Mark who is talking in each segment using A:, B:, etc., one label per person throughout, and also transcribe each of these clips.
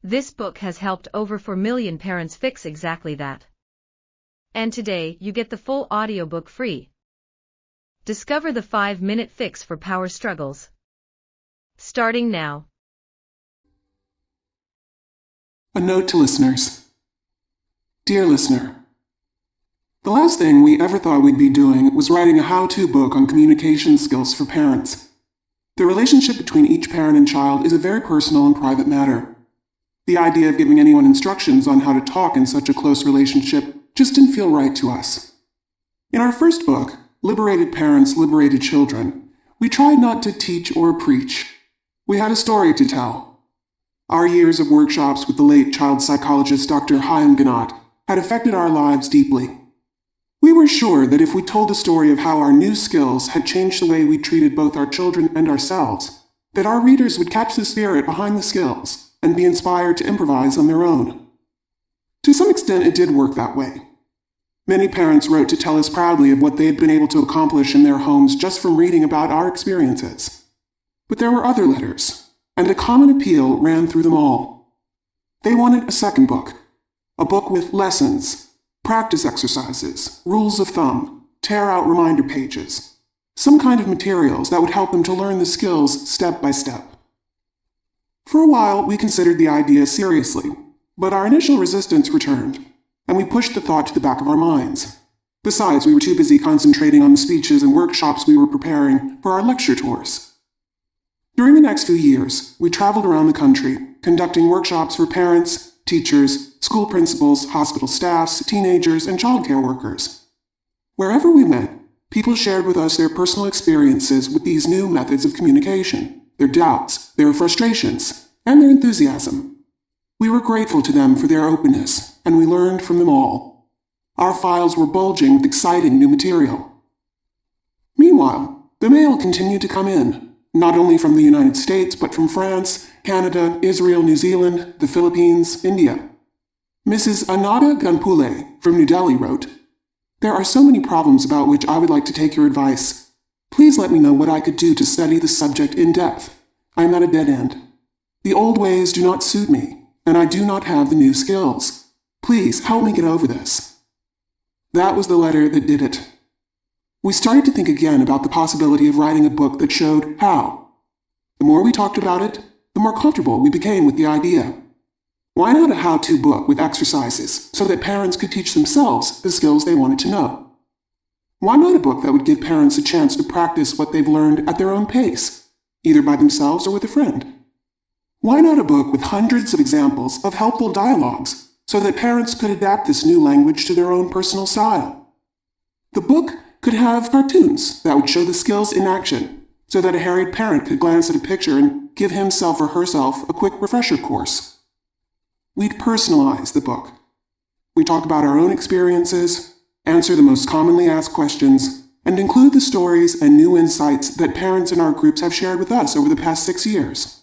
A: This book has helped over 4 million parents fix exactly that. And today, you get the full audiobook free. Discover the 5-minute fix for power struggles. Starting now.
B: A note to listeners. Dear listener, the last thing we ever thought we'd be doing was writing a how-to book on communication skills for parents. The relationship between each parent and child is a very personal and private matter. The idea of giving anyone instructions on how to talk in such a close relationship just didn't feel right to us. In our first book, Liberated Parents, Liberated Children, we tried not to teach or preach. We had a story to tell. Our years of workshops with the late child psychologist Dr. Chaim Ginott had affected our lives deeply. We were sure that if we told the story of how our new skills had changed the way we treated both our children and ourselves, that our readers would catch the spirit behind the skills and be inspired to improvise on their own. To some extent, it did work that way. Many parents wrote to tell us proudly of what they had been able to accomplish in their homes just from reading about our experiences. But there were other letters, and a common appeal ran through them all. They wanted a second book, a book with lessons, practice exercises, rules of thumb, tear-out reminder pages, some kind of materials that would help them to learn the skills step by step. For a while, we considered the idea seriously, but our initial resistance returned, and we pushed the thought to the back of our minds. Besides, we were too busy concentrating on the speeches and workshops we were preparing for our lecture tours. During the next few years, we traveled around the country, conducting workshops for parents, teachers, school principals, hospital staffs, teenagers, and childcare workers. Wherever we went, people shared with us their personal experiences with these new methods of communication, their doubts, their frustrations, and their enthusiasm. We were grateful to them for their openness, and we learned from them all. Our files were bulging with exciting new material. Meanwhile, the mail continued to come in, not only from the United States, but from France, Canada, Israel, New Zealand, the Philippines, India. Mrs. Anada Ganpule from New Delhi wrote, "There are so many problems about which I would like to take your advice. Please let me know what I could do to study the subject in depth. I am at a dead end. The old ways do not suit me, and I do not have the new skills. Please help me get over this." That was the letter that did it. We started to think again about the possibility of writing a book that showed how. The more we talked about it, the more comfortable we became with the idea. Why not a how-to book with exercises so that parents could teach themselves the skills they wanted to know? Why not a book that would give parents a chance to practice what they've learned at their own pace, either by themselves or with a friend? Why not a book with hundreds of examples of helpful dialogues so that parents could adapt this new language to their own personal style? The book could have cartoons that would show the skills in action so that a harried parent could glance at a picture and give himself or herself a quick refresher course. We'd personalize the book. We talk about our own experiences, answer the most commonly asked questions, and include the stories and new insights that parents in our groups have shared with us over the past 6 years.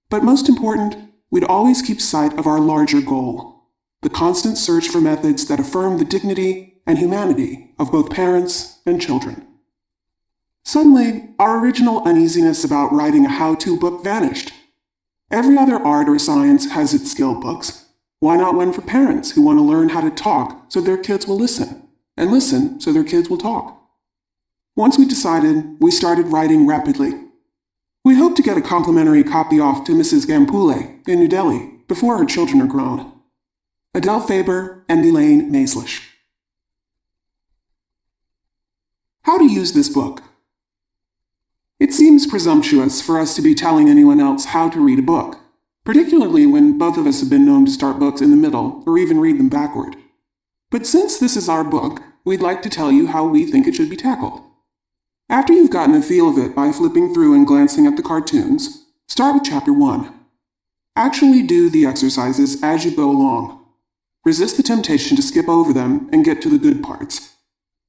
B: But most important, we'd always keep sight of our larger goal, the constant search for methods that affirm the dignity and humanity of both parents and children. Suddenly, our original uneasiness about writing a how-to book vanished. Every other art or science has its skill books. Why not one for parents who want to learn how to talk so their kids will listen, and listen so their kids will talk? Once we decided, we started writing rapidly. We hope to get a complimentary copy off to Mrs. Ganpule in New Delhi before her children are grown. Adele Faber and Elaine Mazlish. How to use this book. It seems presumptuous for us to be telling anyone else how to read a book, particularly when both of us have been known to start books in the middle or even read them backward. But since this is our book, we'd like to tell you how we think it should be tackled. After you've gotten a feel of it by flipping through and glancing at the cartoons, start with Chapter 1. Actually do the exercises as you go along. Resist the temptation to skip over them and get to the good parts.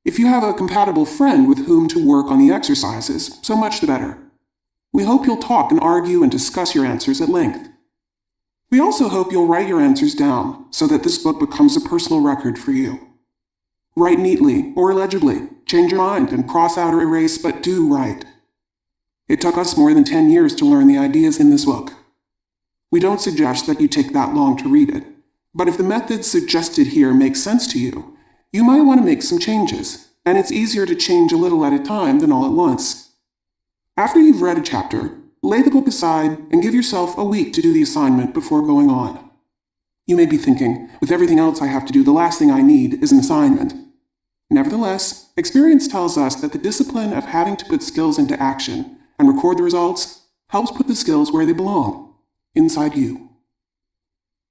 B: If you have a compatible friend with whom to work on the exercises, so much the better. We hope you'll talk and argue and discuss your answers at length. We also hope you'll write your answers down so that this book becomes a personal record for you. Write neatly or illegibly, change your mind and cross out or erase, but do write. It took us more than 10 years to learn the ideas in this book. We don't suggest that you take that long to read it, but if the methods suggested here make sense to you, you might want to make some changes, and it's easier to change a little at a time than all at once. After you've read a chapter, lay the book aside and give yourself a week to do the assignment before going on. You may be thinking, with everything else I have to do, the last thing I need is an assignment. Nevertheless, experience tells us that the discipline of having to put skills into action and record the results helps put the skills where they belong, inside you.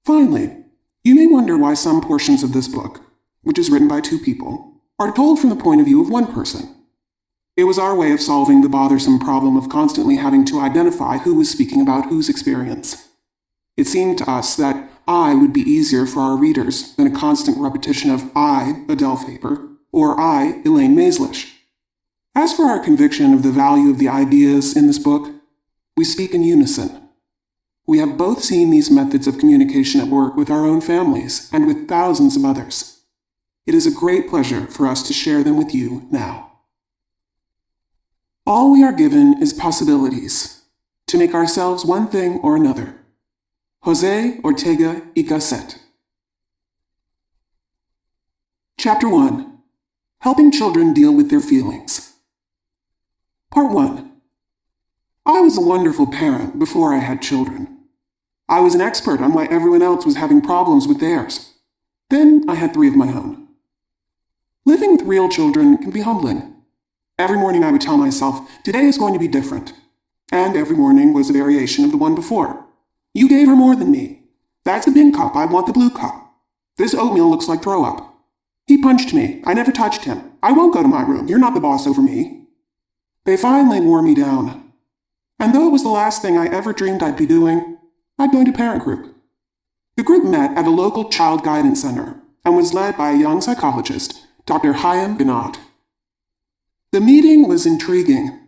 B: Finally, you may wonder why some portions of this book, which is written by two people, are told from the point of view of one person. It was our way of solving the bothersome problem of constantly having to identify who was speaking about whose experience. It seemed to us that I would be easier for our readers than a constant repetition of I, Adele Faber, or I, Elaine Mazlish. As for our conviction of the value of the ideas in this book, we speak in unison. We have both seen these methods of communication at work with our own families and with thousands of others. It is a great pleasure for us to share them with you now. All we are given is possibilities, to make ourselves one thing or another. Jose Ortega y Gasset. Chapter 1. Helping Children Deal with Their Feelings. Part 1. I was a wonderful parent before I had children. I was an expert on why everyone else was having problems with theirs. Then I had 3 of my own. Living with real children can be humbling. Every morning I would tell myself, today is going to be different. And every morning was a variation of the one before. You gave her more than me. That's the pink cup, I want the blue cup. This oatmeal looks like throw up. He punched me, I never touched him. I won't go to my room, you're not the boss over me. They finally wore me down. And though it was the last thing I ever dreamed I'd be doing, I joined a parent group. The group met at a local child guidance center and was led by a young psychologist, Dr. Chaim Ginat. The meeting was intriguing.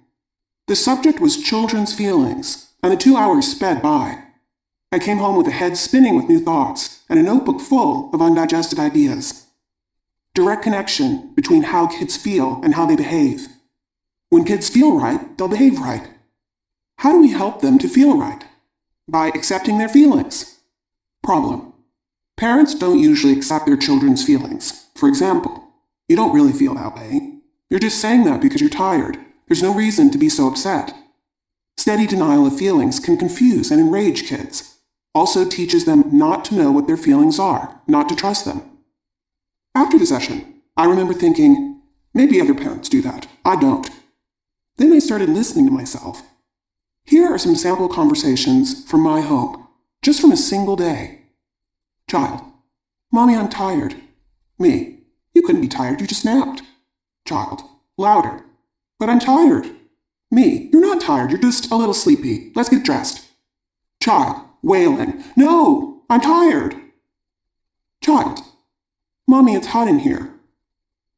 B: The subject was children's feelings, and the 2 hours sped by. I came home with a head spinning with new thoughts and a notebook full of undigested ideas. Direct connection between how kids feel and how they behave. When kids feel right, they'll behave right. How do we help them to feel right? By accepting their feelings. Problem. Parents don't usually accept their children's feelings. For example, you don't really feel that way. You're just saying that because you're tired. There's no reason to be so upset. Steady denial of feelings can confuse and enrage kids. Also teaches them not to know what their feelings are, not to trust them. After the session, I remember thinking, maybe other parents do that. I don't. Then I started listening to myself. Here are some sample conversations from my home, just from a single day. Child. Mommy, I'm tired. Me. You couldn't be tired, you just napped. Child. Louder. But I'm tired. Me. You're not tired, you're just a little sleepy. Let's get dressed. Child. Wailing. No, I'm tired. Child. Mommy, it's hot in here.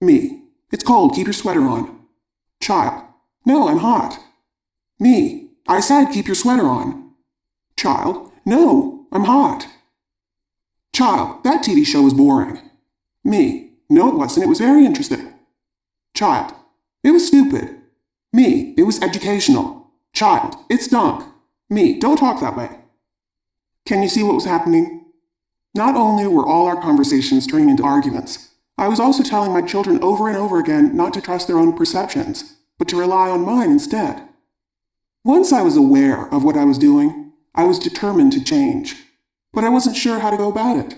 B: Me. It's cold, keep your sweater on. Child. No, I'm hot. Me. I said keep your sweater on. Child. No, I'm hot. Child. That TV show was boring. Me. No, it wasn't. It was very interesting. Child. It was stupid. Me. It was educational. Child. It stunk. Me. Don't talk that way. Can you see what was happening? Not only were all our conversations turning into arguments, I was also telling my children over and over again not to trust their own perceptions, but to rely on mine instead. Once I was aware of what I was doing, I was determined to change, but I wasn't sure how to go about it.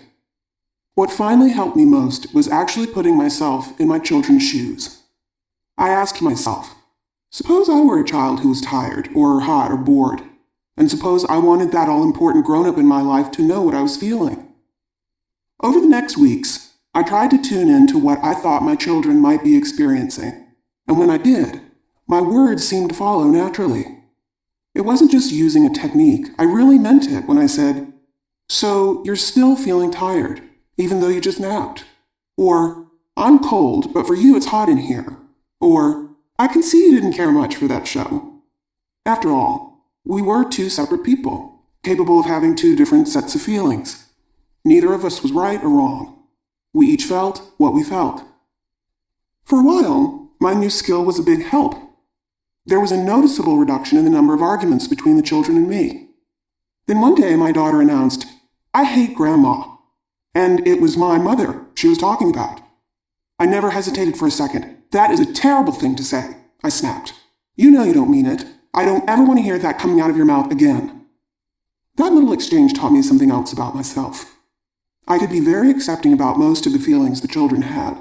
B: What finally helped me most was actually putting myself in my children's shoes. I asked myself, suppose I were a child who was tired, or hot, or bored, and suppose I wanted that all-important grown-up in my life to know what I was feeling. Over the next weeks, I tried to tune in to what I thought my children might be experiencing, and when I did, my words seemed to follow naturally. It wasn't just using a technique, I really meant it when I said, so you're still feeling tired, even though you just napped. Or, I'm cold, but for you it's hot in here. Or, I can see you didn't care much for that show. After all, we were 2 separate people, capable of having 2 different sets of feelings. Neither of us was right or wrong. We each felt what we felt. For a while, my new skill was a big help. There was a noticeable reduction in the number of arguments between the children and me. Then one day my daughter announced, "I hate Grandma." And it was my mother she was talking about. I never hesitated for a second. "That is a terrible thing to say," I snapped. "You know you don't mean it. I don't ever want to hear that coming out of your mouth again." That little exchange taught me something else about myself. I could be very accepting about most of the feelings the children had,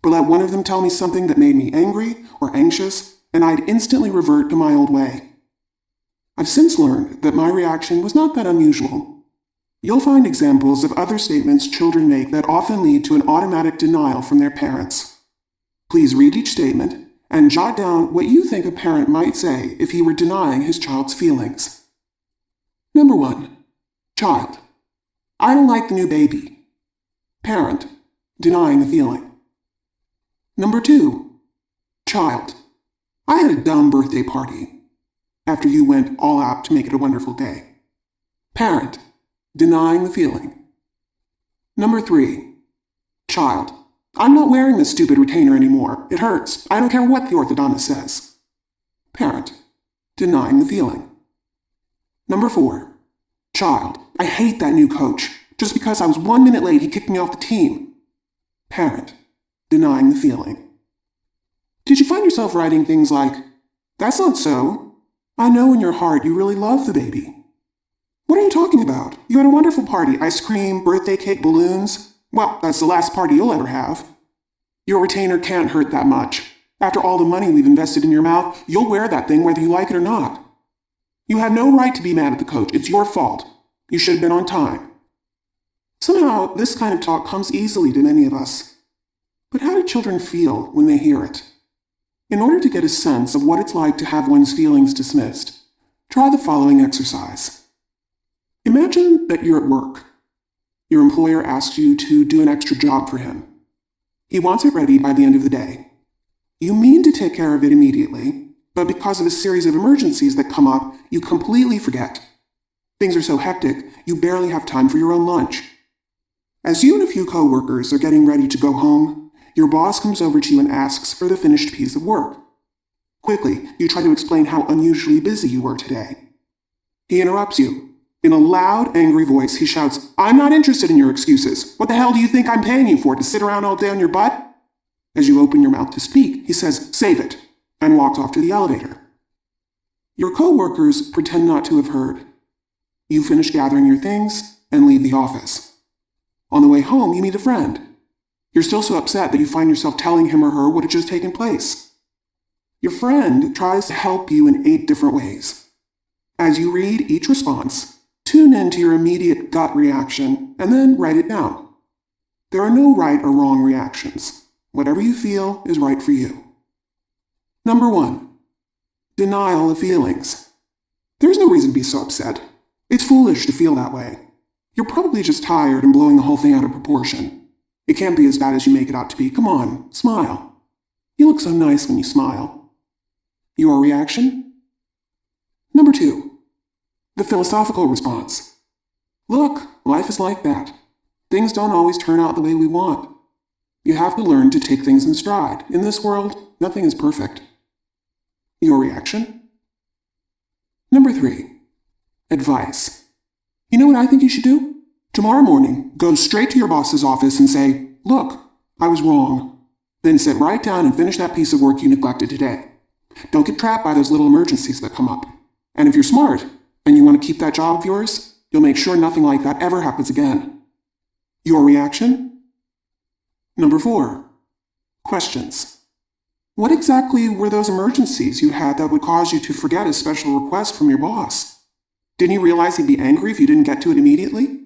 B: but let one of them tell me something that made me angry or anxious, and I'd instantly revert to my old way. I've since learned that my reaction was not that unusual. You'll find examples of other statements children make that often lead to an automatic denial from their parents. Please read each statement and jot down what you think a parent might say if he were denying his child's feelings. Number 1. Child: "I don't like the new baby." Parent: denying the feeling. Number 2. Child: "I had a dumb birthday party," after you went all out to make it a wonderful day. Parent: denying the feeling. Number 3. Child: "I'm not wearing this stupid retainer anymore. It hurts. I don't care what the orthodontist says." Parent: denying the feeling. Number 4. Child: "I hate that new coach. Just because I was 1 minute late, he kicked me off the team." Parent: denying the feeling. Did you find yourself writing things like, "That's not so. I know in your heart you really love the baby"? "What are you talking about? You had a wonderful party, ice cream, birthday cake, balloons. Well, that's the last party you'll ever have." "Your retainer can't hurt that much. After all the money we've invested in your mouth, you'll wear that thing whether you like it or not." "You have no right to be mad at the coach. It's your fault. You should have been on time." Somehow, this kind of talk comes easily to many of us. But how do children feel when they hear it? In order to get a sense of what it's like to have one's feelings dismissed, try the following exercise. Imagine that you're at work. Your employer asks you to do an extra job for him. He wants it ready by the end of the day. You mean to take care of it immediately, but because of a series of emergencies that come up, you completely forget. Things are so hectic, you barely have time for your own lunch. As you and a few co-workers are getting ready to go home, your boss comes over to you and asks for the finished piece of work. Quickly, you try to explain how unusually busy you were today. He interrupts you. In a loud, angry voice, he shouts, "I'm not interested in your excuses. What the hell do you think I'm paying you for, to sit around all day on your butt?" As you open your mouth to speak, he says, "Save it," and walks off to the elevator. Your co-workers pretend not to have heard. You finish gathering your things and leave the office. On the way home, you meet a friend. You're still so upset that you find yourself telling him or her what had just taken place. Your friend tries to help you in 8 different ways. As you read each response, tune into your immediate gut reaction and then write it down. There are no right or wrong reactions. Whatever you feel is right for you. Number 1. Denial of feelings. There's no reason to be so upset. It's foolish to feel that way. You're probably just tired and blowing the whole thing out of proportion. It can't be as bad as you make it out to be. Come on, smile. You look so nice when you smile. Your reaction? Number 2. The philosophical response. Look, life is like that. Things don't always turn out the way we want. You have to learn to take things in stride. In this world, nothing is perfect. Your reaction? Number 3. Advice. You know what I think you should do? Tomorrow morning, go straight to your boss's office and say, "Look, I was wrong." Then sit right down and finish that piece of work you neglected today. Don't get trapped by those little emergencies that come up. And if you're smart and you want to keep that job of yours, you'll make sure nothing like that ever happens again. Your reaction? Number 4. Questions. What exactly were those emergencies you had that would cause you to forget a special request from your boss? Didn't you realize he'd be angry if you didn't get to it immediately?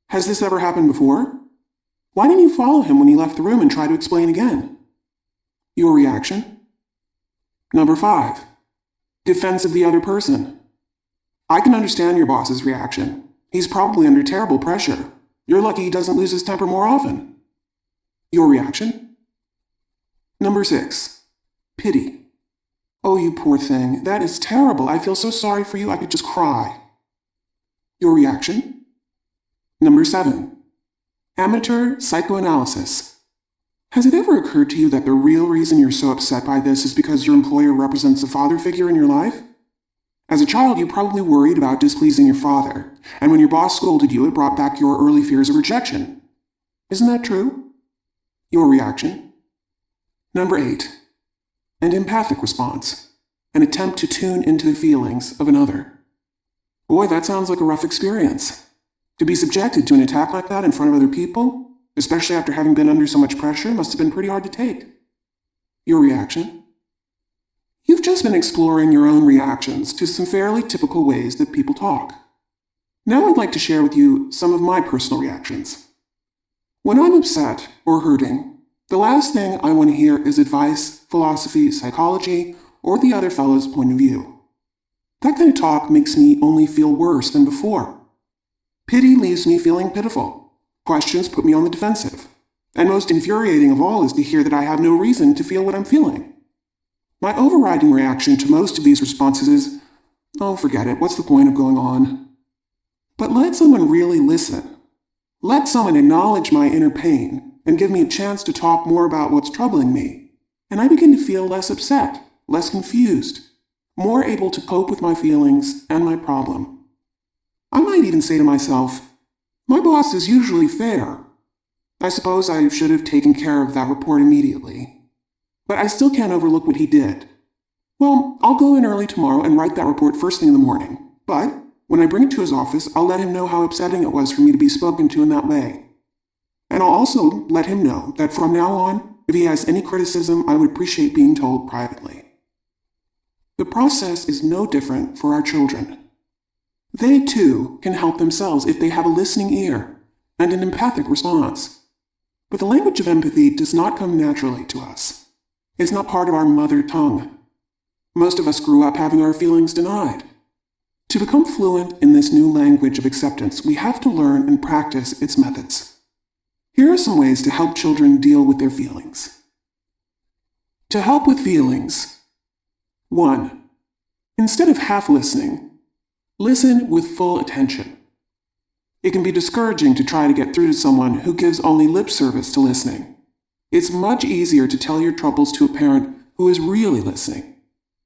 B: Has this ever happened before? Why didn't you follow him when he left the room and try to explain again? Your reaction? Number 5. Defense of the other person. I can understand your boss's reaction. He's probably under terrible pressure. You're lucky he doesn't lose his temper more often. Your reaction? Number 6. Pity. Oh, you poor thing. That is terrible. I feel so sorry for you, I could just cry. Your reaction? Number 7. Amateur psychoanalysis. Has it ever occurred to you that the real reason you're so upset by this is because your employer represents a father figure in your life? As a child, you probably worried about displeasing your father, and when your boss scolded you, it brought back your early fears of rejection. Isn't that true? Your reaction? Number 8. An empathic response. An attempt to tune into the feelings of another. Boy, that sounds like a rough experience. To be subjected to an attack like that in front of other people, especially after having been under so much pressure, must have been pretty hard to take. Your reaction? You've just been exploring your own reactions to some fairly typical ways that people talk. Now I'd like to share with you some of my personal reactions. When I'm upset or hurting, the last thing I want to hear is advice, philosophy, psychology, or the other fellow's point of view. That kind of talk makes me only feel worse than before. Pity leaves me feeling pitiful. Questions put me on the defensive. And most infuriating of all is to hear that I have no reason to feel what I'm feeling. My overriding reaction to most of these responses is, oh, forget it, what's the point of going on? But let someone really listen. Let someone acknowledge my inner pain and give me a chance to talk more about what's troubling me, and I begin to feel less upset, less confused, more able to cope with my feelings and my problem. I might even say to myself, my boss is usually fair. I suppose I should have taken care of that report immediately. But I still can't overlook what he did. Well, I'll go in early tomorrow and write that report first thing in the morning. But when I bring it to his office, I'll let him know how upsetting it was for me to be spoken to in that way. And I'll also let him know that from now on, if he has any criticism, I would appreciate being told privately. The process is no different for our children. They, too, can help themselves if they have a listening ear and an empathic response. But the language of empathy does not come naturally to us. It's not part of our mother tongue. Most of us grew up having our feelings denied. To become fluent in this new language of acceptance, we have to learn and practice its methods. Here are some ways to help children deal with their feelings. To help with feelings. 1. Instead of half listening, listen with full attention. It can be discouraging to try to get through to someone who gives only lip service to listening. It's much easier to tell your troubles to a parent who is really listening.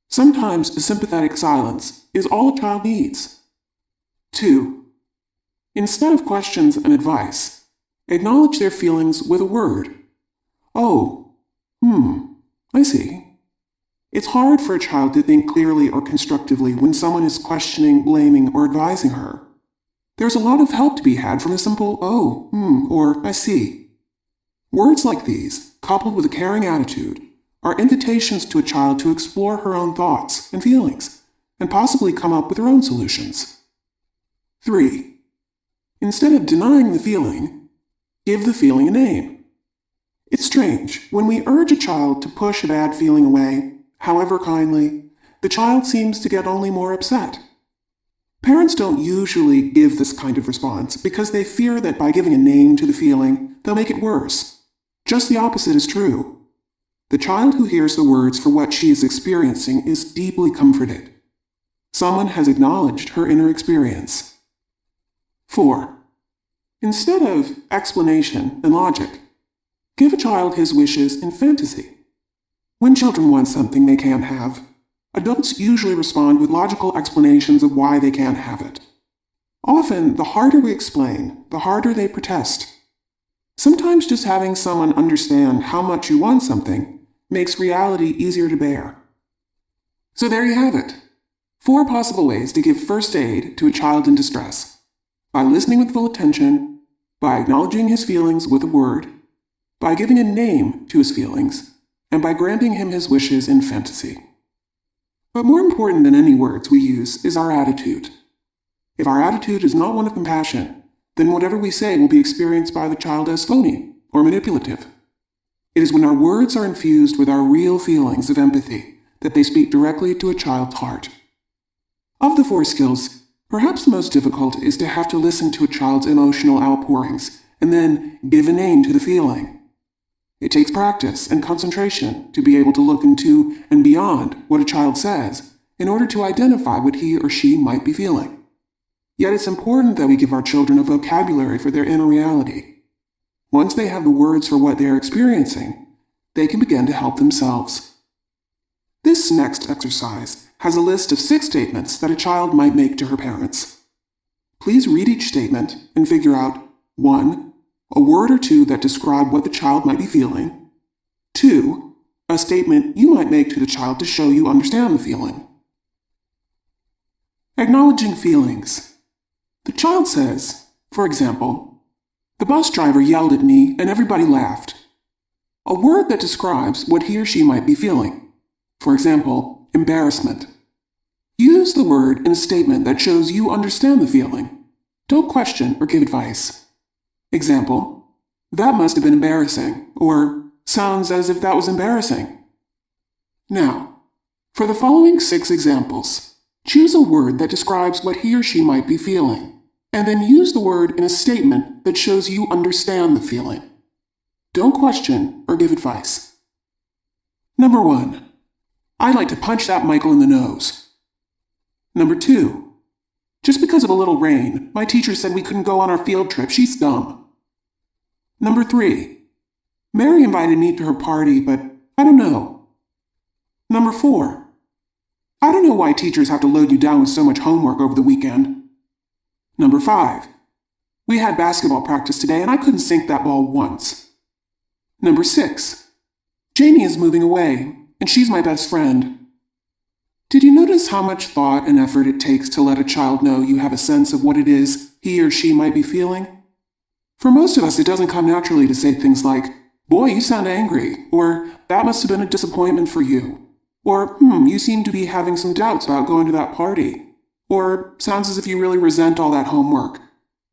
B: Sometimes a sympathetic silence is all a child needs. 2. Instead of questions and advice, acknowledge their feelings with a word. Oh, I see. It's hard for a child to think clearly or constructively when someone is questioning, blaming, or advising her. There's a lot of help to be had from a simple, oh, or I see. Words like these, coupled with a caring attitude, are invitations to a child to explore her own thoughts and feelings, and possibly come up with her own solutions. 3. Instead of denying the feeling, give the feeling a name. It's strange, when we urge a child to push a bad feeling away, however kindly, the child seems to get only more upset. Parents don't usually give this kind of response because they fear that by giving a name to the feeling, they'll make it worse. Just the opposite is true. The child who hears the words for what she is experiencing is deeply comforted. Someone has acknowledged her inner experience. 4. Instead of explanation and logic, give a child his wishes in fantasy. When children want something they can't have, adults usually respond with logical explanations of why they can't have it. Often, the harder we explain, the harder they protest. Sometimes just having someone understand how much you want something makes reality easier to bear. So there you have it. 4 possible ways to give first aid to a child in distress. By listening with full attention, by acknowledging his feelings with a word, by giving a name to his feelings, and by granting him his wishes in fantasy. But more important than any words we use is our attitude. If our attitude is not one of compassion, then whatever we say will be experienced by the child as phony or manipulative. It is when our words are infused with our real feelings of empathy that they speak directly to a child's heart. Of the 4 skills, perhaps the most difficult is to have to listen to a child's emotional outpourings and then give a name to the feeling. It takes practice and concentration to be able to look into and beyond what a child says in order to identify what he or she might be feeling. Yet it's important that we give our children a vocabulary for their inner reality. Once they have the words for what they are experiencing, they can begin to help themselves. This next exercise has a list of 6 statements that a child might make to her parents. Please read each statement and figure out 1. A word or two that describe what the child might be feeling. 2. A statement you might make to the child to show you understand the feeling. Acknowledging feelings. The child says, for example, "The bus driver yelled at me and everybody laughed." A word that describes what he or she might be feeling. For example, embarrassment. Use the word in a statement that shows you understand the feeling. Don't question or give advice. Example, "That must have been embarrassing," or "Sounds as if that was embarrassing." Now, for the following 6 examples, choose a word that describes what he or she might be feeling, and then use the word in a statement that shows you understand the feeling. Don't question or give advice. Number 1. "I'd like to punch that Michael in the nose." Number 2. "Just because of a little rain, my teacher said we couldn't go on our field trip. She's dumb." Number 3. "Mary invited me to her party, but I don't know." Number 4. "I don't know why teachers have to load you down with so much homework over the weekend." Number 5. "We had basketball practice today and I couldn't sink that ball once." Number 6. "Janie is moving away, and she's my best friend." Did you notice how much thought and effort it takes to let a child know you have a sense of what it is he or she might be feeling? For most of us, it doesn't come naturally to say things like, "Boy, you sound angry," or "That must have been a disappointment for you," or "You seem to be having some doubts about going to that party," or "Sounds as if you really resent all that homework,"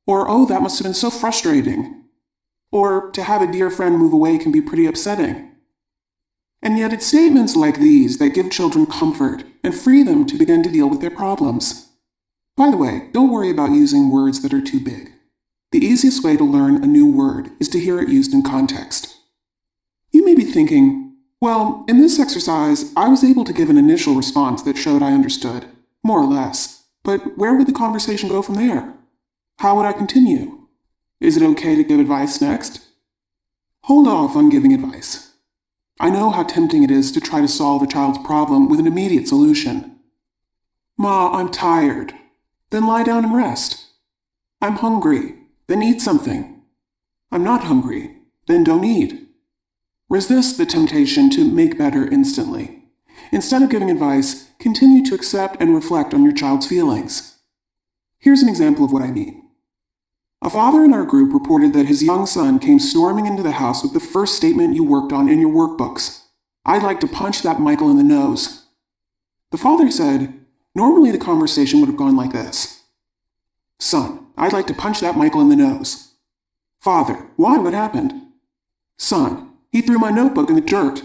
B: or "Oh, that must have been so frustrating," or "To have a dear friend move away can be pretty upsetting." And yet it's statements like these that give children comfort and free them to begin to deal with their problems. By the way, don't worry about using words that are too big. The easiest way to learn a new word is to hear it used in context. You may be thinking, well, in this exercise, I was able to give an initial response that showed I understood, more or less, but where would the conversation go from there? How would I continue? Is it okay to give advice next? Hold off on giving advice. I know how tempting it is to try to solve a child's problem with an immediate solution. "Ma, I'm tired." Then lie down and rest. "I'm hungry." Then eat something. "I'm not hungry." Then don't eat. Resist the temptation to make better instantly. Instead of giving advice, continue to accept and reflect on your child's feelings. Here's an example of what I mean. A father in our group reported that his young son came storming into the house with the first statement you worked on in your workbooks. "I'd like to punch that Michael in the nose." The father said, normally the conversation would have gone like this. "Son, I'd like to punch that Michael in the nose." "Father, why? What happened?" "Son, he threw my notebook in the dirt."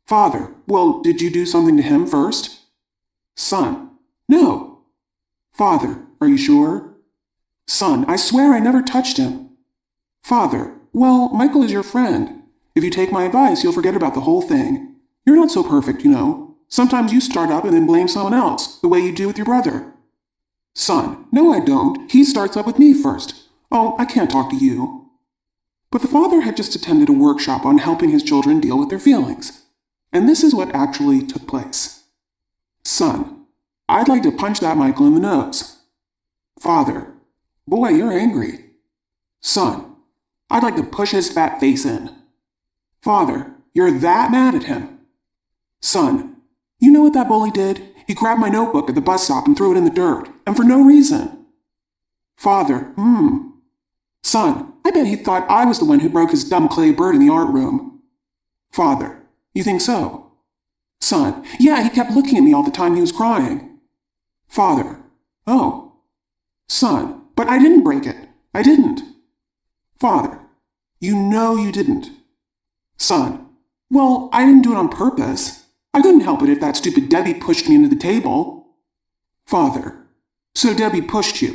B: "Father, well, did you do something to him first?" "Son, no." "Father, are you sure?" "Son, I swear I never touched him." "Father, well, Michael is your friend. If you take my advice, you'll forget about the whole thing. You're not so perfect, you know. Sometimes you start up and then blame someone else, the way you do with your brother." "Son, no I don't. He starts up with me first. Oh, I can't talk to you." But the father had just attended a workshop on helping his children deal with their feelings. And this is what actually took place. "Son, I'd like to punch that Michael in the nose." "Father, boy, you're angry." "Son, I'd like to push his fat face in." "Father, you're that mad at him." "Son, you know what that bully did? He grabbed my notebook at the bus stop and threw it in the dirt, and for no reason." "Father, Son, I bet he thought I was the one who broke his dumb clay bird in the art room." "Father, you think so?" "Son, yeah, he kept looking at me all the time he was crying." "Father, oh." "Son, but I didn't break it. I didn't." "Father, you know you didn't." "Son, well, I didn't do it on purpose. I couldn't help it if that stupid Debbie pushed me into the table." "Father, so Debbie pushed you?"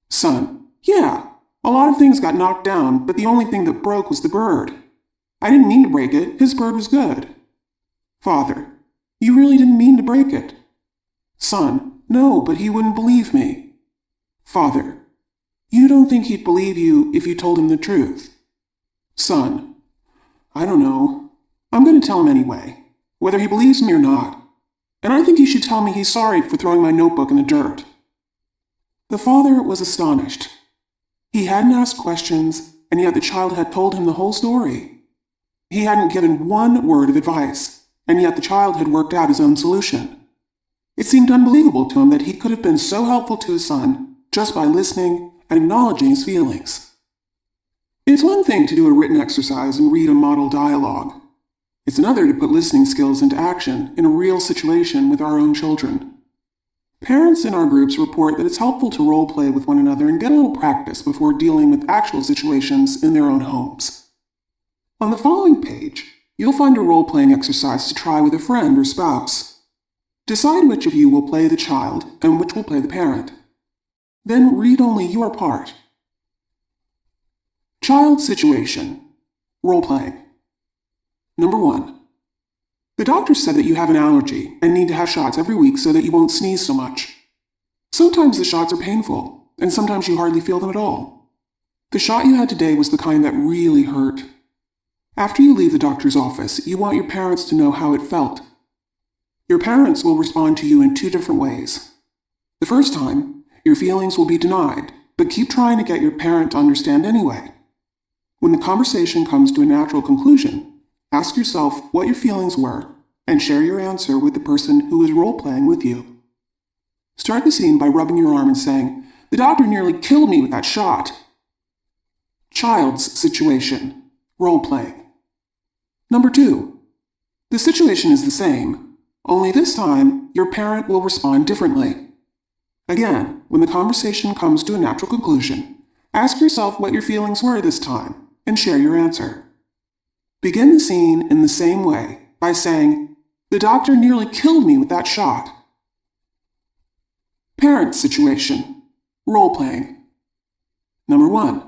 B: "Son, yeah. A lot of things got knocked down, but the only thing that broke was the bird. I didn't mean to break it. His bird was good." "Father, you really didn't mean to break it." "Son, no, but he wouldn't believe me." "Father, you don't think he'd believe you if you told him the truth?" "Son, I don't know. I'm going to tell him anyway. whether he believes me or not, and I think he should tell me he's sorry for throwing my notebook in the dirt." The father was astonished. He hadn't asked questions, and yet the child had told him the whole story. He hadn't given one word of advice, and yet the child had worked out his own solution. It seemed unbelievable to him that he could have been so helpful to his son just by listening and acknowledging his feelings. It's one thing to do a written exercise and read a model dialogue. It's another to put listening skills into action in a real situation with our own children. Parents in our groups report that it's helpful to role play with one another and get a little practice before dealing with actual situations in their own homes. On the following page, you'll find a role-playing exercise to try with a friend or spouse. Decide which of you will play the child and which will play the parent. Then read only your part. Child situation. Role-playing. Number 1. The doctor said that you have an allergy and need to have shots every week so that you won't sneeze so much. Sometimes the shots are painful, and sometimes you hardly feel them at all. The shot you had today was the kind that really hurt. After you leave the doctor's office, you want your parents to know how it felt. Your parents will respond to you in 2 different ways. The first time, your feelings will be denied, but keep trying to get your parent to understand anyway. When the conversation comes to a natural conclusion, ask yourself what your feelings were and share your answer with the person who is role-playing with you. Start the scene by rubbing your arm and saying, "The doctor nearly killed me with that shot." Child's situation. Role-playing. Number 2. The situation is the same, only this time your parent will respond differently. Again, when the conversation comes to a natural conclusion, ask yourself what your feelings were this time and share your answer. Begin the scene in the same way by saying, "The doctor nearly killed me with that shot." Parent situation. Role-playing. Number 1.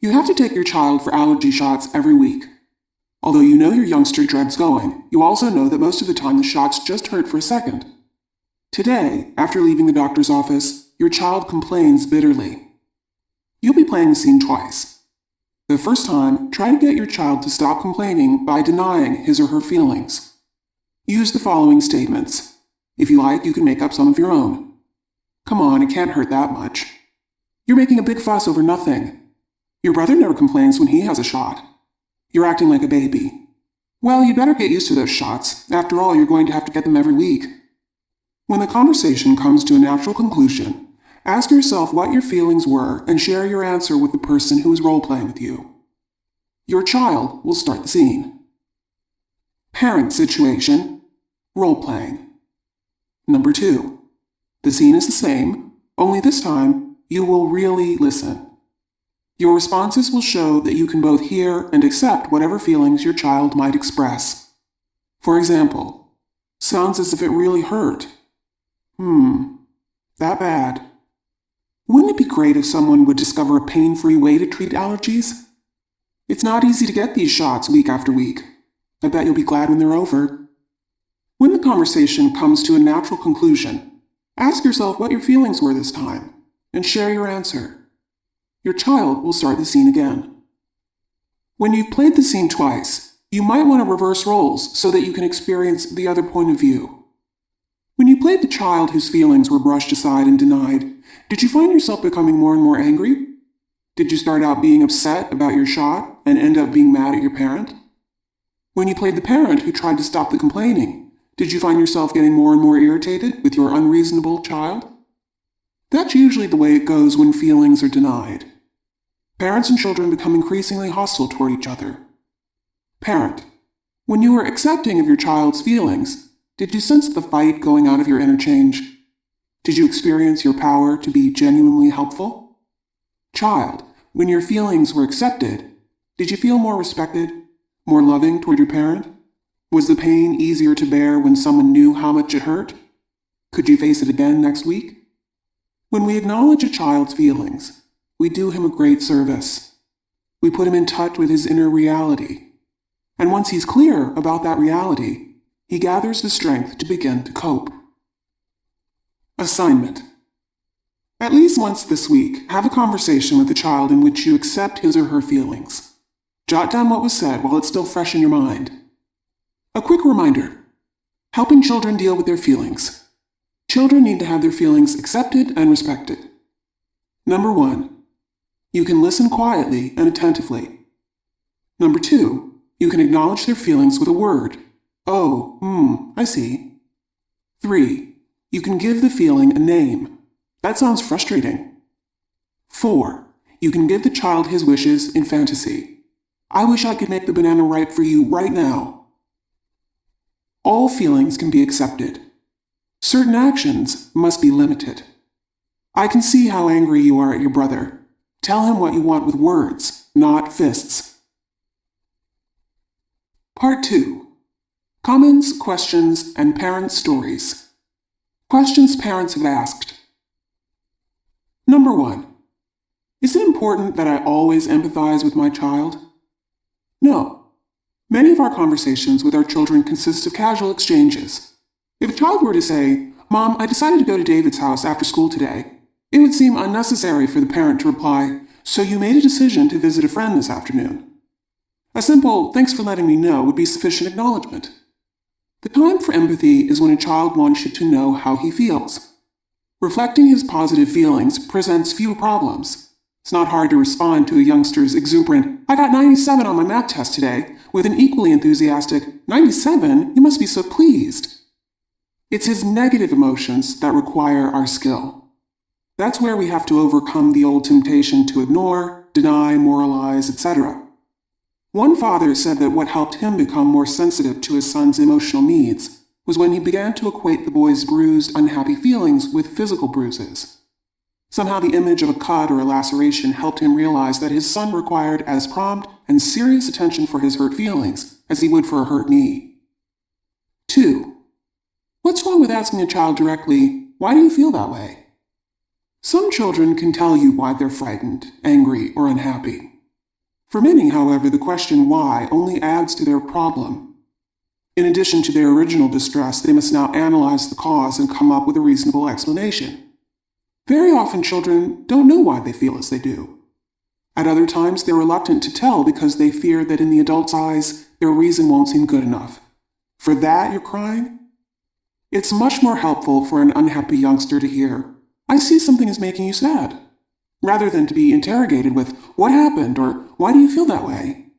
B: You have to take your child for allergy shots every week. Although you know your youngster dreads going, you also know that most of the time the shots just hurt for a second. Today, after leaving the doctor's office, your child complains bitterly. You'll be playing the scene twice. The first time, try to get your child to stop complaining by denying his or her feelings. Use the following statements. If you like, you can make up some of your own. "Come on, it can't hurt that much." "You're making a big fuss over nothing." "Your brother never complains when he has a shot." "You're acting like a baby." "Well, you better get used to those shots. After all, you're going to have to get them every week." When the conversation comes to a natural conclusion, ask yourself what your feelings were and share your answer with the person who is role-playing with you. Your child will start the scene. Parent situation. Role-playing. Number 2. The scene is the same, only this time you will really listen. Your responses will show that you can both hear and accept whatever feelings your child might express. For example, "Sounds as if it really hurt." That bad." Wouldn't it be great if someone would discover a pain-free way to treat allergies? It's not easy to get these shots week after week. I bet you'll be glad when they're over. When the conversation comes to a natural conclusion, ask yourself what your feelings were this time, and share your answer. Your child will start the scene again. When you've played the scene twice, you might want to reverse roles so that you can experience the other point of view. When you played the child whose feelings were brushed aside and denied, did you find yourself becoming more and more angry? Did you start out being upset about your shot and end up being mad at your parent? When you played the parent who tried to stop the complaining, did you find yourself getting more and more irritated with your unreasonable child? That's usually the way it goes when feelings are denied. Parents and children become increasingly hostile toward each other. Parent, when you were accepting of your child's feelings, did you sense the fight going out of your interchange? Did you experience your power to be genuinely helpful? Child, when your feelings were accepted, did you feel more respected, more loving toward your parent? Was the pain easier to bear when someone knew how much it hurt? Could you face it again next week? When we acknowledge a child's feelings, we do him a great service. We put him in touch with his inner reality. And once he's clear about that reality, he gathers the strength to begin to cope. Assignment. At least once this week, have a conversation with the child in which you accept his or her feelings. Jot down what was said while it's still fresh in your mind. A quick reminder, Helping children deal with their feelings. Children need to have their feelings accepted and respected. Number 1. You can listen quietly and attentively. Number 2. You can acknowledge their feelings with a word. Oh, I see. 3. You can give the feeling a name. That sounds frustrating. 4. You can give the child his wishes in fantasy. I wish I could make the banana ripe for you right now. All feelings can be accepted. Certain actions must be limited. I can see how angry you are at your brother. Tell him what you want with words, not fists. Part 2. Comments, questions, and parent stories. Questions parents have asked. Number 1. Is it important that I always empathize with my child? No. Many of our conversations with our children consist of casual exchanges. If a child were to say, "Mom, I decided to go to David's house after school today," it would seem unnecessary for the parent to reply, "So you made a decision to visit a friend this afternoon." A simple, "Thanks for letting me know," would be sufficient acknowledgement. The time for empathy is when a child wants you to know how he feels. Reflecting his positive feelings presents few problems. It's not hard to respond to a youngster's exuberant, "I got 97 on my math test today," with an equally enthusiastic, "97? You must be so pleased." It's his negative emotions that require our skill. That's where we have to overcome the old temptation to ignore, deny, moralize, etc. One father said that what helped him become more sensitive to his son's emotional needs was when he began to equate the boy's bruised, unhappy feelings with physical bruises. Somehow the image of a cut or a laceration helped him realize that his son required as prompt and serious attention for his hurt feelings as he would for a hurt knee. 2. What's wrong with asking a child directly, "Why do you feel that way?" Some children can tell you why they're frightened, angry, or unhappy. For many, however, the question why only adds to their problem. In addition to their original distress, they must now analyze the cause and come up with a reasonable explanation. Very often children don't know why they feel as they do. At other times, they're reluctant to tell because they fear that in the adult's eyes, their reason won't seem good enough. For that, you're crying? It's much more helpful for an unhappy youngster to hear, "I see something is making you sad," rather than to be interrogated with, "What happened?" or "Why do you feel that way?"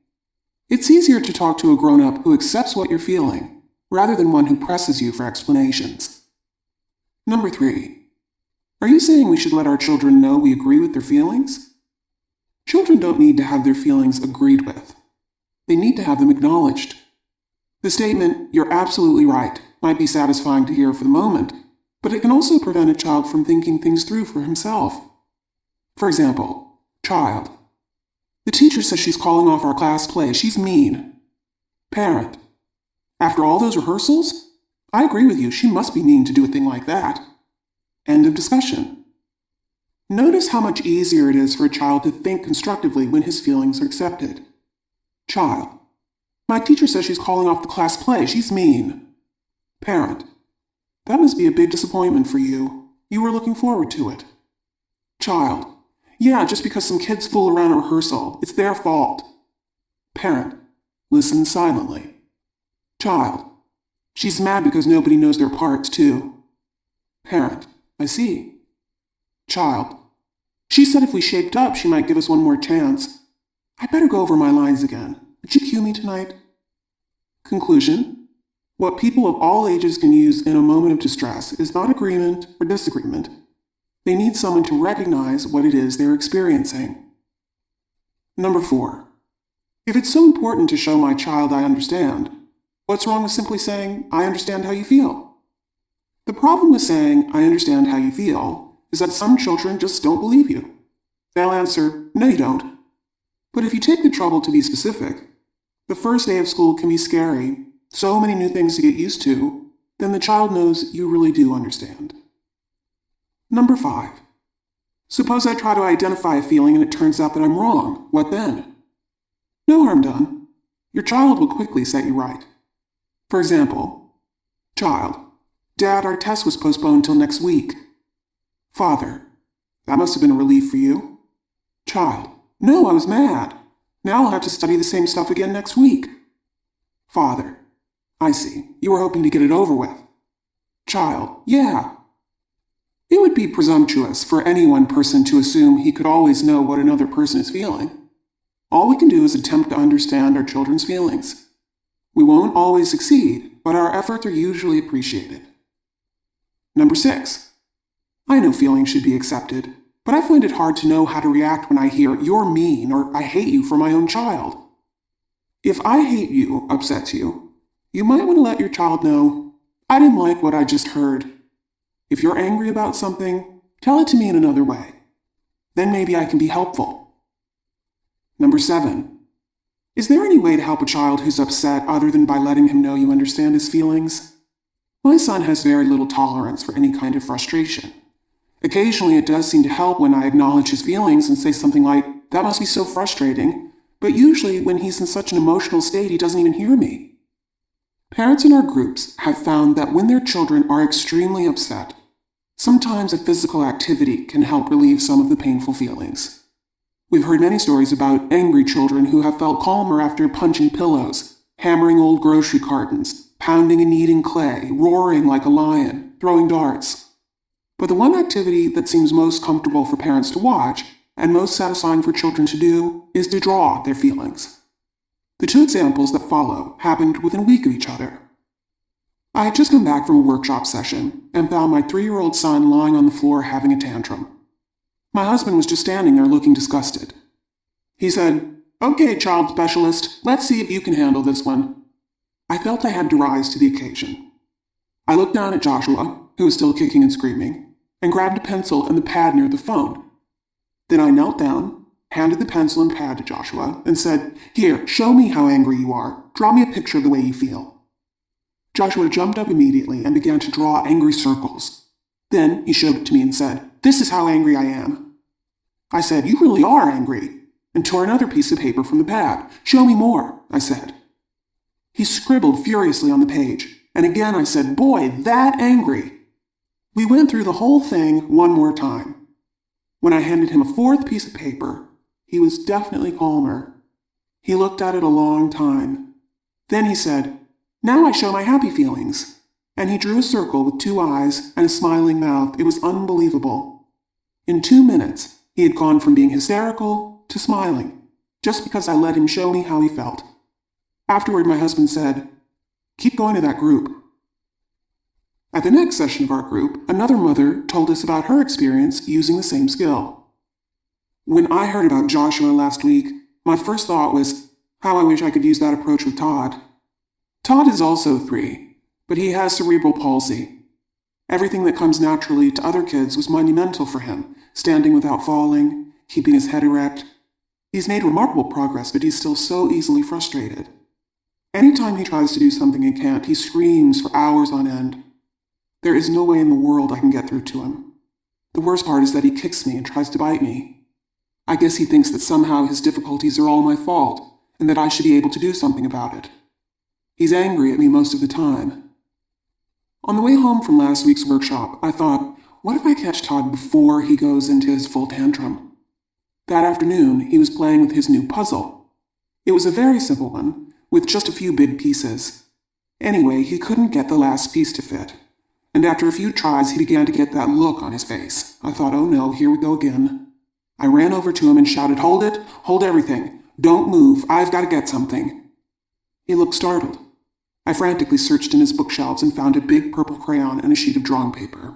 B: It's easier to talk to a grown-up who accepts what you're feeling, rather than one who presses you for explanations. Number 3. Are you saying we should let our children know we agree with their feelings? Children don't need to have their feelings agreed with. They need to have them acknowledged. The statement, "You're absolutely right," might be satisfying to hear for the moment, but it can also prevent a child from thinking things through for himself. For example, child. The teacher says she's calling off our class play. She's mean. Parent. After all those rehearsals? I agree with you. She must be mean to do a thing like that. End of discussion. Notice how much easier it is for a child to think constructively when his feelings are accepted. Child. My teacher says she's calling off the class play. She's mean. Parent. That must be a big disappointment for you. You were looking forward to it. Child. Yeah, just because some kids fool around at rehearsal. It's their fault. Parent. Listen silently. Child. She's mad because nobody knows their parts, too. Parent. I see. Child. She said if we shaped up, she might give us one more chance. I better go over my lines again. Would you cue me tonight? Conclusion. What people of all ages can use in a moment of distress is not agreement or disagreement. They need someone to recognize what it is they're experiencing. Number 4. If it's so important to show my child I understand, what's wrong with simply saying, "I understand how you feel"? The problem with saying, "I understand how you feel," is that some children just don't believe you. They'll answer, "No, you don't." But if you take the trouble to be specific, the first day of school can be scary, so many new things to get used to, then the child knows you really do understand. Number 5. Suppose I try to identify a feeling and it turns out that I'm wrong. What then? No harm done. Your child will quickly set you right. For example, child. Dad, our test was postponed till next week. Father. That must have been a relief for you. Child. No, I was mad. Now I'll have to study the same stuff again next week. Father. I see. You were hoping to get it over with. Child, yeah. It would be presumptuous for any one person to assume he could always know what another person is feeling. All we can do is attempt to understand our children's feelings. We won't always succeed, but our efforts are usually appreciated. Number 6. I know feelings should be accepted, but I find it hard to know how to react when I hear "you're mean" or "I hate you" for my own child. If "I hate you" upsets you, you might want to let your child know, "I didn't like what I just heard." If you're angry about something, tell it to me in another way. Then maybe I can be helpful. Number 7. Is there any way to help a child who's upset other than by letting him know you understand his feelings? My son has very little tolerance for any kind of frustration. Occasionally it does seem to help when I acknowledge his feelings and say something like, "That must be so frustrating," but usually when he's in such an emotional state he doesn't even hear me. Parents in our groups have found that when their children are extremely upset, sometimes a physical activity can help relieve some of the painful feelings. We've heard many stories about angry children who have felt calmer after punching pillows, hammering old grocery cartons, pounding and kneading clay, roaring like a lion, throwing darts. But the one activity that seems most comfortable for parents to watch, and most satisfying for children to do, is to draw their feelings. The 2 examples that follow happened within a week of each other. I had just come back from a workshop session and found my 3-year-old son lying on the floor having a tantrum. My husband was just standing there looking disgusted. He said, "Okay, child specialist, let's see if you can handle this one." I felt I had to rise to the occasion. I looked down at Joshua, who was still kicking and screaming, and grabbed a pencil and the pad near the phone. Then I knelt down, handed the pencil and pad to Joshua, and said, "Here, show me how angry you are. Draw me a picture of the way you feel." Joshua jumped up immediately and began to draw angry circles. Then he showed it to me and said, "This is how angry I am." I said, "You really are angry," and tore another piece of paper from the pad. "Show me more," I said. He scribbled furiously on the page, and again I said, "Boy, that angry." We went through the whole thing one more time. When I handed him a 4th piece of paper, he was definitely calmer. He looked at it a long time. Then he said, "Now I show my happy feelings." And he drew a circle with 2 eyes and a smiling mouth. It was unbelievable. In 2 minutes, he had gone from being hysterical to smiling, just because I let him show me how he felt. Afterward, my husband said, "Keep going to that group." At the next session of our group, another mother told us about her experience using the same skill. When I heard about Joshua last week, my first thought was, how I wish I could use that approach with Todd. Todd is also 3, but he has cerebral palsy. Everything that comes naturally to other kids was monumental for him, standing without falling, keeping his head erect. He's made remarkable progress, but he's still so easily frustrated. Anytime he tries to do something he can't, he screams for hours on end. There is no way in the world I can get through to him. The worst part is that he kicks me and tries to bite me. I guess he thinks that somehow his difficulties are all my fault, and that I should be able to do something about it. He's angry at me most of the time. On the way home from last week's workshop, I thought, what if I catch Todd before he goes into his full tantrum? That afternoon, he was playing with his new puzzle. It was a very simple one, with just a few big pieces. Anyway, he couldn't get the last piece to fit. And after a few tries, he began to get that look on his face. I thought, oh no, here we go again. I ran over to him and shouted, "Hold it! Hold everything! Don't move! I've got to get something!" He looked startled. I frantically searched in his bookshelves and found a big purple crayon and a sheet of drawing paper.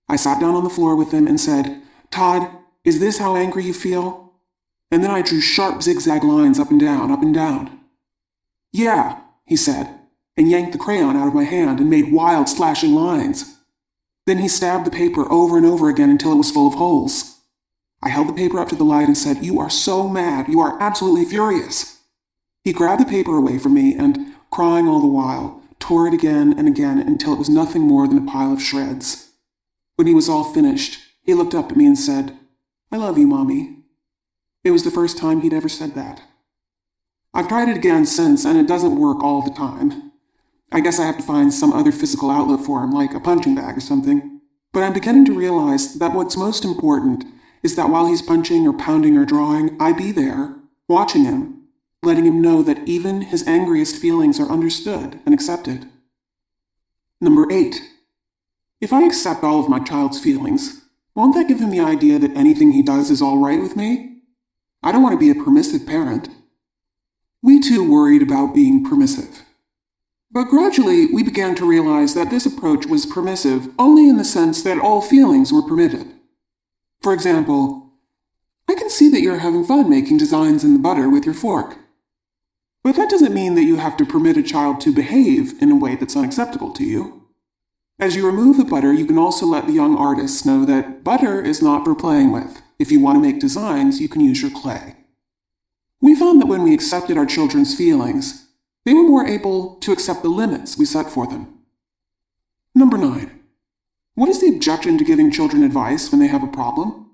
B: I sat down on the floor with him and said, "Todd, is this how angry you feel?" And then I drew sharp zigzag lines up and down, up and down. "Yeah," he said, and yanked the crayon out of my hand and made wild slashing lines. Then he stabbed the paper over and over again until it was full of holes. I held the paper up to the light and said, "You are so mad. You are absolutely furious." He grabbed the paper away from me and, crying all the while, tore it again and again until it was nothing more than a pile of shreds. When he was all finished, he looked up at me and said, "I love you, Mommy." It was the first time he'd ever said that. I've tried it again since, and it doesn't work all the time. I guess I have to find some other physical outlet for him, like a punching bag or something. But I'm beginning to realize that what's most important is that while he's punching or pounding or drawing, I be there, watching him, letting him know that even his angriest feelings are understood and accepted. Number 8. If I accept all of my child's feelings, won't that give him the idea that anything he does is all right with me? I don't want to be a permissive parent. We too worried about being permissive. But gradually, we began to realize that this approach was permissive only in the sense that all feelings were permitted. For example, I can see that you're having fun making designs in the butter with your fork. But that doesn't mean that you have to permit a child to behave in a way that's unacceptable to you. As you remove the butter, you can also let the young artists know that butter is not for playing with. If you want to make designs, you can use your clay. We found that when we accepted our children's feelings, they were more able to accept the limits we set for them. Number 9. What is the objection to giving children advice when they have a problem?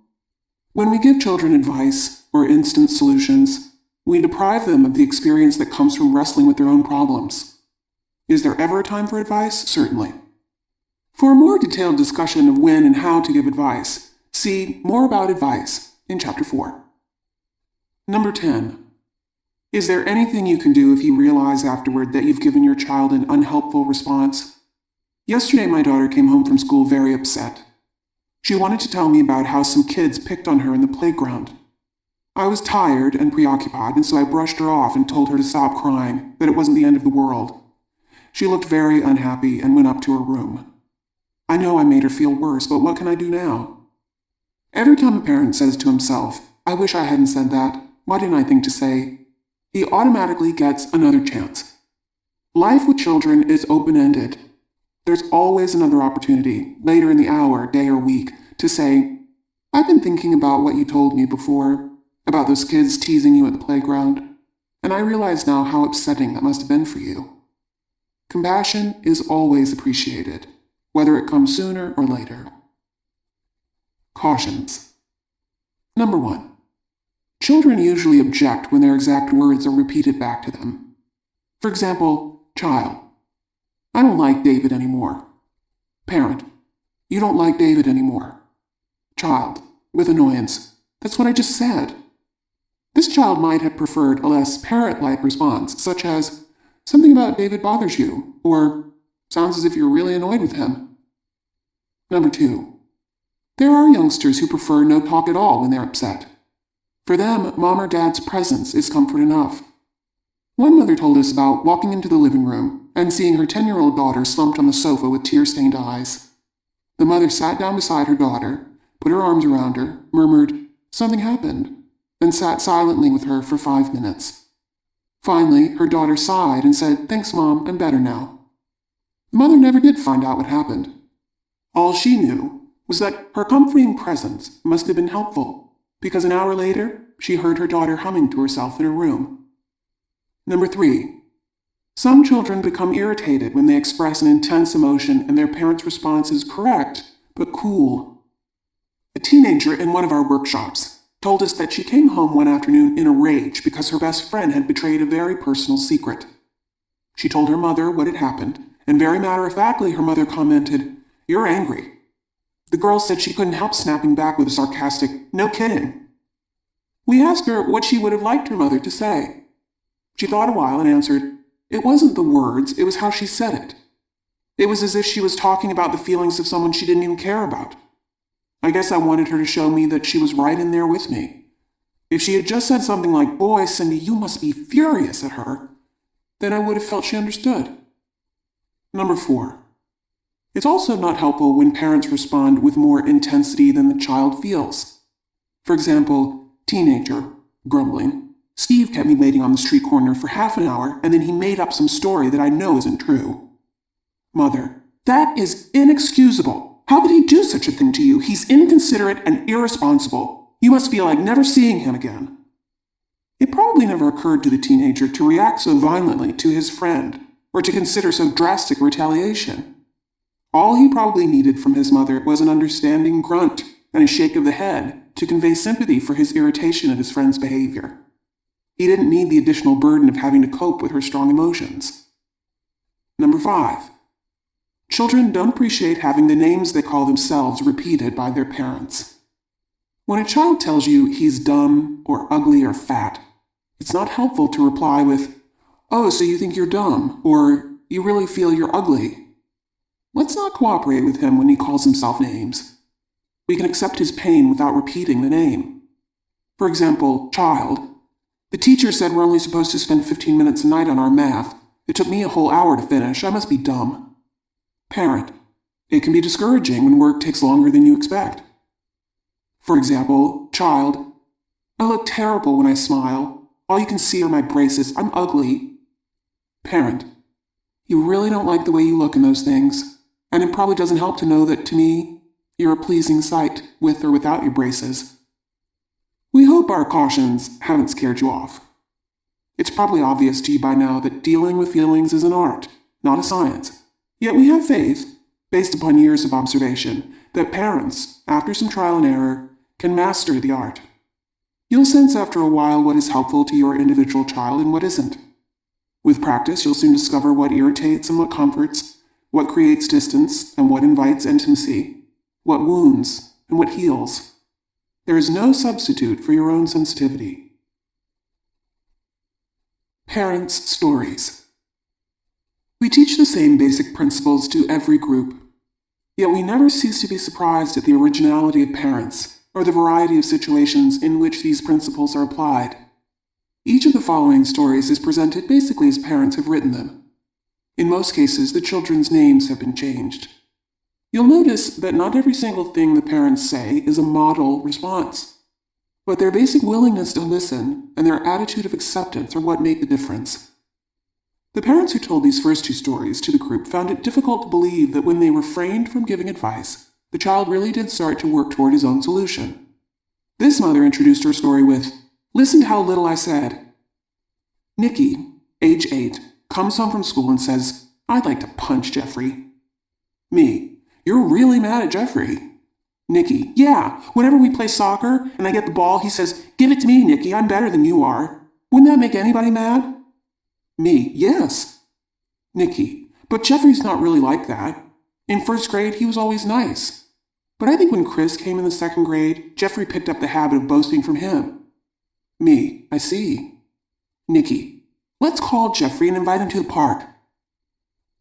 B: When we give children advice or instant solutions, we deprive them of the experience that comes from wrestling with their own problems. Is there ever a time for advice? Certainly. For a more detailed discussion of when and how to give advice, see More About Advice in Chapter 4. Number 10. Is there anything you can do if you realize afterward that you've given your child an unhelpful response? Yesterday, my daughter came home from school very upset. She wanted to tell me about how some kids picked on her in the playground. I was tired and preoccupied, and so I brushed her off and told her to stop crying, that it wasn't the end of the world. She looked very unhappy and went up to her room. I know I made her feel worse, but what can I do now? Every time a parent says to himself, I wish I hadn't said that, why didn't I think to say, he automatically gets another chance. Life with children is open-ended. There's always another opportunity, later in the hour, day, or week, to say, I've been thinking about what you told me before, about those kids teasing you at the playground, and I realize now how upsetting that must have been for you. Compassion is always appreciated, whether it comes sooner or later. Cautions. Number 1. Children usually object when their exact words are repeated back to them. For example, child, I don't like David anymore. Parent, you don't like David anymore. Child, with annoyance, that's what I just said. This child might have preferred a less parrot-like response, such as, something about David bothers you, or sounds as if you're really annoyed with him. Number 2. There are youngsters who prefer no talk at all when they're upset. For them, mom or dad's presence is comfort enough. One mother told us about walking into the living room and seeing her 10-year-old daughter slumped on the sofa with tear-stained eyes. The mother sat down beside her daughter, put her arms around her, murmured, something happened, and sat silently with her for 5 minutes. Finally, her daughter sighed and said, thanks, Mom, I'm better now. The mother never did find out what happened. All she knew was that her comforting presence must have been helpful, because an hour later, she heard her daughter humming to herself in her room. Number 3. Some children become irritated when they express an intense emotion and their parent's response is correct, but cool. A teenager in one of our workshops told us that she came home one afternoon in a rage because her best friend had betrayed a very personal secret. She told her mother what had happened, and very matter-of-factly her mother commented, "You're angry." The girl said she couldn't help snapping back with a sarcastic, "No kidding." We asked her what she would have liked her mother to say. She thought a while and answered, "It wasn't the words, it was how she said it. It was as if she was talking about the feelings of someone she didn't even care about. I guess I wanted her to show me that she was right in there with me. If she had just said something like, 'Boy, Cindy, you must be furious at her,' then I would have felt she understood." Number 4. It's also not helpful when parents respond with more intensity than the child feels. For example, teenager, grumbling, "Steve kept me waiting on the street corner for half an hour, and then he made up some story that I know isn't true." Mother, "That is inexcusable. How could he do such a thing to you? He's inconsiderate and irresponsible. You must feel like never seeing him again." It probably never occurred to the teenager to react so violently to his friend, or to consider so drastic retaliation. All he probably needed from his mother was an understanding grunt and a shake of the head to convey sympathy for his irritation at his friend's behavior. He didn't need the additional burden of having to cope with her strong emotions. Number 5. Children don't appreciate having the names they call themselves repeated by their parents. When a child tells you he's dumb or ugly or fat, It's not helpful to reply with, "Oh, so you think you're dumb," or "You really feel you're ugly." Let's not cooperate with him when he calls himself names. We can accept his pain without repeating the name. For example, child. The teacher said we're only supposed to spend 15 minutes a night on our math. It took me a whole hour to finish. I must be dumb. Parent. It can be discouraging when work takes longer than you expect. For example, child. I look terrible when I smile. All you can see are my braces. I'm ugly. Parent. You really don't like the way you look in those things, and it probably doesn't help to know that, to me, you're a pleasing sight, with or without your braces. We hope our cautions haven't scared you off. It's probably obvious to you by now that dealing with feelings is an art, not a science. Yet we have faith, based upon years of observation, that parents, after some trial and error, can master the art. You'll sense after a while what is helpful to your individual child and what isn't. With practice, you'll soon discover what irritates and what comforts, what creates distance and what invites intimacy, what wounds and what heals. There is no substitute for your own sensitivity. Parents' stories. We teach the same basic principles to every group, yet we never cease to be surprised at the originality of parents or the variety of situations in which these principles are applied. Each of the following stories is presented basically as parents have written them. In most cases, the children's names have been changed. You'll notice that not every single thing the parents say is a model response, but their basic willingness to listen and their attitude of acceptance are what make the difference. The parents who told these first two stories to the group found it difficult to believe that when they refrained from giving advice, the child really did start to work toward his own solution. This mother introduced her story with, "Listen to how little I said." Nikki, age 8, comes home from school and says, "I'd like to punch Jeffrey." Me, "You're really mad at Jeffrey." Nikki, "Yeah, whenever we play soccer and I get the ball, he says, 'Give it to me, Nikki, I'm better than you are.' Wouldn't that make anybody mad?" Me, "Yes." Nikki, "But Jeffrey's not really like that. In first grade, he was always nice. But I think when Chris came in the second grade, Jeffrey picked up the habit of boasting from him." Me, "I see." Nikki, "Let's call Jeffrey and invite him to the park."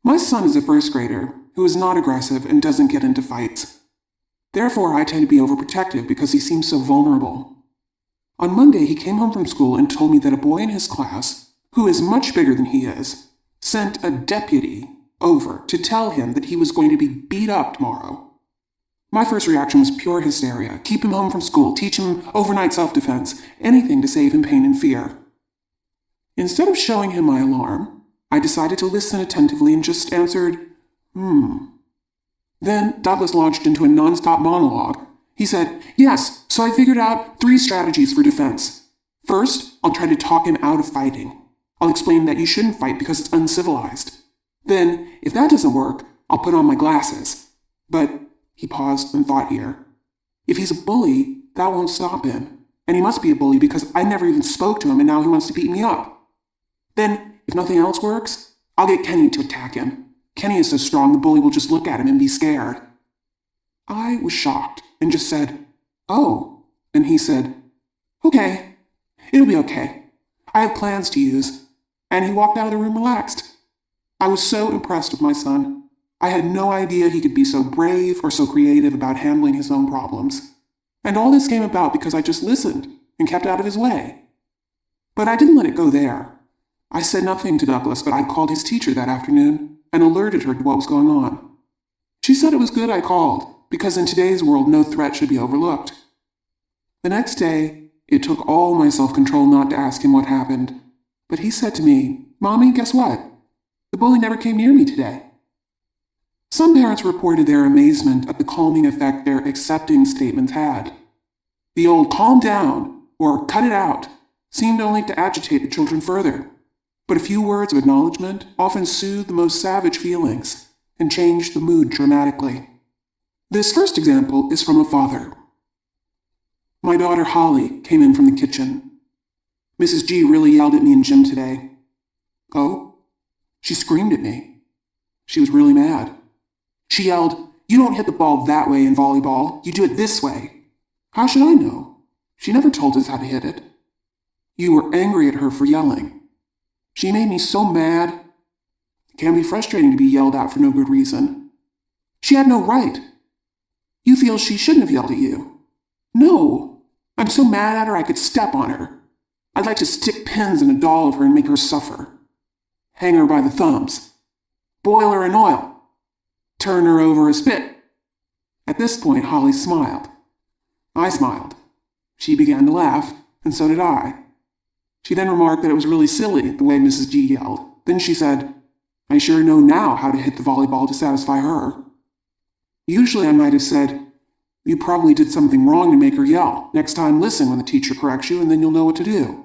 B: My son is a first grader who is not aggressive and doesn't get into fights. Therefore, I tend to be overprotective because he seems so vulnerable. On Monday, he came home from school and told me that a boy in his class, who is much bigger than he is, sent a deputy over to tell him that he was going to be beat up tomorrow. My first reaction was pure hysteria. Keep him home from school, teach him overnight self-defense, anything to save him pain and fear. Instead of showing him my alarm, I decided to listen attentively and just answered, Then Douglas launched into a non-stop monologue. He said, "Yes, so I figured out 3 strategies for defense. First, I'll try to talk him out of fighting. I'll explain that you shouldn't fight because it's uncivilized. Then, if that doesn't work, I'll put on my glasses. But," he paused and thought here, "if he's a bully, that won't stop him. And he must be a bully because I never even spoke to him and now he wants to beat me up. Then, if nothing else works, I'll get Kenny to attack him. Kenny is so strong the bully will just look at him and be scared." I was shocked and just said, "Oh," and he said, "Okay, it'll be okay. I have plans to use," and he walked out of the room relaxed. I was so impressed with my son. I had no idea he could be so brave or so creative about handling his own problems. And all this came about because I just listened and kept out of his way. But I didn't let it go there. I said nothing to Douglas, but I called his teacher that afternoon and alerted her to what was going on. She said it was good I called, because in today's world no threat should be overlooked. The next day, it took all my self-control not to ask him what happened, but he said to me, "Mommy, guess what? The bully never came near me today." Some parents reported their amazement at the calming effect their accepting statements had. The old "calm down" or "cut it out" seemed only to agitate the children further. But a few words of acknowledgement often soothe the most savage feelings and change the mood dramatically. This first example is from a father. My daughter Holly came in from the kitchen. "Mrs. G really yelled at me in gym today." "Oh?" "She screamed at me. She was really mad. She yelled, 'You don't hit the ball that way in volleyball, you do it this way.' How should I know? She never told us how to hit it." You were angry at her for yelling. She made me so mad. It can be frustrating to be yelled at for no good reason. She had no right. You feel she shouldn't have yelled at you. No. I'm so mad at her I could step on her. I'd like to stick pins in a doll of her and make her suffer. Hang her by the thumbs. Boil her in oil. Turn her over a spit. At this point, Holly smiled. I smiled. She began to laugh, and so did I. She then remarked that it was really silly the way Mrs. G yelled. Then she said, I sure know now how to hit the volleyball to satisfy her. Usually I might have said, you probably did something wrong to make her yell. Next time listen when the teacher corrects you and then you'll know what to do.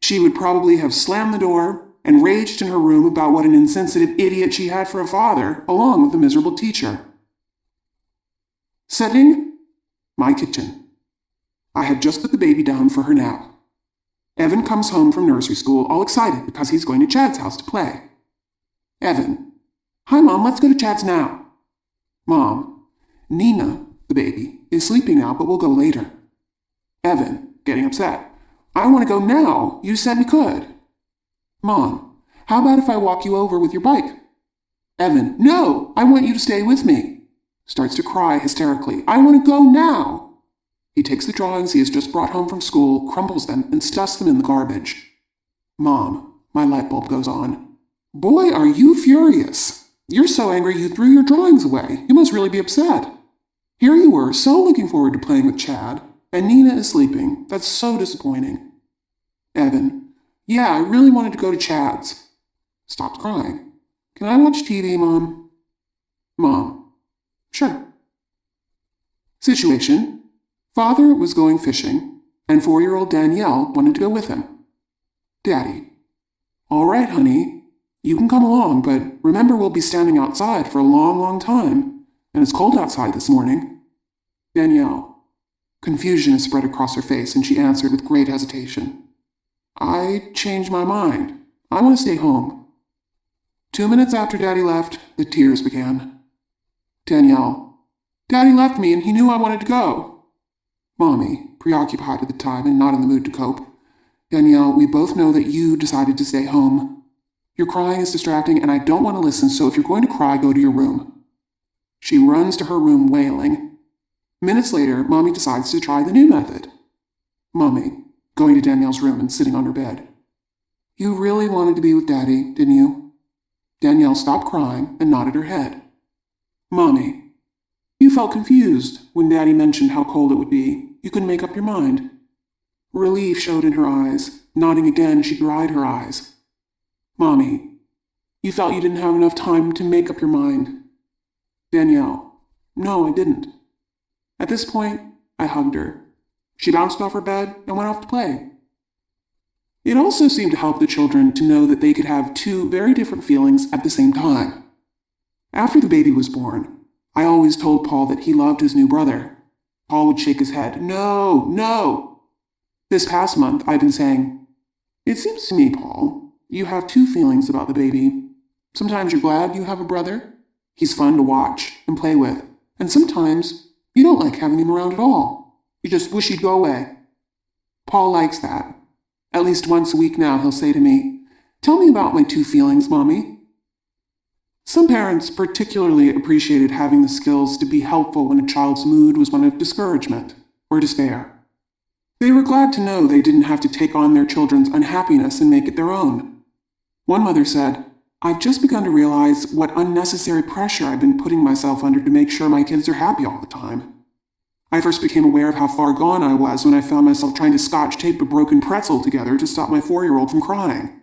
B: She would probably have slammed the door and raged in her room about what an insensitive idiot she had for a father, along with the miserable teacher. Setting? My kitchen. I had just put the baby down for her nap. Evan comes home from nursery school all excited because he's going to Chad's house to play. Evan. Hi, Mom, let's go to Chad's now. Mom. Nina, the baby, is sleeping now, but we'll go later. Evan, getting upset. I want to go now. You said we could. Mom. How about if I walk you over with your bike? Evan. No, I want you to stay with me. Starts to cry hysterically. I want to go now. He takes the drawings he has just brought home from school, crumbles them, and stuffs them in the garbage. Mom. My light bulb goes on. Boy, are you furious. You're so angry you threw your drawings away. You must really be upset. Here you were, so looking forward to playing with Chad, and Nina is sleeping. That's so disappointing. Evan. Yeah, I really wanted to go to Chad's. Stops crying. Can I watch TV, Mom? Mom. Sure. Situation. Father was going fishing, and 4-year-old Danielle wanted to go with him. Daddy. All right, honey. You can come along, but remember we'll be standing outside for a long, long time, and it's cold outside this morning. Danielle. Confusion is spread across her face, and she answered with great hesitation. I changed my mind. I want to stay home. 2 minutes after Daddy left, the tears began. Danielle. Daddy left me, and he knew I wanted to go. Mommy, preoccupied at the time and not in the mood to cope. Danielle, we both know that you decided to stay home. Your crying is distracting, and I don't want to listen, so if you're going to cry, go to your room. She runs to her room wailing. Minutes later, Mommy decides to try the new method. Mommy, going to Danielle's room and sitting on her bed. You really wanted to be with Daddy, didn't you? Danielle stopped crying and nodded her head. Mommy, you felt confused when Daddy mentioned how cold it would be. You couldn't make up your mind. Relief showed in her eyes. Nodding again, she dried her eyes. Mommy, you felt you didn't have enough time to make up your mind. Danielle, no, I didn't. At this point, I hugged her. She bounced off her bed and went off to play. It also seemed to help the children to know that they could have two very different feelings at the same time. After the baby was born, I always told Paul that he loved his new brother. Paul would shake his head. No, no. This past month, I've been saying, it seems to me, Paul, you have two feelings about the baby. Sometimes you're glad you have a brother. He's fun to watch and play with. And sometimes you don't like having him around at all. You just wish he'd go away. Paul likes that. At least once a week now, he'll say to me, tell me about my two feelings, Mommy. Some parents particularly appreciated having the skills to be helpful when a child's mood was one of discouragement or despair. They were glad to know they didn't have to take on their children's unhappiness and make it their own. One mother said, I've just begun to realize what unnecessary pressure I've been putting myself under to make sure my kids are happy all the time. I first became aware of how far gone I was when I found myself trying to scotch tape a broken pretzel together to stop my 4-year-old from crying.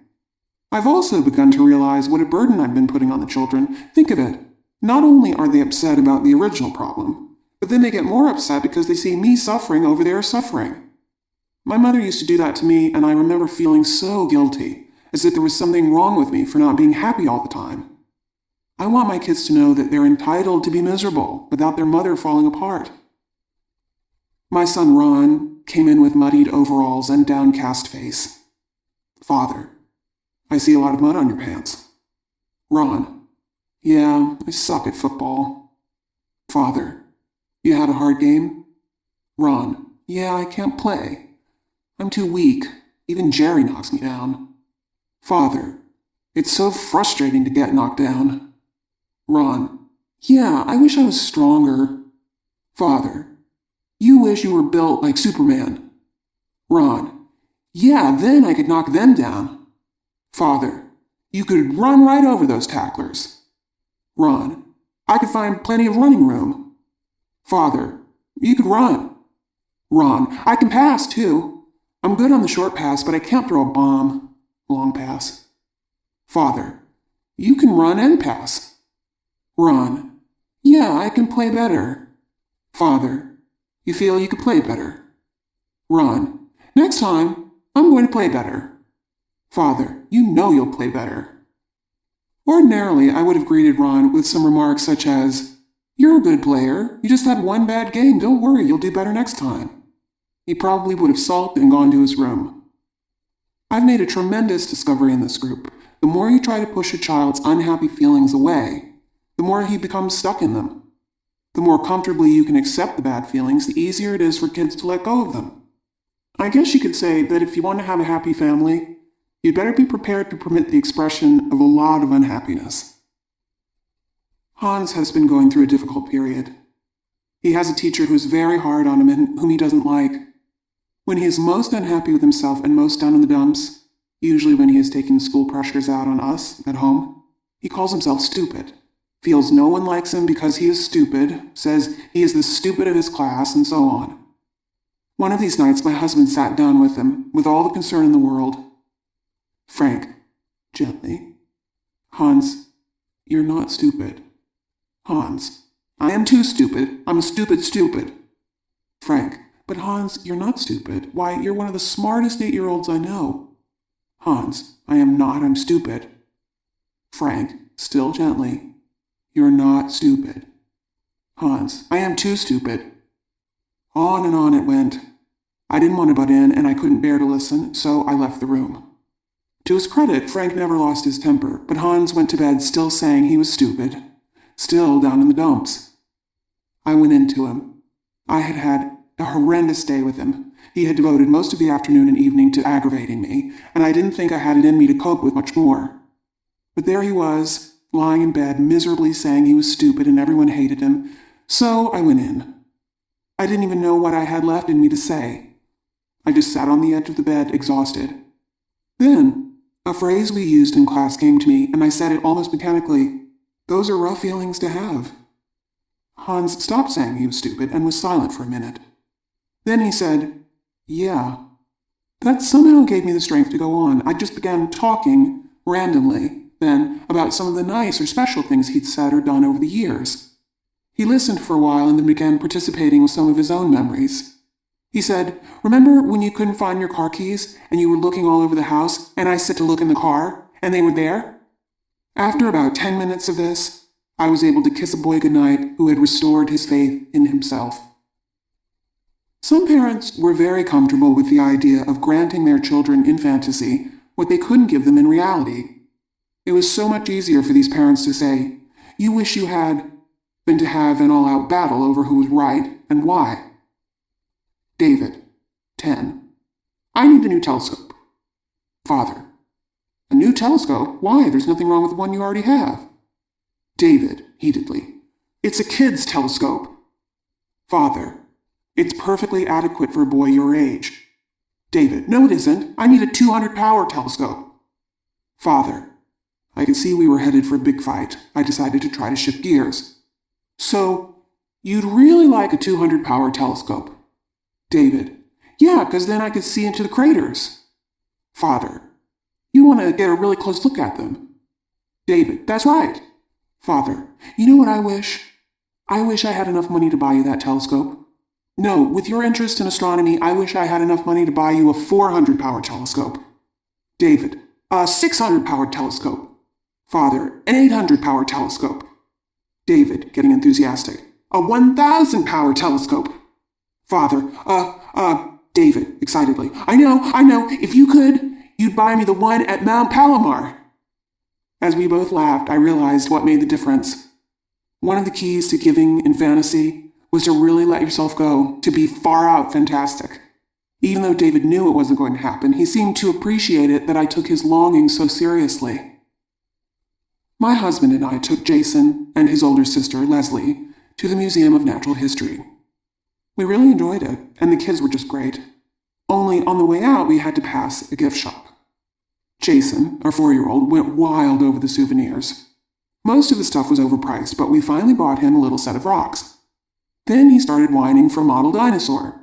B: I've also begun to realize what a burden I've been putting on the children. Think of it. Not only are they upset about the original problem, but then they get more upset because they see me suffering over their suffering. My mother used to do that to me, and I remember feeling so guilty, as if there was something wrong with me for not being happy all the time. I want my kids to know that they're entitled to be miserable without their mother falling apart. My son Ron came in with muddied overalls and downcast face. Father, I see a lot of mud on your pants. Ron, yeah, I suck at football. Father, you had a hard game? Ron, yeah, I can't play. I'm too weak. Even Jerry knocks me down. Father, it's so frustrating to get knocked down. Ron, yeah, I wish I was stronger. Father, you wish you were built like Superman. Ron, yeah, then I could knock them down. Father, you could run right over those tacklers. Ron, I could find plenty of running room. Father, you could run. Ron, I can pass too. I'm good on the short pass, but I can't throw a bomb. Long pass. Father, you can run and pass. Ron, yeah, I can play better. Father, you feel you could play better. Ron, next time, I'm going to play better. Father, you know you'll play better. Ordinarily, I would have greeted Ron with some remarks such as, "You're a good player. You just had one bad game. Don't worry, you'll do better next time." He probably would have sulked and gone to his room. I've made a tremendous discovery in this group. The more you try to push a child's unhappy feelings away, the more he becomes stuck in them. The more comfortably you can accept the bad feelings, the easier it is for kids to let go of them. I guess you could say that if you want to have a happy family, you'd better be prepared to permit the expression of a lot of unhappiness. Hans has been going through a difficult period. He has a teacher who's very hard on him and whom he doesn't like. When he is most unhappy with himself and most down in the dumps, usually when he is taking school pressures out on us at home, he calls himself stupid, feels no one likes him because he is stupid, says he is the stupid of his class, and so on. One of these nights, my husband sat down with him, with all the concern in the world. Frank, gently. Hans, you're not stupid. Hans, I am too stupid. I'm a stupid. Frank, but Hans, you're not stupid. Why, you're one of the smartest 8-year-olds I know. Hans, I am not. I'm stupid. Frank, still gently. You're not stupid. Hans, I am too stupid. On and on it went. I didn't want to butt in, and I couldn't bear to listen, so I left the room. To his credit, Frank never lost his temper, but Hans went to bed still saying he was stupid, still down in the dumps. I went into him. I had had a horrendous day with him. He had devoted most of the afternoon and evening to aggravating me, and I didn't think I had it in me to cope with much more. But there he was, lying in bed, miserably saying he was stupid and everyone hated him, so I went in. I didn't even know what I had left in me to say. I just sat on the edge of the bed, exhausted. Then, a phrase we used in class came to me, and I said it almost mechanically. Those are rough feelings to have. Hans stopped saying he was stupid and was silent for a minute. Then he said, "Yeah." That somehow gave me the strength to go on. I just began talking, randomly, then, about some of the nice or special things he'd said or done over the years. He listened for a while and then began participating with some of his own memories. He said, "Remember when you couldn't find your car keys, and you were looking all over the house, and I said to look in the car, and they were there?" After about 10 minutes of this, I was able to kiss a boy goodnight who had restored his faith in himself. Some parents were very comfortable with the idea of granting their children in fantasy what they couldn't give them in reality. It was so much easier for these parents to say, "You wish you had," than to have an all-out battle over who was right and why. David, 10. I need a new telescope. Father, a new telescope? Why? There's nothing wrong with the one you already have. David, heatedly, it's a kid's telescope. Father, it's perfectly adequate for a boy your age. David, no it isn't. I need a 200-power telescope. Father, I could see we were headed for a big fight. I decided to try to shift gears. So, you'd really like a 200-power telescope? David, yeah, because then I could see into the craters. Father, you want to get a really close look at them. David, that's right. Father, you know what I wish? I wish I had enough money to buy you that telescope. No, with your interest in astronomy, I wish I had enough money to buy you a 400-power telescope. David, a 600-power telescope. Father, an 800-power telescope. David, getting enthusiastic, a 1,000-power telescope. Father, David, excitedly, I know, if you could, you'd buy me the one at Mount Palomar. As we both laughed, I realized what made the difference. One of the keys to giving in fantasy was to really let yourself go, to be far out fantastic. Even though David knew it wasn't going to happen, he seemed to appreciate it that I took his longing so seriously. My husband and I took Jason and his older sister, Leslie, to the Museum of Natural History. We really enjoyed it, and the kids were just great. Only on the way out, we had to pass a gift shop. Jason, our 4-year-old, went wild over the souvenirs. Most of the stuff was overpriced, but we finally bought him a little set of rocks. Then he started whining for a model dinosaur.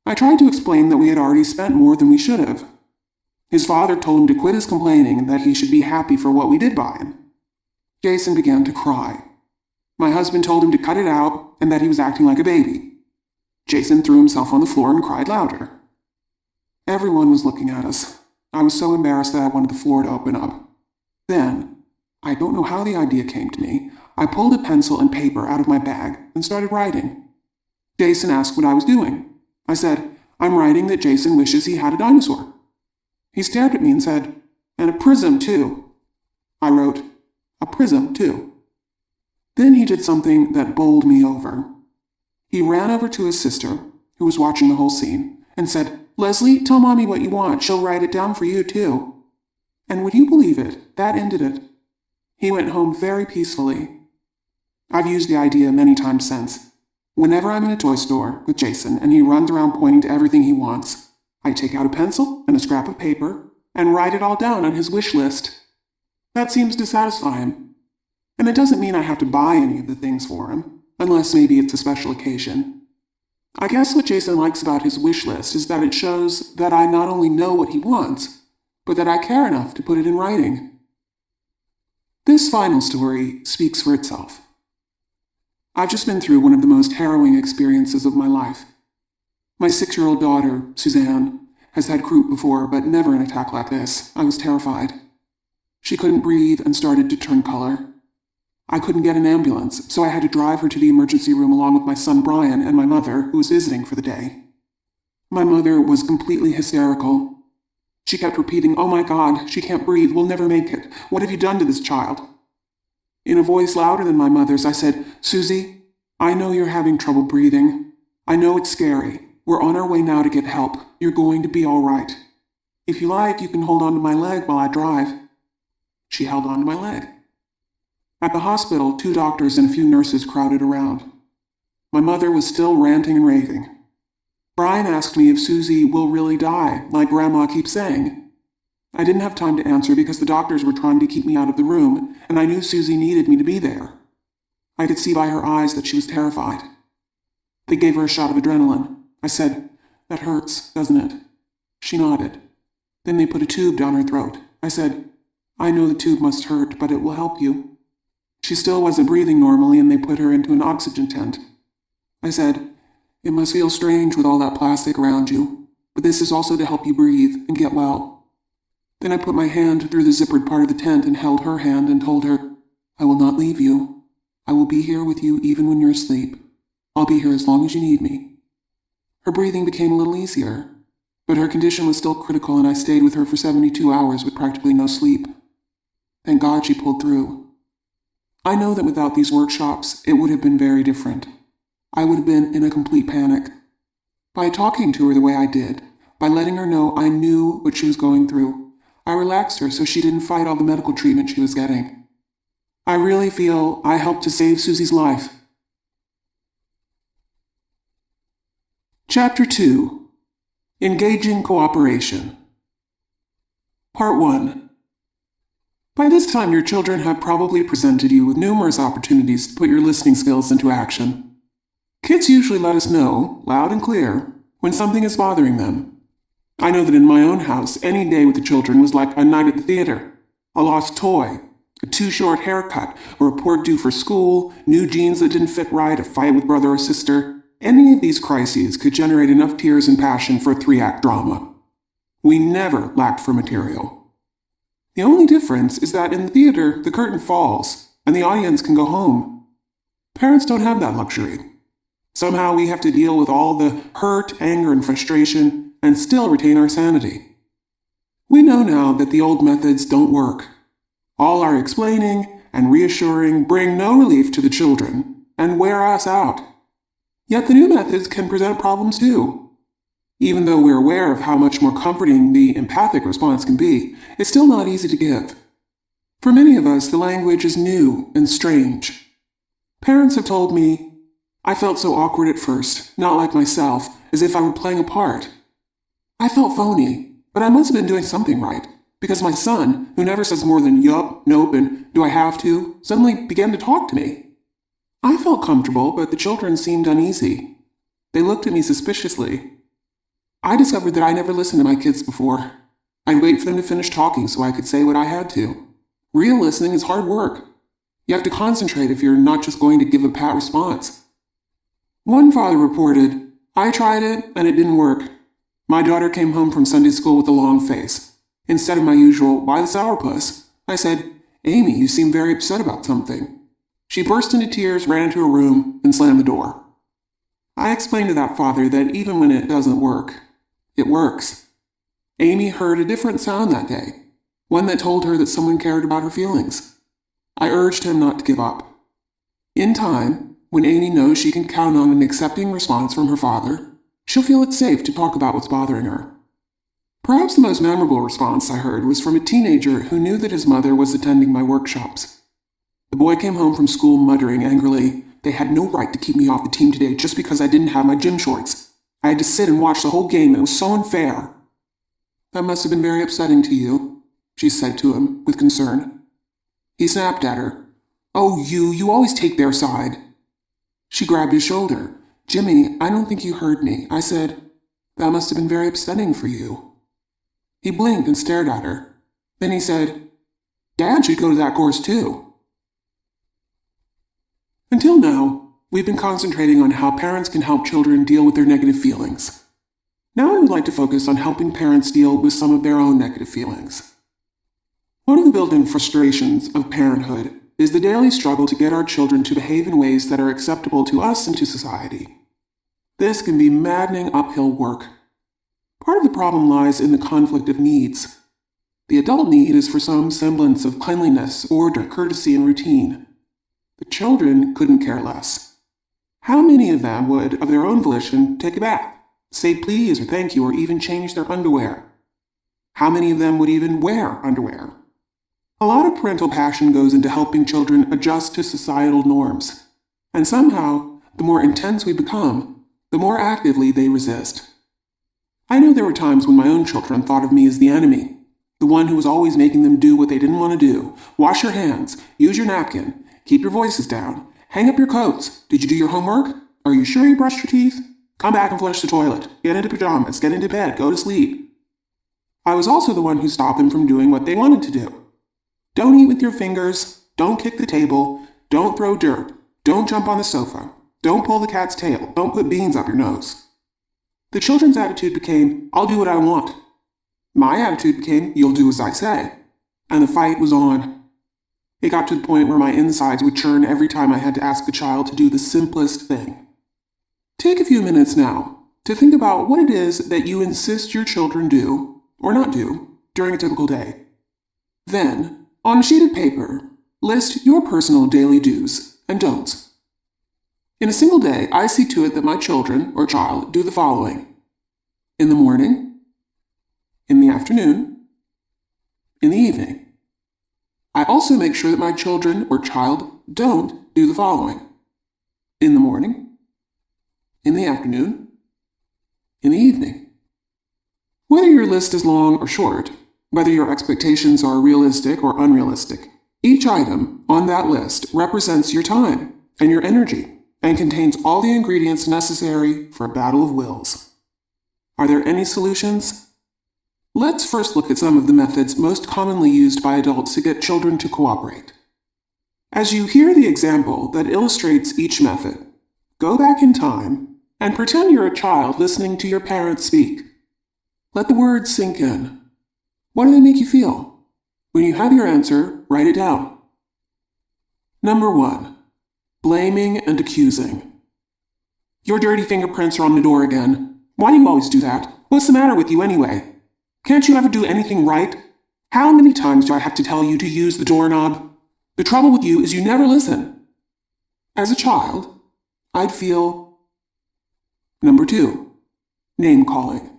B: I tried to explain that we had already spent more than we should have. His father told him to quit his complaining and that he should be happy for what we did buy him. Jason began to cry. My husband told him to cut it out and that he was acting like a baby. Jason threw himself on the floor and cried louder. Everyone was looking at us. I was so embarrassed that I wanted the floor to open up. Then, I don't know how the idea came to me, I pulled a pencil and paper out of my bag and started writing. Jason asked what I was doing. I said, I'm writing that Jason wishes he had a dinosaur. He stared at me and said, and a prism too. I wrote, a prism too. Then he did something that bowled me over. He ran over to his sister, who was watching the whole scene, and said, Leslie, tell Mommy what you want. She'll write it down for you too. And would you believe it? That ended it. He went home very peacefully. I've used the idea many times since. Whenever I'm in a toy store with Jason and he runs around pointing to everything he wants, I take out a pencil and a scrap of paper and write it all down on his wish list. That seems to satisfy him. And it doesn't mean I have to buy any of the things for him, unless maybe it's a special occasion. I guess what Jason likes about his wish list is that it shows that I not only know what he wants, but that I care enough to put it in writing. This final story speaks for itself. I've just been through one of the most harrowing experiences of my life. My 6-year-old daughter, Suzanne, has had croup before, but never an attack like this. I was terrified. She couldn't breathe and started to turn color. I couldn't get an ambulance, so I had to drive her to the emergency room along with my son Brian and my mother, who was visiting for the day. My mother was completely hysterical. She kept repeating, oh my God, she can't breathe, we'll never make it. What have you done to this child? In a voice louder than my mother's, I said, Susie, I know you're having trouble breathing. I know it's scary. We're on our way now to get help. You're going to be all right. If you like, you can hold on to my leg while I drive. She held on to my leg. At the hospital, 2 doctors and a few nurses crowded around. My mother was still ranting and raving. Brian asked me if Susie will really die, like Grandma keeps saying. I didn't have time to answer because the doctors were trying to keep me out of the room, and I knew Susie needed me to be there. I could see by her eyes that she was terrified. They gave her a shot of adrenaline. I said, that hurts, doesn't it? She nodded. Then they put a tube down her throat. I said, I know the tube must hurt, but it will help you. She still wasn't breathing normally, and they put her into an oxygen tent. I said, it must feel strange with all that plastic around you, but this is also to help you breathe and get well. Then I put my hand through the zippered part of the tent and held her hand and told her, I will not leave you. I will be here with you even when you're asleep. I'll be here as long as you need me. Her breathing became a little easier, but her condition was still critical, and I stayed with her for 72 hours with practically no sleep. Thank God she pulled through. I know that without these workshops, it would have been very different. I would have been in a complete panic. By talking to her the way I did, by letting her know I knew what she was going through, I relaxed her so she didn't fight all the medical treatment she was getting. I really feel I helped to save Susie's life. Chapter 2. Engaging Cooperation. Part 1. By this time, your children have probably presented you with numerous opportunities to put your listening skills into action. Kids usually let us know, loud and clear, when something is bothering them. I know that in my own house, any day with the children was like a night at the theater, a lost toy, a too short haircut, a report due for school, new jeans that didn't fit right, a fight with brother or sister. Any of these crises could generate enough tears and passion for a 3-act drama. We never lacked for material. The only difference is that in the theater, the curtain falls, and the audience can go home. Parents don't have that luxury. Somehow we have to deal with all the hurt, anger, and frustration, and still retain our sanity. We know now that the old methods don't work. All our explaining and reassuring bring no relief to the children, and wear us out. Yet the new methods can present problems too. Even though we're aware of how much more comforting the empathic response can be, it's still not easy to give. For many of us, the language is new and strange. Parents have told me, I felt so awkward at first, not like myself, as if I were playing a part. I felt phony, but I must have been doing something right, because my son, who never says more than yup, nope, and do I have to, suddenly began to talk to me. I felt comfortable, but the children seemed uneasy. They looked at me suspiciously. I discovered that I never listened to my kids before. I'd wait for them to finish talking so I could say what I had to. Real listening is hard work. You have to concentrate if you're not just going to give a pat response. One father reported, I tried it and it didn't work. My daughter came home from Sunday school with a long face. Instead of my usual, why the sourpuss? I said, Amy, you seem very upset about something. She burst into tears, ran into her room, and slammed the door. I explained to that father that even when it doesn't work, it works. Amy heard a different sound that day, one that told her that someone cared about her feelings. I urged him not to give up. In time, when Amy knows she can count on an accepting response from her father, she'll feel it's safe to talk about what's bothering her. Perhaps the most memorable response I heard was from a teenager who knew that his mother was attending my workshops. The boy came home from school muttering angrily, they had no right to keep me off the team today just because I didn't have my gym shorts. I had to sit and watch the whole game. It was so unfair. That must have been very upsetting to you, she said to him with concern. He snapped at her. Oh, you always take their side. She grabbed his shoulder. Jimmy, I don't think you heard me. I said, that must have been very upsetting for you. He blinked and stared at her. Then he said, Dad should go to that course too. Until now, we've been concentrating on how parents can help children deal with their negative feelings. Now I would like to focus on helping parents deal with some of their own negative feelings. One of the built-in frustrations of parenthood is the daily struggle to get our children to behave in ways that are acceptable to us and to society. This can be maddening uphill work. Part of the problem lies in the conflict of needs. The adult need is for some semblance of cleanliness, order, courtesy, and routine. The children couldn't care less. How many of them would, of their own volition, take a bath, say please or thank you, or even change their underwear? How many of them would even wear underwear? A lot of parental passion goes into helping children adjust to societal norms. And somehow, the more intense we become, the more actively they resist. I know there were times when my own children thought of me as the enemy, the one who was always making them do what they didn't want to do. Wash your hands, use your napkin, keep your voices down, hang up your coats. Did you do your homework? Are you sure you brushed your teeth? Come back and flush the toilet. Get into pajamas, get into bed, go to sleep. I was also the one who stopped them from doing what they wanted to do. Don't eat with your fingers, don't kick the table, don't throw dirt, don't jump on the sofa, don't pull the cat's tail, don't put beans up your nose. The children's attitude became, I'll do what I want. My attitude became, you'll do as I say. And the fight was on. It got to the point where my insides would churn every time I had to ask a child to do the simplest thing. Take a few minutes now to think about what it is that you insist your children do, or not do, during a typical day. Then, on a sheet of paper, list your personal daily do's and don'ts. In a single day, I see to it that my children, or child, do the following. In the morning, in the afternoon, in the evening. I also make sure that my children, or child, don't do the following. In the morning, in the afternoon, in the evening. Whether your list is long or short, whether your expectations are realistic or unrealistic, each item on that list represents your time and your energy, and contains all the ingredients necessary for a battle of wills. Are there any solutions? Let's first look at some of the methods most commonly used by adults to get children to cooperate. As you hear the example that illustrates each method, go back in time and pretend you're a child listening to your parents speak. Let the words sink in. What do they make you feel? When you have your answer, write it down. Number 1. Blaming and accusing. Your dirty fingerprints are on the door again. Why do you always do that? What's the matter with you anyway? Can't you ever do anything right? How many times do I have to tell you to use the doorknob? The trouble with you is you never listen. As a child, I'd feel. Number 2. Name calling.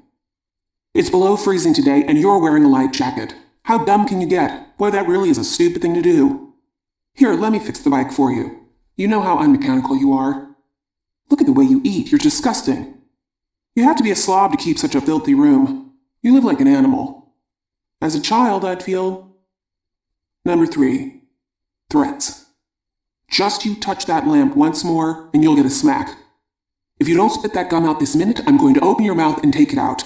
B: It's below freezing today and you're wearing a light jacket. How dumb can you get? Boy, that really is a stupid thing to do. Here, let me fix the bike for you. You know how unmechanical you are. Look at the way you eat. You're disgusting. You have to be a slob to keep such a filthy room. You live like an animal. As a child, I'd feel... Number 3. Threats. Just you touch that lamp once more, and you'll get a smack. If you don't spit that gum out this minute, I'm going to open your mouth and take it out.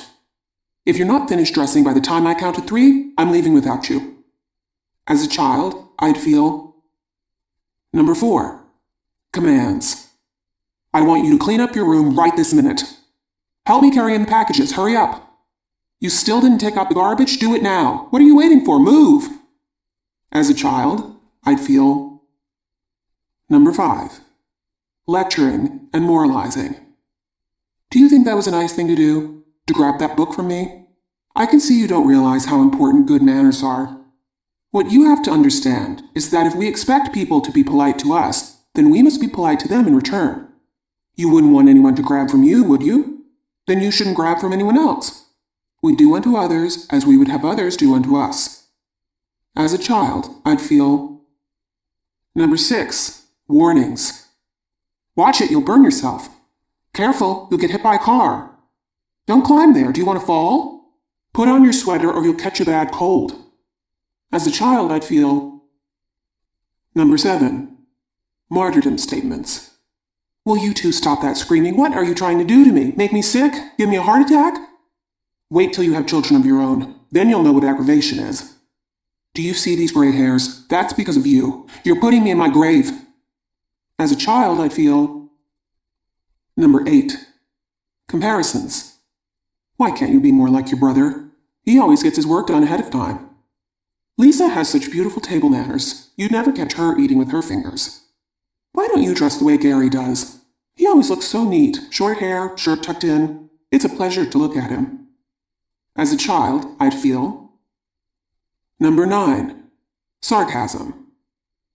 B: If you're not finished dressing by the time I count to 3, I'm leaving without you. As a child, I'd feel... Number 4. Commands. I want you to clean up your room right this minute. Help me carry in the packages, hurry up. You still didn't take out the garbage? Do it now. What are you waiting for? Move! As a child, I'd feel... Number 5. Lecturing and moralizing. Do you think that was a nice thing to do? To grab that book from me? I can see you don't realize how important good manners are. What you have to understand is that if we expect people to be polite to us, then we must be polite to them in return. You wouldn't want anyone to grab from you, would you? Then you shouldn't grab from anyone else. We do unto others as we would have others do unto us. As a child, I'd feel... Number 6. Warnings. Watch it, you'll burn yourself. Careful, you'll get hit by a car. Don't climb there, do you want to fall? Put on your sweater or you'll catch a bad cold. As a child, I'd feel... Number 7. Martyrdom statements. Will you two stop that screaming? What are you trying to do to me? Make me sick? Give me a heart attack? Wait till you have children of your own. Then you'll know what aggravation is. Do you see these gray hairs? That's because of you. You're putting me in my grave. As a child, I'd feel... Number 8. Comparisons. Why can't you be more like your brother? He always gets his work done ahead of time. Lisa has such beautiful table manners. You'd never catch her eating with her fingers. Why don't you dress the way Gary does? He always looks so neat. Short hair, shirt tucked in. It's a pleasure to look at him. As a child, I'd feel... Number 9. Sarcasm.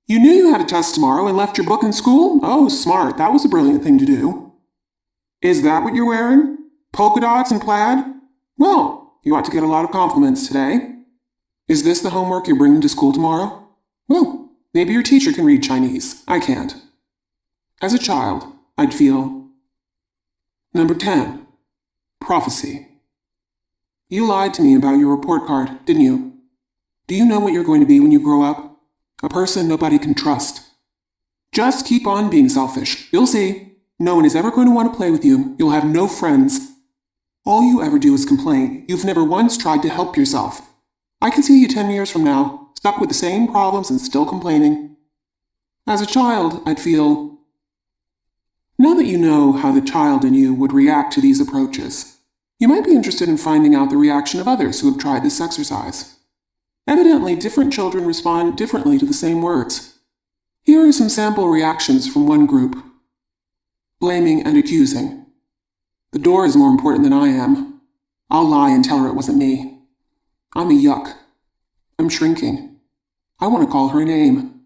B: You knew you had a test tomorrow and left your book in school? Oh, smart. That was a brilliant thing to do. Is that what you're wearing? Polka dots and plaid? Well, you ought to get a lot of compliments today. Is this the homework you're bringing to school tomorrow? Well, maybe your teacher can read Chinese. I can't. As a child, I'd feel... Number 10. Prophecy. You lied to me about your report card, didn't you? Do you know what you're going to be when you grow up? A person nobody can trust. Just keep on being selfish. You'll see. No one is ever going to want to play with you. You'll have no friends. All you ever do is complain. You've never once tried to help yourself. I can see you 10 years from now, stuck with the same problems and still complaining. As a child, I'd feel... Now that you know how the child in you would react to these approaches, you might be interested in finding out the reaction of others who have tried this exercise. Evidently, different children respond differently to the same words. Here are some sample reactions from one group. Blaming and accusing. The door is more important than I am. I'll lie and tell her it wasn't me. I'm a yuck. I'm shrinking. I want to call her a name.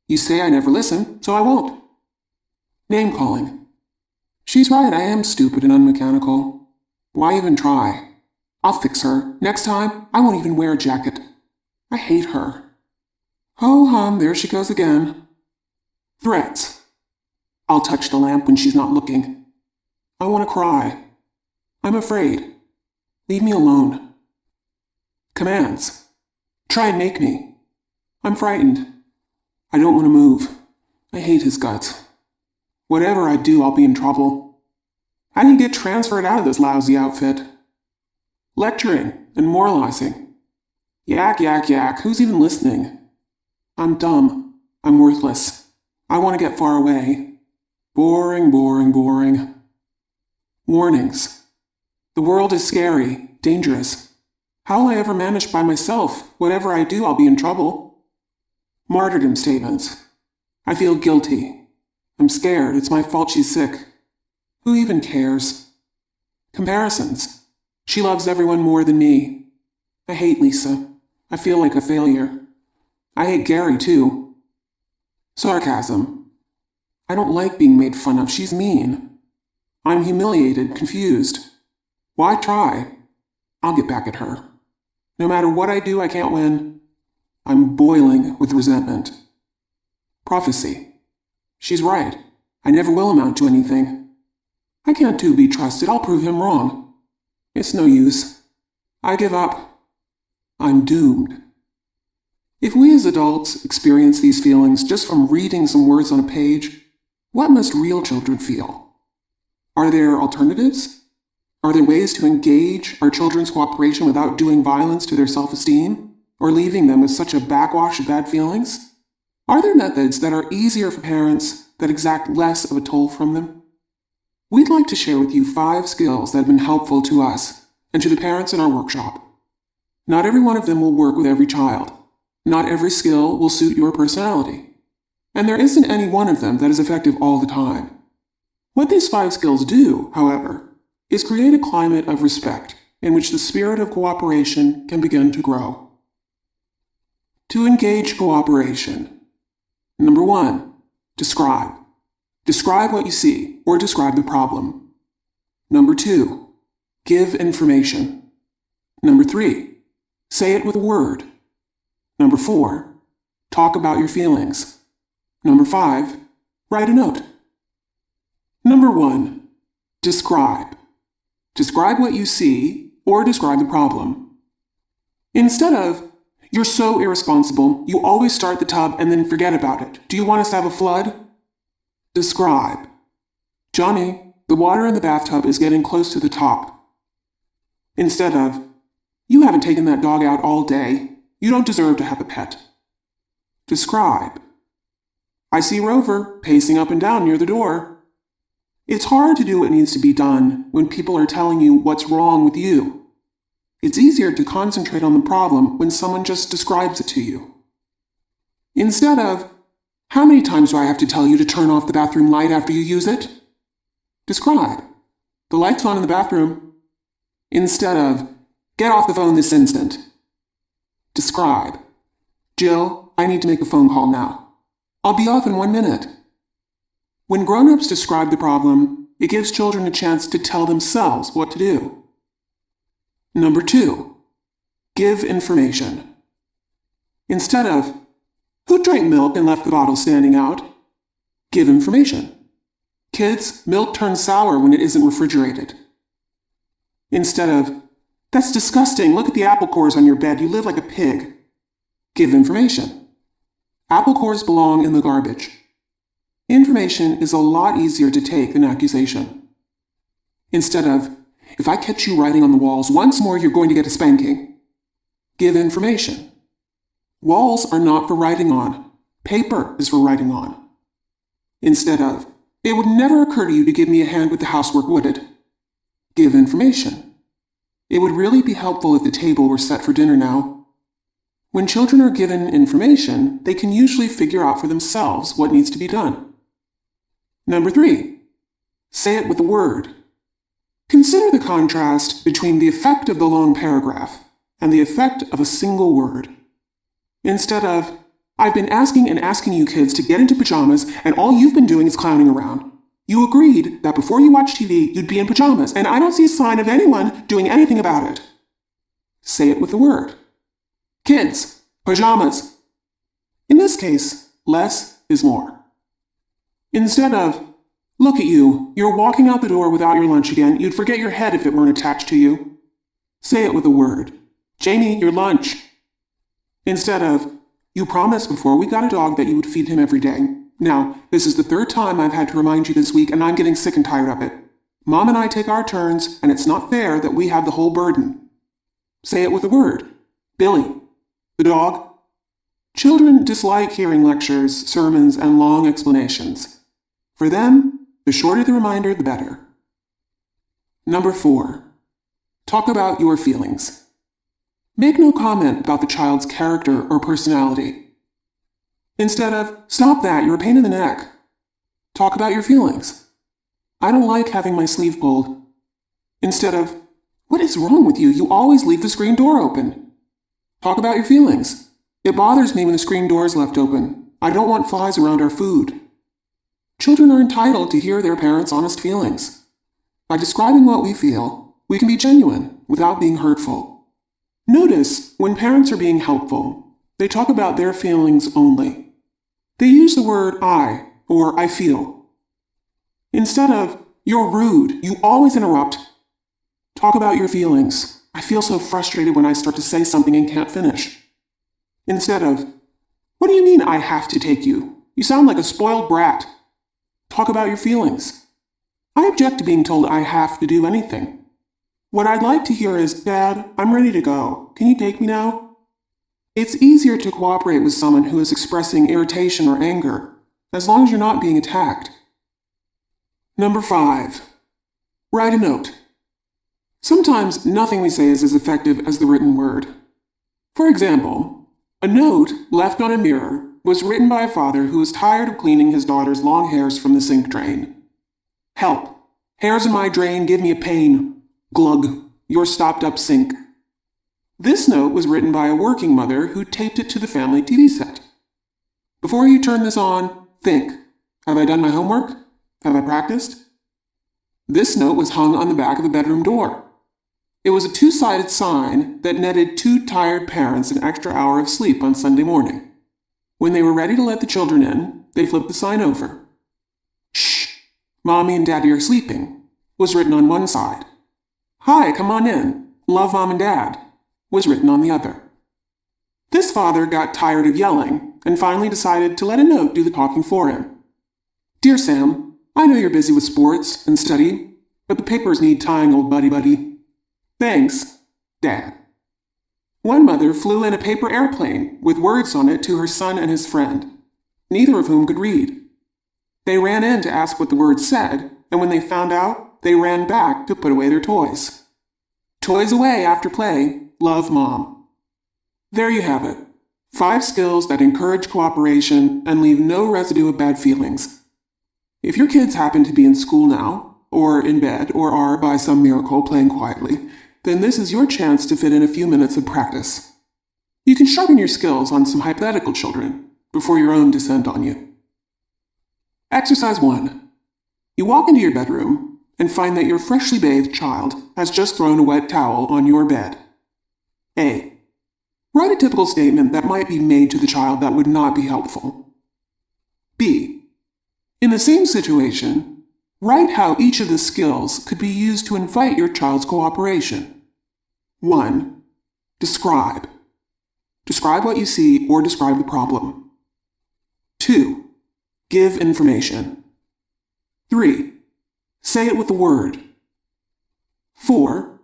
B: You say I never listen, so I won't. Name calling. She's right, I am stupid and unmechanical. Why even try? I'll fix her. Next time, I won't even wear a jacket. I hate her. Ho-hum, there she goes again. Threats. I'll touch the lamp when she's not looking. I want to cry. I'm afraid. Leave me alone. Commands. Try and make me. I'm frightened. I don't want to move. I hate his guts. Whatever I do, I'll be in trouble. How do you get transferred out of this lousy outfit? Lecturing and moralizing. Yak, yak, yak. Who's even listening? I'm dumb. I'm worthless. I want to get far away. Boring, boring, boring. Warnings. The world is scary, dangerous. How will I ever manage by myself? Whatever I do, I'll be in trouble. Martyrdom statements. I feel guilty. I'm scared. It's my fault she's sick. Who even cares? Comparisons. She loves everyone more than me. I hate Lisa. I feel like a failure. I hate Gary, too. Sarcasm. I don't like being made fun of. She's mean. I'm humiliated, confused. Why try? I'll get back at her. No matter what I do, I can't win. I'm boiling with resentment. Prophecy. She's right. I never will amount to anything. I can't be trusted. I'll prove him wrong. It's no use. I give up. I'm doomed. If we as adults experience these feelings just from reading some words on a page, what must real children feel? Are there alternatives? Are there ways to engage our children's cooperation without doing violence to their self-esteem, or leaving them with such a backwash of bad feelings? Are there methods that are easier for parents that exact less of a toll from them? We'd like to share with you 5 skills that have been helpful to us and to the parents in our workshop. Not every one of them will work with every child. Not every skill will suit your personality. And there isn't any one of them that is effective all the time. What these 5 skills do, however, is create a climate of respect in which the spirit of cooperation can begin to grow. To engage cooperation. Number 1, describe. Describe what you see, or describe the problem. Number 2, give information. Number 3, say it with a word. Number 4, talk about your feelings. Number 5, write a note. Number 1, describe. Describe what you see, or describe the problem. Instead of, "You're so irresponsible, you always start the tub and then forget about it. Do you want us to have a flood?" Describe. "Johnny, the water in the bathtub is getting close to the top." Instead of, "You haven't taken that dog out all day. You don't deserve to have a pet." Describe. "I see Rover pacing up and down near the door." It's hard to do what needs to be done when people are telling you what's wrong with you. It's easier to concentrate on the problem when someone just describes it to you. Instead of, "How many times do I have to tell you to turn off the bathroom light after you use it?" Describe. "The light's on in the bathroom." Instead of, "Get off the phone this instant." Describe. "Jill, I need to make a phone call now. I'll be off in 1 minute." When grown-ups describe the problem, it gives children a chance to tell themselves what to do. Number 2, give information. Instead of, "Who drank milk and left the bottle standing out?" give information. "Kids, milk turns sour when it isn't refrigerated." Instead of, "That's disgusting, look at the apple cores on your bed, you live like a pig." Give information. "Apple cores belong in the garbage." Information is a lot easier to take than accusation. Instead of, "If I catch you writing on the walls once more, you're going to get a spanking." Give information. Walls are not for writing on. Paper is for writing on. Instead of, "It would never occur to you to give me a hand with the housework, would it?" Give information. "It would really be helpful if the table were set for dinner now." When children are given information, they can usually figure out for themselves what needs to be done. Number 3, say it with a word. Consider the contrast between the effect of the long paragraph and the effect of a single word. Instead of, "I've been asking and asking you kids to get into pajamas and all you've been doing is clowning around. You agreed that before you watch TV, you'd be in pajamas, and I don't see a sign of anyone doing anything about it." Say it with a word. "Kids, pajamas." In this case, less is more. Instead of, "Look at you, you're walking out the door without your lunch again, you'd forget your head if it weren't attached to you." Say it with a word. "Jamie, your lunch." Instead of, "You promised before we got a dog that you would feed him every day. Now, this is the 3rd time I've had to remind you this week and I'm getting sick and tired of it. Mom and I take our turns and it's not fair that we have the whole burden." Say it with a word. "Billy, the dog." Children dislike hearing lectures, sermons, and long explanations. For them, the shorter the reminder, the better. Number 4, talk about your feelings. Make no comment about the child's character or personality. Instead of, "Stop that, you're a pain in the neck." Talk about your feelings. "I don't like having my sleeve pulled." Instead of, "What is wrong with you? You always leave the screen door open." Talk about your feelings. "It bothers me when the screen door is left open. I don't want flies around our food." Children are entitled to hear their parents' honest feelings. By describing what we feel, we can be genuine without being hurtful. Notice when parents are being helpful, they talk about their feelings only. They use the word I or I feel. Instead of, you're rude, you always interrupt. Talk about your feelings. I feel so frustrated when I start to say something and can't finish. Instead of, what do you mean I have to take you? You sound like a spoiled brat. Talk about your feelings. I object to being told I have to do anything. What I'd like to hear is, Dad, I'm ready to go. Can you take me now? It's easier to cooperate with someone who is expressing irritation or anger, as long as you're not being attacked. Number 5. Write a note. Sometimes nothing we say is as effective as the written word. For example, a note left on a mirror was written by a father who was tired of cleaning his daughter's long hairs from the sink drain. Help! Hairs in my drain give me a pain. Glug, your stopped-up sink. This note was written by a working mother who taped it to the family TV set. Before you turn this on, think, have I done my homework? Have I practiced? This note was hung on the back of the bedroom door. It was a 2-sided sign that netted 2 tired parents an extra hour of sleep on Sunday morning. When they were ready to let the children in, they flipped the sign over. Shh, Mommy and Daddy are sleeping, was written on one side. Hi, come on in, love Mom and Dad, was written on the other. This father got tired of yelling and finally decided to let a note do the talking for him. Dear Sam, I know you're busy with sports and study, but the papers need tying, old buddy. Thanks, Dad. One mother flew in a paper airplane with words on it to her son and his friend, neither of whom could read. They ran in to ask what the words said, and when they found out, they ran back to put away their toys. Toys away after play, love Mom. There you have it. 5 skills that encourage cooperation and leave no residue of bad feelings. If your kids happen to be in school now, or in bed, or are, by some miracle, playing quietly, then this is your chance to fit in a few minutes of practice. You can sharpen your skills on some hypothetical children before your own descend on you. Exercise 1. You walk into your bedroom and find that your freshly bathed child has just thrown a wet towel on your bed. A. Write a typical statement that might be made to the child that would not be helpful. B. In the same situation, write how each of the skills could be used to invite your child's cooperation. 1. Describe. Describe what you see or describe the problem. 2. Give information. 3. Say it with a word. 4.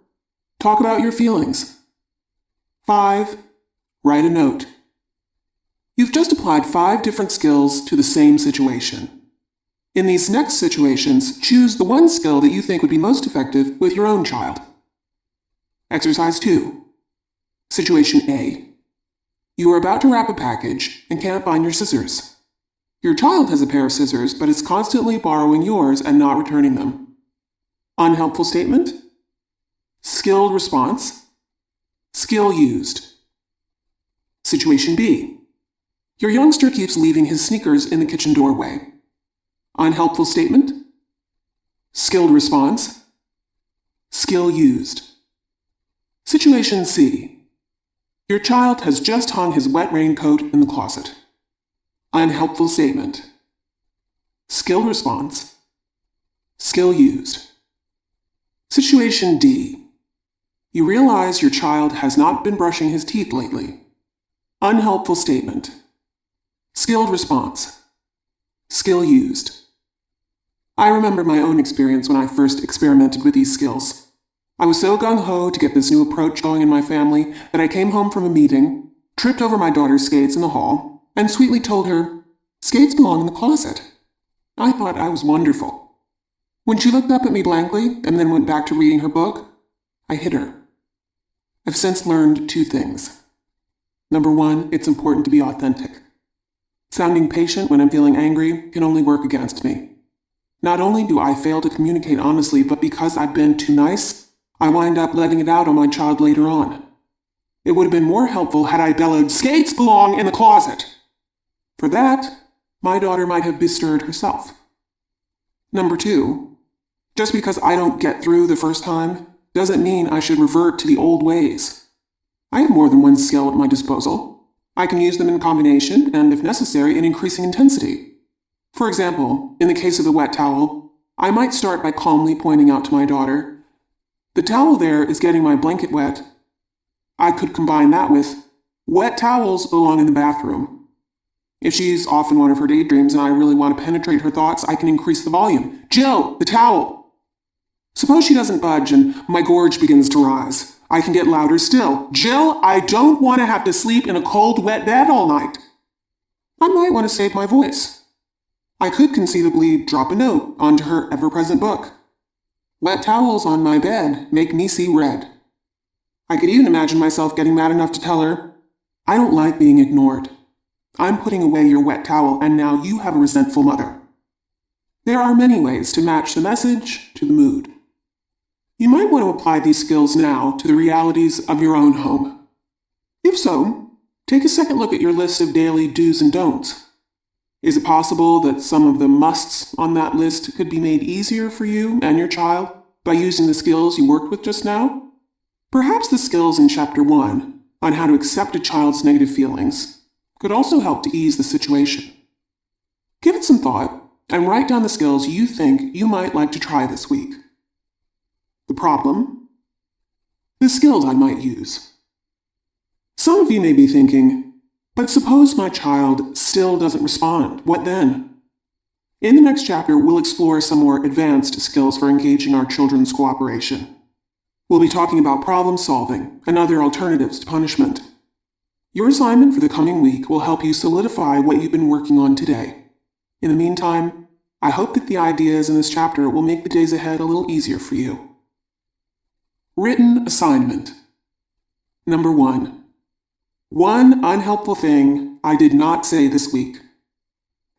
B: Talk about your feelings. 5. Write a note. You've just applied 5 different skills to the same situation. In these next situations, choose the one skill that you think would be most effective with your own child. Exercise 2. Situation A. You are about to wrap a package and can't find your scissors. Your child has a pair of scissors, but is constantly borrowing yours and not returning them. Unhelpful statement. Skilled response. Skill used. Situation B. Your youngster keeps leaving his sneakers in the kitchen doorway. Unhelpful statement. Skilled response. Skill used. Situation C. Your child has just hung his wet raincoat in the closet. Unhelpful statement. Skilled response. Skill used. Situation D. You realize your child has not been brushing his teeth lately. Unhelpful statement. Skilled response. Skill used. I remember my own experience when I first experimented with these skills. I was so gung-ho to get this new approach going in my family that I came home from a meeting, tripped over my daughter's skates in the hall, and sweetly told her, "Skates belong in the closet." I thought I was wonderful. When she looked up at me blankly and then went back to reading her book, I hit her. I've since learned 2 things. Number 1, it's important to be authentic. Sounding patient when I'm feeling angry can only work against me. Not only do I fail to communicate honestly, but because I've been too nice, I wind up letting it out on my child later on. It would have been more helpful had I bellowed, "Skates belong in the closet!" For that, my daughter might have bestirred herself. Number 2, just because I don't get through the first time doesn't mean I should revert to the old ways. I have more than one skill at my disposal. I can use them in combination and, if necessary, in increasing intensity. For example, in the case of the wet towel, I might start by calmly pointing out to my daughter, "The towel there is getting my blanket wet." I could combine that with, "Wet towels belong in the bathroom." If she's off in one of her daydreams and I really want to penetrate her thoughts, I can increase the volume. "Jill, the towel!" Suppose she doesn't budge and my gorge begins to rise. I can get louder still. "Jill, I don't want to have to sleep in a cold, wet bed all night." I might want to save my voice. I could conceivably drop a note onto her ever-present book. "Wet towels on my bed make me see red." I could even imagine myself getting mad enough to tell her, "I don't like being ignored. I'm putting away your wet towel and now you have a resentful mother." There are many ways to match the message to the mood. You might want to apply these skills now to the realities of your own home. If so, take a second look at your list of daily do's and don'ts. Is it possible that some of the musts on that list could be made easier for you and your child by using the skills you worked with just now? Perhaps the skills in Chapter 1 on how to accept a child's negative feelings could also help to ease the situation. Give it some thought and write down the skills you think you might like to try this week. The problem? The skills I might use. Some of you may be thinking, but suppose my child still doesn't respond, what then? In the next chapter, we'll explore some more advanced skills for engaging our children's cooperation. We'll be talking about problem solving and other alternatives to punishment. Your assignment for the coming week will help you solidify what you've been working on today. In the meantime, I hope that the ideas in this chapter will make the days ahead a little easier for you. Written assignment. Number 1. One unhelpful thing I did not say this week.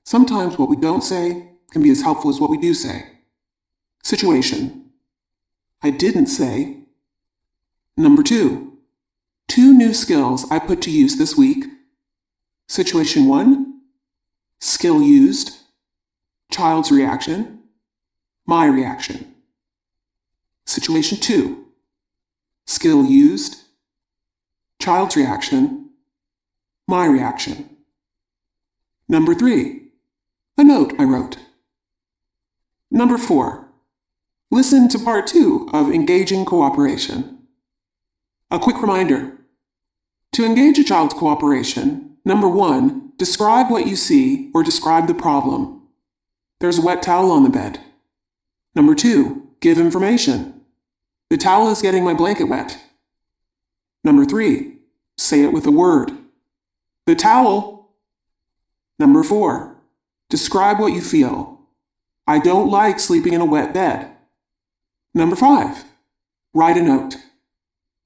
B: Sometimes what we don't say can be as helpful as what we do say. Situation. I didn't say. Number 2. 2 new skills I put to use this week. Situation 1. Skill used. Child's reaction. My reaction. Situation 2. Skill used. Child's reaction. My reaction. Number 3. A note I wrote. Number 4. Listen to part 2 of Engaging Cooperation. A quick reminder. To engage a child's cooperation, number 1, describe what you see or describe the problem. There's a wet towel on the bed. Number 2, give information. The towel is getting my blanket wet. Number 3, say it with a word. The towel. Number 4, describe what you feel. I don't like sleeping in a wet bed. Number 5, write a note.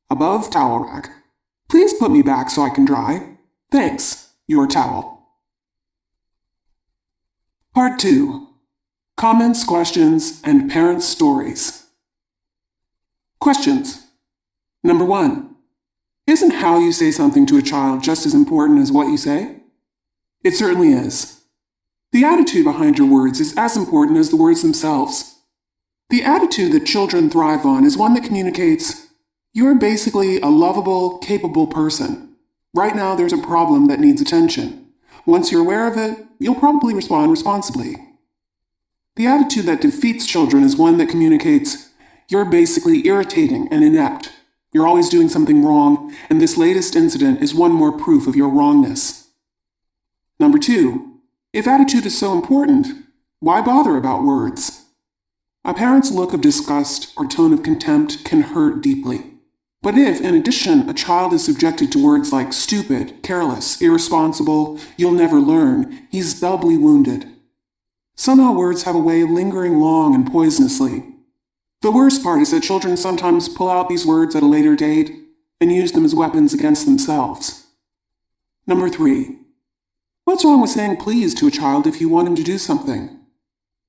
B: Above towel rack. Please put me back so I can dry. Thanks, your towel. Part 2. Comments, questions, and parents' stories. Questions. Number 1. Isn't how you say something to a child just as important as what you say? It certainly is. The attitude behind your words is as important as the words themselves. The attitude that children thrive on is one that communicates, "You're basically a lovable, capable person. Right now there's a problem that needs attention. Once you're aware of it, you'll probably respond responsibly." The attitude that defeats children is one that communicates, "You're basically irritating and inept. You're always doing something wrong, and this latest incident is one more proof of your wrongness." Number 2, if attitude is so important, why bother about words? A parent's look of disgust or tone of contempt can hurt deeply. But if, in addition, a child is subjected to words like stupid, careless, irresponsible, you'll never learn, he's doubly wounded. Somehow words have a way of lingering long and poisonously. The worst part is that children sometimes pull out these words at a later date and use them as weapons against themselves. Number 3. What's wrong with saying please to a child if you want him to do something?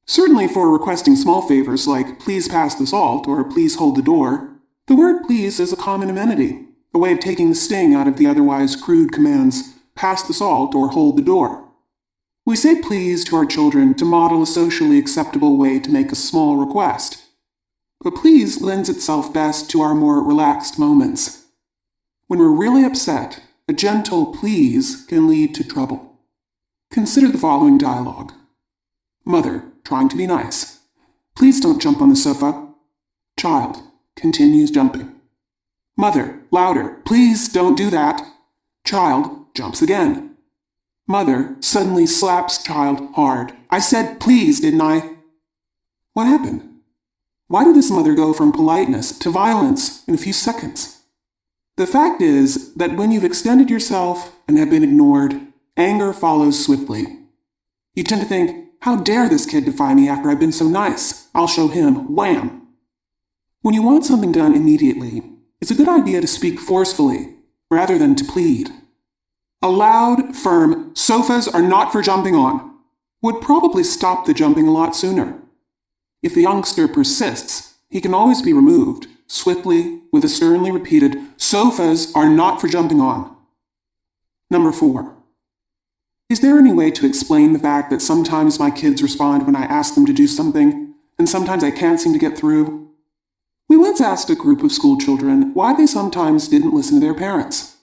B: Certainly for requesting small favors like please pass the salt or please hold the door, the word please is a common amenity, a way of taking the sting out of the otherwise crude commands pass the salt or hold the door. We say please to our children to model a socially acceptable way to make a small request. But please lends itself best to our more relaxed moments. When we're really upset, a gentle please can lead to trouble. Consider the following dialogue. Mother, trying to be nice. Please don't jump on the sofa. Child continues jumping. Mother, louder. Please don't do that. Child jumps again. Mother suddenly slaps child hard. I said please, didn't I? What happened? Why did this mother go from politeness to violence in a few seconds? The fact is that when you've extended yourself and have been ignored, anger follows swiftly. You tend to think, how dare this kid defy me after I've been so nice? I'll show him. Wham! When you want something done immediately, it's a good idea to speak forcefully rather than to plead. A loud, firm, sofas are not for jumping on would probably stop the jumping a lot sooner. If the youngster persists, he can always be removed, swiftly, with a sternly repeated, sofas are not for jumping on. Number 4. Is there any way to explain the fact that sometimes my kids respond when I ask them to do something, and sometimes I can't seem to get through? We once asked a group of school children why they sometimes didn't listen to their parents.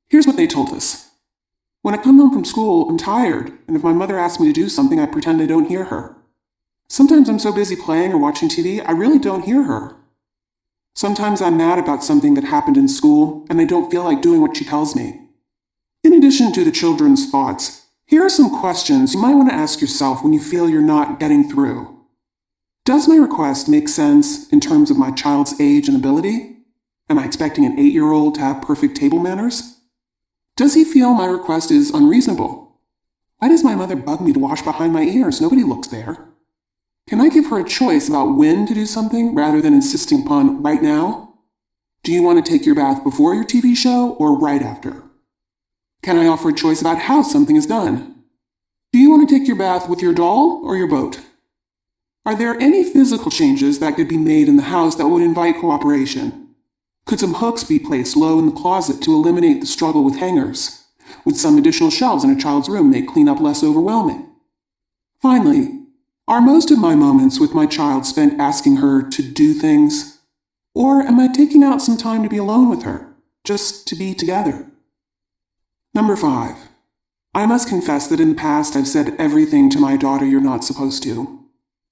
B: Here's what they told us. When I come home from school, I'm tired, and if my mother asks me to do something, I pretend I don't hear her. Sometimes I'm so busy playing or watching TV, I really don't hear her. Sometimes I'm mad about something that happened in school, and I don't feel like doing what she tells me. In addition to the children's thoughts, here are some questions you might want to ask yourself when you feel you're not getting through. Does my request make sense in terms of my child's age and ability? Am I expecting an 8-year-old to have perfect table manners? Does he feel my request is unreasonable? Why does my mother bug me to wash behind my ears? Nobody looks there. Can I give her a choice about when to do something rather than insisting upon right now? Do you want to take your bath before your TV show or right after? Can I offer a choice about how something is done? Do you want to take your bath with your doll or your boat? Are there any physical changes that could be made in the house that would invite cooperation? Could some hooks be placed low in the closet to eliminate the struggle with hangers? Would some additional shelves in a child's room make cleanup less overwhelming? Finally, are most of my moments with my child spent asking her to do things? Or am I taking out some time to be alone with her, just to be together? Number 5. I must confess that in the past I've said everything to my daughter you're not supposed to.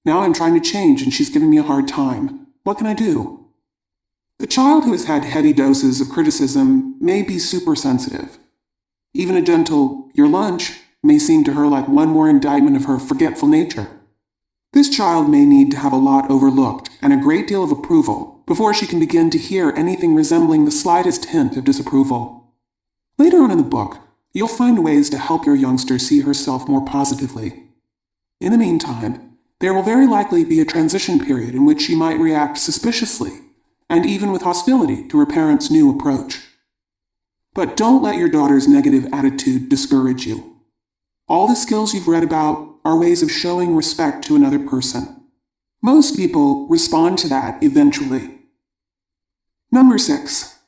B: Now I'm trying to change and she's giving me a hard time. What can I do? The child who has had heavy doses of criticism may be super sensitive. Even a gentle, your lunch, may seem to her like one more indictment of her forgetful nature. This child may need to have a lot overlooked and a great deal of approval before she can begin to hear anything resembling the slightest hint of disapproval. Later on in the book, you'll find ways to help your youngster see herself more positively. In the meantime, there will very likely be a transition period in which she might react suspiciously and even with hostility to her parents' new approach. But don't let your daughter's negative attitude discourage you. All the skills you've read about are ways of showing respect to another person. Most people respond to that eventually. Number 6.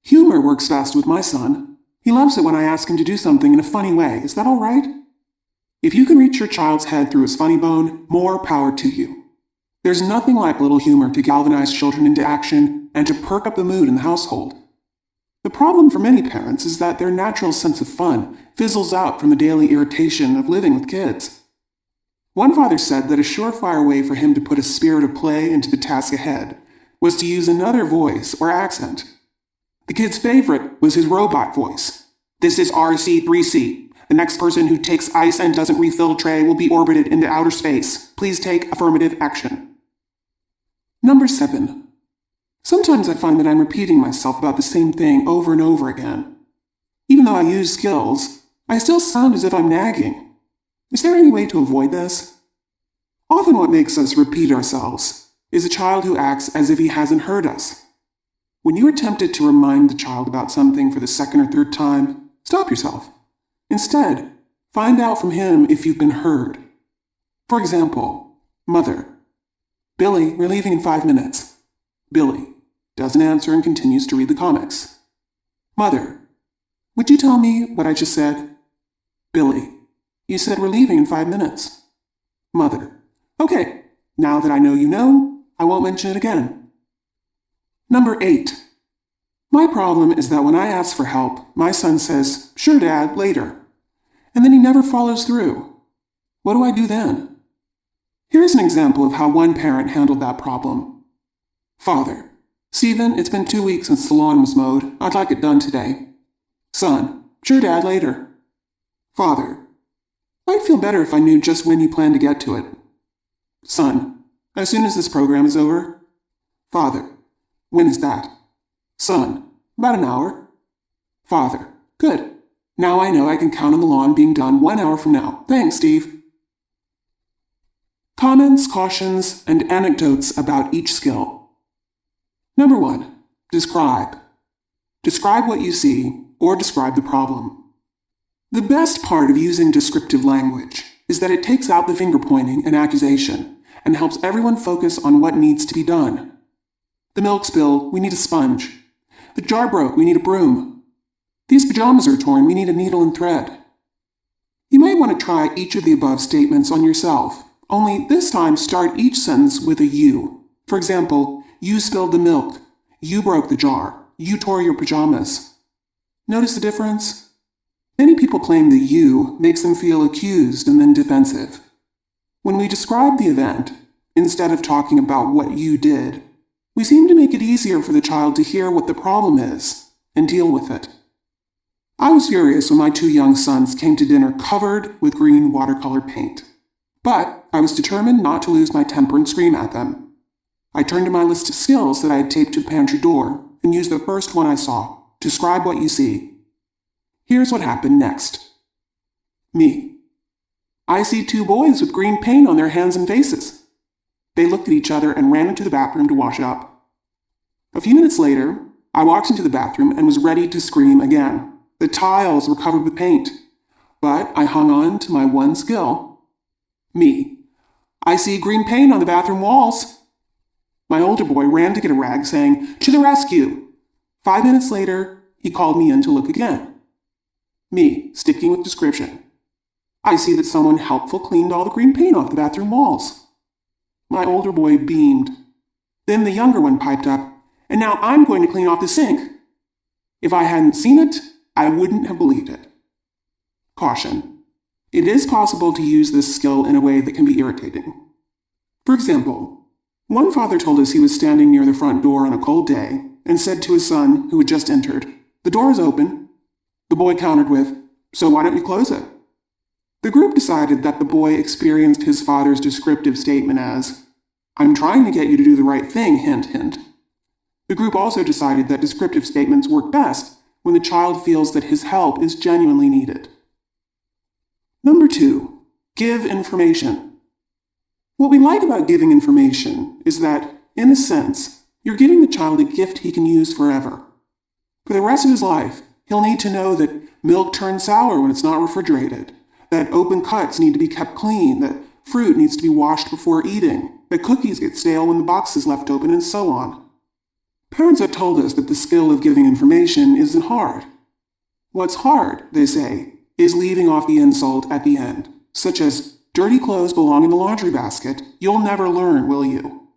B: Humor works best with my son. He loves it when I ask him to do something in a funny way. Is that all right? If you can reach your child's head through his funny bone, more power to you. There's nothing like a little humor to galvanize children into action and to perk up the mood in the household. The problem for many parents is that their natural sense of fun fizzles out from the daily irritation of living with kids. One father said that a surefire way for him to put a spirit of play into the task ahead was to use another voice or accent. The kid's favorite was his robot voice. This is RC3C. The next person who takes ice and doesn't refill tray will be orbited into outer space. Please take affirmative action. Number 7. Sometimes I find that I'm repeating myself about the same thing over and over again. Even though I use skills, I still sound as if I'm nagging. Is there any way to avoid this? Often what makes us repeat ourselves is a child who acts as if he hasn't heard us. When you are tempted to remind the child about something for the second or third time, stop yourself. Instead, find out from him if you've been heard. For example, Mother. Billy, we're leaving in 5 minutes. Billy doesn't answer and continues to read the comics. Mother, would you tell me what I just said? Billy, you said we're leaving in 5 minutes. Mother, okay, now that I know you know, I won't mention it again. Number 8. My problem is that when I ask for help, my son says, "Sure, Dad, later." And then he never follows through. What do I do then? Here's an example of how one parent handled that problem. Father: "Stephen, it's been 2 weeks since the lawn was mowed. I'd like it done today." Son: "Sure, Dad, later." Father: "I'd feel better if I knew just when you plan to get to it." Son: "As soon as this program is over." Father: "When is that?" Son: "About an hour." Father: "Good. Now I know I can count on the lawn being done 1 hour from now. Thanks, Steve." Comments, cautions, and anecdotes about each skill. Number 1. Describe. Describe what you see, or describe the problem. The best part of using descriptive language is that it takes out the finger pointing and accusation and helps everyone focus on what needs to be done. The milk spilled, we need a sponge. The jar broke, we need a broom. These pajamas are torn, we need a needle and thread. You might want to try each of the above statements on yourself, only this time start each sentence with a you. For example, you spilled the milk, you broke the jar, you tore your pajamas. Notice the difference? Many people claim the you makes them feel accused and then defensive. When we describe the event, instead of talking about what you did, we seem to make it easier for the child to hear what the problem is and deal with it. I was furious when my 2 young sons came to dinner covered with green watercolor paint. But I was determined not to lose my temper and scream at them. I turned to my list of skills that I had taped to the pantry door and used the first one I saw. Describe what you see. Here's what happened next. Me: "I see 2 boys with green paint on their hands and faces." They looked at each other and ran into the bathroom to wash up. A few minutes later, I walked into the bathroom and was ready to scream again. The tiles were covered with paint, but I hung on to my one skill. Me: "I see green paint on the bathroom walls." My older boy ran to get a rag, saying, "To the rescue." 5 minutes later, he called me in to look again. Me, sticking with description: "I see that someone helpful cleaned all the green paint off the bathroom walls." My older boy beamed. Then the younger one piped up, "And now I'm going to clean off the sink." If I hadn't seen it, I wouldn't have believed it. Caution: it is possible to use this skill in a way that can be irritating. For example, one father told us he was standing near the front door on a cold day and said to his son, who had just entered, "The door is open." The boy countered with, "So why don't you close it?" The group decided that the boy experienced his father's descriptive statement as, "I'm trying to get you to do the right thing, hint, hint." The group also decided that descriptive statements work best when the child feels that his help is genuinely needed. Number 2, give information. What we like about giving information is that, in a sense, you're giving the child a gift he can use forever. For the rest of his life, he'll need to know that milk turns sour when it's not refrigerated, that open cuts need to be kept clean, that fruit needs to be washed before eating, that cookies get stale when the box is left open, and so on. Parents have told us that the skill of giving information isn't hard. What's hard, they say, is leaving off the insult at the end, such as, "Dirty clothes belong in the laundry basket. You'll never learn, will you?"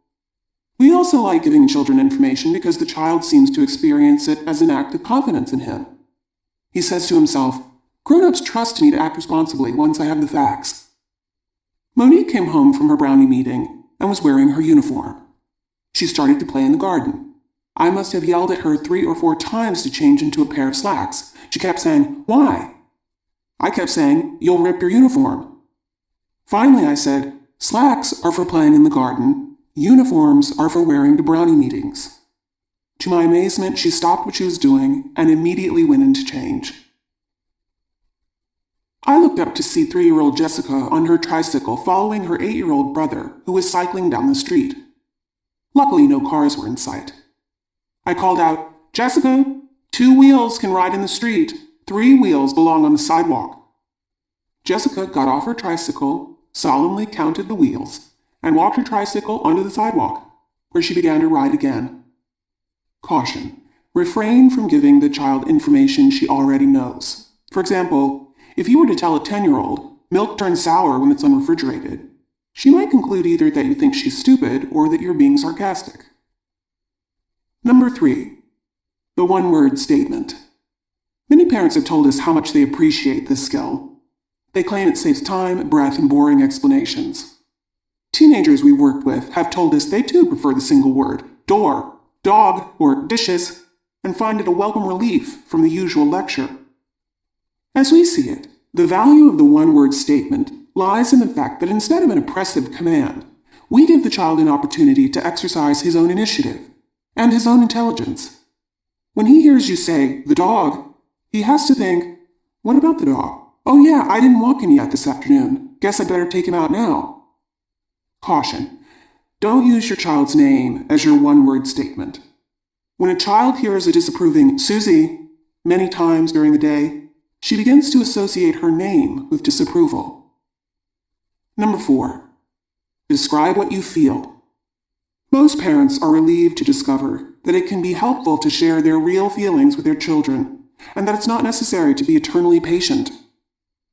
B: We also like giving children information because the child seems to experience it as an act of confidence in him. He says to himself, "Grown-ups trust me to act responsibly once I have the facts." Monique came home from her brownie meeting and was wearing her uniform. She started to play in the garden. I must have yelled at her 3 or 4 times to change into a pair of slacks. She kept saying, "Why?" I kept saying, "You'll rip your uniform." Finally, I said, "Slacks are for playing in the garden. Uniforms are for wearing to brownie meetings." To my amazement, she stopped what she was doing and immediately went into change. I looked up to see 3-year-old Jessica on her tricycle following her 8-year-old brother, who was cycling down the street. Luckily, no cars were in sight. I called out, "Jessica, 2 wheels can ride in the street. 3 wheels belong on the sidewalk." Jessica got off her tricycle, solemnly counted the wheels, and walked her tricycle onto the sidewalk, where she began to ride again. Caution: refrain from giving the child information she already knows. For example, if you were to tell a 10-year-old, milk turns sour when it's unrefrigerated, She might conclude either that you think she's stupid or that you're being sarcastic. Number 3. The one-word statement. Many parents have told us how much they appreciate this skill. They claim it saves time, breath, and boring explanations. Teenagers we worked with have told us they too prefer the single word, door, dog, or dishes, and find it a welcome relief from the usual lecture. As we see it, the value of the one-word statement lies in the fact that instead of an oppressive command, we give the child an opportunity to exercise his own initiative and his own intelligence. When he hears you say, the dog, he has to think, what about the dog? Oh yeah, I didn't walk him yet this afternoon. Guess I better take him out now. Caution. Don't use your child's name as your one-word statement. When a child hears a disapproving Susie many times during the day, she begins to associate her name with disapproval. Number 4. Describe what you feel. Most parents are relieved to discover that it can be helpful to share their real feelings with their children, and that it's not necessary to be eternally patient.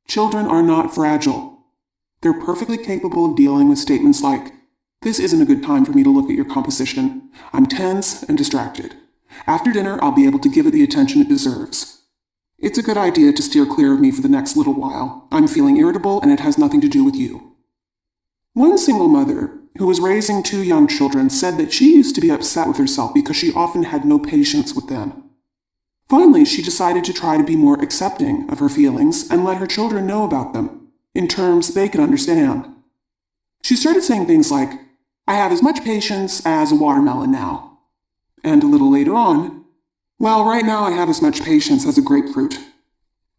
B: Children are not fragile. They're perfectly capable of dealing with statements like, this isn't a good time for me to look at your composition. I'm tense and distracted. After dinner, I'll be able to give it the attention it deserves. It's a good idea to steer clear of me for the next little while. I'm feeling irritable and it has nothing to do with you. One single mother, who was raising 2 young children, said that she used to be upset with herself because she often had no patience with them. Finally, she decided to try to be more accepting of her feelings and let her children know about them, in terms they could understand. She started saying things like, I have as much patience as a watermelon now. And a little later on, well, right now I have as much patience as a grapefruit.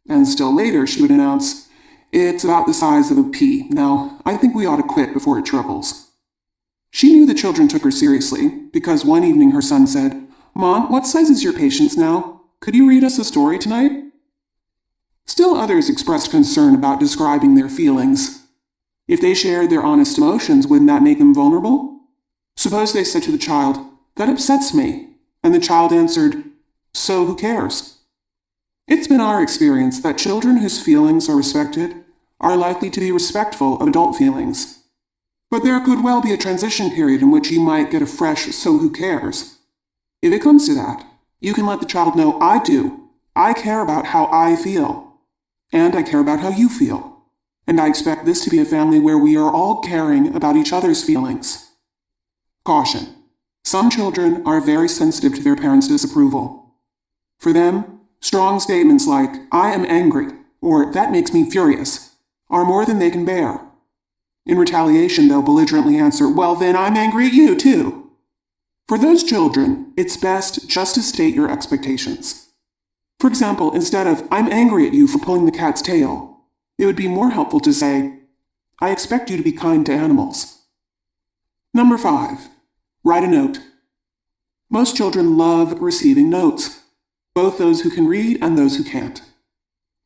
B: And still later, she would announce, it's about the size of a pea. Now, I think we ought to quit before it triples. She knew the children took her seriously, because one evening her son said, Mom, what size is your patience now? Could you read us a story tonight? Still others expressed concern about describing their feelings. If they shared their honest emotions, wouldn't that make them vulnerable? Suppose they said to the child, that upsets me, and the child answered, so who cares? It's been our experience that children whose feelings are respected are likely to be respectful of adult feelings. But there could well be a transition period in which you might get a fresh so who cares. If it comes to that, you can let the child know, I do. I care about how I feel. And I care about how you feel. And I expect this to be a family where we are all caring about each other's feelings. Caution. Some children are very sensitive to their parents' disapproval. For them, strong statements like, I am angry, or that makes me furious, are more than they can bear. In retaliation, they'll belligerently answer, well then I'm angry at you too. For those children, it's best just to state your expectations. For example, instead of, I'm angry at you for pulling the cat's tail, it would be more helpful to say, I expect you to be kind to animals. Number 5. Write a note. Most children love receiving notes, both those who can read and those who can't.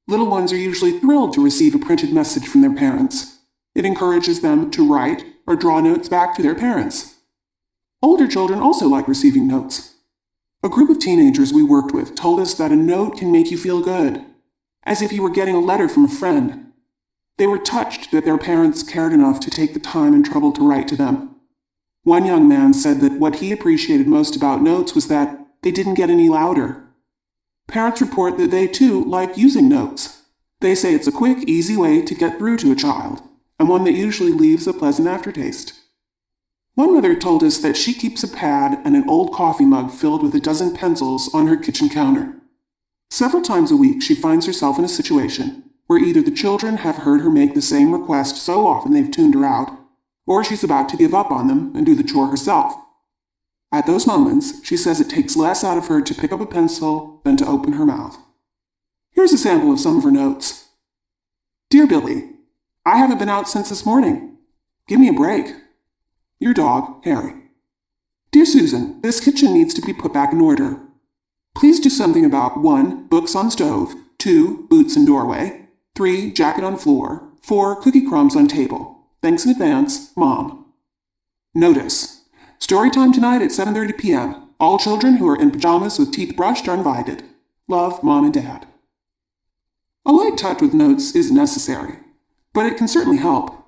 B: Little ones are usually thrilled to receive a printed message from their parents. It encourages them to write or draw notes back to their parents. Older children also like receiving notes. A group of teenagers we worked with told us that a note can make you feel good, as if you were getting a letter from a friend. They were touched that their parents cared enough to take the time and trouble to write to them. One young man said that what he appreciated most about notes was that they didn't get any louder. Parents report that they too like using notes. They say it's a quick, easy way to get through to a child, and one that usually leaves a pleasant aftertaste. One mother told us that she keeps a pad and an old coffee mug filled with a dozen pencils on her kitchen counter. Several times a week she finds herself in a situation where either the children have heard her make the same request so often they've tuned her out, or she's about to give up on them and do the chore herself. At those moments, she says it takes less out of her to pick up a pencil than to open her mouth. Here's a sample of some of her notes. Dear Billy, I haven't been out since this morning. Give me a break. Your dog, Harry. Dear Susan, this kitchen needs to be put back in order. Please do something about 1. Books on stove, 2. Boots in doorway, 3. Jacket on floor, 4. Cookie crumbs on table. Thanks in advance, Mom. Notice. Story time tonight at 7:30 p.m. All children who are in pajamas with teeth brushed are invited. Love, Mom and Dad. A light touch with notes is necessary, but it can certainly help.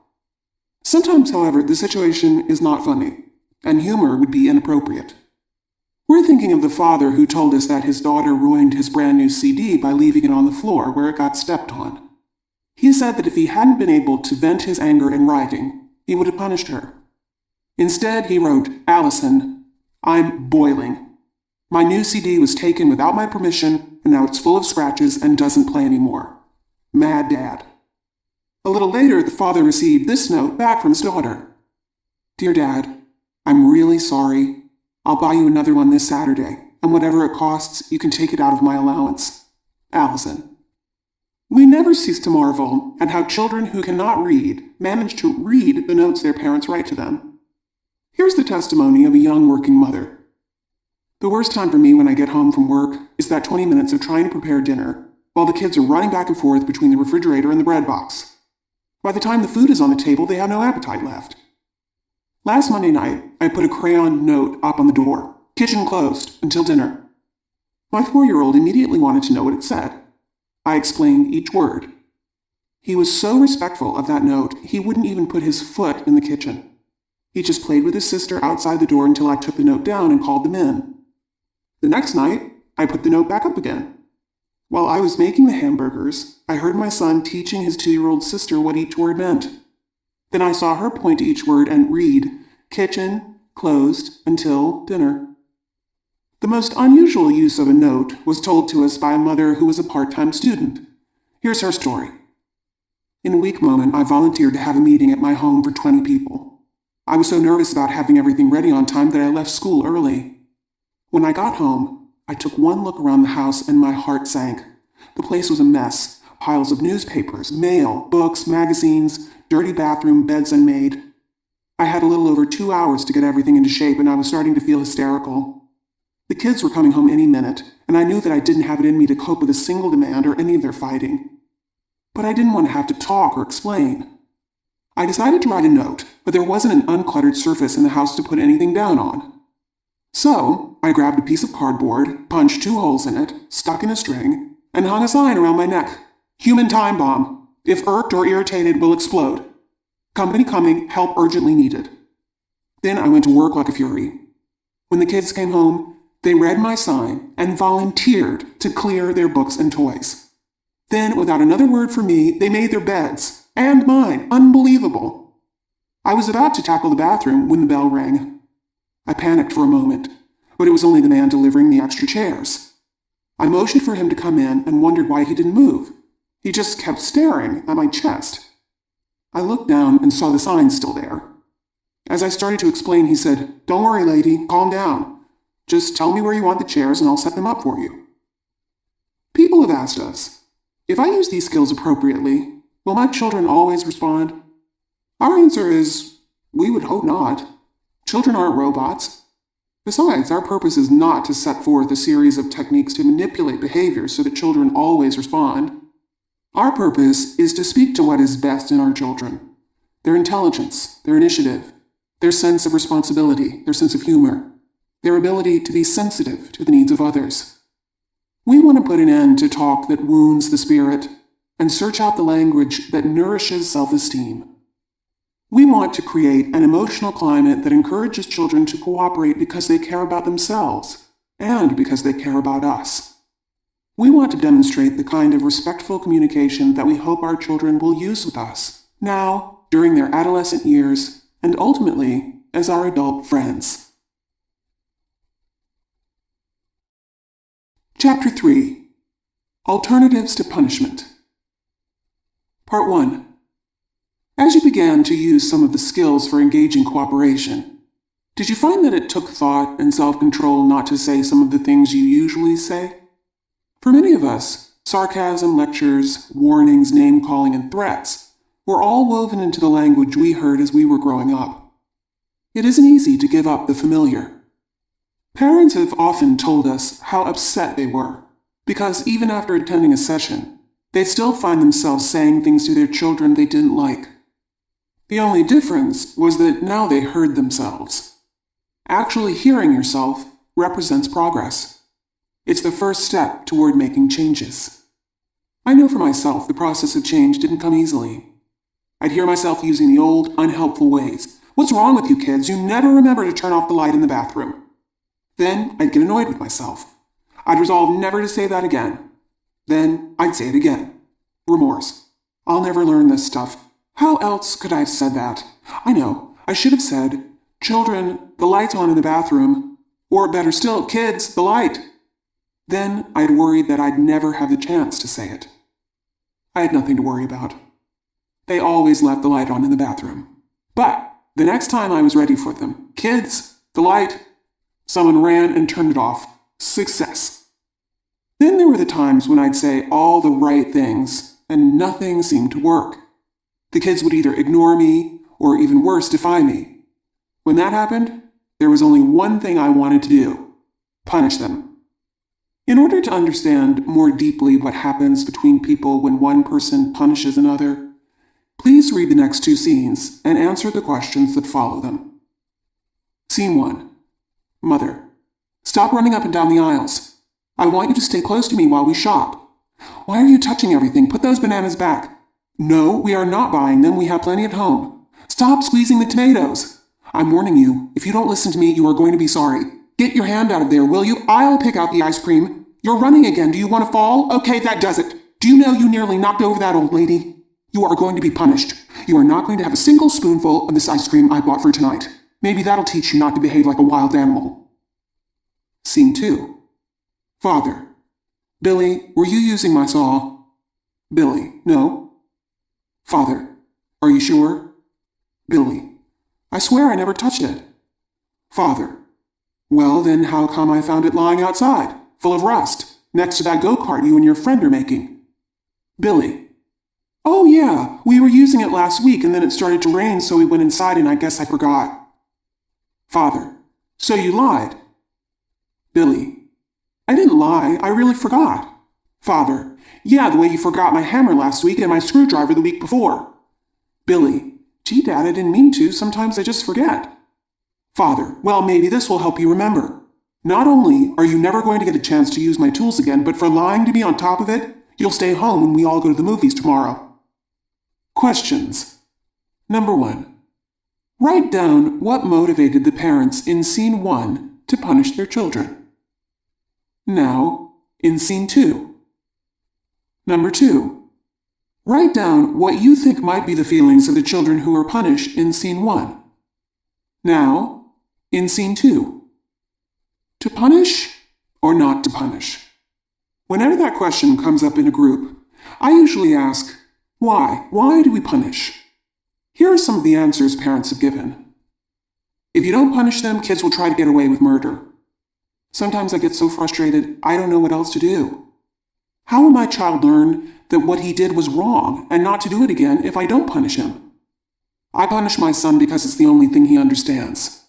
B: Sometimes, however, the situation is not funny, and humor would be inappropriate. We're thinking of the father who told us that his daughter ruined his brand new CD by leaving it on the floor where it got stepped on. He said that if he hadn't been able to vent his anger in writing, he would have punished her. Instead, he wrote, "Allison, I'm boiling. My new CD was taken without my permission, and now it's full of scratches and doesn't play anymore. Mad Dad." A little later, the father received this note back from his daughter. "Dear Dad, I'm really sorry. I'll buy you another one this Saturday, and whatever it costs, you can take it out of my allowance. Allison." We never cease to marvel at how children who cannot read manage to read the notes their parents write to them. Here's the testimony of a young working mother. "The worst time for me when I get home from work is that 20 minutes of trying to prepare dinner, while the kids are running back and forth between the refrigerator and the bread box. By the time the food is on the table, they have no appetite left. Last Monday night, I put a crayon note up on the door, 'Kitchen closed until dinner.' My 4-year-old immediately wanted to know what it said. I explained each word. He was so respectful of that note, he wouldn't even put his foot in the kitchen. He just played with his sister outside the door until I took the note down and called them in. The next night, I put the note back up again. While I was making the hamburgers, I heard my son teaching his 2-year-old sister what each word meant. Then I saw her point to each word and read, 'Kitchen closed until dinner.' The most unusual use of a note was told to us by a mother who was a part-time student. Here's her story. In a weak moment, I volunteered to have a meeting at my home for 20 people. I was so nervous about having everything ready on time that I left school early. When I got home, I took one look around the house and my heart sank. The place was a mess. Piles of newspapers, mail, books, magazines, dirty bathroom, beds unmade. I had a little over 2 hours to get everything into shape, and I was starting to feel hysterical. The kids were coming home any minute, and I knew that I didn't have it in me to cope with a single demand or any of their fighting. But I didn't want to have to talk or explain. I decided to write a note, but there wasn't an uncluttered surface in the house to put anything down on. So, I grabbed a piece of cardboard, punched 2 holes in it, stuck in a string, and hung a sign around my neck. "Human time bomb. If irked or irritated, will explode. Company coming, help urgently needed." Then I went to work like a fury. When the kids came home, they read my sign and volunteered to clear their books and toys. Then, without another word from me, they made their beds. And mine. Unbelievable. I was about to tackle the bathroom when the bell rang. I panicked for a moment, but it was only the man delivering the extra chairs. I motioned for him to come in and wondered why he didn't move. He just kept staring at my chest. I looked down and saw the sign still there. As I started to explain, he said, "Don't worry, lady, calm down. Just tell me where you want the chairs and I'll set them up for you." People have asked us, if I use these skills appropriately, will my children always respond? Our answer is, we would hope not. Children aren't robots. Besides, our purpose is not to set forth a series of techniques to manipulate behavior so that children always respond. Our purpose is to speak to what is best in our children. Their intelligence, their initiative, their sense of responsibility, their sense of humor, their ability to be sensitive to the needs of others. We want to put an end to talk that wounds the spirit and search out the language that nourishes self-esteem. We want to create an emotional climate that encourages children to cooperate because they care about themselves and because they care about us. We want to demonstrate the kind of respectful communication that we hope our children will use with us, now, during their adolescent years, and ultimately, as our adult friends. Chapter 3. Alternatives to Punishment. Part 1. As you began to use some of the skills for engaging cooperation, did you find that it took thought and self-control not to say some of the things you usually say? For many of us, sarcasm, lectures, warnings, name-calling, and threats were all woven into the language we heard as we were growing up. It isn't easy to give up the familiar. Parents have often told us how upset they were, because even after attending a session, they'd still find themselves saying things to their children they didn't like. The only difference was that now they heard themselves. Actually hearing yourself represents progress. It's the first step toward making changes. I know for myself the process of change didn't come easily. I'd hear myself using the old, unhelpful ways. What's wrong with you kids? You never remember to turn off the light in the bathroom. Then I'd get annoyed with myself. I'd resolve never to say that again. Then I'd say it again. Remorse. I'll never learn this stuff. How else could I have said that? I know. I should have said, children, the light's on in the bathroom. Or better still, kids, the light. Then I'd worried that I'd never have the chance to say it. I had nothing to worry about. They always left the light on in the bathroom. But the next time I was ready for them, kids, the light, someone ran and turned it off. Success. Then there were the times when I'd say all the right things and nothing seemed to work. The kids would either ignore me or even worse, defy me. When that happened, there was only one thing I wanted to do: punish them. In order to understand more deeply what happens between people when one person punishes another, please read the next two scenes and answer the questions that follow them. Scene 1. Mother. Stop running up and down the aisles. I want you to stay close to me while we shop. Why are you touching everything? Put those bananas back. No, we are not buying them. We have plenty at home. Stop squeezing the tomatoes. I'm warning you, if you don't listen to me, you are going to be sorry. Get your hand out of there, will you? I'll pick out the ice cream. You're running again. Do you want to fall? Okay, that does it. Do you know you nearly knocked over that old lady? You are going to be punished. You are not going to have a single spoonful of this ice cream I bought for tonight. Maybe that'll teach you not to behave like a wild animal. Scene 2. Father. Billy, were you using my saw? Billy, no. Father. Are you sure? Billy. I swear I never touched it. Father. Well, then how come I found it lying outside, full of rust, next to that go-kart you and your friend are making? Billy. Oh yeah, we were using it last week and then it started to rain, so we went inside and I guess I forgot. Father. So you lied? Billy. I didn't lie, I really forgot. Father. Yeah, the way you forgot my hammer last week and my screwdriver the week before. Billy. Gee, Dad, I didn't mean to. Sometimes I just forget. Father. Well, maybe this will help you remember. Not only are you never going to get a chance to use my tools again, but for lying to me on top of it, you'll stay home when we all go to the movies tomorrow. Questions. Number 1. Write down what motivated the parents in Scene 1 to punish their children. Now, in Scene 2. Number 2. Write down what you think might be the feelings of the children who were punished in Scene 1. Now, in Scene 2. To punish or not to punish? Whenever that question comes up in a group, I usually ask, why? Why do we punish? Here are some of the answers parents have given. If you don't punish them, kids will try to get away with murder. Sometimes I get so frustrated, I don't know what else to do. How will my child learn that what he did was wrong and not to do it again if I don't punish him? I punish my son because it's the only thing he understands.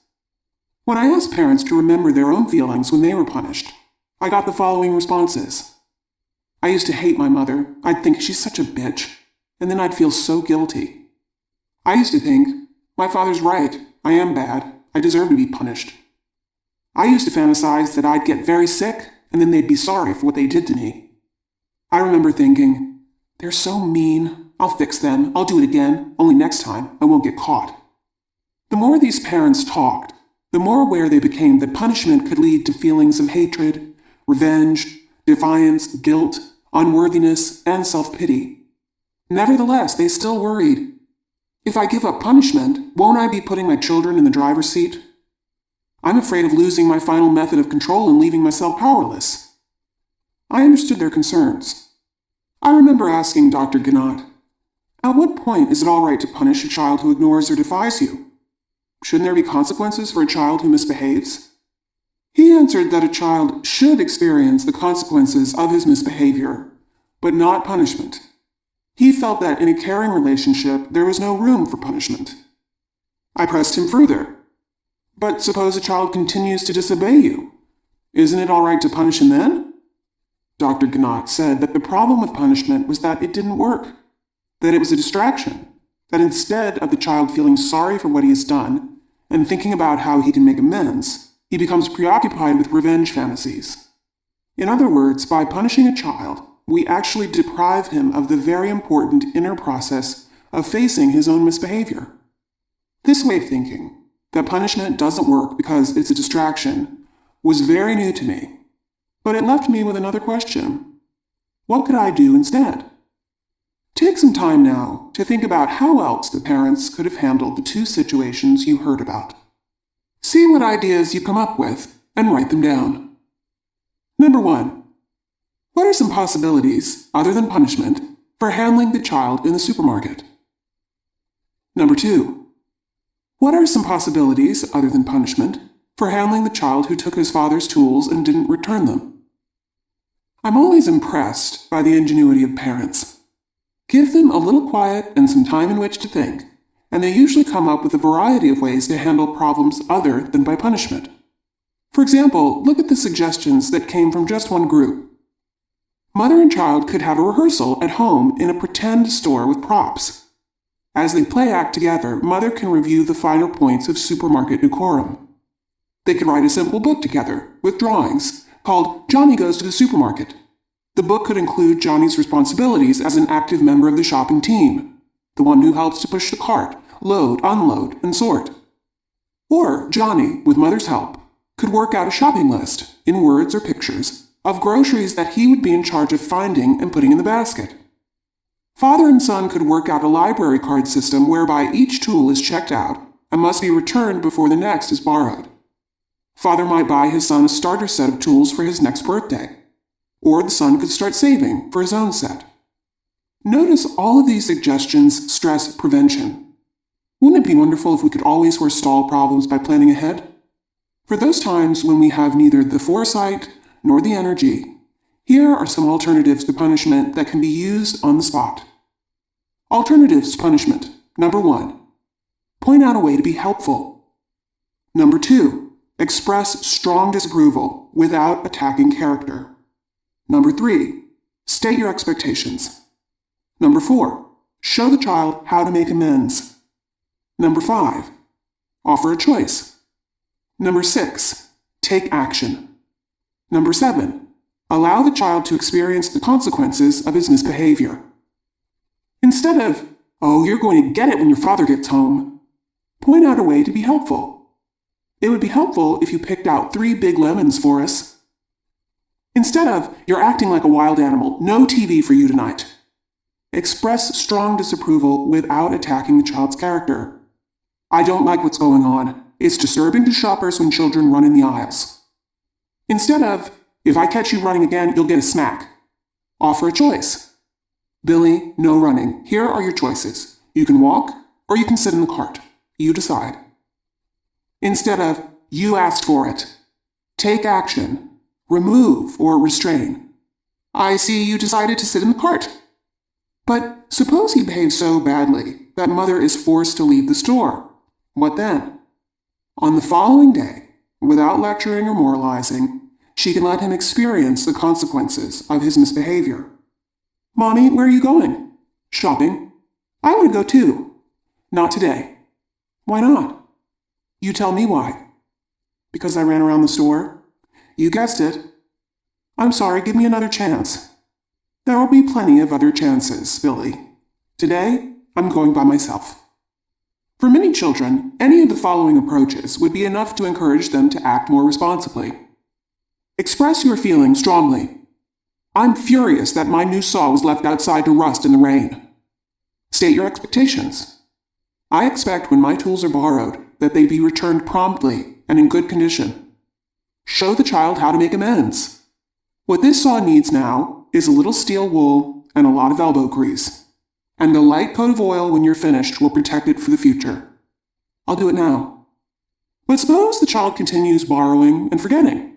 B: When I asked parents to remember their own feelings when they were punished, I got the following responses. I used to hate my mother. I'd think she's such a bitch, and then I'd feel so guilty. I used to think, my father's right, I am bad, I deserve to be punished. I used to fantasize that I'd get very sick, and then they'd be sorry for what they did to me. I remember thinking, they're so mean, I'll fix them, I'll do it again, only next time I won't get caught. The more these parents talked, the more aware they became that punishment could lead to feelings of hatred, revenge, defiance, guilt, unworthiness, and self-pity. Nevertheless, they still worried. If I give up punishment, won't I be putting my children in the driver's seat? I'm afraid of losing my final method of control and leaving myself powerless. I understood their concerns. I remember asking Dr. Gannat, at what point is it all right to punish a child who ignores or defies you? Shouldn't there be consequences for a child who misbehaves? He answered that a child should experience the consequences of his misbehavior, but not punishment. He felt that in a caring relationship, there was no room for punishment. I pressed him further. But suppose a child continues to disobey you. Isn't it all right to punish him then? Dr. Gannat said that the problem with punishment was that it didn't work, that it was a distraction, that instead of the child feeling sorry for what he has done and thinking about how he can make amends, he becomes preoccupied with revenge fantasies. In other words, by punishing a child, we actually deprive him of the very important inner process of facing his own misbehavior. This way of thinking, that punishment doesn't work because it's a distraction, was very new to me. But it left me with another question. What could I do instead? Take some time now to think about how else the parents could have handled the two situations you heard about. See what ideas you come up with and write them down. Number 1. What are some possibilities, other than punishment, for handling the child in the supermarket? Number 2. What are some possibilities, other than punishment, for handling the child who took his father's tools and didn't return them? I'm always impressed by the ingenuity of parents. Give them a little quiet and some time in which to think, and they usually come up with a variety of ways to handle problems other than by punishment. For example, look at the suggestions that came from just one group. Mother and child could have a rehearsal at home in a pretend store with props. As they play act together, mother can review the finer points of supermarket decorum. They could write a simple book together, with drawings, called Johnny Goes to the Supermarket. The book could include Johnny's responsibilities as an active member of the shopping team, the one who helps to push the cart, load, unload, and sort. Or Johnny, with mother's help, could work out a shopping list, in words or pictures, of groceries that he would be in charge of finding and putting in the basket. Father and son could work out a library card system whereby each tool is checked out and must be returned before the next is borrowed. Father might buy his son a starter set of tools for his next birthday, or the son could start saving for his own set. Notice all of these suggestions stress prevention. Wouldn't it be wonderful if we could always forestall problems by planning ahead? For those times when we have neither the foresight nor the energy, here are some alternatives to punishment that can be used on the spot. Alternatives to punishment. Number 1. Point out a way to be helpful. Number 2. Express strong disapproval without attacking character. Number 3. State your expectations. Number 4. Show the child how to make amends. Number 5. Offer a choice. Number 6. Take action. Number 7. Allow the child to experience the consequences of his misbehavior. Instead of, "Oh, you're going to get it when your father gets home," point out a way to be helpful. It would be helpful if you picked out 3 big lemons for us. Instead of, "You're acting like a wild animal, no TV for you tonight," express strong disapproval without attacking the child's character. "I don't like what's going on. It's disturbing to shoppers when children run in the aisles." Instead of, "If I catch you running again, you'll get a smack," offer a choice. "Billy, no running. Here are your choices. You can walk, or you can sit in the cart. You decide." Instead of, "You asked for it," take action. Remove or restrain. "I see you decided to sit in the cart." But suppose he behaves so badly that mother is forced to leave the store. What then? On the following day, without lecturing or moralizing, she can let him experience the consequences of his misbehavior. "Mommy, where are you going?" "Shopping." "I want to go too." "Not today." "Why not?" "You tell me why." "Because I ran around the store." "You guessed it." "I'm sorry, give me another chance." "There will be plenty of other chances, Billy. Today, I'm going by myself." For many children, any of the following approaches would be enough to encourage them to act more responsibly. Express your feelings strongly. "I'm furious that my new saw was left outside to rust in the rain." State your expectations. "I expect when my tools are borrowed that they be returned promptly and in good condition." Show the child how to make amends. "What this saw needs now is a little steel wool and a lot of elbow grease. And a light coat of oil when you're finished will protect it for the future. I'll do it now." But suppose the child continues borrowing and forgetting.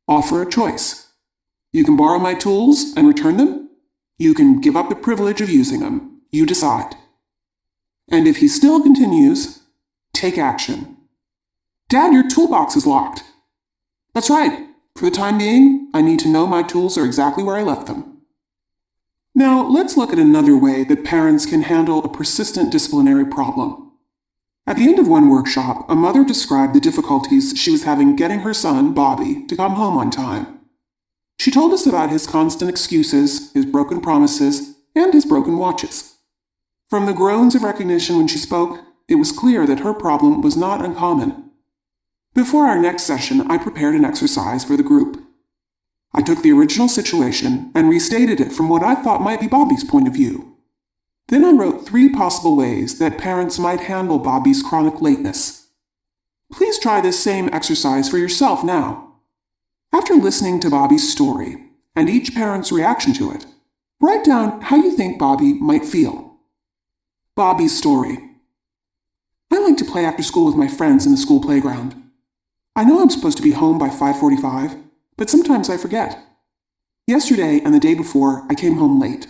B: Offer a choice. "You can borrow my tools and return them. You can give up the privilege of using them. You decide." And if he still continues, take action. "Dad, your toolbox is locked." "That's right. For the time being, I need to know my tools are exactly where I left them." Now, let's look at another way that parents can handle a persistent disciplinary problem. At the end of one workshop, a mother described the difficulties she was having getting her son, Bobby, to come home on time. She told us about his constant excuses, his broken promises, and his broken watches. From the groans of recognition when she spoke, it was clear that her problem was not uncommon. Before our next session, I prepared an exercise for the group. I took the original situation and restated it from what I thought might be Bobby's point of view. Then I wrote 3 possible ways that parents might handle Bobby's chronic lateness. Please try this same exercise for yourself now. After listening to Bobby's story and each parent's reaction to it, write down how you think Bobby might feel. Bobby's story. I like to play after school with my friends in the school playground. I know I'm supposed to be home by 5:45, but sometimes I forget. Yesterday and the day before, I came home late.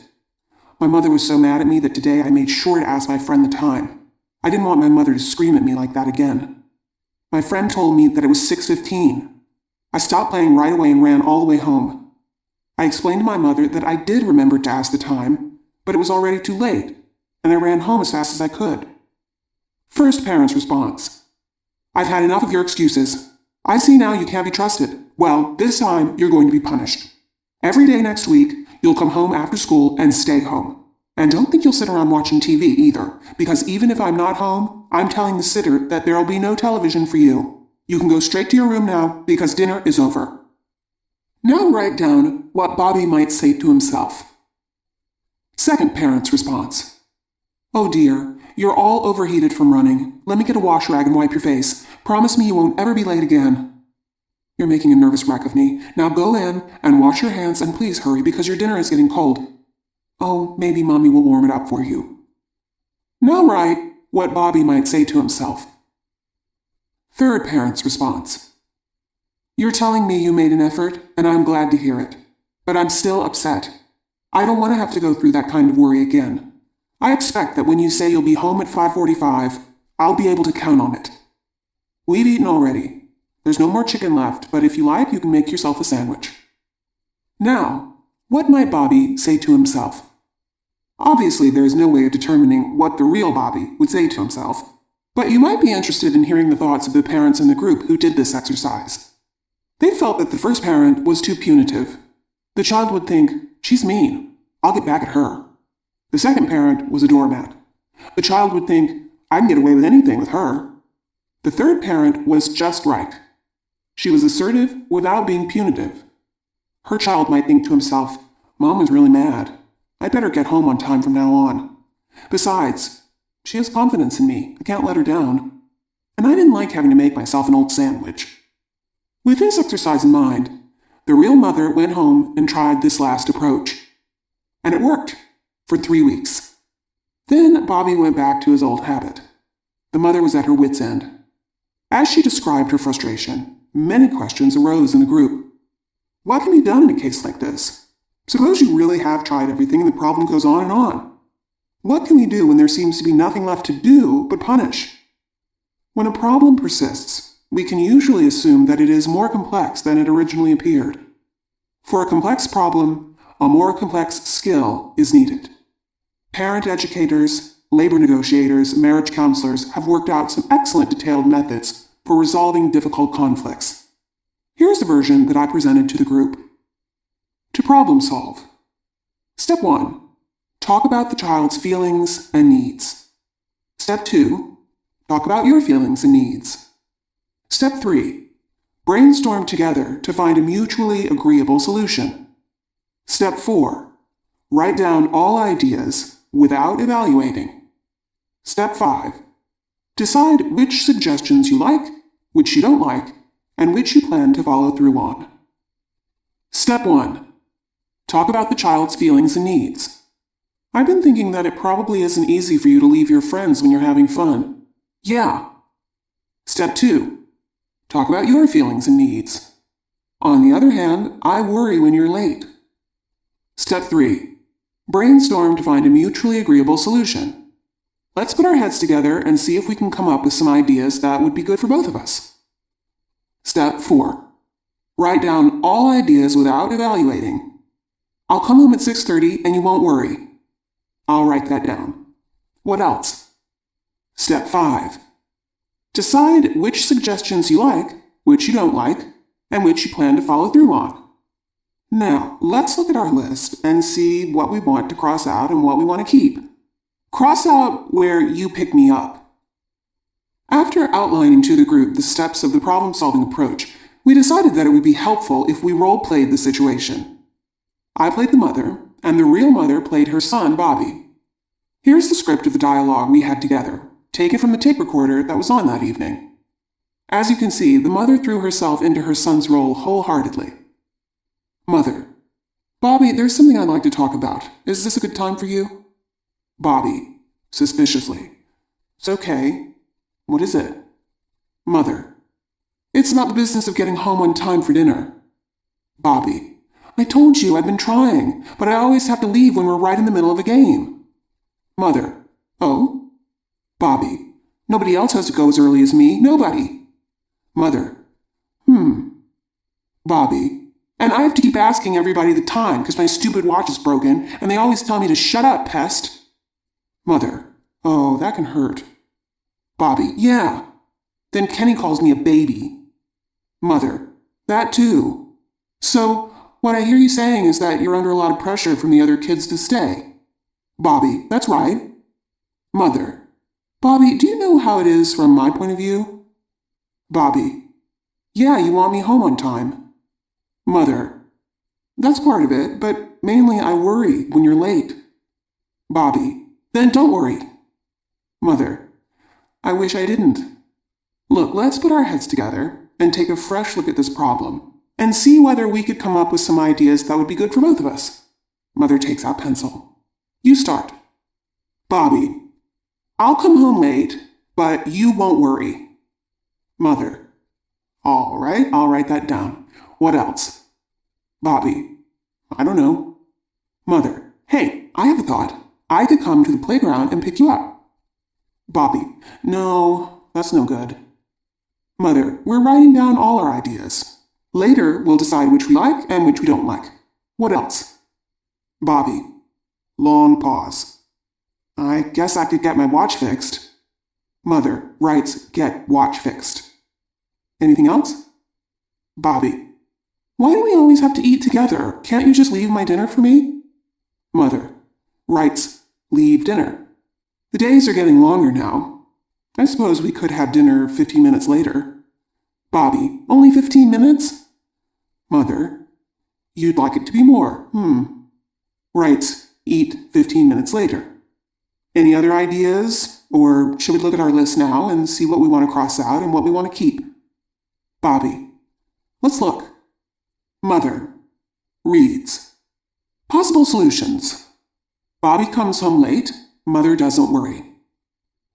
B: My mother was so mad at me that today I made sure to ask my friend the time. I didn't want my mother to scream at me like that again. My friend told me that it was 6:15. I stopped playing right away and ran all the way home. I explained to my mother that I did remember to ask the time, but it was already too late, and I ran home as fast as I could. First parent's response. I've had enough of your excuses. I see now you can't be trusted. Well, this time you're going to be punished. Every day next week, you'll come home after school and stay home. And don't think you'll sit around watching TV either, because even if I'm not home, I'm telling the sitter that there'll be no television for you. You can go straight to your room now because dinner is over. Now write down what Bobby might say to himself. Second parent's response. Oh dear, you're all overheated from running. Let me get a wash rag and wipe your face. Promise me you won't ever be late again. You're making a nervous wreck of me. Now go in and wash your hands and please hurry because your dinner is getting cold. Oh, maybe Mommy will warm it up for you. Now write what Bobby might say to himself. Third parent's response. You're telling me you made an effort, and I'm glad to hear it. But I'm still upset. I don't want to have to go through that kind of worry again. I expect that when you say you'll be home at 5:45, I'll be able to count on it. We've eaten already. There's no more chicken left, but if you like, you can make yourself a sandwich. Now, what might Bobby say to himself? Obviously, there is no way of determining what the real Bobby would say to himself, but you might be interested in hearing the thoughts of the parents in the group who did this exercise. They felt that the first parent was too punitive. The child would think, she's mean, I'll get back at her. The second parent was a doormat. The child would think, I can get away with anything with her. The third parent was just right. She was assertive without being punitive. Her child might think to himself, Mom was really mad. I'd better get home on time from now on. Besides, she has confidence in me. I can't let her down. And I didn't like having to make myself an old sandwich. With this exercise in mind, the real mother went home and tried this last approach. And it worked for 3 weeks. Then Bobby went back to his old habit. The mother was at her wit's end. As she described her frustration, many questions arose in the group. What can be done in a case like this? Suppose you really have tried everything and the problem goes on and on. What can we do when there seems to be nothing left to do but punish? When a problem persists, we can usually assume that it is more complex than it originally appeared. For a complex problem, a more complex skill is needed. Parent educators, labor negotiators, marriage counselors have worked out some excellent detailed methods for resolving difficult conflicts. Here's the version that I presented to the group. To problem solve. Step 1. Talk about the child's feelings and needs. Step 2. Talk about your feelings and needs. Step 3. Brainstorm together to find a mutually agreeable solution. Step 4. Write down all ideas without evaluating. Step 5. Decide which suggestions you like, which you don't like, and which you plan to follow through on. Step 1. Talk about the child's feelings and needs. I've been thinking that it probably isn't easy for you to leave your friends when you're having fun. Yeah. Step 2. Talk about your feelings and needs. On the other hand, I worry when you're late. Step 3. Brainstorm to find a mutually agreeable solution. Let's put our heads together and see if we can come up with some ideas that would be good for both of us. Step 4. Write down all ideas without evaluating. I'll come home at 6:30 and you won't worry. I'll write that down. What else? Step 5. Decide which suggestions you like, which you don't like, and which you plan to follow through on. Now, let's look at our list and see what we want to cross out and what we want to keep. Cross out where you pick me up. After outlining to the group the steps of the problem-solving approach, we decided that it would be helpful if we role-played the situation. I played the mother, and the real mother played her son, Bobby. Here's the script of the dialogue we had together, taken from the tape recorder that was on that evening. As you can see, the mother threw herself into her son's role wholeheartedly. Mother: Bobby, there's something I'd like to talk about. Is this a good time for you? Bobby, suspiciously: It's okay. What is it? Mother: It's not the business of getting home on time for dinner. Bobby: I told you I've been trying, but I always have to leave when we're right in the middle of a game. Mother: Oh? Bobby: Nobody else has to go as early as me. Nobody. Mother: Bobby: And I have to keep asking everybody the time because my stupid watch is broken, and they always tell me to shut up, pest. Mother: Oh, that can hurt. Bobby: Yeah. Then Kenny calls me a baby. Mother: That too. So, what I hear you saying is that you're under a lot of pressure from the other kids to stay. Bobby: That's right. Mother: Bobby, do you know how it is from my point of view? Bobby: Yeah, you want me home on time. Mother: That's part of it, but mainly I worry when you're late. Bobby: Then don't worry. Mother: I wish I didn't. Look, let's put our heads together and take a fresh look at this problem and see whether we could come up with some ideas that would be good for both of us. Mother takes out pencil. You start. Bobby: I'll come home late, but you won't worry. Mother: All right, I'll write that down. What else? Bobby: I don't know. Mother: Hey, I have a thought. I could come to the playground and pick you up. Bobby: No, that's no good. Mother: We're writing down all our ideas. Later, we'll decide which we like and which we don't like. What else? Bobby: Long pause. I guess I could get my watch fixed. Mother writes get watch fixed. Anything else? Bobby: Why do we always have to eat together? Can't you just leave my dinner for me? Mother writes leave dinner. The days are getting longer now. I suppose we could have dinner 15 minutes later. Bobby: Only 15 minutes? Mother: You'd like it to be more, Writes eat 15 minutes later. Any other ideas? Or should we look at our list now and see what we want to cross out and what we want to keep? Bobby: Let's look. Mother reads. Possible solutions. Bobby comes home late. Mother doesn't worry.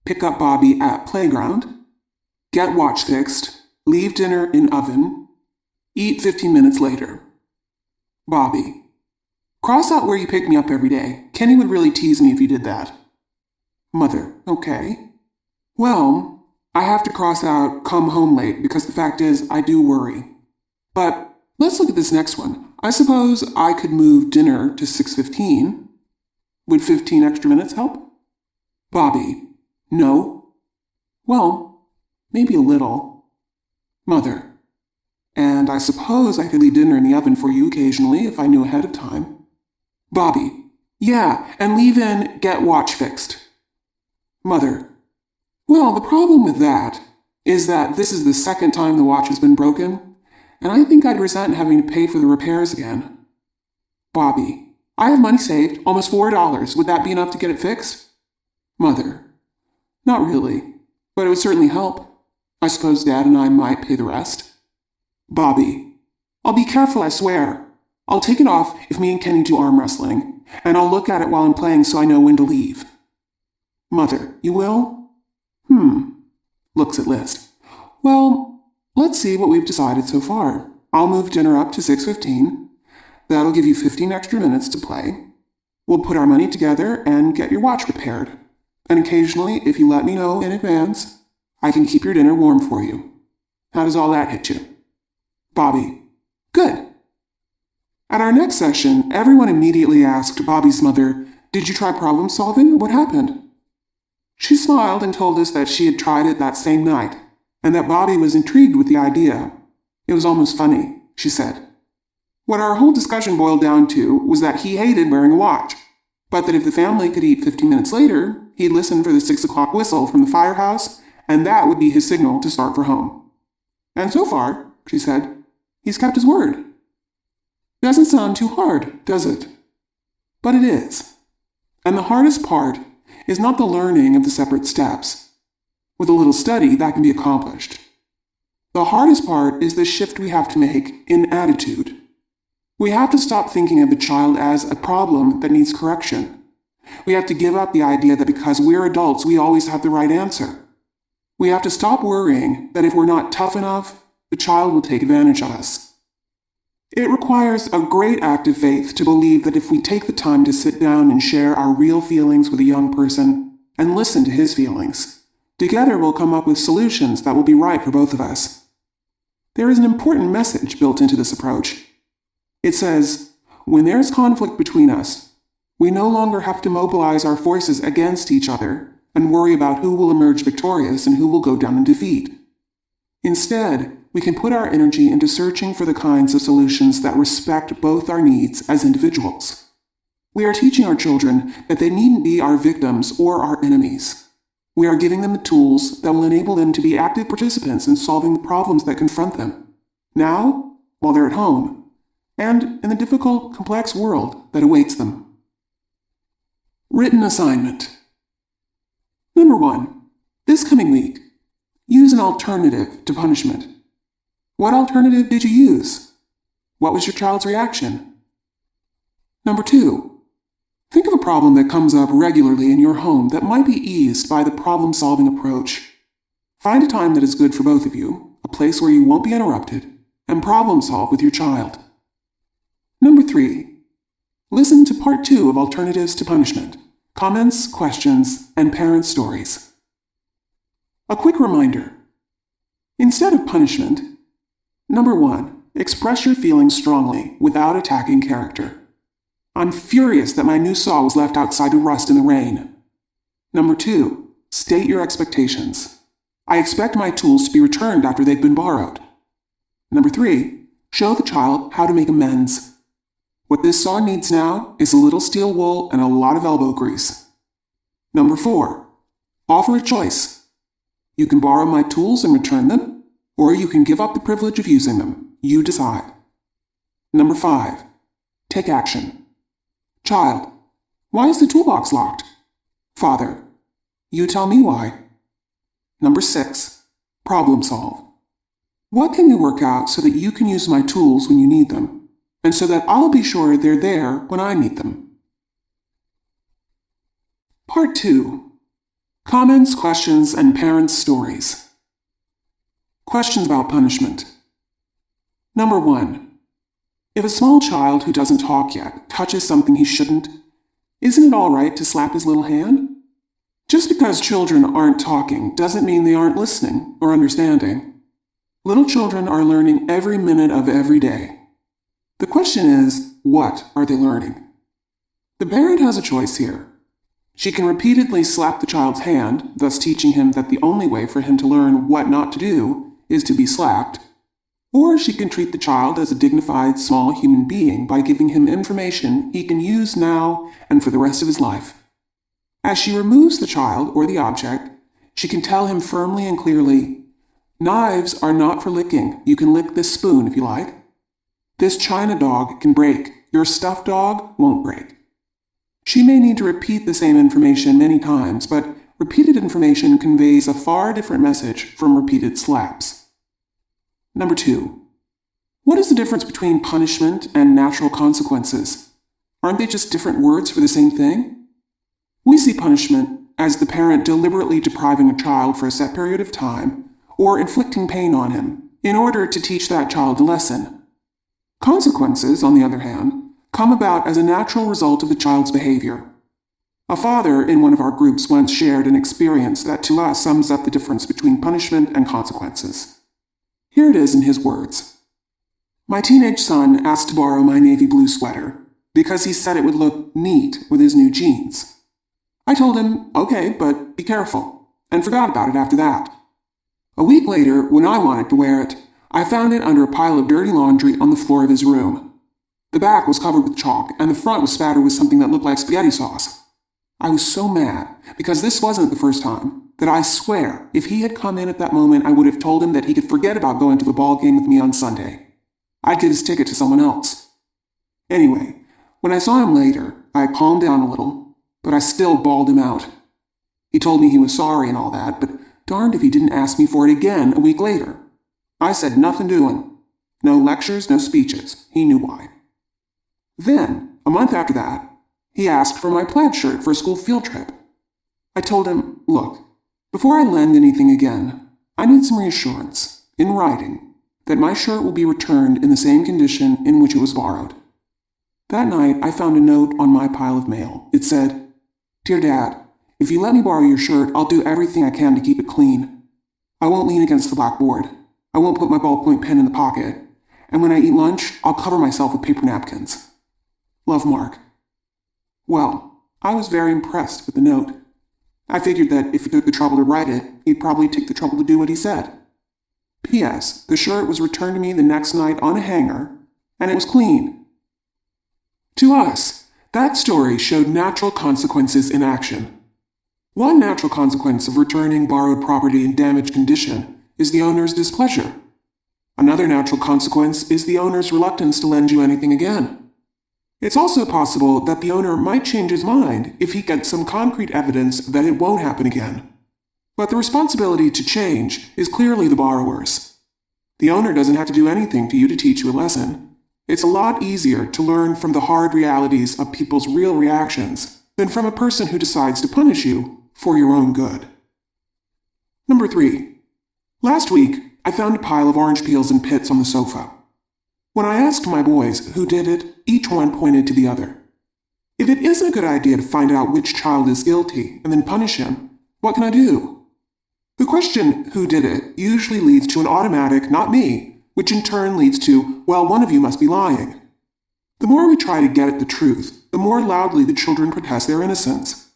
B: Pick up Bobby at playground. Get watch fixed. Leave dinner in oven. Eat 15 minutes later. Bobby: Cross out where you pick me up every day. Kenny would really tease me if you did that. Mother: Okay. Well, I have to cross out come home late because the fact is I do worry. But let's look at this next one. I suppose I could move dinner to 6:15. Would 15 extra minutes help? Bobby: No. Well, maybe a little. Mother: And I suppose I could leave dinner in the oven for you occasionally if I knew ahead of time. Bobby: Yeah, and leave in get watch fixed. Mother: Well, the problem with that is that this is the second time the watch has been broken, and I think I'd resent having to pay for the repairs again. Bobby: I have money saved, almost $4. Would that be enough to get it fixed? Mother: Not really, but it would certainly help. I suppose Dad and I might pay the rest. Bobby: I'll be careful, I swear. I'll take it off if me and Kenny do arm wrestling, and I'll look at it while I'm playing so I know when to leave. Mother: You will? Looks at list. Well, let's see what we've decided so far. I'll move dinner up to 6:15. That'll give you 15 extra minutes to play. We'll put our money together and get your watch repaired. And occasionally, if you let me know in advance, I can keep your dinner warm for you. How does all that hit you? Bobby: Good. At our next session, everyone immediately asked Bobby's mother, Did you try problem solving? What happened? She smiled and told us that she had tried it that same night, and that Bobby was intrigued with the idea. It was almost funny, she said. What our whole discussion boiled down to was that he hated wearing a watch, but that if the family could eat 15 minutes later, he'd listen for the 6 o'clock whistle from the firehouse, and that would be his signal to start for home. And so far, she said, he's kept his word. Doesn't sound too hard, does it? But it is. And the hardest part is not the learning of the separate steps. With a little study, that can be accomplished. The hardest part is the shift we have to make in attitude. We have to stop thinking of the child as a problem that needs correction. We have to give up the idea that because we're adults, we always have the right answer. We have to stop worrying that if we're not tough enough, the child will take advantage of us. It requires a great act of faith to believe that if we take the time to sit down and share our real feelings with a young person and listen to his feelings, together we'll come up with solutions that will be right for both of us. There is an important message built into this approach. It says, when there's conflict between us, we no longer have to mobilize our forces against each other and worry about who will emerge victorious and who will go down in defeat. Instead, we can put our energy into searching for the kinds of solutions that respect both our needs as individuals. We are teaching our children that they needn't be our victims or our enemies. We are giving them the tools that will enable them to be active participants in solving the problems that confront them, now, while they're at home, and in the difficult, complex world that awaits them. Written assignment. Number 1. This coming week, use an alternative to punishment. What alternative did you use? What was your child's reaction? Number 2. Think of a problem that comes up regularly in your home that might be eased by the problem-solving approach. Find a time that is good for both of you, a place where you won't be interrupted, and problem-solve with your child. Number 3. Listen to part 2 of Alternatives to Punishment, Comments, Questions, and Parent Stories. A quick reminder. Instead of punishment, number 1, express your feelings strongly without attacking character. I'm furious that my new saw was left outside to rust in the rain. Number 2, state your expectations. I expect my tools to be returned after they've been borrowed. Number 3, show the child how to make amends. What this saw needs now is a little steel wool and a lot of elbow grease. Number 4, offer a choice. You can borrow my tools and return them, or you can give up the privilege of using them. You decide. Number 5, take action. Child, why is the toolbox locked? Father, you tell me why. Number 6, problem solve. What can we work out so that you can use my tools when you need them, and so that I'll be sure they're there when I need them? Part 2. Comments, Questions, and Parent Stories. Questions about punishment. Number 1. If a small child who doesn't talk yet touches something he shouldn't, isn't it all right to slap his little hand? Just because children aren't talking doesn't mean they aren't listening or understanding. Little children are learning every minute of every day. The question is, what are they learning? The parent has a choice here. She can repeatedly slap the child's hand, thus teaching him that the only way for him to learn what not to do is to be slapped. Or she can treat the child as a dignified, small human being by giving him information he can use now and for the rest of his life. As she removes the child or the object, she can tell him firmly and clearly, knives are not for licking. You can lick this spoon if you like. This china dog can break. Your stuffed dog won't break. She may need to repeat the same information many times, but repeated information conveys a far different message from repeated slaps. Number 2. What is the difference between punishment and natural consequences? Aren't they just different words for the same thing? We see punishment as the parent deliberately depriving a child for a set period of time or inflicting pain on him in order to teach that child a lesson. Consequences, on the other hand, come about as a natural result of the child's behavior. A father in one of our groups once shared an experience that to us sums up the difference between punishment and consequences. Here it is in his words. My teenage son asked to borrow my navy blue sweater because he said it would look neat with his new jeans. I told him, okay, but be careful, and forgot about it after that. A week later, when I wanted to wear it, I found it under a pile of dirty laundry on the floor of his room. The back was covered with chalk, and the front was spattered with something that looked like spaghetti sauce. I was so mad, because this wasn't the first time, that I swear, if he had come in at that moment, I would have told him that he could forget about going to the ball game with me on Sunday. I'd give his ticket to someone else. Anyway, when I saw him later, I calmed down a little, but I still bawled him out. He told me he was sorry and all that, but darned if he didn't ask me for it again a week later. I said nothing to him. No lectures, no speeches. He knew why. Then, a month after that, he asked for my plaid shirt for a school field trip. I told him, look, before I lend anything again, I need some reassurance, in writing, that my shirt will be returned in the same condition in which it was borrowed. That night, I found a note on my pile of mail. It said, Dear Dad, if you let me borrow your shirt, I'll do everything I can to keep it clean. I won't lean against the blackboard. I won't put my ballpoint pen in the pocket. And when I eat lunch, I'll cover myself with paper napkins. Love, Mark. Well, I was very impressed with the note. I figured that if he took the trouble to write it, he'd probably take the trouble to do what he said. P.S. The shirt was returned to me the next night on a hanger, and it was clean. To us, that story showed natural consequences in action. One natural consequence of returning borrowed property in damaged condition is the owner's displeasure. Another natural consequence is the owner's reluctance to lend you anything again. It's also possible that the owner might change his mind if he gets some concrete evidence that it won't happen again. But the responsibility to change is clearly the borrower's. The owner doesn't have to do anything to you to teach you a lesson. It's a lot easier to learn from the hard realities of people's real reactions than from a person who decides to punish you for your own good. Number 3. Last week, I found a pile of orange peels and pits on the sofa. When I asked my boys who did it, each one pointed to the other. If it isn't a good idea to find out which child is guilty and then punish him, what can I do? The question, who did it, usually leads to an automatic, not me, which in turn leads to, well, one of you must be lying. The more we try to get at the truth, the more loudly the children protest their innocence.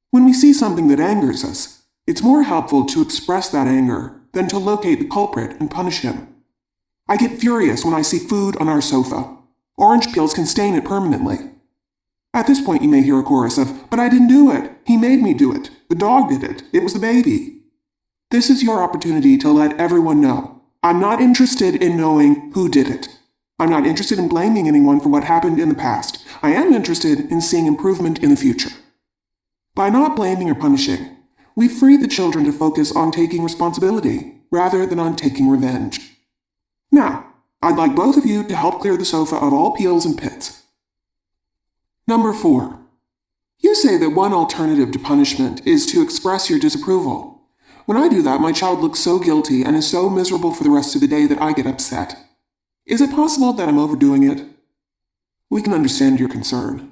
B: When we see something that angers us, it's more helpful to express that anger than to locate the culprit and punish him. I get furious when I see food on our sofa. Orange peels can stain it permanently. At this point you may hear a chorus of, but I didn't do it. He made me do it. The dog did it. It was the baby. This is your opportunity to let everyone know. I'm not interested in knowing who did it. I'm not interested in blaming anyone for what happened in the past. I am interested in seeing improvement in the future. By not blaming or punishing, we free the children to focus on taking responsibility rather than on taking revenge. Now, I'd like both of you to help clear the sofa of all peels and pits. Number 4. You say that one alternative to punishment is to express your disapproval. When I do that, my child looks so guilty and is so miserable for the rest of the day that I get upset. Is it possible that I'm overdoing it? We can understand your concern.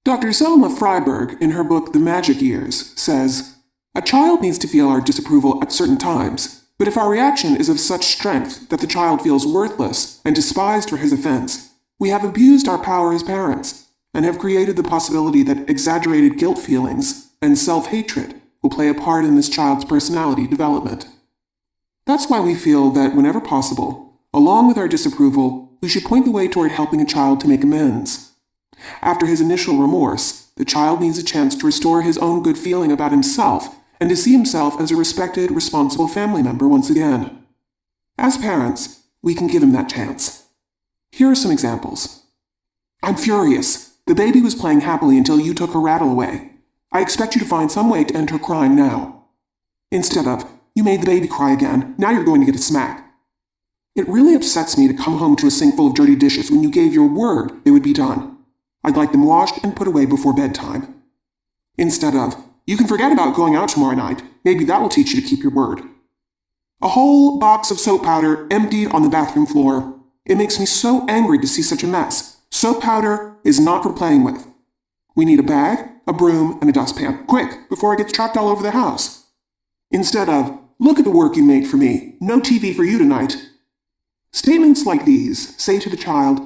B: Dr. Selma Freiberg, in her book The Magic Years, says, a child needs to feel our disapproval at certain times. But if our reaction is of such strength that the child feels worthless and despised for his offense, we have abused our power as parents and have created the possibility that exaggerated guilt feelings and self-hatred will play a part in this child's personality development. That's why we feel that whenever possible, along with our disapproval, we should point the way toward helping a child to make amends. After his initial remorse, the child needs a chance to restore his own good feeling about himself and to see himself as a respected, responsible family member once again. As parents, we can give him that chance. Here are some examples. I'm furious. The baby was playing happily until you took her rattle away. I expect you to find some way to end her crying now. Instead of, you made the baby cry again, now you're going to get a smack. It really upsets me to come home to a sink full of dirty dishes when you gave your word they would be done. I'd like them washed and put away before bedtime. Instead of, you can forget about going out tomorrow night. Maybe that will teach you to keep your word. A whole box of soap powder emptied on the bathroom floor. It makes me so angry to see such a mess. Soap powder is not for playing with. We need a bag, a broom, and a dustpan. Quick, before it gets trapped all over the house. Instead of, look at the work you made for me. No TV for you tonight. Statements like these say to the child,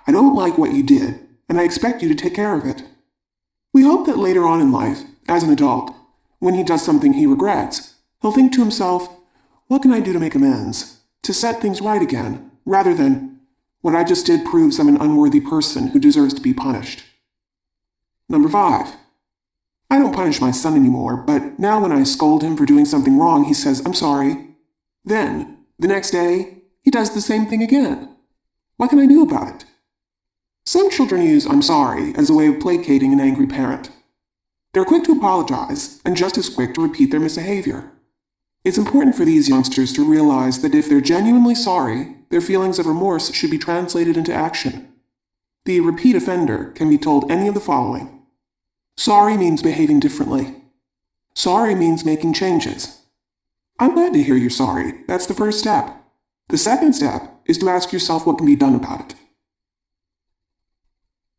B: I don't like what you did, and I expect you to take care of it. We hope that later on in life, as an adult, when he does something he regrets, he'll think to himself, what can I do to make amends, to set things right again, rather than, what I just did proves I'm an unworthy person who deserves to be punished. Number 5. I don't punish my son anymore, but now when I scold him for doing something wrong, he says, I'm sorry. Then, the next day, he does the same thing again. What can I do about it? Some children use I'm sorry as a way of placating an angry parent. They're quick to apologize and just as quick to repeat their misbehavior. It's important for these youngsters to realize that if they're genuinely sorry, their feelings of remorse should be translated into action. The repeat offender can be told any of the following. Sorry means behaving differently. Sorry means making changes. I'm glad to hear you're sorry. That's the first step. The second step is to ask yourself what can be done about it.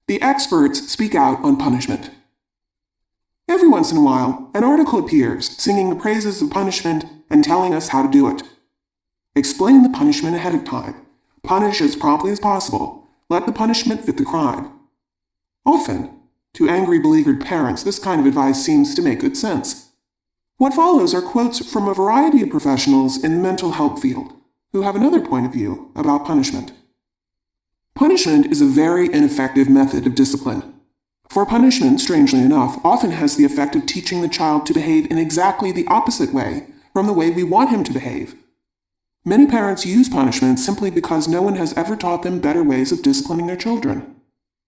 B: The experts speak out on punishment. Every once in a while, an article appears singing the praises of punishment and telling us how to do it. Explain the punishment ahead of time. Punish as promptly as possible. Let the punishment fit the crime. Often, to angry, beleaguered parents, this kind of advice seems to make good sense. What follows are quotes from a variety of professionals in the mental health field who have another point of view about punishment. Punishment is a very ineffective method of discipline. For punishment, strangely enough, often has the effect of teaching the child to behave in exactly the opposite way from the way we want him to behave. Many parents use punishment simply because no one has ever taught them better ways of disciplining their children.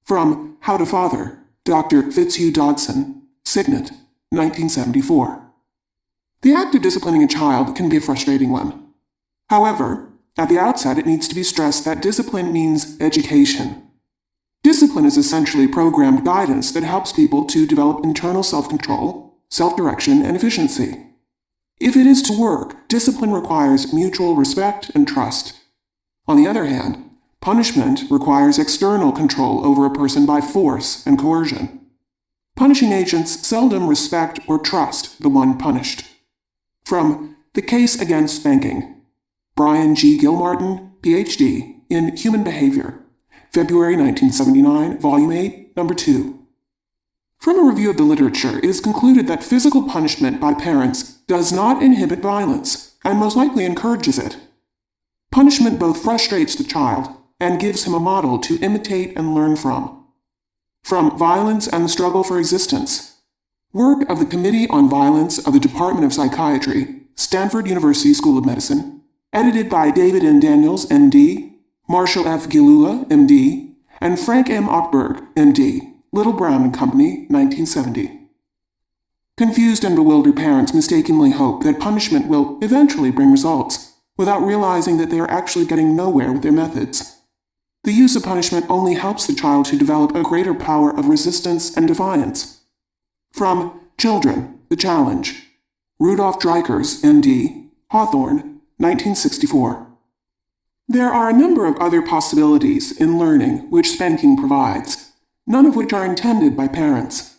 B: From How to Father, Dr. Fitzhugh Dodson, Signet, 1974. The act of disciplining a child can be a frustrating one. However, at the outset it needs to be stressed that discipline means education. Discipline is essentially programmed guidance that helps people to develop internal self-control, self-direction, and efficiency. If it is to work, discipline requires mutual respect and trust. On the other hand, punishment requires external control over a person by force and coercion. Punishing agents seldom respect or trust the one punished. From The Case Against Spanking, Brian G. Gilmartin, Ph.D., in Human Behavior, February 1979, Volume 8, Number 2. From a review of the literature, it is concluded that physical punishment by parents does not inhibit violence, and most likely encourages it. Punishment both frustrates the child and gives him a model to imitate and learn from. From Violence and the Struggle for Existence, work of the Committee on Violence of the Department of Psychiatry, Stanford University School of Medicine, edited by David N. Daniels, M.D., Marshall F. Gilula, M.D., and Frank M. Ockberg, M.D., Little Brown and Company, 1970. Confused and bewildered parents mistakenly hope that punishment will eventually bring results, without realizing that they are actually getting nowhere with their methods. The use of punishment only helps the child to develop a greater power of resistance and defiance. From Children, the Challenge, Rudolf Dreikers, M.D., Hawthorne, 1964. There are a number of other possibilities in learning which spanking provides, none of which are intended by parents.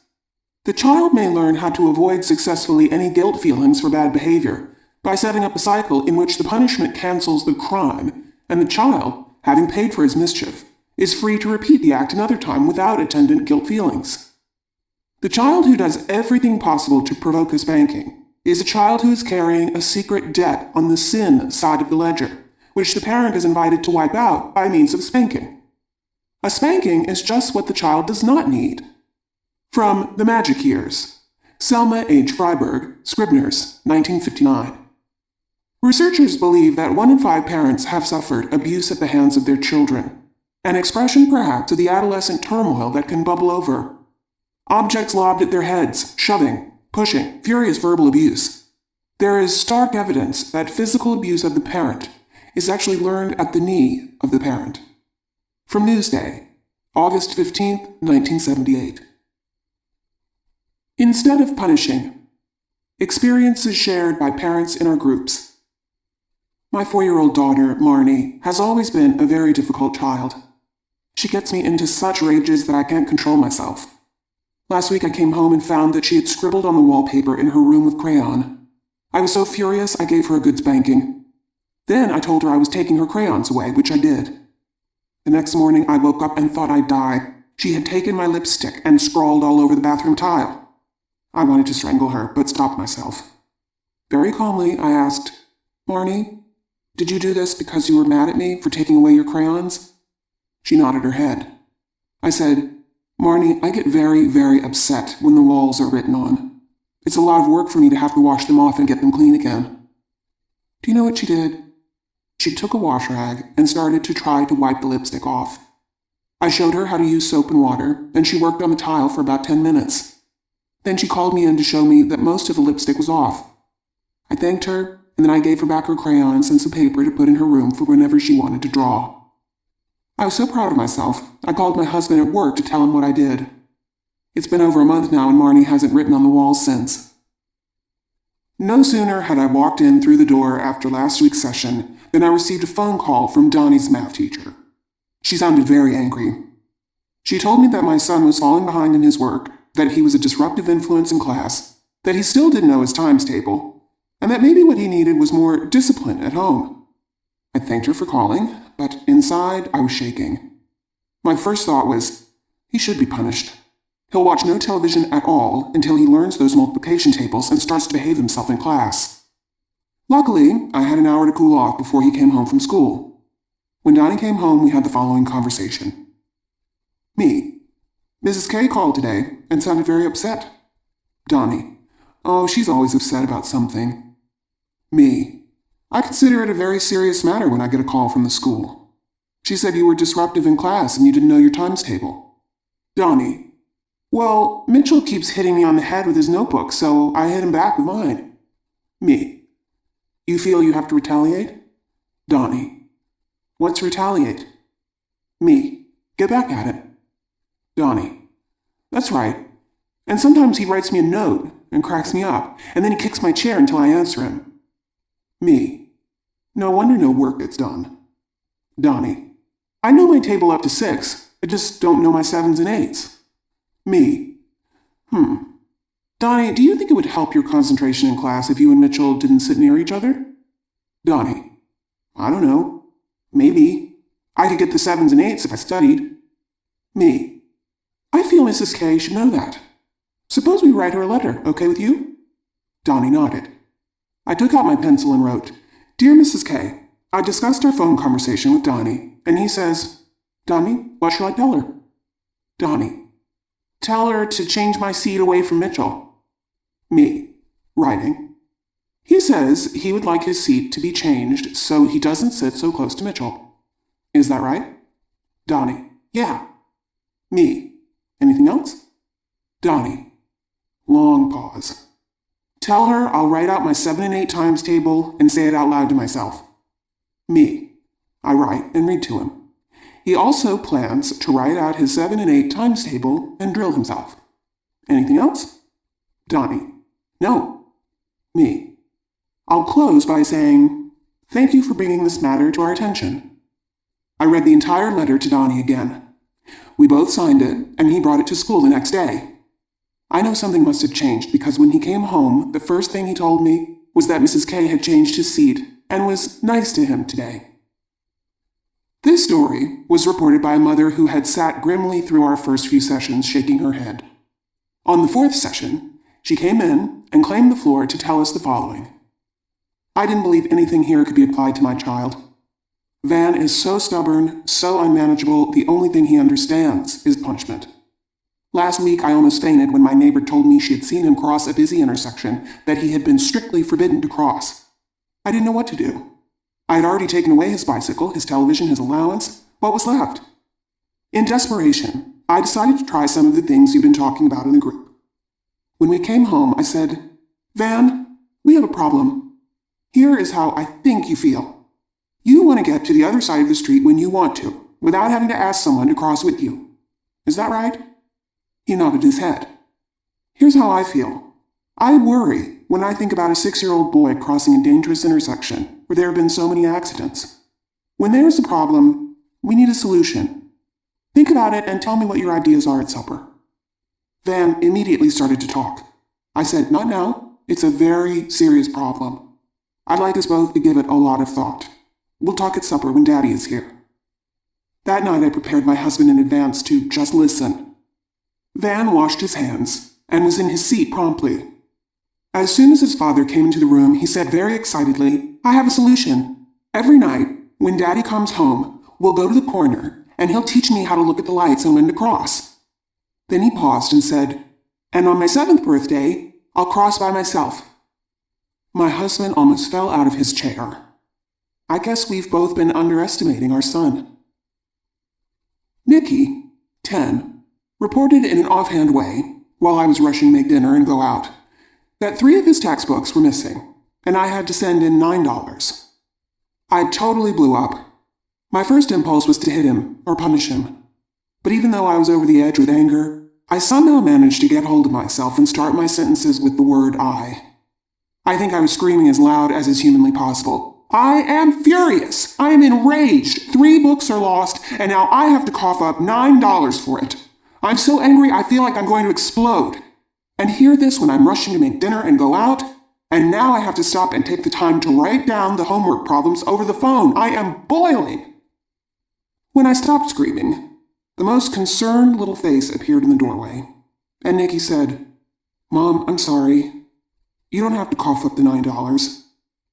B: The child may learn how to avoid successfully any guilt feelings for bad behavior by setting up a cycle in which the punishment cancels the crime, and the child, having paid for his mischief, is free to repeat the act another time without attendant guilt feelings. The child who does everything possible to provoke a spanking is a child who is carrying a secret debt on the sin side of the ledger, which the parent is invited to wipe out by means of spanking. A spanking is just what the child does not need. From The Magic Years, Selma H. Freiberg, Scribner's, 1959. Researchers believe that 1 in 5 parents have suffered abuse at the hands of their children, an expression perhaps of the adolescent turmoil that can bubble over. Objects lobbed at their heads, shoving, pushing, furious verbal abuse. There is stark evidence that physical abuse of the parent is actually learned at the knee of the parent. From Newsday, August 15, 1978. Instead of punishing, experiences shared by parents in our groups. My 4-year-old daughter, Marnie, has always been a very difficult child. She gets me into such rages that I can't control myself. Last week I came home and found that she had scribbled on the wallpaper in her room with crayon. I was so furious I gave her a good spanking. Then I told her I was taking her crayons away, which I did. The next morning I woke up and thought I'd die. She had taken my lipstick and scrawled all over the bathroom tile. I wanted to strangle her, but stopped myself. Very calmly I asked, Marnie, did you do this because you were mad at me for taking away your crayons? She nodded her head. I said, Marnie, I get very, very upset when the walls are written on. It's a lot of work for me to have to wash them off and get them clean again. Do you know what she did? She took a wash rag and started to try to wipe the lipstick off. I showed her how to use soap and water, and she worked on the tile for about 10 minutes. Then she called me in to show me that most of the lipstick was off. I thanked her, and then I gave her back her crayons and some paper to put in her room for whenever she wanted to draw. I was so proud of myself, I called my husband at work to tell him what I did. It's been over a month now and Marnie hasn't written on the walls since. No sooner had I walked in through the door after last week's session than I received a phone call from Donnie's math teacher. She sounded very angry. She told me that my son was falling behind in his work, that he was a disruptive influence in class, that he still didn't know his times table, and that maybe what he needed was more discipline at home. I thanked her for calling, but inside I was shaking. My first thought was, he should be punished. He'll watch no television at all until he learns those multiplication tables and starts to behave himself in class. Luckily, I had an hour to cool off before he came home from school. When Donnie came home, we had the following conversation. Me. Mrs. K called today and sounded very upset. Donnie. Oh, she's always upset about something. Me. I consider it a very serious matter when I get a call from the school. She said you were disruptive in class and you didn't know your times table. Donnie. Well, Mitchell keeps hitting me on the head with his notebook, so I hit him back with mine. Me. You feel you have to retaliate? Donnie. What's retaliate? Me. Get back at it. Donnie. That's right. And sometimes he writes me a note and cracks me up, and then he kicks my chair until I answer him. Me. No wonder no work gets done. Donnie. I know my table up to 6. I just don't know my 7s and 8s. Me. Donnie, do you think it would help your concentration in class if you and Mitchell didn't sit near each other? Donnie. I don't know. Maybe. I could get the 7s and 8s if I studied. Me. I feel Mrs. K should know that. Suppose we write her a letter, okay with you? Donnie nodded. I took out my pencil and wrote, Dear Mrs. K, I discussed our phone conversation with Donnie, and he says, Donnie, what shall I tell her? Donnie. Tell her to change my seat away from Mitchell. Me. Writing. He says he would like his seat to be changed so he doesn't sit so close to Mitchell. Is that right? Donnie. Yeah. Me. Anything else? Donnie. Long pause. Tell her I'll write out my 7 and 8 times table and say it out loud to myself. Me. I write and read to him. He also plans to write out his 7 and 8 times table and drill himself. Anything else? Donnie. No. Me. I'll close by saying, Thank you for bringing this matter to our attention. I read the entire letter to Donnie again. We both signed it, and he brought it to school the next day. I know something must have changed because when he came home, the first thing he told me was that Mrs. K had changed his seat and was nice to him today. This story was reported by a mother who had sat grimly through our first few sessions, shaking her head. On the 4th session, she came in and claimed the floor to tell us the following. I didn't believe anything here could be applied to my child. Van is so stubborn, so unmanageable, the only thing he understands is punishment. Last week I almost fainted when my neighbor told me she had seen him cross a busy intersection that he had been strictly forbidden to cross. I didn't know what to do. I had already taken away his bicycle, his television, his allowance. What was left? In desperation, I decided to try some of the things you've been talking about in the group. When we came home, I said, Van, we have a problem. Here is how I think you feel. You want to get to the other side of the street when you want to, without having to ask someone to cross with you. Is that right? He nodded his head. Here's how I feel. I worry when I think about a 6-year-old boy crossing a dangerous intersection where there have been so many accidents. When there is a problem, we need a solution. Think about it and tell me what your ideas are at supper. Van immediately started to talk. I said, Not now. It's a very serious problem. I'd like us both to give it a lot of thought. We'll talk at supper when Daddy is here. That night I prepared my husband in advance to just listen. Van washed his hands and was in his seat promptly. As soon as his father came into the room, he said very excitedly, I have a solution. Every night, when Daddy comes home, we'll go to the corner and he'll teach me how to look at the lights and when to cross. Then he paused and said, "And on my 7th birthday, I'll cross by myself." My husband almost fell out of his chair. I guess we've both been underestimating our son. Nikki, 10, reported in an offhand way, while I was rushing to make dinner and go out, that 3 of his textbooks were missing, and I had to send in $9. I totally blew up. My first impulse was to hit him or punish him. But even though I was over the edge with anger, I somehow managed to get hold of myself and start my sentences with the word I. I think I was screaming as loud as is humanly possible. I am furious. I am enraged. 3 books are lost, and now I have to cough up $9 for it. I'm so angry I feel like I'm going to explode. And hear this when I'm rushing to make dinner and go out, and now I have to stop and take the time to write down the homework problems over the phone. I am boiling. When I stopped screaming, the most concerned little face appeared in the doorway, and Nikki said, "Mom, I'm sorry. You don't have to cough up the $9.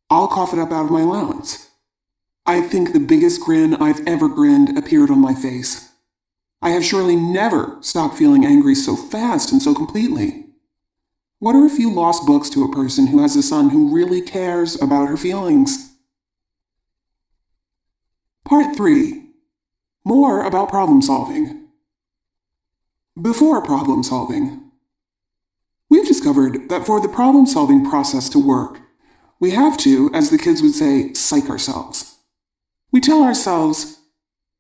B: I'll cough it up out of my allowance." I think the biggest grin I've ever grinned appeared on my face. I have surely never stopped feeling angry so fast and so completely. What are a few lost books to a person who has a son who really cares about her feelings? Part 3. More about problem solving. Before problem solving. We've discovered that for the problem solving process to work, we have to, as the kids would say, psych ourselves. We tell ourselves,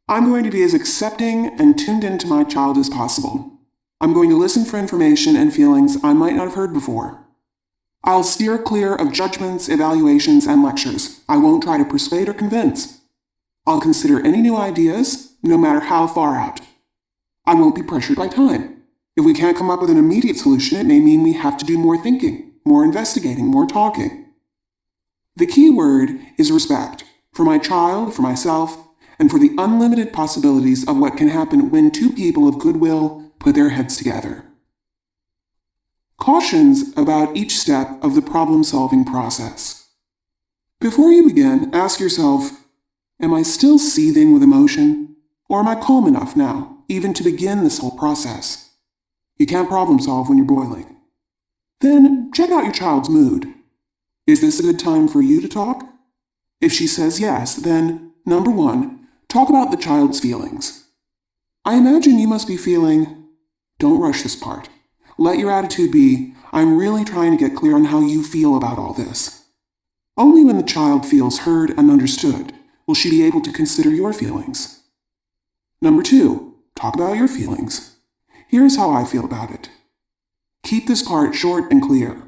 B: I'm going to be as accepting and tuned into my child as possible. I'm going to listen for information and feelings I might not have heard before. I'll steer clear of judgments, evaluations, and lectures. I won't try to persuade or convince. I'll consider any new ideas, no matter how far out. I won't be pressured by time. If we can't come up with an immediate solution, it may mean we have to do more thinking, more investigating, more talking. The key word is respect, for my child, for myself, and for the unlimited possibilities of what can happen when 2 people of goodwill put their heads together. Cautions about each step of the problem-solving process. Before you begin, ask yourself, am I still seething with emotion? Or am I calm enough now, even to begin this whole process? You can't problem solve when you're boiling. Then check out your child's mood. Is this a good time for you to talk? If she says yes, then, number 1, talk about the child's feelings. I imagine you must be feeling, don't rush this part. Let your attitude be, I'm really trying to get clear on how you feel about all this. Only when the child feels heard and understood will she be able to consider your feelings. Number 2, talk about your feelings. Here's how I feel about it. Keep this part short and clear.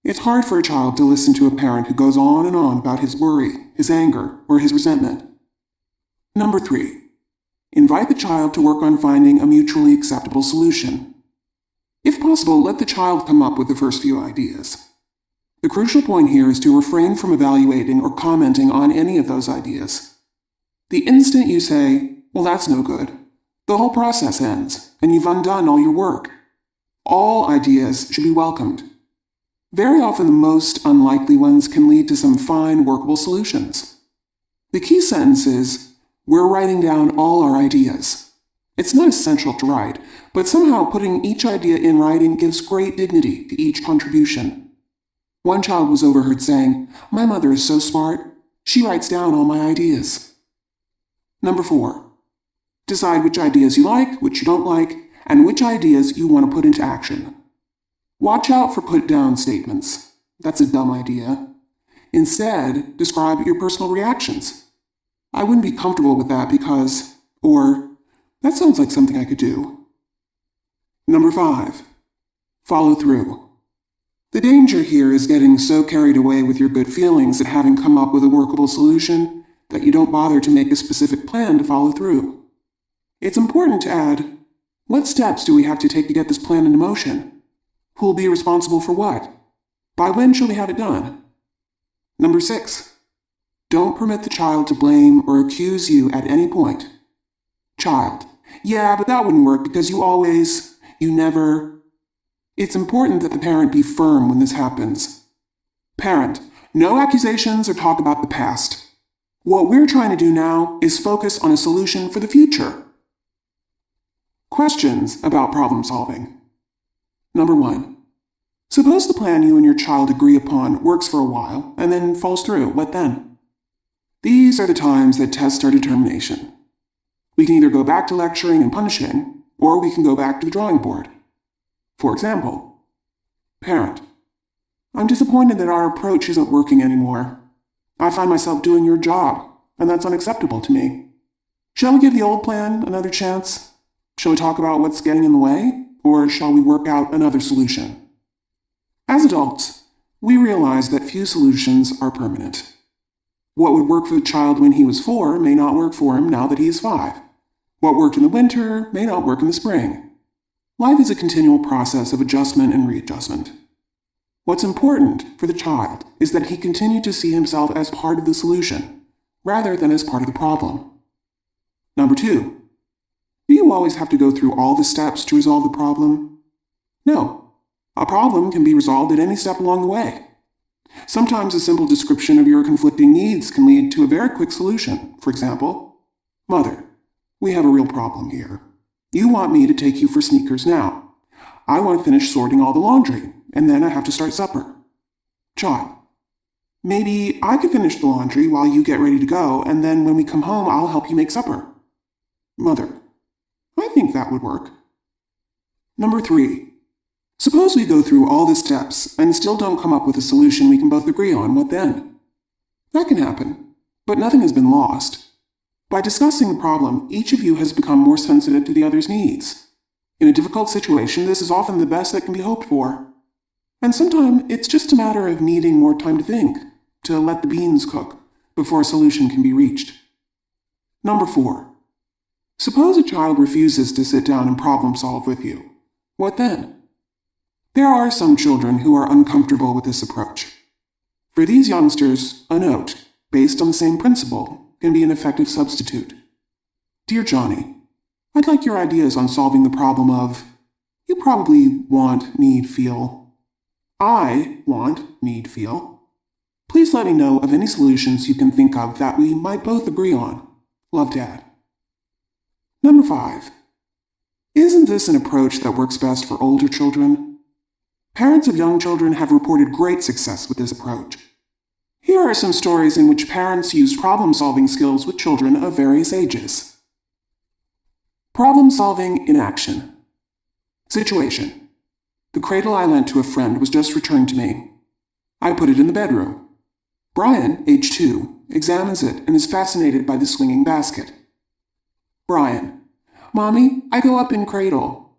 B: It's hard for a child to listen to a parent who goes on and on about his worry, his anger, or his resentment. Number 3, invite the child to work on finding a mutually acceptable solution. If possible, let the child come up with the first few ideas. The crucial point here is to refrain from evaluating or commenting on any of those ideas. The instant you say, well, that's no good, the whole process ends, and you've undone all your work. All ideas should be welcomed. Very often the most unlikely ones can lead to some fine, workable solutions. The key sentence is, we're writing down all our ideas. It's not essential to write, but somehow putting each idea in writing gives great dignity to each contribution. One child was overheard saying, my mother is so smart, she writes down all my ideas. Number 4, decide which ideas you like, which you don't like, and which ideas you want to put into action. Watch out for put-down statements. That's a dumb idea. Instead, describe your personal reactions. I wouldn't be comfortable with that because, or, that sounds like something I could do. Number 5, follow through. The danger here is getting so carried away with your good feelings at having come up with a workable solution that you don't bother to make a specific plan to follow through. It's important to add, what steps do we have to take to get this plan into motion? Who will be responsible for what? By when shall we have it done? Number 6, don't permit the child to blame or accuse you at any point. Child, yeah, but that wouldn't work because you never. It's important that the parent be firm when this happens. Parent, no accusations or talk about the past. What we're trying to do now is focus on a solution for the future. questions about problem solving. Number 1. Suppose the plan you and your child agree upon works for a while and then falls through. What then? These are the times that test our determination. We can either go back to lecturing and punishing, or we can go back to the drawing board. For example, parent, I'm disappointed that our approach isn't working anymore. I find myself doing your job, and that's unacceptable to me. Shall we give the old plan another chance? Shall we talk about what's getting in the way, or shall we work out another solution? As adults, we realize that few solutions are permanent. What would work for the child when he was 4 may not work for him now that he is 5. What worked in the winter may not work in the spring. Life is a continual process of adjustment and readjustment. What's important for the child is that he continue to see himself as part of the solution, rather than as part of the problem. Number 2. Do you always have to go through all the steps to resolve the problem? No. A problem can be resolved at any step along the way. Sometimes a simple description of your conflicting needs can lead to a very quick solution. For example, Mother, we have a real problem here. You want me to take you for sneakers now. I want to finish sorting all the laundry, and then I have to start supper. Child, maybe I could finish the laundry while you get ready to go, and then when we come home, I'll help you make supper. Mother, I think that would work. Number 3. Suppose we go through all the steps and still don't come up with a solution we can both agree on. What then? That can happen, but nothing has been lost. By discussing the problem, each of you has become more sensitive to the other's needs. In a difficult situation, this is often the best that can be hoped for. And sometimes it's just a matter of needing more time to think, to let the beans cook, before a solution can be reached. Number 4. Suppose a child refuses to sit down and problem solve with you. What then? There are some children who are uncomfortable with this approach. For these youngsters, a note, based on the same principle, can be an effective substitute. Dear Johnny, I'd like your ideas on solving the problem of, you probably want, need, feel. I want, need, feel. Please let me know of any solutions you can think of that we might both agree on. Love, Dad. Number 5. Isn't this an approach that works best for older children? Parents of young children have reported great success with this approach. Here are some stories in which parents used problem-solving skills with children of various ages. Problem-solving in action. Situation. The cradle I lent to a friend was just returned to me. I put it in the bedroom. Brian, age 2, examines it and is fascinated by the swinging basket. Brian, Mommy, I go up in cradle.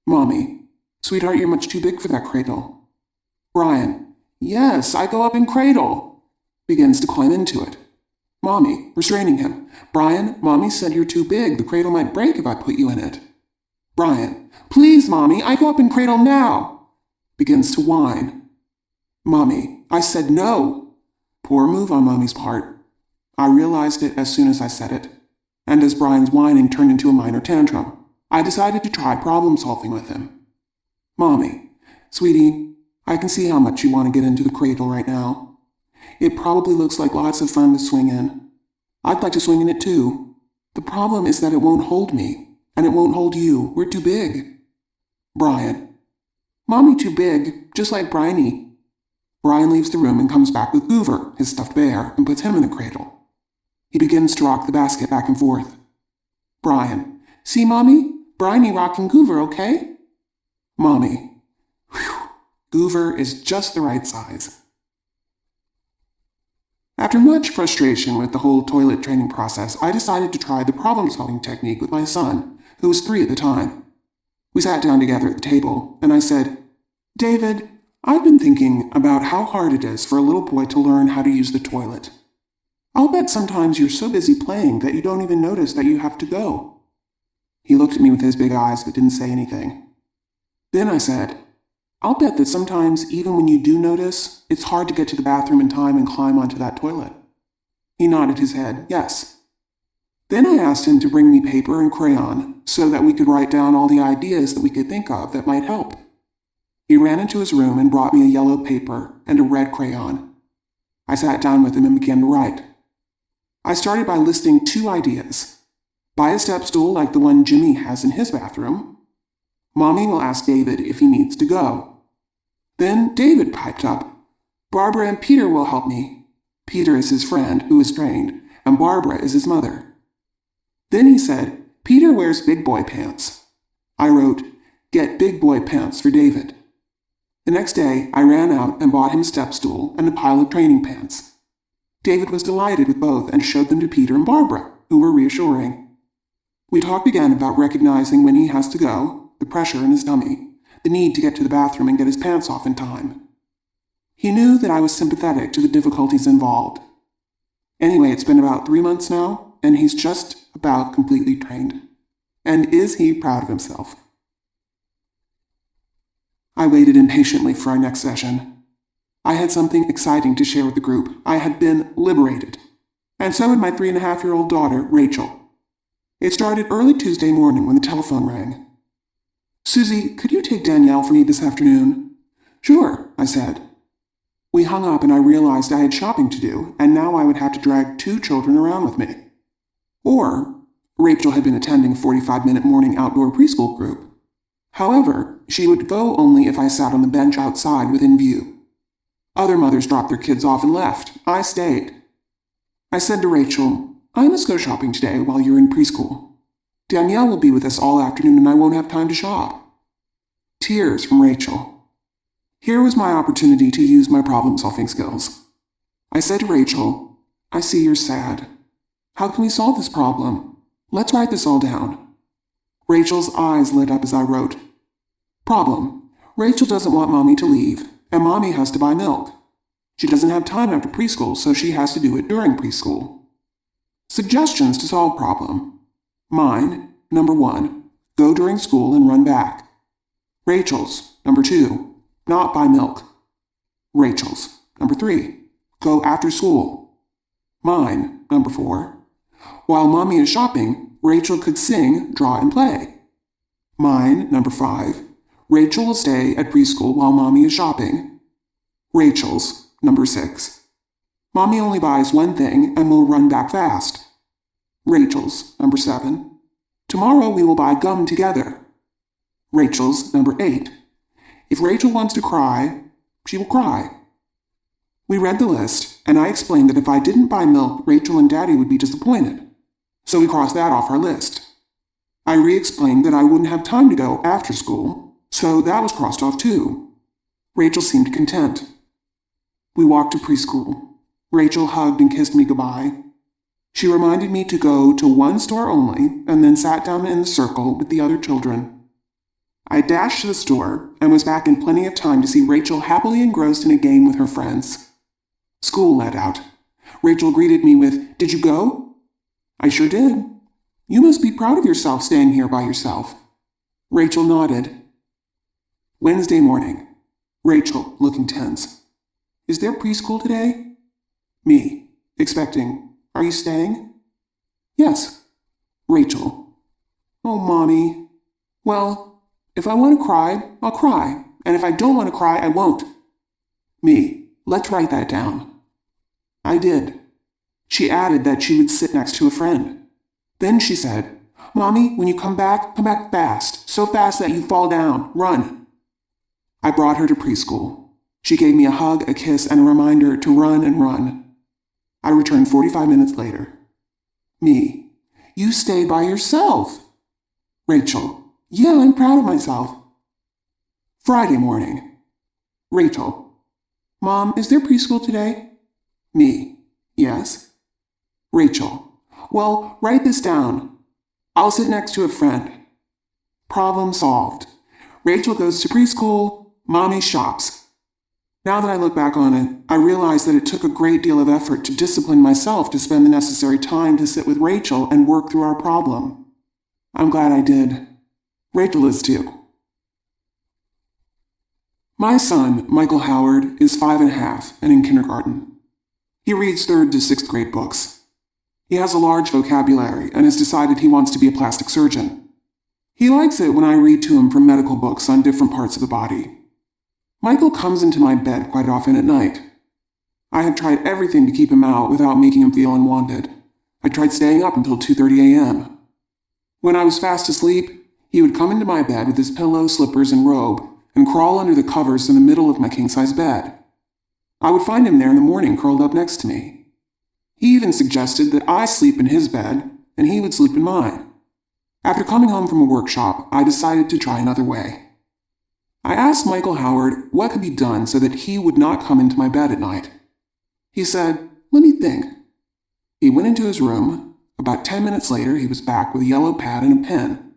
B: Mommy, Sweetheart, you're much too big for that cradle. Brian, yes, I go up in cradle. Begins to climb into it. Mommy, restraining him. Brian, Mommy said you're too big. The cradle might break if I put you in it. Brian, please, Mommy, I go up in cradle now. Begins to whine. Mommy, I said no. Poor move on Mommy's part. I realized it as soon as I said it. And as Brian's whining turned into a minor tantrum, I decided to try problem solving with him. Mommy, sweetie, I can see how much you want to get into the cradle right now. It probably looks like lots of fun to swing in. I'd like to swing in it too. The problem is that it won't hold me, and it won't hold you. We're too big. Brian, Mommy too big, just like Bryony. Brian leaves the room and comes back with Hoover, his stuffed bear, and puts him in the cradle. He begins to rock the basket back and forth. Brian, see, Mommy? Bryony rocking Hoover, okay? Mommy, whew, Hoover is just the right size. After much frustration with the whole toilet training process, I decided to try the problem-solving technique with my son, who was 3 at the time. We sat down together at the table, and I said, David, I've been thinking about how hard it is for a little boy to learn how to use the toilet. I'll bet sometimes you're so busy playing that you don't even notice that you have to go. He looked at me with his big eyes but didn't say anything. Then I said, I'll bet that sometimes, even when you do notice, it's hard to get to the bathroom in time and climb onto that toilet. He nodded his head, yes. Then I asked him to bring me paper and crayon so that we could write down all the ideas that we could think of that might help. He ran into his room and brought me a yellow paper and a red crayon. I sat down with him and began to write. I started by listing 2 ideas. Buy a step stool like the one Jimmy has in his bathroom. Mommy will ask David if he needs to go. Then David piped up. Barbara and Peter will help me. Peter is his friend, who is trained, and Barbara is his mother. Then he said, Peter wears big boy pants. I wrote, get big boy pants for David. The next day, I ran out and bought him a step stool and a pile of training pants. David was delighted with both and showed them to Peter and Barbara, who were reassuring. We talked again about recognizing when he has to go, the pressure in his tummy, the need to get to the bathroom and get his pants off in time. He knew that I was sympathetic to the difficulties involved. Anyway, it's been about 3 months now, and he's just about completely trained. And is he proud of himself? I waited impatiently for our next session. I had something exciting to share with the group. I had been liberated. And so had my 3.5-year-old daughter, Rachel. It started early Tuesday morning when the telephone rang. Susie, could you take Danielle for me this afternoon? Sure, I said. We hung up and I realized I had shopping to do, and now I would have to drag 2 children around with me. Or, Rachel had been attending a 45-minute morning outdoor preschool group. However, she would go only if I sat on the bench outside within view. Other mothers dropped their kids off and left. I stayed. I said to Rachel, I must go shopping today while you're in preschool. Danielle will be with us all afternoon and I won't have time to shop. Tears from Rachel. Here was my opportunity to use my problem-solving skills. I said to Rachel, I see you're sad. How can we solve this problem? Let's write this all down. Rachel's eyes lit up as I wrote. Problem. Rachel doesn't want Mommy to leave, and Mommy has to buy milk. She doesn't have time after preschool, so she has to do it during preschool. Suggestions to solve problem. Mine, number 1, go during school and run back. Rachel's, number 2, not buy milk. Rachel's, number 3, go after school. Mine, number 4, while Mommy is shopping, Rachel could sing, draw, and play. Mine, number 5, Rachel will stay at preschool while Mommy is shopping. Rachel's, number 6, Mommy only buys one thing and will run back fast. Rachel's, number 7, tomorrow we will buy gum together. Rachel's, number 8, if Rachel wants to cry, she will cry. We read the list, and I explained that if I didn't buy milk, Rachel and Daddy would be disappointed. So we crossed that off our list. I re-explained that I wouldn't have time to go after school, so that was crossed off too. Rachel seemed content. We walked to preschool. Rachel hugged and kissed me goodbye. She reminded me to go to one store only, and then sat down in the circle with the other children. I dashed to the store, and was back in plenty of time to see Rachel happily engrossed in a game with her friends. School let out. Rachel greeted me with, "Did you go?" I sure did. You must be proud of yourself staying here by yourself. Rachel nodded. Wednesday morning. Rachel, looking tense. Is there preschool today? Me, expecting. Are you staying? Yes. Rachel. Oh, Mommy. Well, if I want to cry, I'll cry. And if I don't want to cry, I won't. Me. Let's write that down. I did. She added that she would sit next to a friend. Then she said, Mommy, when you come back fast. So fast that you fall down. Run. I brought her to preschool. She gave me a hug, a kiss, and a reminder to run and run. I returned 45 minutes later. Me. You stayed by yourself. Rachel. Yeah, I'm proud of myself. Friday morning. Rachel. Mom, is there preschool today? Me. Yes. Rachel. Well, write this down. I'll sit next to a friend. Problem solved. Rachel goes to preschool. Mommy shops. Now that I look back on it, I realize that it took a great deal of effort to discipline myself to spend the necessary time to sit with Rachel and work through our problem. I'm glad I did. Rachel is too. My son, Michael Howard, is 5.5 and in kindergarten. He reads 3rd to 6th grade books. He has a large vocabulary and has decided he wants to be a plastic surgeon. He likes it when I read to him from medical books on different parts of the body. Michael comes into my bed quite often at night. I have tried everything to keep him out without making him feel unwanted. I tried staying up until 2:30 a.m. When I was fast asleep, he would come into my bed with his pillow, slippers, and robe and crawl under the covers in the middle of my king-size bed. I would find him there in the morning curled up next to me. He even suggested that I sleep in his bed and he would sleep in mine. After coming home from a workshop, I decided to try another way. I asked Michael Howard what could be done so that he would not come into my bed at night. He said, "Let me think." He went into his room. About 10 minutes later, he was back with a yellow pad and a pen.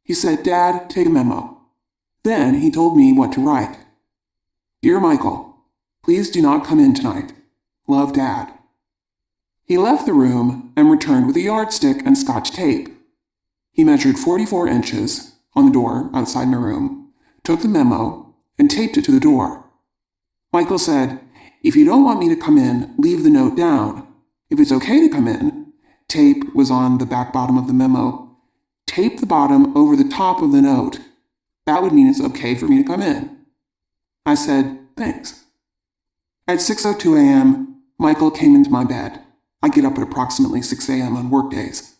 B: He said, "Dad, take a memo." Then he told me what to write. "Dear Michael, please do not come in tonight. Love, Dad." He left the room and returned with a yardstick and Scotch tape. He measured 44 inches on the door outside my room, took the memo, and taped it to the door. Michael said, "If you don't want me to come in, leave the note down. If it's okay to come in," tape was on the back bottom of the memo, "tape the bottom over the top of the note. That would mean it's okay for me to come in." I said, "Thanks." At 6:02 a.m., Michael came into my bed. I get up at approximately 6 a.m. on workdays.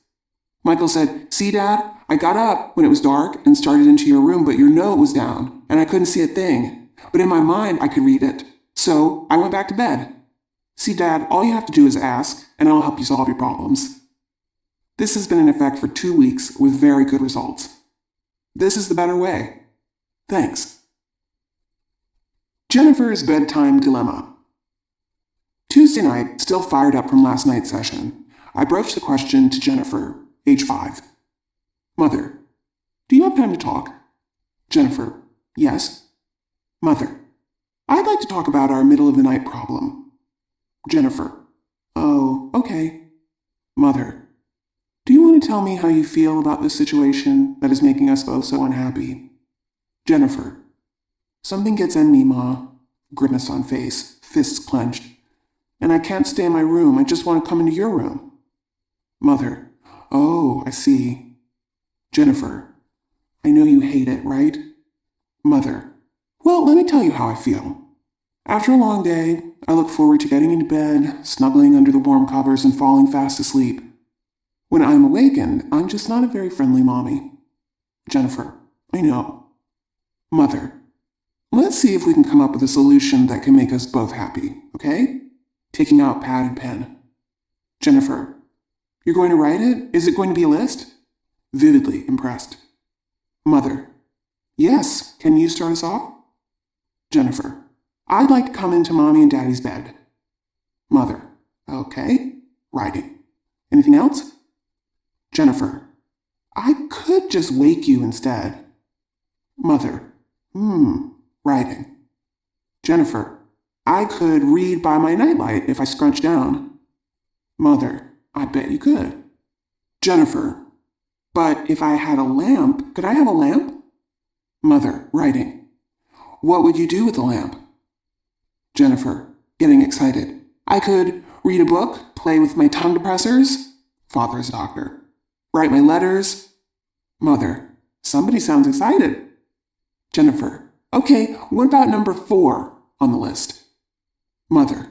B: Michael said, "See, Dad, I got up when it was dark and started into your room, but your note was down, and I couldn't see a thing. But in my mind, I could read it. So I went back to bed. See, Dad, all you have to do is ask, and I'll help you solve your problems." This has been in effect for 2 weeks with very good results. This is the better way. Thanks. Jennifer's bedtime dilemma. Tuesday night, still fired up from last night's session, I broached the question to Jennifer, age 5. "Mother, do you have time to talk?" Jennifer, "Yes." Mother, "I'd like to talk about our middle-of-the-night problem." Jennifer, "Oh, okay." Mother, "Do you want to tell me how you feel about this situation that is making us both so unhappy?" Jennifer, "Something gets in me, Ma." Grimace on face, fists clenched. "And I can't stay in my room, I just want to come into your room." Mother, "Oh, I see." Jennifer, "I know you hate it, right?" Mother, "Well, let me tell you how I feel. After a long day, I look forward to getting into bed, snuggling under the warm covers, and falling fast asleep. When I'm awakened, I'm just not a very friendly mommy." Jennifer, "I know." Mother, "Let's see if we can come up with a solution that can make us both happy, okay?" Taking out pad and pen. Jennifer, "You're going to write it? Is it going to be a list?" Vividly impressed. Mother, "Yes, can you start us off?" Jennifer, "I'd like to come into Mommy and Daddy's bed." Mother, "Okay." Writing. "Anything else?" Jennifer, "I could just wake you instead." Mother, Writing. Jennifer, "I could read by my nightlight if I scrunch down." Mother, "I bet you could." Jennifer, "But if I had a lamp, could I have a lamp?" Mother, writing. "What would you do with the lamp?" Jennifer, getting excited. "I could read a book, play with my tongue depressors." Father is a doctor. "Write my letters." Mother, "Somebody sounds excited." Jennifer, "Okay, what about number 4 on the list?" Mother,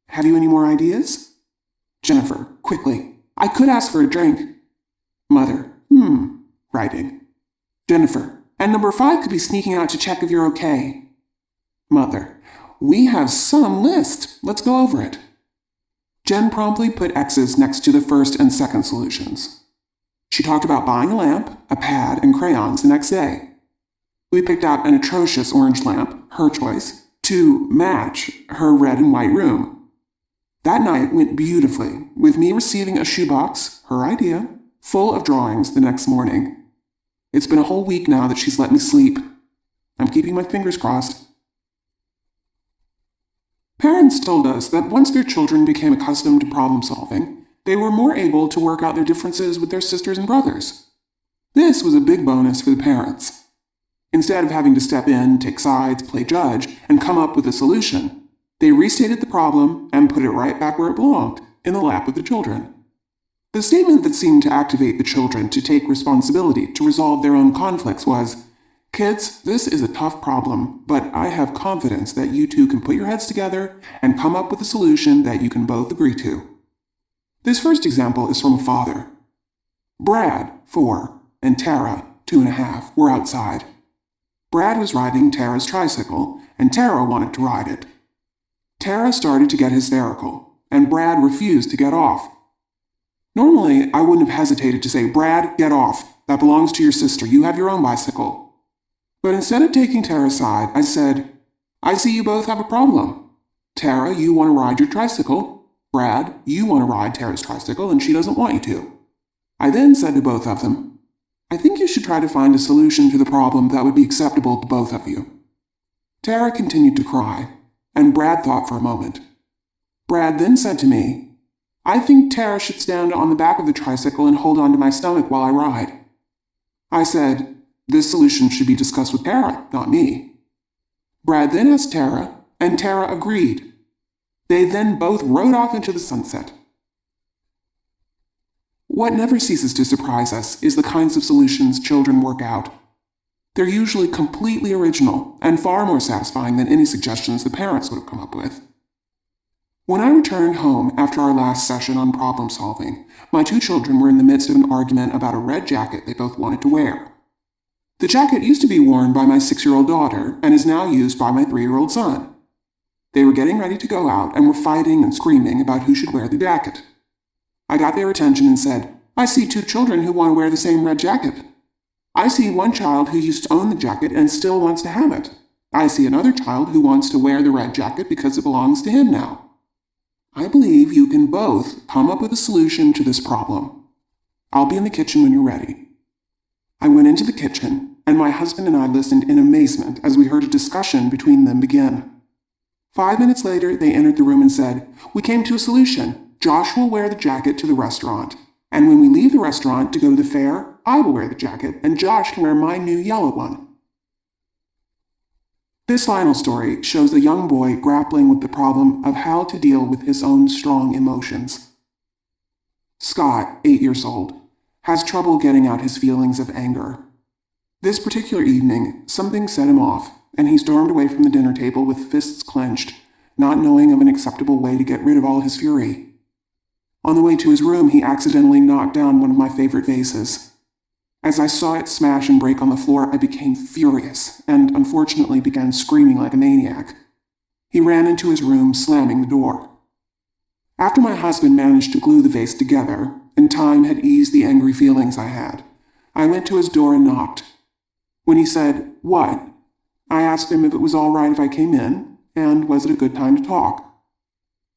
B: "Have you any more ideas?" Jennifer, quickly, "I could ask for a drink." Mother, Writing. Jennifer, "And number 5 could be sneaking out to check if you're okay." Mother, "We have some list. Let's go over it." Jen promptly put X's next to the first and second solutions. She talked about buying a lamp, a pad, and crayons the next day. We picked out an atrocious orange lamp, her choice, to match her red and white room. That night went beautifully, with me receiving a shoebox, her idea, full of drawings the next morning. It's been a whole week now that she's let me sleep. I'm keeping my fingers crossed. Parents told us that once their children became accustomed to problem solving, they were more able to work out their differences with their sisters and brothers. This was a big bonus for the parents. Instead of having to step in, take sides, play judge, and come up with a solution, they restated the problem and put it right back where it belonged, in the lap of the children. The statement that seemed to activate the children to take responsibility to resolve their own conflicts was, "Kids, this is a tough problem, but I have confidence that you two can put your heads together and come up with a solution that you can both agree to." This first example is from a father. Brad, 4, and Tara, 2.5, were outside. Brad was riding Tara's tricycle, and Tara wanted to ride it. Tara started to get hysterical, and Brad refused to get off. Normally, I wouldn't have hesitated to say, "Brad, get off. That belongs to your sister. You have your own bicycle." But instead of taking Tara's side, I said, "I see you both have a problem. Tara, you want to ride your tricycle. Brad, you want to ride Tara's tricycle, and she doesn't want you to." I then said to both of them, "I think you should try to find a solution to the problem that would be acceptable to both of you." Tara continued to cry, and Brad thought for a moment. Brad then said to me, "I think Tara should stand on the back of the tricycle and hold on to my stomach while I ride." I said, "This solution should be discussed with Tara, not me." Brad then asked Tara, and Tara agreed. They then both rode off into the sunset. What never ceases to surprise us is the kinds of solutions children work out. They're usually completely original and far more satisfying than any suggestions the parents would have come up with. When I returned home after our last session on problem solving, my two children were in the midst of an argument about a red jacket they both wanted to wear. The jacket used to be worn by my 6-year-old daughter and is now used by my 3-year-old son. They were getting ready to go out and were fighting and screaming about who should wear the jacket. I got their attention and said, "I see two children who want to wear the same red jacket. I see one child who used to own the jacket and still wants to have it. I see another child who wants to wear the red jacket because it belongs to him now. I believe you can both come up with a solution to this problem. I'll be in the kitchen when you're ready." I went into the kitchen, and my husband and I listened in amazement as we heard a discussion between them begin. 5 minutes later, they entered the room and said, "We came to a solution. Josh will wear the jacket to the restaurant, and when we leave the restaurant to go to the fair, I will wear the jacket, and Josh can wear my new yellow one." This final story shows a young boy grappling with the problem of how to deal with his own strong emotions. Scott, 8 years old, has trouble getting out his feelings of anger. This particular evening, something set him off, and he stormed away from the dinner table with fists clenched, not knowing of an acceptable way to get rid of all his fury. On the way to his room, he accidentally knocked down one of my favorite vases. As I saw it smash and break on the floor, I became furious and, unfortunately, began screaming like a maniac. He ran into his room, slamming the door. After my husband managed to glue the vase together, and time had eased the angry feelings I had, I went to his door and knocked. When he said, "What?" I asked him if it was all right if I came in, and was it a good time to talk.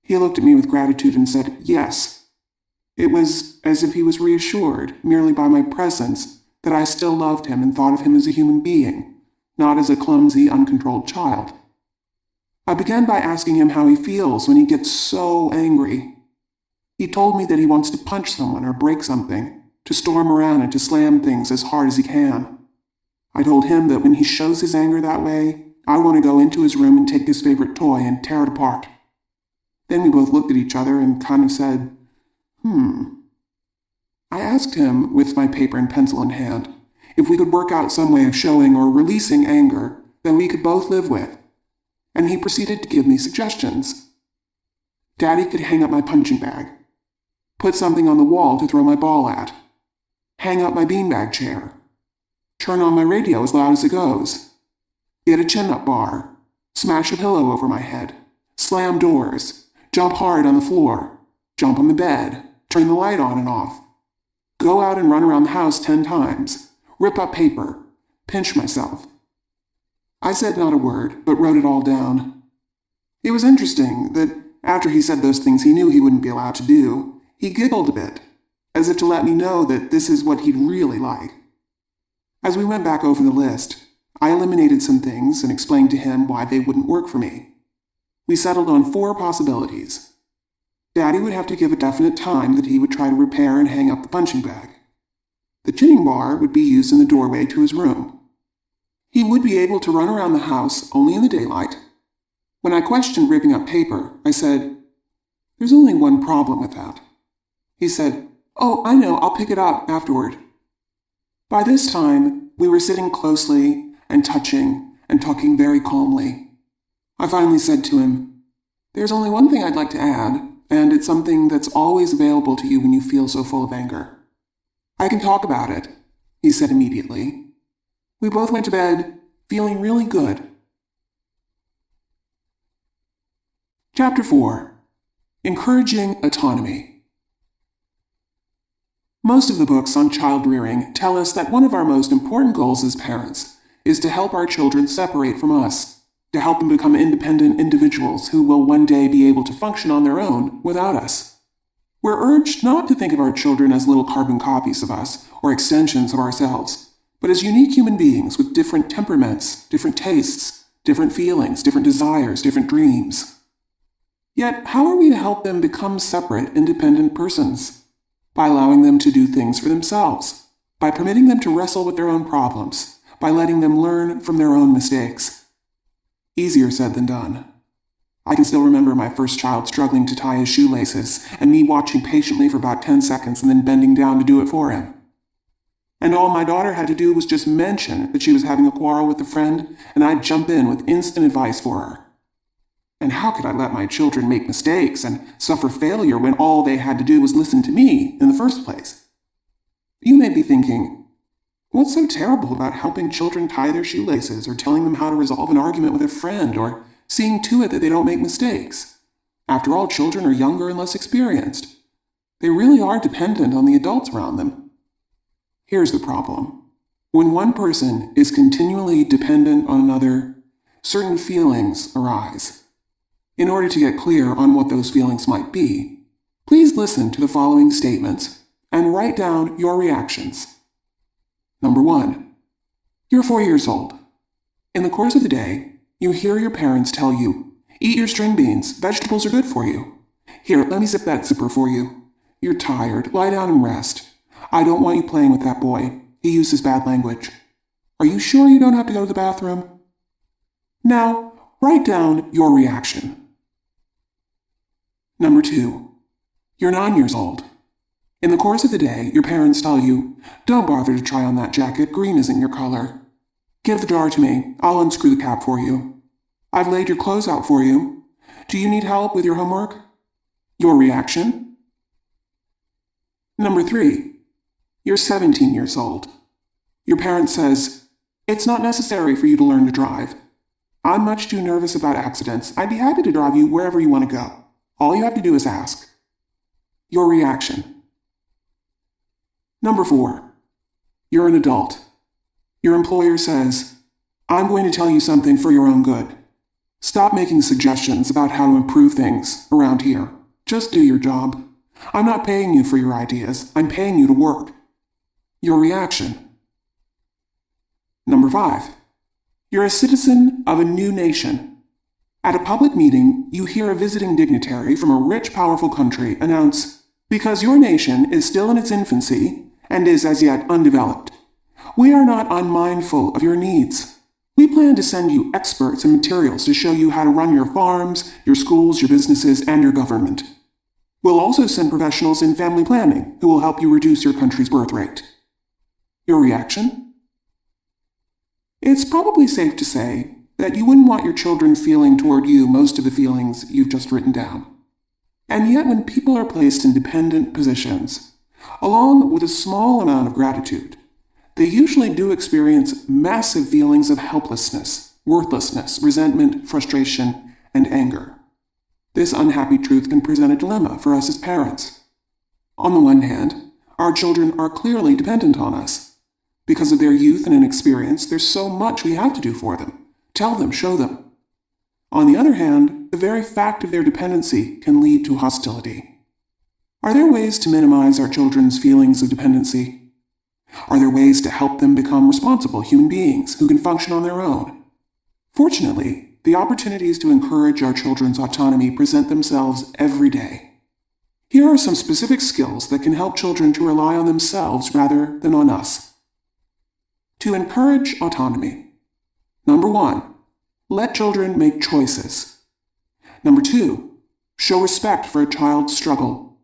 B: He looked at me with gratitude and said, "Yes." It was as if he was reassured, merely by my presence, that I still loved him and thought of him as a human being, not as a clumsy, uncontrolled child. I began by asking him how he feels when he gets so angry. He told me that he wants to punch someone or break something, to storm around and to slam things as hard as he can. I told him that when he shows his anger that way, I want to go into his room and take his favorite toy and tear it apart. Then we both looked at each other and kind of said, I asked him, with my paper and pencil in hand, if we could work out some way of showing or releasing anger that we could both live with, and he proceeded to give me suggestions. Daddy could hang up my punching bag, put something on the wall to throw my ball at, hang up my beanbag chair, turn on my radio as loud as it goes, get a chin-up bar, smash a pillow over my head, slam doors, jump hard on the floor, jump on the bed, turn the light on and off, go out and run around the house 10 times, rip up paper, pinch myself. I said not a word, but wrote it all down. It was interesting that after he said those things he knew he wouldn't be allowed to do, he giggled a bit, as if to let me know that this is what he'd really like. As we went back over the list, I eliminated some things and explained to him why they wouldn't work for me. We settled on 4 possibilities. Daddy would have to give a definite time that he would try to repair and hang up the punching bag. The chinning bar would be used in the doorway to his room. He would be able to run around the house only in the daylight. When I questioned ripping up paper, I said, "There's only one problem with that." He said, "Oh, I know, I'll pick it up afterward." By this time, we were sitting closely and touching and talking very calmly. I finally said to him, "There's only one thing I'd like to add, and it's something that's always available to you when you feel so full of anger. I can talk about it, he said immediately. We both went to bed, feeling really good. Chapter 4. Encouraging Autonomy. Most of the books on child rearing tell us that one of our most important goals as parents is to help our children separate from us, to help them become independent individuals who will one day be able to function on their own without us. We're urged not to think of our children as little carbon copies of us or extensions of ourselves, but as unique human beings with different temperaments, different tastes, different feelings, different desires, different dreams. Yet, how are we to help them become separate, independent persons? By allowing them to do things for themselves, by permitting them to wrestle with their own problems, by letting them learn from their own mistakes. Easier said than done. I can still remember my first child struggling to tie his shoelaces, and me watching patiently for about 10 seconds and then bending down to do it for him. And all my daughter had to do was just mention that she was having a quarrel with a friend, and I'd jump in with instant advice for her. And how could I let my children make mistakes and suffer failure when all they had to do was listen to me in the first place? You may be thinking, what's so terrible about helping children tie their shoelaces or telling them how to resolve an argument with a friend or seeing to it that they don't make mistakes? After all, children are younger and less experienced. They really are dependent on the adults around them. Here's the problem. When one person is continually dependent on another, certain feelings arise. In order to get clear on what those feelings might be, please listen to the following statements and write down your reactions. Number 1. You're 4 years old. In the course of the day, you hear your parents tell you, "Eat your string beans, vegetables are good for you. Here, let me zip that zipper for you. You're tired, lie down and rest. I don't want you playing with that boy. He uses bad language. Are you sure you don't have to go to the bathroom?" Now, write down your reaction. Number 2. You're 9 years old. In the course of the day, your parents tell you, "Don't bother to try on that jacket, green isn't your color. Give the jar to me, I'll unscrew the cap for you. I've laid your clothes out for you. Do you need help with your homework?" Your reaction? Number 3. You're 17 years old. Your parent says, "It's not necessary for you to learn to drive. I'm much too nervous about accidents. I'd be happy to drive you wherever you want to go. All you have to do is ask." Your reaction. Number 4. You're an adult. Your employer says, "I'm going to tell you something for your own good. Stop making suggestions about how to improve things around here. Just do your job. I'm not paying you for your ideas. I'm paying you to work." Your reaction. Number 5. You're a citizen of a new nation. At a public meeting, you hear a visiting dignitary from a rich, powerful country announce, "Because your nation is still in its infancy and is as yet undeveloped, we are not unmindful of your needs. We plan to send you experts and materials to show you how to run your farms, your schools, your businesses, and your government. We'll also send professionals in family planning who will help you reduce your country's birth rate." Your reaction? It's probably safe to say that you wouldn't want your children feeling toward you most of the feelings you've just written down. And yet when people are placed in dependent positions, along with a small amount of gratitude, they usually do experience massive feelings of helplessness, worthlessness, resentment, frustration, and anger. This unhappy truth can present a dilemma for us as parents. On the one hand, our children are clearly dependent on us. Because of their youth and inexperience, there's so much we have to do for them. Tell them, show them. On the other hand, the very fact of their dependency can lead to hostility. Are there ways to minimize our children's feelings of dependency? Are there ways to help them become responsible human beings who can function on their own? Fortunately, the opportunities to encourage our children's autonomy present themselves every day. Here are some specific skills that can help children to rely on themselves rather than on us. To encourage autonomy. Number 1, let children make choices. Number 2, show respect for a child's struggle.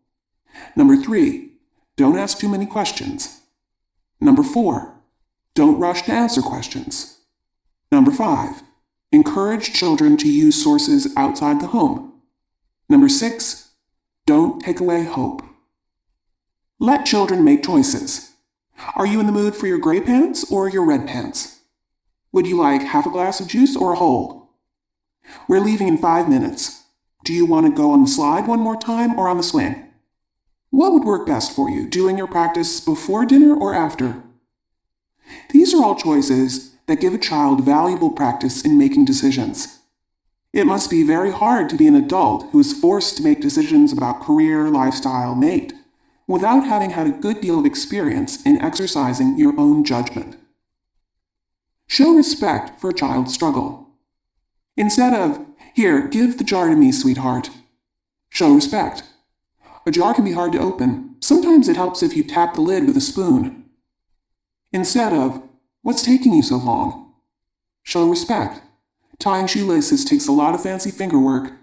B: Number 3, don't ask too many questions. Number 4, don't rush to answer questions. Number 5, encourage children to use sources outside the home. Number 6, don't take away hope. Let children make choices. Are you in the mood for your gray pants or your red pants? Would you like half a glass of juice or a whole? We're leaving in 5 minutes. Do you want to go on the slide one more time or on the swing? What would work best for you, doing your practice before dinner or after? These are all choices that give a child valuable practice in making decisions. It must be very hard to be an adult who is forced to make decisions about career, lifestyle, mate, without having had a good deal of experience in exercising your own judgment. Show respect for a child's struggle. Instead of, "Here, give the jar to me, sweetheart," show respect. A jar can be hard to open. Sometimes it helps if you tap the lid with a spoon. Instead of, "What's taking you so long?" show respect. Tying shoelaces takes a lot of fancy finger work.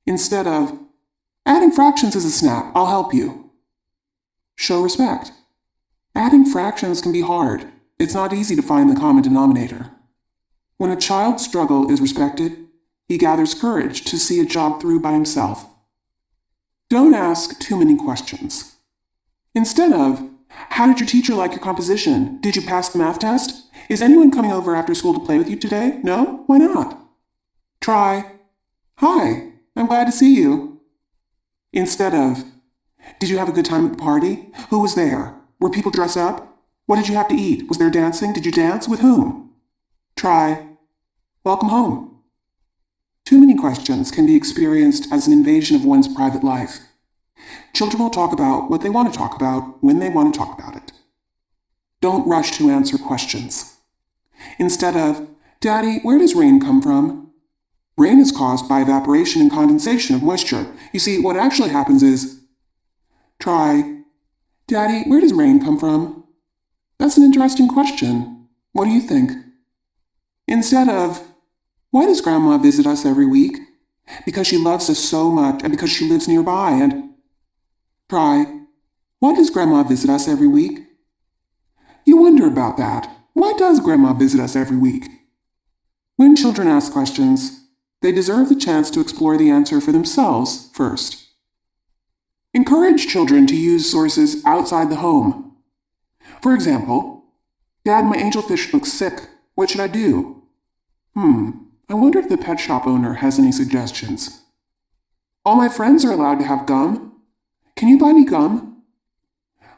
B: Instead of, "Adding fractions is a snap, I'll help you," show respect. Adding fractions can be hard. It's not easy to find the common denominator. When a child's struggle is respected, he gathers courage to see a job through by himself. Don't ask too many questions. Instead of, "How did your teacher like your composition? Did you pass the math test? Is anyone coming over after school to play with you today? No? Why not?" Try, "Hi, I'm glad to see you." Instead of, "Did you have a good time at the party? Who was there? Were people dressed up? What did you have to eat? Was there dancing? Did you dance? With whom?" Try, "Welcome home." Too many questions can be experienced as an invasion of one's private life. Children will talk about what they want to talk about when they want to talk about it. Don't rush to answer questions. Instead of, "Daddy, where does rain come from?" Rain is caused by evaporation and condensation of moisture. You see, what actually happens is, try, "Daddy, where does rain come from?" That's an interesting question. What do you think? Instead of, "Why does Grandma visit us every week?" "Because she loves us so much and because she lives nearby," and try, "Why does Grandma visit us every week?" You wonder about that. Why does Grandma visit us every week? When children ask questions, they deserve the chance to explore the answer for themselves first. Encourage children to use sources outside the home. For example, "Dad, my angelfish looks sick. What should I do?" I wonder if the pet shop owner has any suggestions. "All my friends are allowed to have gum. Can you buy me gum?"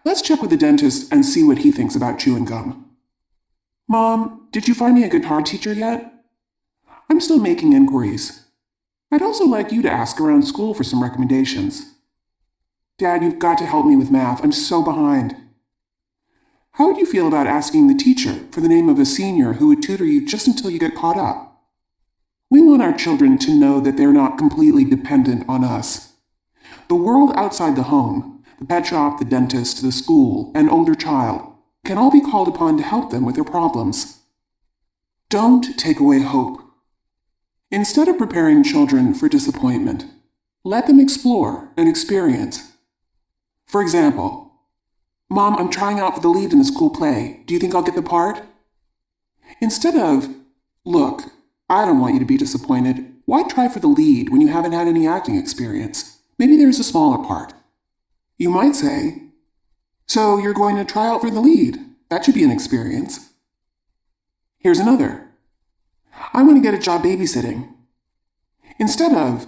B: Let's check with the dentist and see what he thinks about chewing gum. "Mom, did you find me a guitar teacher yet?" I'm still making inquiries. I'd also like you to ask around school for some recommendations. "Dad, you've got to help me with math. I'm so behind." How would you feel about asking the teacher for the name of a senior who would tutor you just until you get caught up? We want our children to know that they're not completely dependent on us. The world outside the home, the pet shop, the dentist, the school, an older child, can all be called upon to help them with their problems. Don't take away hope. Instead of preparing children for disappointment, let them explore and experience. For example, "Mom, I'm trying out for the lead in the school play. Do you think I'll get the part?" Instead of, "Look, I don't want you to be disappointed. Why try for the lead when you haven't had any acting experience? Maybe there's a smaller part." You might say, "So you're going to try out for the lead. That should be an experience." Here's another. "I want to get a job babysitting." Instead of,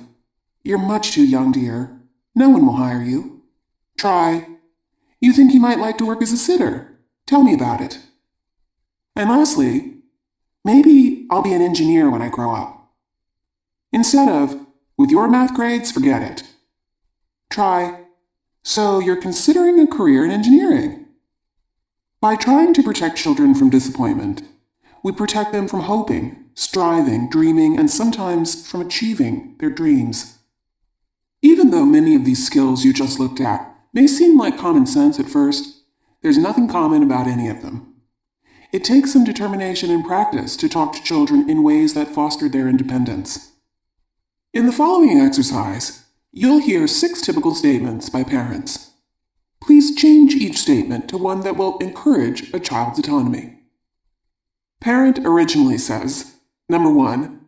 B: "You're much too young, dear. No one will hire you." Try, "You think you might like to work as a sitter? Tell me about it." And lastly, "Maybe I'll be an engineer when I grow up." Instead of, "With your math grades, forget it." Try, "So you're considering a career in engineering." By trying to protect children from disappointment, we protect them from hoping, striving, dreaming, and sometimes from achieving their dreams. Even though many of these skills you just looked at may seem like common sense at first, there's nothing common about any of them. It takes some determination and practice to talk to children in ways that foster their independence. In the following exercise, you'll hear 6 typical statements by parents. Please change each statement to one that will encourage a child's autonomy. Parent originally says, number 1,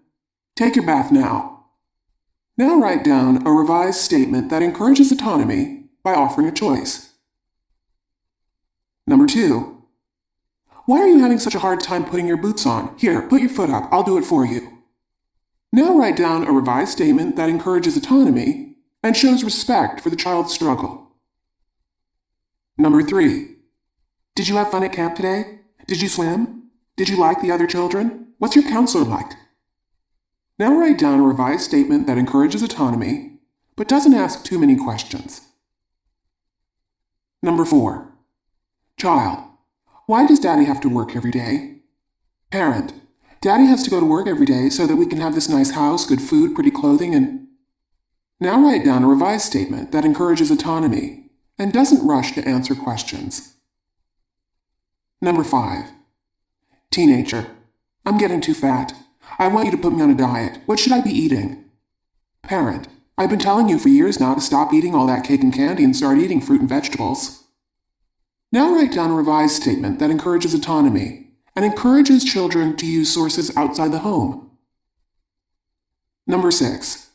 B: "Take your bath now." Now write down a revised statement that encourages autonomy by offering a choice. Number 2. Why are you having such a hard time putting your boots on? Here, put your foot up. I'll do it for you. Now write down a revised statement that encourages autonomy and shows respect for the child's struggle. Number 3. Did you have fun at camp today? Did you swim? Did you like the other children? What's your counselor like? Now write down a revised statement that encourages autonomy, but doesn't ask too many questions. Number 4. Child. Why does Daddy have to work every day? Parent. Daddy has to go to work every day so that we can have this nice house, good food, pretty clothing, and... Now write down a revised statement that encourages autonomy and doesn't rush to answer questions. Number 5. Teenager. I'm getting too fat. I want you to put me on a diet. What should I be eating? Parent. I've been telling you for years now to stop eating all that cake and candy and start eating fruit and vegetables. Now write down a revised statement that encourages autonomy and encourages children to use sources outside the home. Number 6.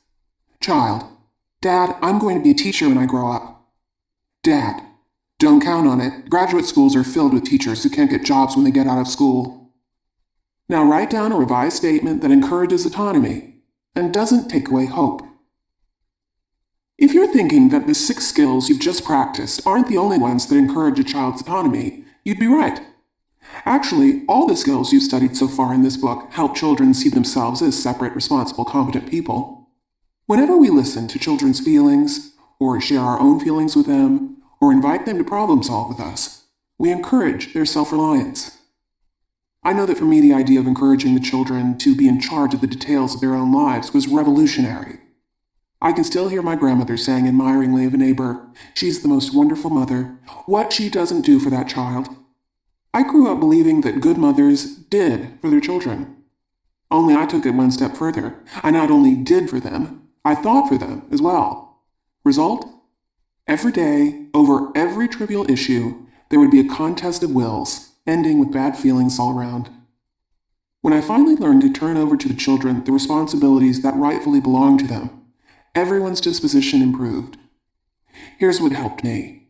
B: Child. Dad, I'm going to be a teacher when I grow up. Dad. Don't count on it. Graduate schools are filled with teachers who can't get jobs when they get out of school. Now write down a revised statement that encourages autonomy and doesn't take away hope. If you're thinking that the 6 skills you've just practiced aren't the only ones that encourage a child's autonomy, you'd be right. Actually, all the skills you've studied so far in this book help children see themselves as separate, responsible, competent people. Whenever we listen to children's feelings, or share our own feelings with them, or invite them to problem solve with us, we encourage their self-reliance. I know that for me, the idea of encouraging the children to be in charge of the details of their own lives was revolutionary. I can still hear my grandmother saying admiringly of a neighbor, "She's the most wonderful mother. What she doesn't do for that child." I grew up believing that good mothers did for their children. Only I took it one step further. I not only did for them, I thought for them as well. Result? Every day, over every trivial issue, there would be a contest of wills, ending with bad feelings all around. When I finally learned to turn over to the children the responsibilities that rightfully belonged to them, everyone's disposition improved. Here's what helped me.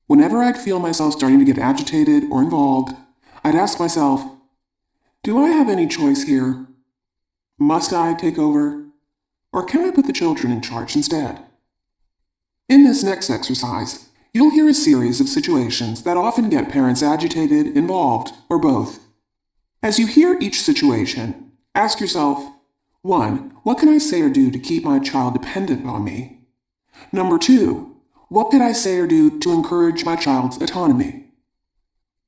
B: Whenever I'd feel myself starting to get agitated or involved, I'd ask myself, do I have any choice here? Must I take over? Or can I put the children in charge instead? In this next exercise, you'll hear a series of situations that often get parents agitated, involved, or both. As you hear each situation, ask yourself, 1. What can I say or do to keep my child dependent on me? Number 2. What could I say or do to encourage my child's autonomy?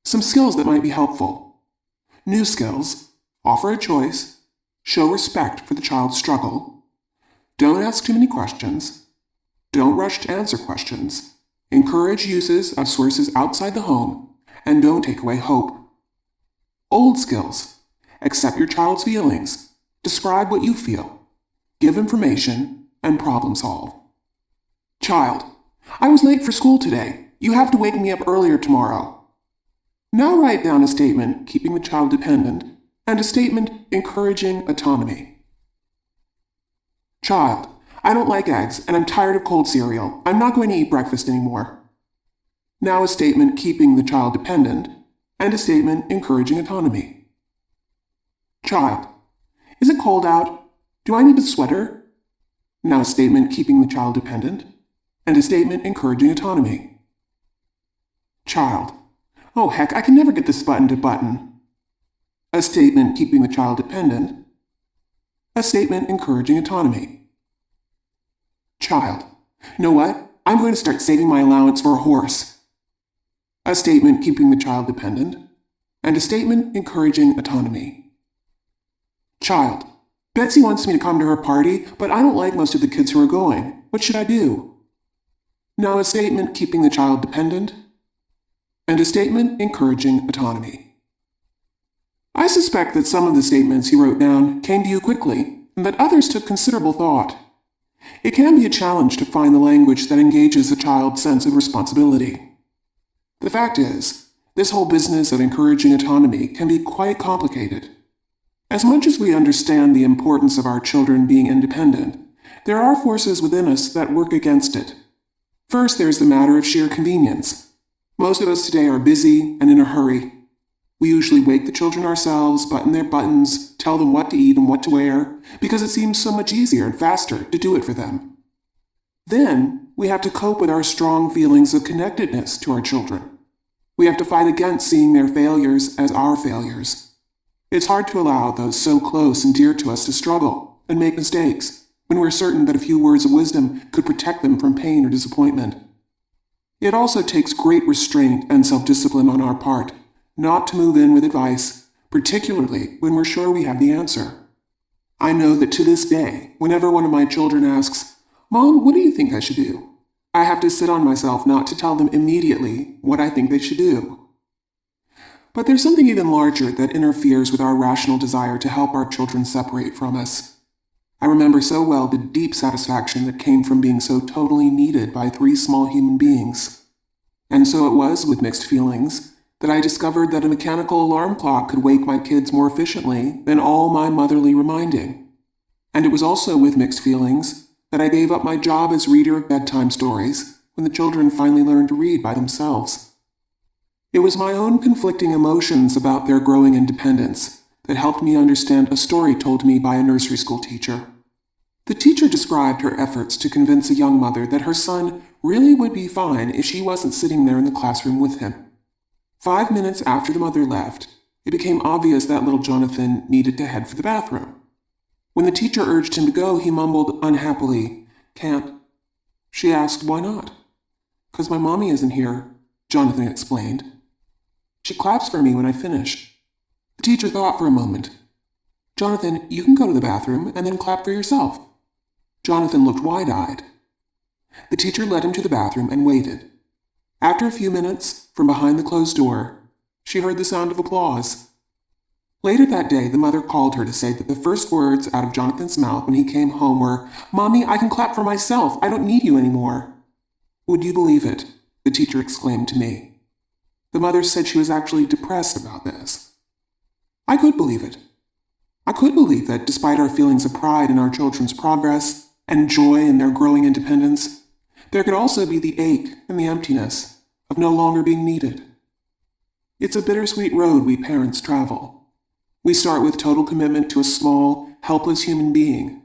B: Some skills that might be helpful. New skills. Offer a choice. Show respect for the child's struggle. Don't ask too many questions. Don't rush to answer questions. Encourage uses of sources outside the home, and don't take away hope. Old skills. Accept your child's feelings. Describe what you feel. Give information, and problem solve. Child. I was late for school today. You have to wake me up earlier tomorrow. Now write down a statement keeping the child dependent, and a statement encouraging autonomy. Child. I don't like eggs, and I'm tired of cold cereal. I'm not going to eat breakfast anymore. Now a statement keeping the child dependent, and a statement encouraging autonomy. Child. Is it cold out? Do I need a sweater? Now a statement keeping the child dependent, and a statement encouraging autonomy. Child. Oh heck, I can never get this button to button. A statement keeping the child dependent, a statement encouraging autonomy. Child. You know what? I'm going to start saving my allowance for a horse. A statement keeping the child dependent, and a statement encouraging autonomy. Child. Betsy wants me to come to her party, but I don't like most of the kids who are going. What should I do? Now a statement keeping the child dependent, and a statement encouraging autonomy. I suspect that some of the statements you wrote down came to you quickly, and that others took considerable thought. It can be a challenge to find the language that engages a child's sense of responsibility. The fact is, this whole business of encouraging autonomy can be quite complicated. As much as we understand the importance of our children being independent, there are forces within us that work against it. First, there's the matter of sheer convenience. Most of us today are busy and in a hurry. We usually wake the children ourselves, button their buttons, tell them what to eat and what to wear, because it seems so much easier and faster to do it for them. Then, we have to cope with our strong feelings of connectedness to our children. We have to fight against seeing their failures as our failures. It's hard to allow those so close and dear to us to struggle and make mistakes when we're certain that a few words of wisdom could protect them from pain or disappointment. It also takes great restraint and self-discipline on our part not to move in with advice, particularly when we're sure we have the answer. I know that to this day, whenever one of my children asks, "Mom, what do you think I should do?" I have to sit on myself not to tell them immediately what I think they should do. But there's something even larger that interferes with our rational desire to help our children separate from us. I remember so well the deep satisfaction that came from being so totally needed by 3 small human beings. And so it was with mixed feelings that I discovered that a mechanical alarm clock could wake my kids more efficiently than all my motherly reminding. And it was also with mixed feelings that I gave up my job as reader of bedtime stories when the children finally learned to read by themselves. It was my own conflicting emotions about their growing independence that helped me understand a story told me by a nursery school teacher. The teacher described her efforts to convince a young mother that her son really would be fine if she wasn't sitting there in the classroom with him. 5 minutes after the mother left, it became obvious that little Jonathan needed to head for the bathroom. When the teacher urged him to go, he mumbled unhappily, "Can't." She asked, "Why not?" "'Cause my mommy isn't here," Jonathan explained. "She claps for me when I finish." The teacher thought for a moment. "Jonathan, you can go to the bathroom and then clap for yourself." Jonathan looked wide-eyed. The teacher led him to the bathroom and waited. After a few minutes, from behind the closed door, she heard the sound of applause. Later that day, the mother called her to say that the first words out of Jonathan's mouth when he came home were, "Mommy, I can clap for myself. I don't need you anymore." "Would you believe it?" the teacher exclaimed to me. The mother said she was actually depressed about this. I could believe it. I could believe that despite our feelings of pride in our children's progress and joy in their growing independence, there could also be the ache and the emptiness of no longer being needed. It's a bittersweet road we parents travel. We start with total commitment to a small, helpless human being.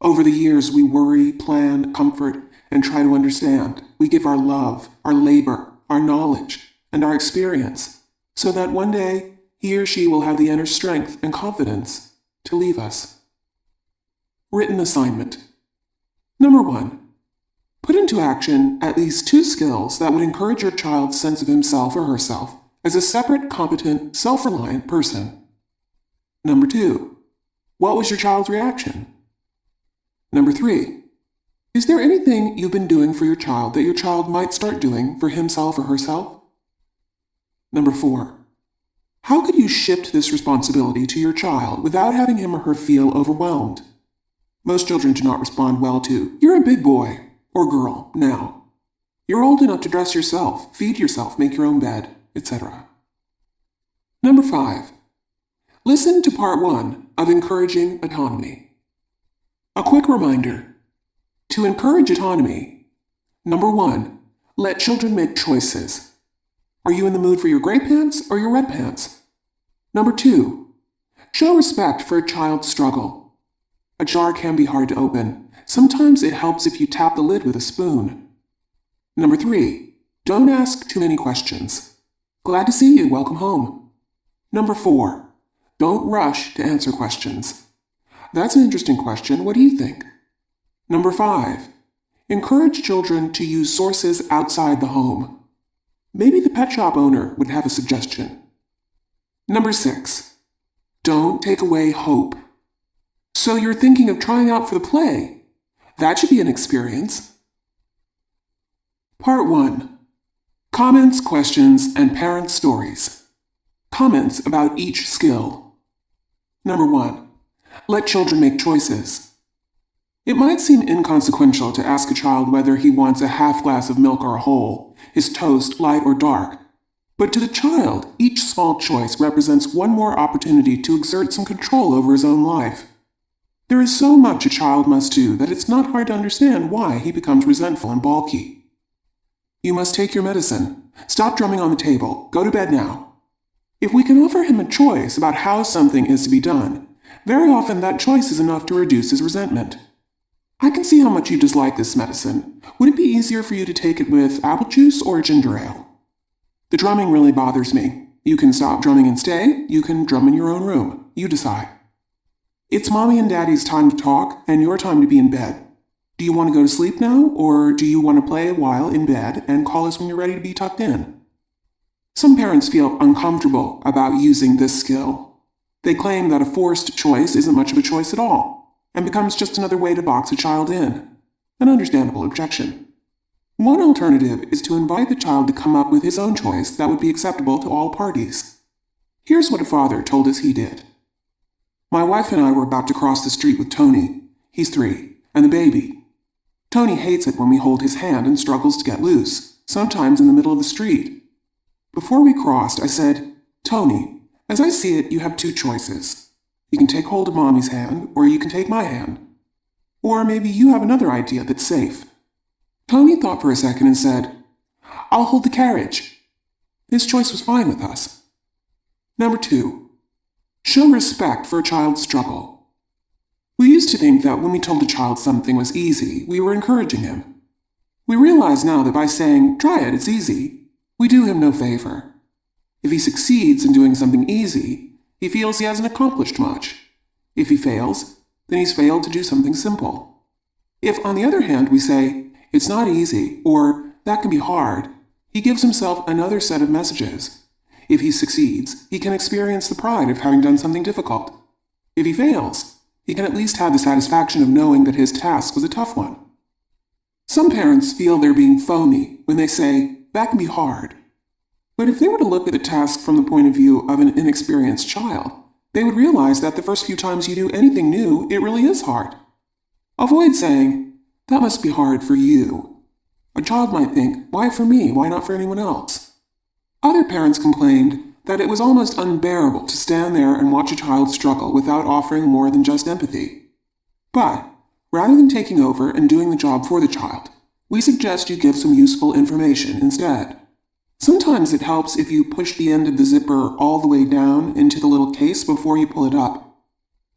B: Over the years, we worry, plan, comfort, and try to understand. We give our love, our labor, our knowledge, and our experience, so that one day he or she will have the inner strength and confidence to leave us. Written assignment. Number 1. Put into action at least 2 skills that would encourage your child's sense of himself or herself as a separate, competent, self-reliant person. Number 2. What was your child's reaction? Number 3. Is there anything you've been doing for your child that your child might start doing for himself or herself? Number 4. How could you shift this responsibility to your child without having him or her feel overwhelmed? Most children do not respond well to, "You're a big boy," or "girl, now." "You're old enough to dress yourself, feed yourself, make your own bed," etc. Number 5. Listen to part 1 of Encouraging Autonomy. A quick reminder. To encourage autonomy, number 1, let children make choices. Are you in the mood for your gray pants or your red pants? Number 2, show respect for a child's struggle. A jar can be hard to open. Sometimes it helps if you tap the lid with a spoon. Number 3, don't ask too many questions. "Glad to see you, welcome home." Number 4, don't rush to answer questions. "That's an interesting question, what do you think?" Number 5, encourage children to use sources outside the home. Maybe the pet shop owner would have a suggestion. Number 6, don't take away hope. So you're thinking of trying out for the play. That should be an experience. Part 1. Comments, questions, and parent stories. Comments about each skill. Number 1. Let children make choices. It might seem inconsequential to ask a child whether he wants a half glass of milk or a whole, his toast light or dark. But to the child, each small choice represents one more opportunity to exert some control over his own life. There is so much a child must do that it's not hard to understand why he becomes resentful and balky. You must take your medicine, Stop drumming on the table. Go to bed now. If we can offer him a choice about how something is to be done, very often that choice is enough to reduce his resentment. I can see how much you dislike this medicine. Would it be easier for you to take it with apple juice or ginger ale? The drumming really bothers me. You can stop drumming and stay. You can drum in your own room. You decide. It's Mommy and Daddy's time to talk and your time to be in bed. Do you want to go to sleep now, or do you want to play a while in bed and call us when you're ready to be tucked in? Some parents feel uncomfortable about using this skill. They claim that a forced choice isn't much of a choice at all, and becomes just another way to box a child in. An understandable objection. One alternative is to invite the child to come up with his own choice that would be acceptable to all parties. Here's what a father told us he did. My wife and I were about to cross the street with Tony. He's 3, and the baby. Tony hates it when we hold his hand and struggles to get loose, sometimes in the middle of the street. Before we crossed, I said, Tony, as I see it, you have 2 choices. You can take hold of Mommy's hand, or you can take my hand. Or maybe you have another idea that's safe. Tony thought for a second and said, I'll hold the carriage. His choice was fine with us. Number 2. Show respect for a child's struggle. We used to think that when we told a child something was easy, we were encouraging him. We realize now that by saying, try it, it's easy, we do him no favor. If he succeeds in doing something easy, he feels he hasn't accomplished much. If he fails, then he's failed to do something simple. If, on the other hand, we say, it's not easy, or that can be hard, he gives himself another set of messages. If he succeeds, he can experience the pride of having done something difficult. If he fails, he can at least have the satisfaction of knowing that his task was a tough one. Some parents feel they're being phony when they say, that can be hard. But if they were to look at the task from the point of view of an inexperienced child, they would realize that the first few times you do anything new, it really is hard. Avoid saying, that must be hard for you. A child might think, why for me? Why not for anyone else? Other parents complained that it was almost unbearable to stand there and watch a child struggle without offering more than just empathy. But, rather than taking over and doing the job for the child, we suggest you give some useful information instead. Sometimes it helps if you push the end of the zipper all the way down into the little case before you pull it up.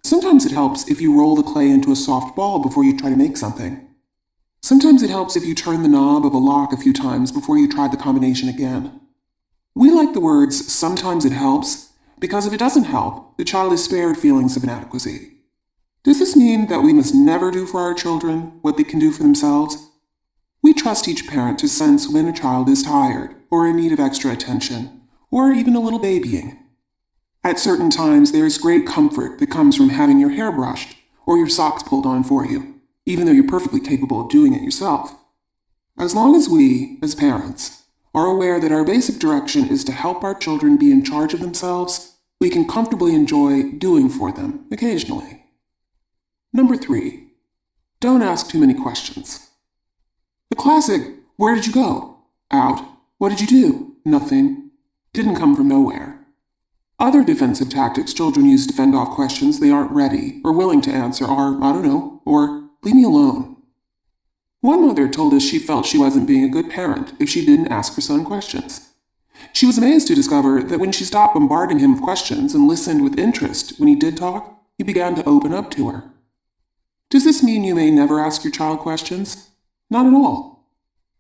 B: Sometimes it helps if you roll the clay into a soft ball before you try to make something. Sometimes it helps if you turn the knob of a lock a few times before you try the combination again. We like the words, sometimes it helps, because if it doesn't help, the child is spared feelings of inadequacy. Does this mean that we must never do for our children what they can do for themselves? We trust each parent to sense when a child is tired, or in need of extra attention, or even a little babying. At certain times, there is great comfort that comes from having your hair brushed, or your socks pulled on for you, even though you're perfectly capable of doing it yourself. As long as we, as parents, are aware that our basic direction is to help our children be in charge of themselves, we can comfortably enjoy doing for them occasionally. Number 3. Don't ask too many questions. The classic, where did you go? Out. What did you do? Nothing. Didn't come from nowhere. Other defensive tactics children use to fend off questions they aren't ready or willing to answer are, I don't know, or leave me alone. One mother told us she felt she wasn't being a good parent if she didn't ask her son questions. She was amazed to discover that when she stopped bombarding him with questions and listened with interest when he did talk, he began to open up to her. Does this mean you may never ask your child questions? Not at all.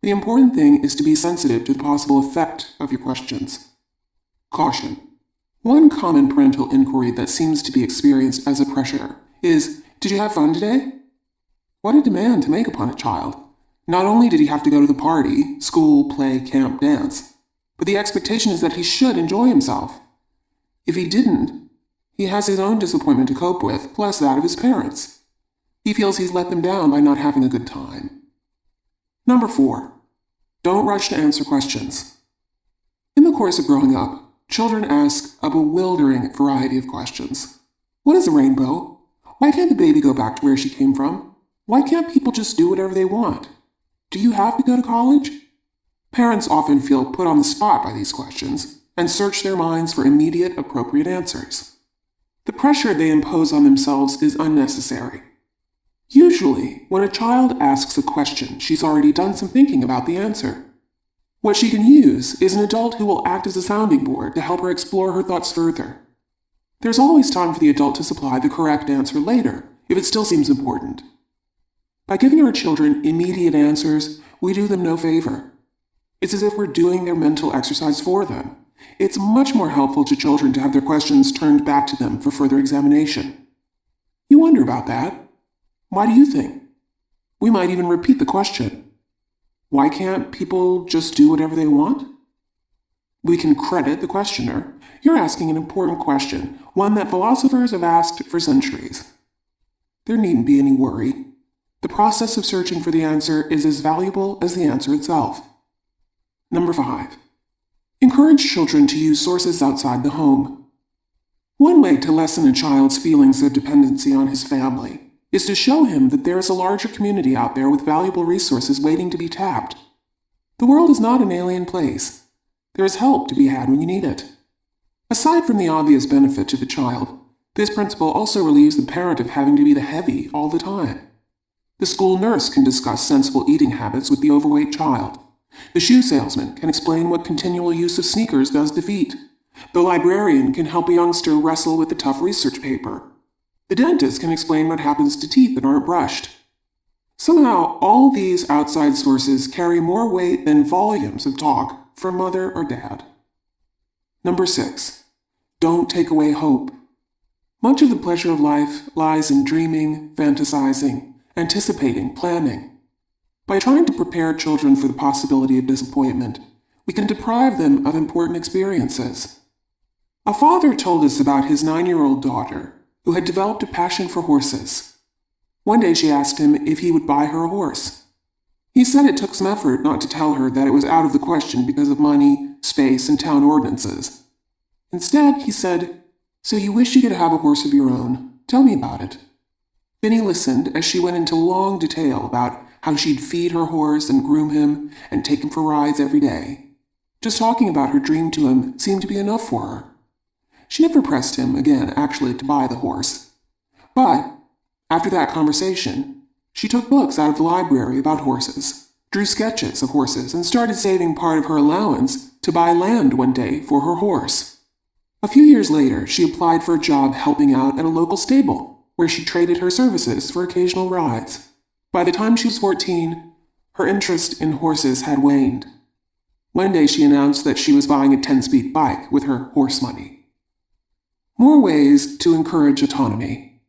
B: The important thing is to be sensitive to the possible effect of your questions. Caution. One common parental inquiry that seems to be experienced as a pressure is, did you have fun today? What a demand to make upon a child. Not only did he have to go to the party, school, play, camp, dance, but the expectation is that he should enjoy himself. If he didn't, he has his own disappointment to cope with, plus that of his parents. He feels he's let them down by not having a good time. Number 4. Don't rush to answer questions. In the course of growing up, children ask a bewildering variety of questions. What is a rainbow? Why can't the baby go back to where she came from? Why can't people just do whatever they want? Do you have to go to college? Parents often feel put on the spot by these questions and search their minds for immediate, appropriate answers. The pressure they impose on themselves is unnecessary. Usually, when a child asks a question, she's already done some thinking about the answer. What she can use is an adult who will act as a sounding board to help her explore her thoughts further. There's always time for the adult to supply the correct answer later, if it still seems important. By giving our children immediate answers, we do them no favor. It's as if we're doing their mental exercise for them. It's much more helpful to children to have their questions turned back to them for further examination. You wonder about that. Why do you think? We might even repeat the question. Why can't people just do whatever they want? We can credit the questioner. You're asking an important question, one that philosophers have asked for centuries. There needn't be any worry. The process of searching for the answer is as valuable as the answer itself. Number 5. Encourage children to use sources outside the home. One way to lessen a child's feelings of dependency on his family is to show him that there is a larger community out there with valuable resources waiting to be tapped. The world is not an alien place. There is help to be had when you need it. Aside from the obvious benefit to the child, this principle also relieves the parent of having to be the heavy all the time. The school nurse can discuss sensible eating habits with the overweight child. The shoe salesman can explain what continual use of sneakers does to feet. The librarian can help a youngster wrestle with a tough research paper. The dentist can explain what happens to teeth that aren't brushed. Somehow, all these outside sources carry more weight than volumes of talk from mother or dad. Number 6. Don't take away hope. Much of the pleasure of life lies in dreaming, fantasizing, anticipating, planning. By trying to prepare children for the possibility of disappointment, we can deprive them of important experiences. A father told us about his 9-year-old daughter, who had developed a passion for horses. One day she asked him if he would buy her a horse. He said it took some effort not to tell her that it was out of the question because of money, space, and town ordinances. Instead, he said, "So you wish you could have a horse of your own. Tell me about it." Then he listened as she went into long detail about how she'd feed her horse and groom him and take him for rides every day. Just talking about her dream to him seemed to be enough for her. She never pressed him again, actually, to buy the horse. But, after that conversation, she took books out of the library about horses, drew sketches of horses, and started saving part of her allowance to buy land one day for her horse. A few years later, she applied for a job helping out at a local stable, where she traded her services for occasional rides. By the time she was 14, her interest in horses had waned. One day she announced that she was buying a 10-speed bike with her horse money. More ways to encourage autonomy.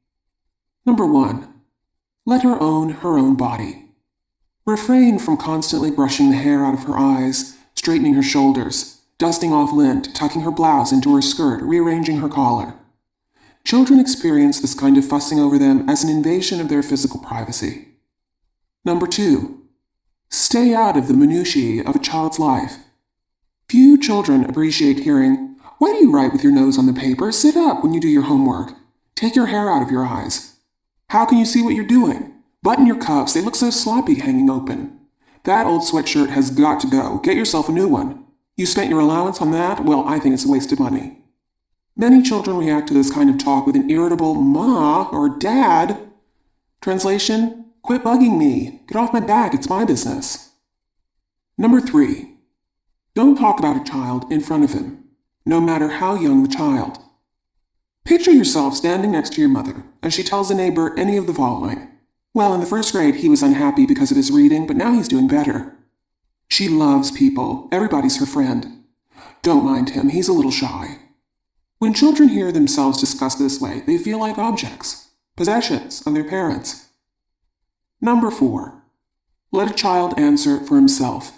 B: Number 1. Let her own body. Refrain from constantly brushing the hair out of her eyes, straightening her shoulders, dusting off lint, tucking her blouse into her skirt, rearranging her collar. Children experience this kind of fussing over them as an invasion of their physical privacy. Number 2. Stay out of the minutiae of a child's life. Few children appreciate hearing, "Why do you write with your nose on the paper? Sit up when you do your homework. Take your hair out of your eyes. How can you see what you're doing? Button your cuffs, they look so sloppy hanging open. That old sweatshirt has got to go. Get yourself a new one. You spent your allowance on that? Well, I think it's a waste of money." Many children react to this kind of talk with an irritable "Ma" or "Dad." Translation: quit bugging me. Get off my back, it's my business. Number 3. Don't talk about a child in front of him, no matter how young the child. Picture yourself standing next to your mother as she tells a neighbor any of the following. Well, in the first grade, he was unhappy because of his reading, but now he's doing better. She loves people. Everybody's her friend. Don't mind him. He's a little shy. When children hear themselves discussed this way, they feel like objects, possessions of their parents. Number 4. Let a child answer for himself.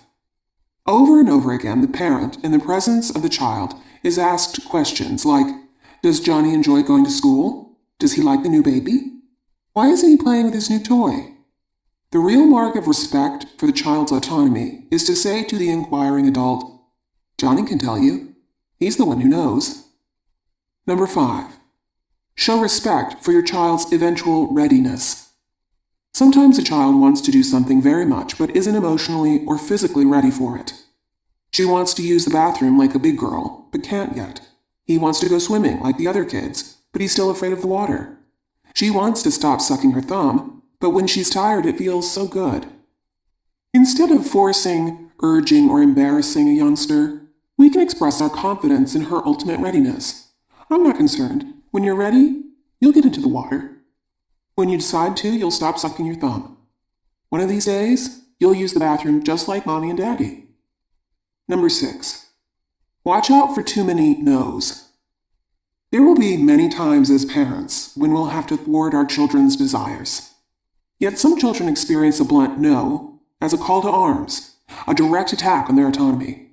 B: Over and over again, the parent, in the presence of the child, is asked questions like, "Does Johnny enjoy going to school? Does he like the new baby? Why isn't he playing with his new toy?" The real mark of respect for the child's autonomy is to say to the inquiring adult, "Johnny can tell you. He's the one who knows." Number 5. Show respect for your child's eventual readiness. Sometimes a child wants to do something very much, but isn't emotionally or physically ready for it. She wants to use the bathroom like a big girl, but can't yet. He wants to go swimming like the other kids, but he's still afraid of the water. She wants to stop sucking her thumb, but when she's tired it feels so good. Instead of forcing urging or embarrassing a youngster, we can express our confidence in her ultimate readiness. I'm not concerned. When you're ready, you'll get into the water. When you decide to, you'll stop sucking your thumb. One of these days, you'll use the bathroom just like Mommy and Daddy. Number 6. Watch out for too many no's. There will be many times as parents when we'll have to thwart our children's desires. Yet some children experience a blunt no as a call to arms, a direct attack on their autonomy.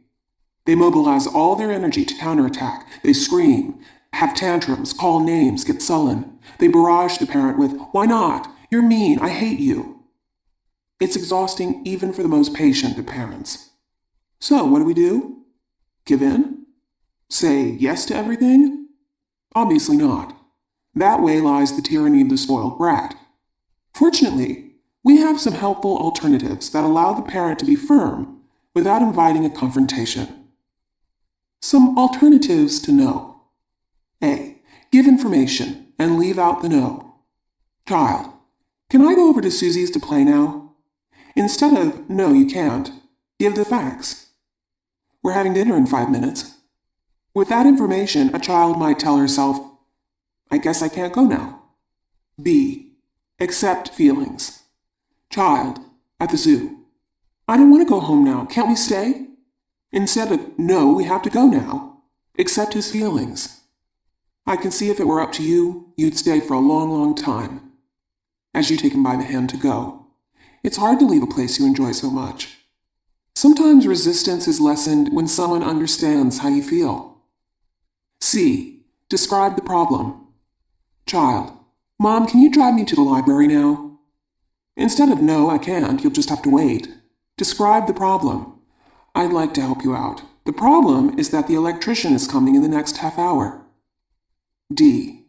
B: They mobilize all their energy to counterattack. They scream, have tantrums, call names, get sullen. They barrage the parent with, "Why not? You're mean. I hate you." It's exhausting even for the most patient of parents. So what do? Give in? Say yes to everything? Obviously not. That way lies the tyranny of the spoiled brat. Fortunately, we have some helpful alternatives that allow the parent to be firm without inviting a confrontation. Some alternatives to no. A. Give information and leave out the no. Child, can I go over to Susie's to play now? Instead of, no, you can't, give the facts. We're having dinner in 5 minutes. With that information, a child might tell herself, I guess I can't go now. B. Accept feelings. Child, at the zoo. I don't want to go home now. Can't we stay? Instead of, no, we have to go now. Accept his feelings. I can see if it were up to you, you'd stay for a long, long time. As you take him by the hand to go. It's hard to leave a place you enjoy so much. Sometimes resistance is lessened when someone understands how you feel. C. Describe the problem. Child, Mom, can you drive me to the library now? Instead of no, I can't, you'll just have to wait. Describe the problem. I'd like to help you out. The problem is that the electrician is coming in the next half hour. D.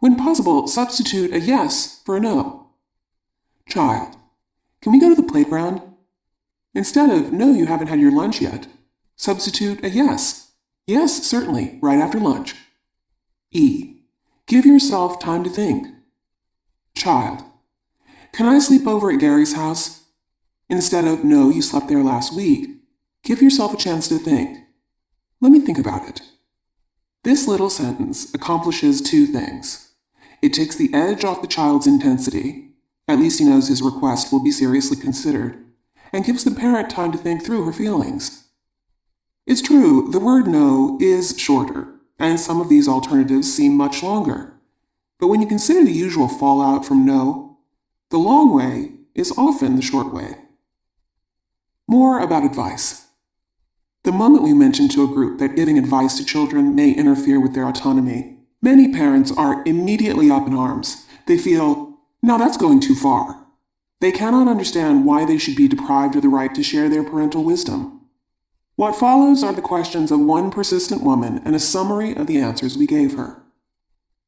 B: When possible, substitute a yes for a no. Child, can we go to the playground? Instead of, no, you haven't had your lunch yet, substitute a yes. Yes, certainly, right after lunch. E. Give yourself time to think. Child, can I sleep over at Gary's house? Instead of, no, you slept there last week, give yourself a chance to think. Let me think about it. This little sentence accomplishes 2 things. It takes the edge off the child's intensity, at least he knows his request will be seriously considered, and gives the parent time to think through her feelings. It's true, the word no is shorter, and some of these alternatives seem much longer. But when you consider the usual fallout from no, the long way is often the short way. More about advice. The moment we mention to a group that giving advice to children may interfere with their autonomy, many parents are immediately up in arms. They feel, now that's going too far. They cannot understand why they should be deprived of the right to share their parental wisdom. What follows are the questions of one persistent woman and a summary of the answers we gave her.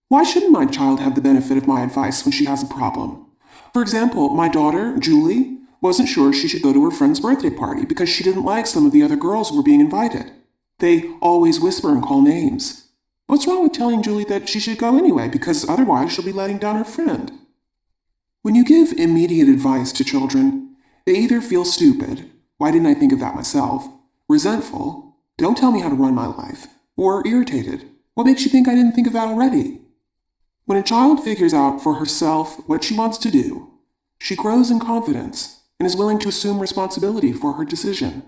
B: Why shouldn't my child have the benefit of my advice when she has a problem? For example, my daughter, Julie, wasn't sure she should go to her friend's birthday party because she didn't like some of the other girls who were being invited. They always whisper and call names. What's wrong with telling Julie that she should go anyway, because otherwise she'll be letting down her friend? When you give immediate advice to children, they either feel stupid, why didn't I think of that myself, resentful, don't tell me how to run my life, or irritated, what makes you think I didn't think of that already? When a child figures out for herself what she wants to do, she grows in confidence and is willing to assume responsibility for her decision.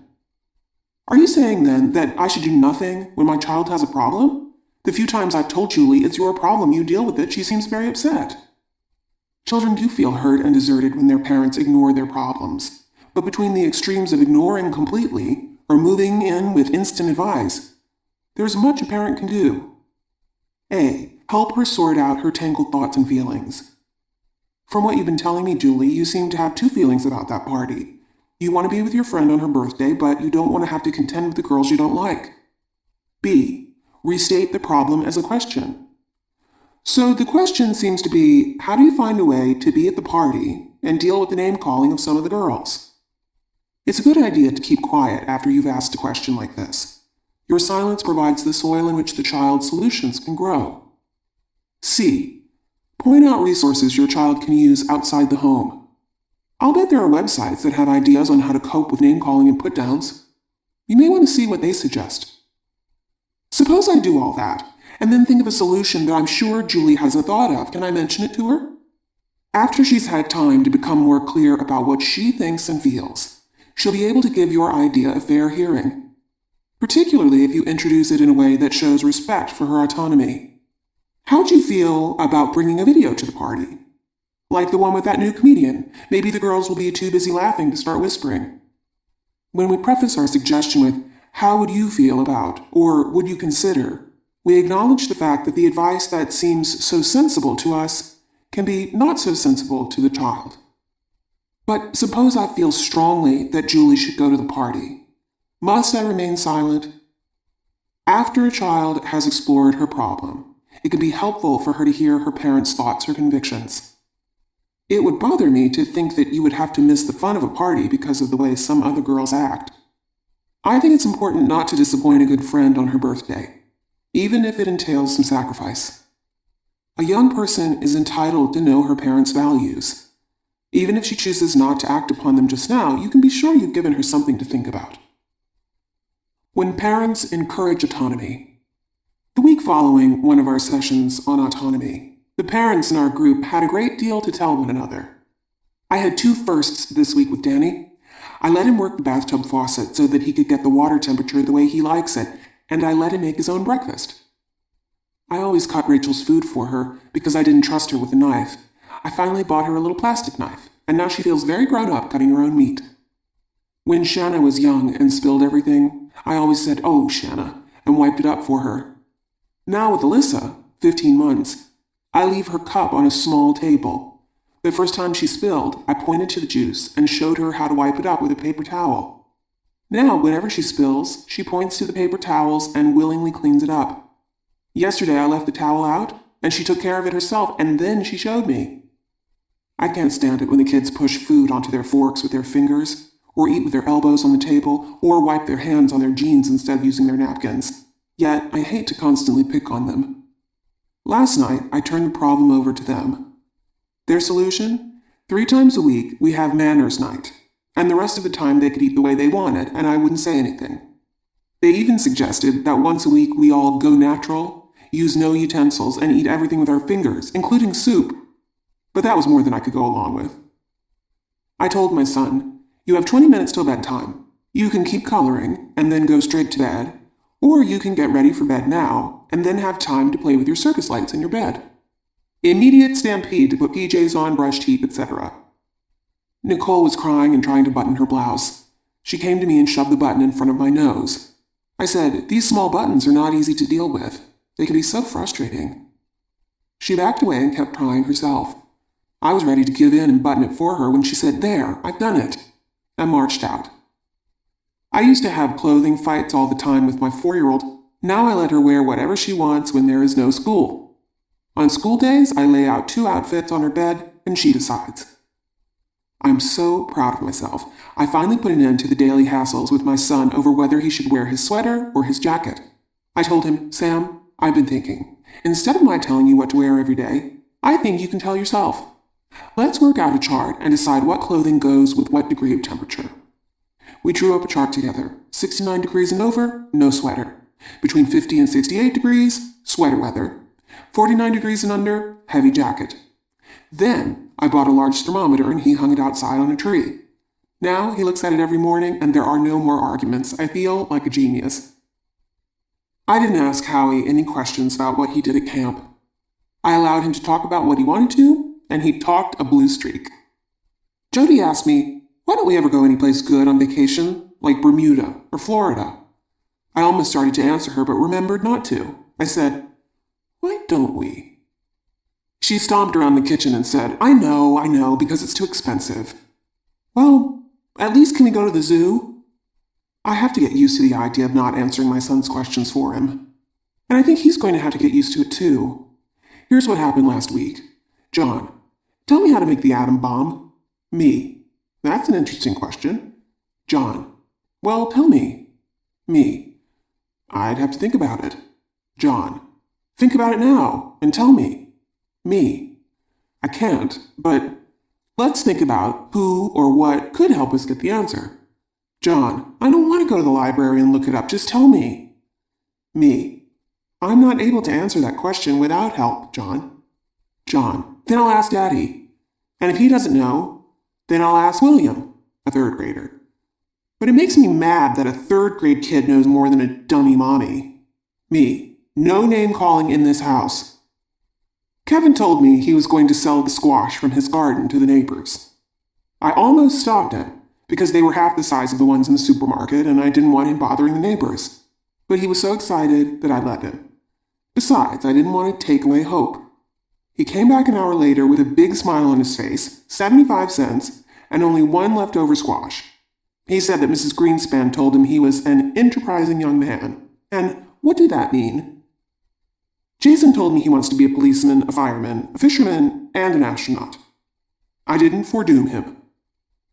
B: Are you saying then that I should do nothing when my child has a problem? The few times I've told Julie it's your problem, you deal with it, she seems very upset. Children do feel hurt and deserted when their parents ignore their problems, but between the extremes of ignoring completely or moving in with instant advice, there's much a parent can do. A. Help her sort out her tangled thoughts and feelings. From what you've been telling me, Julie, you seem to have 2 feelings about that party. You want to be with your friend on her birthday, but you don't want to have to contend with the girls you don't like. B. Restate the problem as a question. So the question seems to be, how do you find a way to be at the party and deal with the name-calling of some of the girls? It's a good idea to keep quiet after you've asked a question like this. Your silence provides the soil in which the child's solutions can grow. C. Point out resources your child can use outside the home. I'll bet there are websites that have ideas on how to cope with name-calling and put-downs. You may want to see what they suggest. Suppose I do all that, and then think of a solution that I'm sure Julie hasn't thought of. Can I mention it to her? After she's had time to become more clear about what she thinks and feels, she'll be able to give your idea a fair hearing, particularly if you introduce it in a way that shows respect for her autonomy. How'd you feel about bringing a video to the party? Like the one with that new comedian. Maybe the girls will be too busy laughing to start whispering. When we preface our suggestion with, "How would you feel about," or "would you consider," we acknowledge the fact that the advice that seems so sensible to us can be not so sensible to the child. But suppose I feel strongly that Julie should go to the party. Must I remain silent? After a child has explored her problem, it can be helpful for her to hear her parents' thoughts or convictions. It would bother me to think that you would have to miss the fun of a party because of the way some other girls act. I think it's important not to disappoint a good friend on her birthday, even if it entails some sacrifice. A young person is entitled to know her parents' values. Even if she chooses not to act upon them just now, you can be sure you've given her something to think about. When parents encourage autonomy. The week following one of our sessions on autonomy, the parents in our group had a great deal to tell one another. I had 2 firsts this week with Danny. I let him work the bathtub faucet so that he could get the water temperature the way he likes it, and I let him make his own breakfast. I always cut Rachel's food for her because I didn't trust her with a knife. I finally bought her a little plastic knife, and now she feels very grown up cutting her own meat. When Shanna was young and spilled everything, I always said, "Oh, Shanna," and wiped it up for her. Now with Alyssa, 15 months, I leave her cup on a small table. The first time she spilled, I pointed to the juice and showed her how to wipe it up with a paper towel. Now, whenever she spills, she points to the paper towels and willingly cleans it up. Yesterday, I left the towel out, and she took care of it herself, and then she showed me. I can't stand it when the kids push food onto their forks with their fingers, or eat with their elbows on the table, or wipe their hands on their jeans instead of using their napkins. Yet, I hate to constantly pick on them. Last night, I turned the problem over to them. Their solution? 3 times a week, we have manners night, and the rest of the time they could eat the way they wanted, and I wouldn't say anything. They even suggested that once a week we all go natural, use no utensils, and eat everything with our fingers, including soup. But that was more than I could go along with. I told my son, "You have 20 minutes till bedtime. You can keep coloring, and then go straight to bed, or you can get ready for bed now, and then have time to play with your circus lights in your bed. Immediate stampede to put PJs on, brush teeth, etc." Nicole was crying and trying to button her blouse. She came to me and shoved the button in front of my nose. I said, "These small buttons are not easy to deal with. They can be so frustrating." She backed away and kept trying herself. I was ready to give in and button it for her when she said, "There, I've done it," and marched out. I used to have clothing fights all the time with my 4-year-old. Now I let her wear whatever she wants when there is no school. On school days, I lay out 2 outfits on her bed, and she decides. I'm so proud of myself. I finally put an end to the daily hassles with my son over whether he should wear his sweater or his jacket. I told him, "Sam, I've been thinking. Instead of my telling you what to wear every day, I think you can tell yourself. Let's work out a chart and decide what clothing goes with what degree of temperature." We drew up a chart together. 69 degrees and over, no sweater. Between 50 and 68 degrees, sweater weather. 49 degrees and under, heavy jacket. Then, I bought a large thermometer and he hung it outside on a tree. Now, he looks at it every morning and there are no more arguments. I feel like a genius. I didn't ask Howie any questions about what he did at camp. I allowed him to talk about what he wanted to, and he talked a blue streak. Jody asked me, "Why don't we ever go anyplace good on vacation, like Bermuda or Florida?" I almost started to answer her, but remembered not to. I said, "Why don't we?" She stomped around the kitchen and said, I know, because it's too expensive." Well, at least can we go to the zoo? I have to get used to the idea of not answering my son's questions for him. And I think he's going to have to get used to it too. Here's what happened last week. John, tell me how to make the atom bomb. Me. That's an interesting question. John, well, tell me. Me. I'd have to think about it. John, think about it now and tell me. Me. I can't, but Let's think about who or what could help us get the answer. John, I don't want to go to the library and look it up. Just tell me. Me. I'm not able to answer that question without help, John. John. Then I'll ask Daddy. And if he doesn't know, then I'll ask William, a third grader. But it makes me mad that a third grade kid knows more than a dummy mommy. Me. No name calling in this house. Kevin told me he was going to sell the squash from his garden to the neighbors. I almost stopped him, because they were half the size of the ones in the supermarket and I didn't want him bothering the neighbors. But he was so excited that I let him. Besides, I didn't want to take away hope. He came back an hour later with a big smile on his face, 75 cents, and only one leftover squash. He said that Mrs. Greenspan told him he was an enterprising young man. And what did that mean? Jason told me he wants to be a policeman, a fireman, a fisherman, and an astronaut. I didn't foredoom him.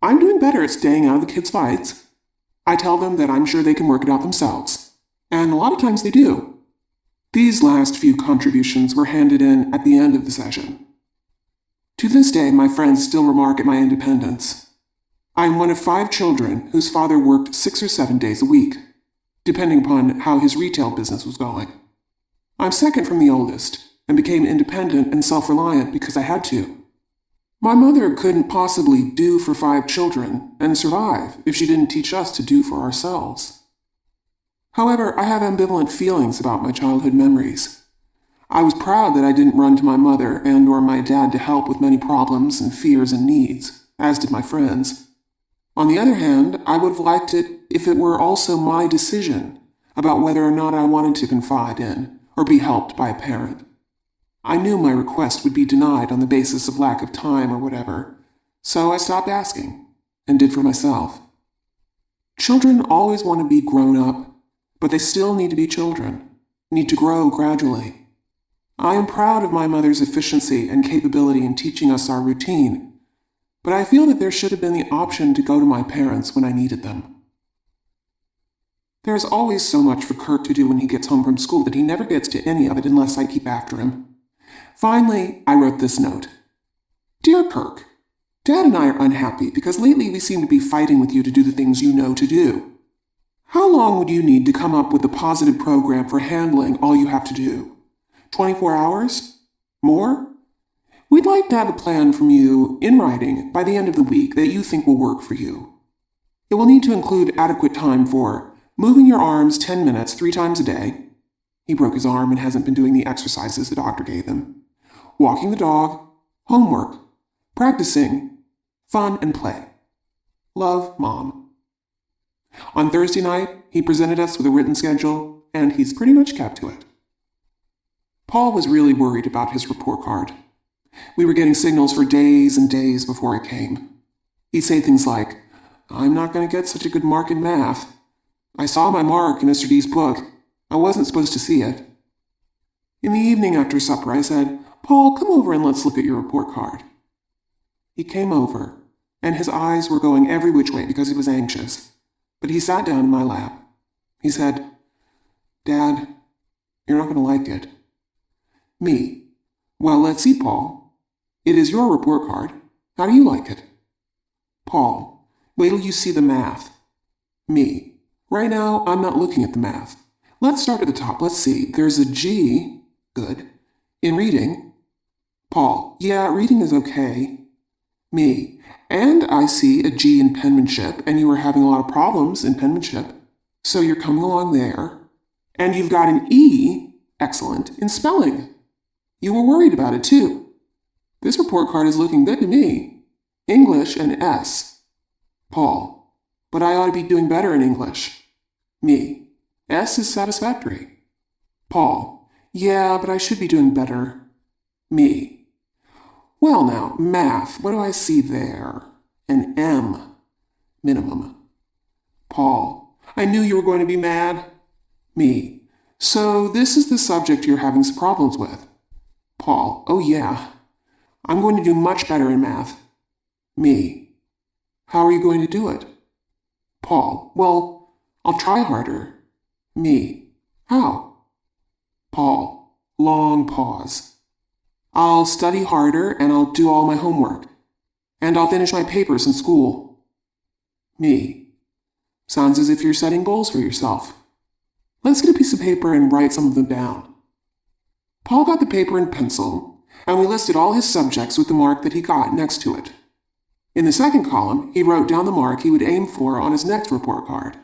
B: I'm doing better at staying out of the kids' fights. I tell them that I'm sure they can work it out themselves. And a lot of times they do. These last few contributions were handed in at the end of the session. To this day, my friends still remark at my independence. I am one of 5 children whose father worked 6 or 7 days a week, depending upon how his retail business was going. I'm second from the oldest, and became independent and self-reliant because I had to. My mother couldn't possibly do for 5 children and survive if she didn't teach us to do for ourselves. However, I have ambivalent feelings about my childhood memories. I was proud that I didn't run to my mother and or my dad to help with many problems and fears and needs, as did my friends. On the other hand, I would have liked it if it were also my decision about whether or not I wanted to confide in or be helped by a parent. I knew my request would be denied on the basis of lack of time or whatever, so I stopped asking and did for myself. Children always want to be grown up, but they still need to be children, need to grow gradually. I am proud of my mother's efficiency and capability in teaching us our routine, but I feel that there should have been the option to go to my parents when I needed them. There is always so much for Kirk to do when he gets home from school that he never gets to any of it unless I keep after him. Finally, I wrote this note. Dear Kirk, Dad and I are unhappy because lately we seem to be fighting with you to do the things you know to do. How long would you need to come up with a positive program for handling all you have to do? 24 hours? More? We'd like to have a plan from you in writing by the end of the week that you think will work for you. It will need to include adequate time for moving your arms 10 minutes 3 times a day. He broke his arm and hasn't been doing the exercises the doctor gave him. Walking the dog, homework, practicing, fun and play. Love, Mom. On Thursday night, he presented us with a written schedule, and he's pretty much kept to it. Paul was really worried about his report card. We were getting signals for days and days before it came. He'd say things like, I'm not going to get such a good mark in math. I saw my mark in Mr. D's book. I wasn't supposed to see it. In the evening after supper, I said, Paul, come over and let's look at your report card. He came over, and his eyes were going every which way because he was anxious. But he sat down in my lap. He said, Dad, you're not going to like it. Me. Well, let's see, Paul. It is your report card. How do you like it? Paul. Wait till you see the math. Me. Right now, I'm not looking at the math. Let's start at the top. Let's see. There's a G. Good. In reading. Paul. Yeah, reading is okay. Me. And I see a G in penmanship, and you are having a lot of problems in penmanship. So you're coming along there. And you've got an E, excellent, in spelling. You were worried about it, too. This report card is looking good to me. English and S. Paul. But I ought to be doing better in English. Me. S is satisfactory. Paul. Yeah, but I should be doing better. Me. Well now, math, what do I see there? An M. Minimum. Paul. I knew you were going to be mad. Me. So this is the subject you're having some problems with. Paul. Oh yeah. I'm going to do much better in math. Me. How are you going to do it? Paul. Well, I'll try harder. Me. How? Paul. Long pause. I'll study harder and I'll do all my homework. And I'll finish my papers in school. Me. Sounds as if you're setting goals for yourself. Let's get a piece of paper and write some of them down. Paul got the paper and pencil, and we listed all his subjects with the mark that he got next to it. In the second column, he wrote down the mark he would aim for on his next report card.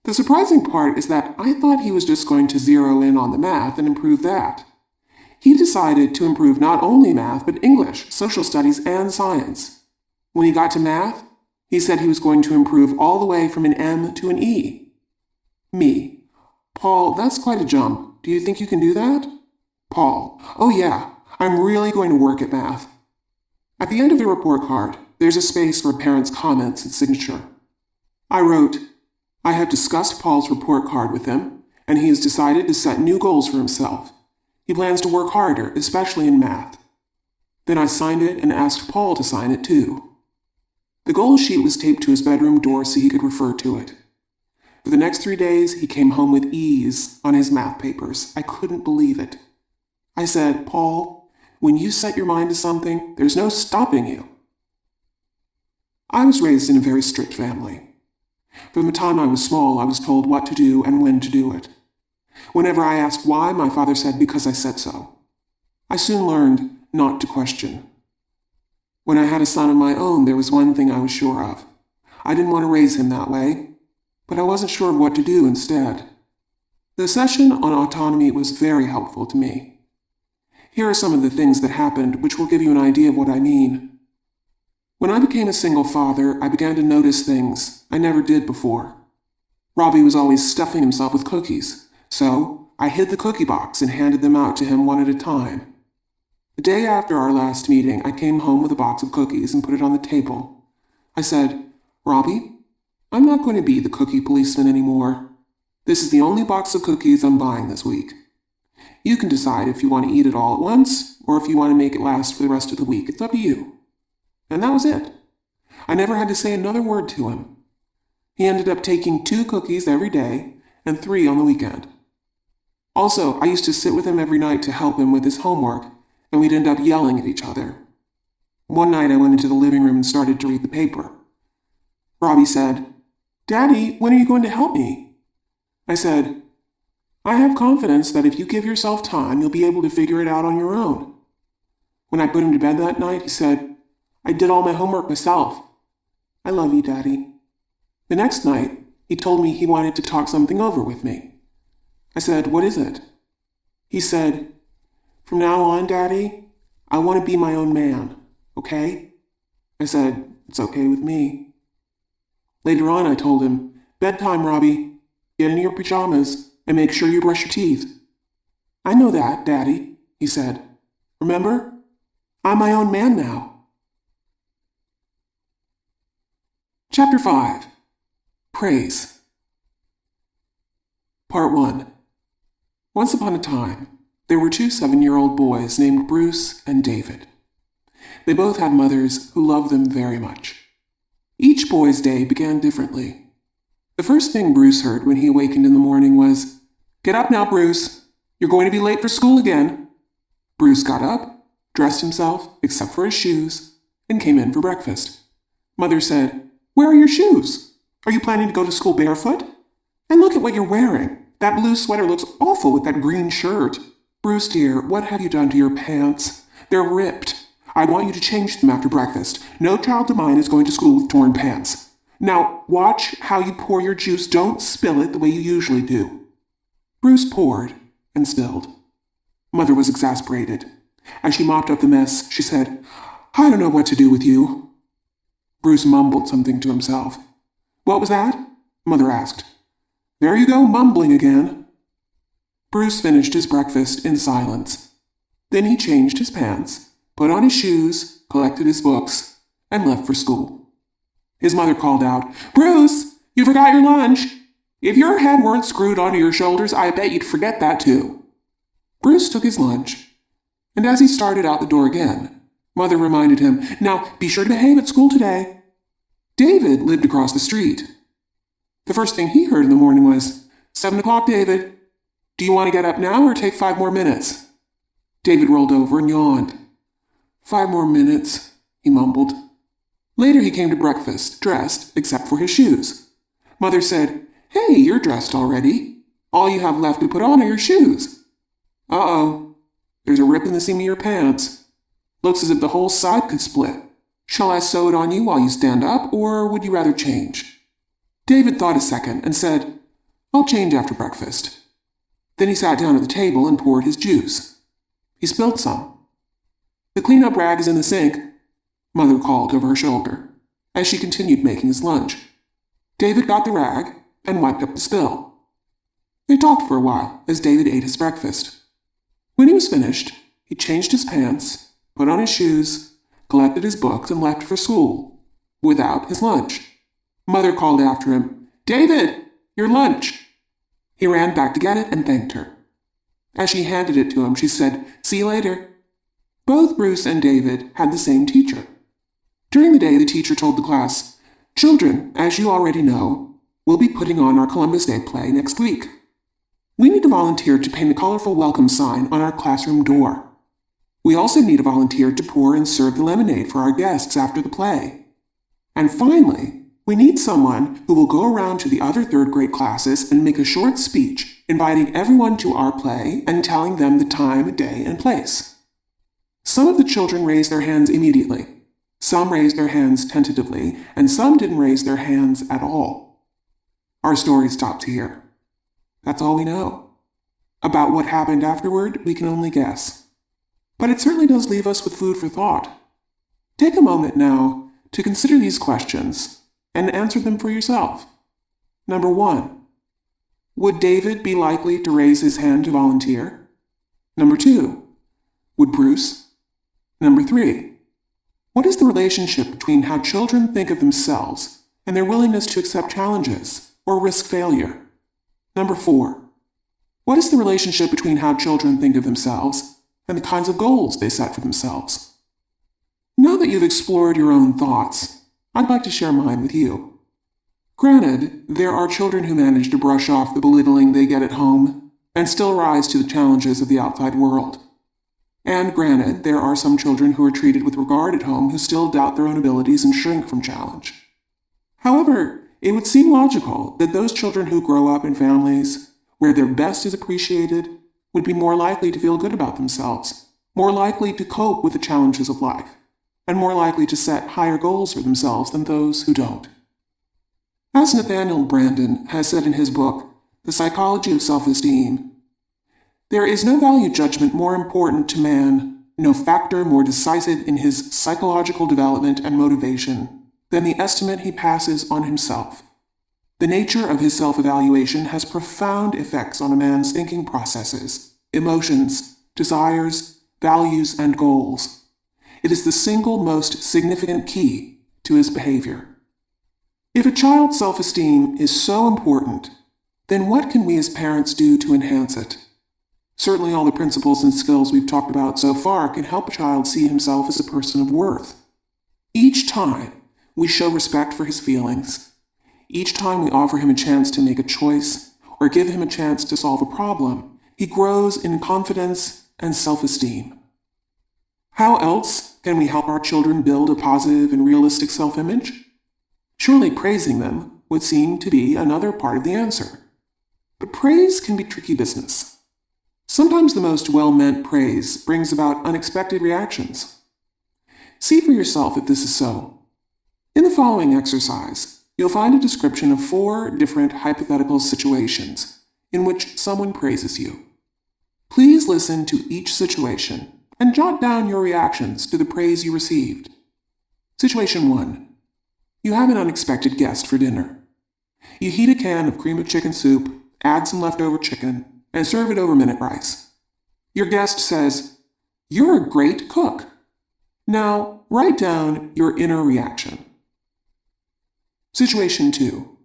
B: The surprising part is that I thought he was just going to zero in on the math and improve that. He decided to improve not only math, but English, social studies, and science. When he got to math, he said he was going to improve all the way from an M to an E. Me. Paul, that's quite a jump. Do you think you can do that? Paul. Oh yeah, I'm really going to work at math. At the end of the report card, there's a space for a parent's comments and signature. I wrote, I have discussed Paul's report card with him, and he has decided to set new goals for himself. He plans to work harder, especially in math. Then I signed it and asked Paul to sign it too. The goal sheet was taped to his bedroom door so he could refer to it. For the next 3 days, he came home with E's on his math papers. I couldn't believe it. I said, Paul, when you set your mind to something, there's no stopping you. I was raised in a very strict family. From the time I was small, I was told what to do and when to do it. Whenever I asked why, my father said, because I said so. I soon learned not to question. When I had a son of my own, there was one thing I was sure of. I didn't want to raise him that way, but I wasn't sure of what to do instead. The session on autonomy was very helpful to me. Here are some of the things that happened, which will give you an idea of what I mean. When I became a single father, I began to notice things I never did before. Robbie was always stuffing himself with cookies, so I hid the cookie box and handed them out to him one at a time. The day after our last meeting, I came home with a box of cookies and put it on the table. I said, Robbie, I'm not going to be the cookie policeman anymore. This is the only box of cookies I'm buying this week. You can decide if you want to eat it all at once or if you want to make it last for the rest of the week. It's up to you. And that was it. I never had to say another word to him. He ended up taking 2 cookies every day and 3 on the weekend. Also, I used to sit with him every night to help him with his homework, and we'd end up yelling at each other. One night I went into the living room and started to read the paper. Robbie said, Daddy, when are you going to help me? I said, I have confidence that if you give yourself time, you'll be able to figure it out on your own. When I put him to bed that night, he said, I did all my homework myself. I love you, Daddy. The next night, he told me he wanted to talk something over with me. I said, what is it? He said, from now on, Daddy, I want to be my own man, okay? I said, it's okay with me. Later on, I told him, bedtime, Robbie. Get into your pajamas and make sure you brush your teeth. I know that, Daddy, he said. Remember? I'm my own man now. Chapter 5. Praise. Part 1. Once upon a time, there were 2 7-year-old boys named Bruce and David. They both had mothers who loved them very much. Each boy's day began differently. The first thing Bruce heard when he awakened in the morning was, Get up now, Bruce. You're going to be late for school again. Bruce got up, dressed himself, except for his shoes, and came in for breakfast. Mother said, Where are your shoes? Are you planning to go to school barefoot? And look at what you're wearing. That blue sweater looks awful with that green shirt. Bruce, dear, what have you done to your pants? They're ripped. I want you to change them after breakfast. No child of mine is going to school with torn pants. Now, watch how you pour your juice. Don't spill it the way you usually do. Bruce poured and spilled. Mother was exasperated. As she mopped up the mess, she said, I don't know what to do with you. Bruce mumbled something to himself. What was that? Mother asked. There you go, mumbling again. Bruce finished his breakfast in silence. Then he changed his pants, put on his shoes, collected his books, and left for school. His mother called out, Bruce, you forgot your lunch. If your head weren't screwed onto your shoulders, I bet you'd forget that too. Bruce took his lunch, and as he started out the door again, Mother reminded him, Now, be sure to behave at school today. David lived across the street. The first thing he heard in the morning was, 7 o'clock, David. Do you want to get up now or take 5 more minutes? David rolled over and yawned. 5 more minutes, he mumbled. Later he came to breakfast, dressed, except for his shoes. Mother said, "Hey, you're dressed already. All you have left to put on are your shoes." "Uh-oh. There's a rip in the seam of your pants. Looks as if the whole side could split. Shall I sew it on you while you stand up, or would you rather change?" David thought a second and said, "I'll change after breakfast." Then he sat down at the table and poured his juice. He spilled some. "The cleanup rag is in the sink," Mother called over her shoulder, as she continued making his lunch. David got the rag and wiped up the spill. They talked for a while as David ate his breakfast. When he was finished, he changed his pants, put on his shoes, collected his books, and left for school, without his lunch. Mother called after him, "David, your lunch!" He ran back to get it and thanked her. As she handed it to him, she said, "See you later." Both Bruce and David had the same teacher. During the day, the teacher told the class, "Children, as you already know, we'll be putting on our Columbus Day play next week. We need a volunteer to paint a colorful welcome sign on our classroom door. We also need a volunteer to pour and serve the lemonade for our guests after the play. And finally, we need someone who will go around to the other third grade classes and make a short speech inviting everyone to our play and telling them the time, day, and place." Some of the children raised their hands immediately. Some raised their hands tentatively, and some didn't raise their hands at all. Our story stops here. That's all we know. About what happened afterward, we can only guess. But it certainly does leave us with food for thought. Take a moment now to consider these questions and answer them for yourself. Number 1. Would David be likely to raise his hand to volunteer? Number 2. Would Bruce? Number 3. What is the relationship between how children think of themselves and their willingness to accept challenges or risk failure? Number 4. What is the relationship between how children think of themselves and the kinds of goals they set for themselves? Now that you've explored your own thoughts, I'd like to share mine with you. Granted, there are children who manage to brush off the belittling they get at home and still rise to the challenges of the outside world. And granted, there are some children who are treated with regard at home who still doubt their own abilities and shrink from challenge. However, it would seem logical that those children who grow up in families where their best is appreciated would be more likely to feel good about themselves, more likely to cope with the challenges of life, and more likely to set higher goals for themselves than those who don't. As Nathaniel Branden has said in his book, The Psychology of Self-Esteem, there is no value judgment more important to man, no factor more decisive in his psychological development and motivation than the estimate he passes on himself. The nature of his self-evaluation has profound effects on a man's thinking processes, emotions, desires, values, and goals. It is the single most significant key to his behavior. If a child's self-esteem is so important, then what can we as parents do to enhance it? Certainly all the principles and skills we've talked about so far can help a child see himself as a person of worth. Each time we show respect for his feelings, each time we offer him a chance to make a choice or give him a chance to solve a problem, he grows in confidence and self-esteem. How else can we help our children build a positive and realistic self-image? Surely praising them would seem to be another part of the answer. But praise can be tricky business. Sometimes the most well-meant praise brings about unexpected reactions. See for yourself if this is so. In the following exercise, you'll find a description of 4 different hypothetical situations in which someone praises you. Please listen to each situation and jot down your reactions to the praise you received. Situation 1. You have an unexpected guest for dinner. You heat a can of cream of chicken soup, add some leftover chicken, and serve it over minute rice. Your guest says, "You're a great cook." Now, write down your inner reaction. Situation 2.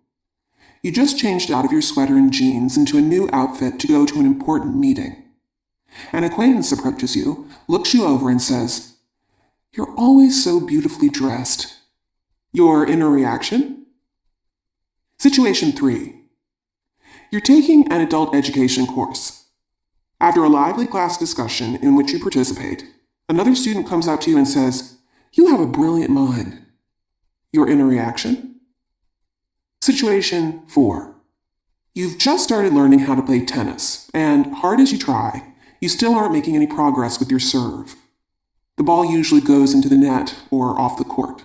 B: You just changed out of your sweater and jeans into a new outfit to go to an important meeting. An acquaintance approaches you, looks you over, and says, "You're always so beautifully dressed." Your inner reaction? Situation 3. You're taking an adult education course. After a lively class discussion in which you participate, another student comes up to you and says, "You have a brilliant mind." Your inner reaction? Situation 4. You've just started learning how to play tennis, and hard as you try, you still aren't making any progress with your serve. The ball usually goes into the net or off the court.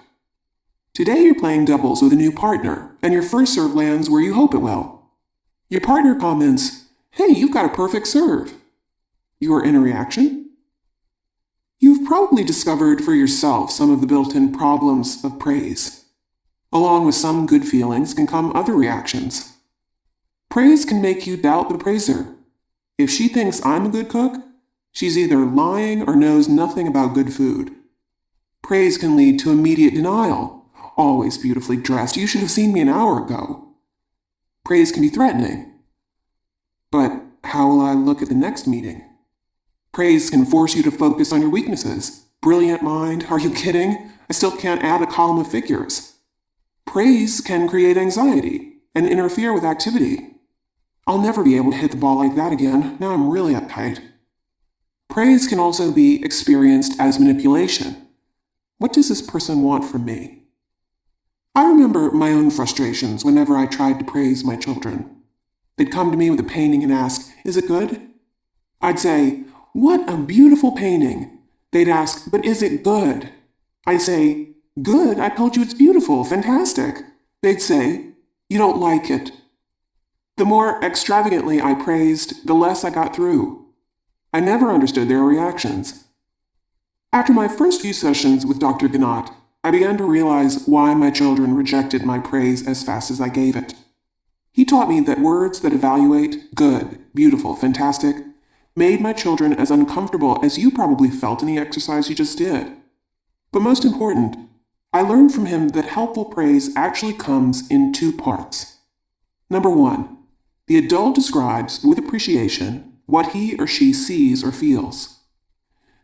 B: Today you're playing doubles with a new partner, and your first serve lands where you hope it will. Your partner comments, "Hey, you've got a perfect serve." Your inner reaction? You've probably discovered for yourself some of the built-in problems of praise. Along with some good feelings can come other reactions. Praise can make you doubt the praiser. If she thinks I'm a good cook, she's either lying or knows nothing about good food. Praise can lead to immediate denial. Always beautifully dressed. You should have seen me an hour ago. Praise can be threatening. But how will I look at the next meeting? Praise can force you to focus on your weaknesses. Brilliant mind, are you kidding? I still can't add a column of figures. Praise can create anxiety and interfere with activity. I'll never be able to hit the ball like that again. Now I'm really uptight. Praise can also be experienced as manipulation. What does this person want from me? I remember my own frustrations whenever I tried to praise my children. They'd come to me with a painting and ask, "Is it good?" I'd say, "What a beautiful painting." They'd ask, "But is it good?" I'd say, "Good? I told you it's beautiful, fantastic." They'd say, "You don't like it." The more extravagantly I praised, the less I got through. I never understood their reactions. After my first few sessions with Dr. Ganat, I began to realize why my children rejected my praise as fast as I gave it. He taught me that words that evaluate good, beautiful, fantastic made my children as uncomfortable as you probably felt in the exercise you just did. But most important, I learned from him that helpful praise actually comes in 2 parts. Number 1, the adult describes with appreciation what he or she sees or feels.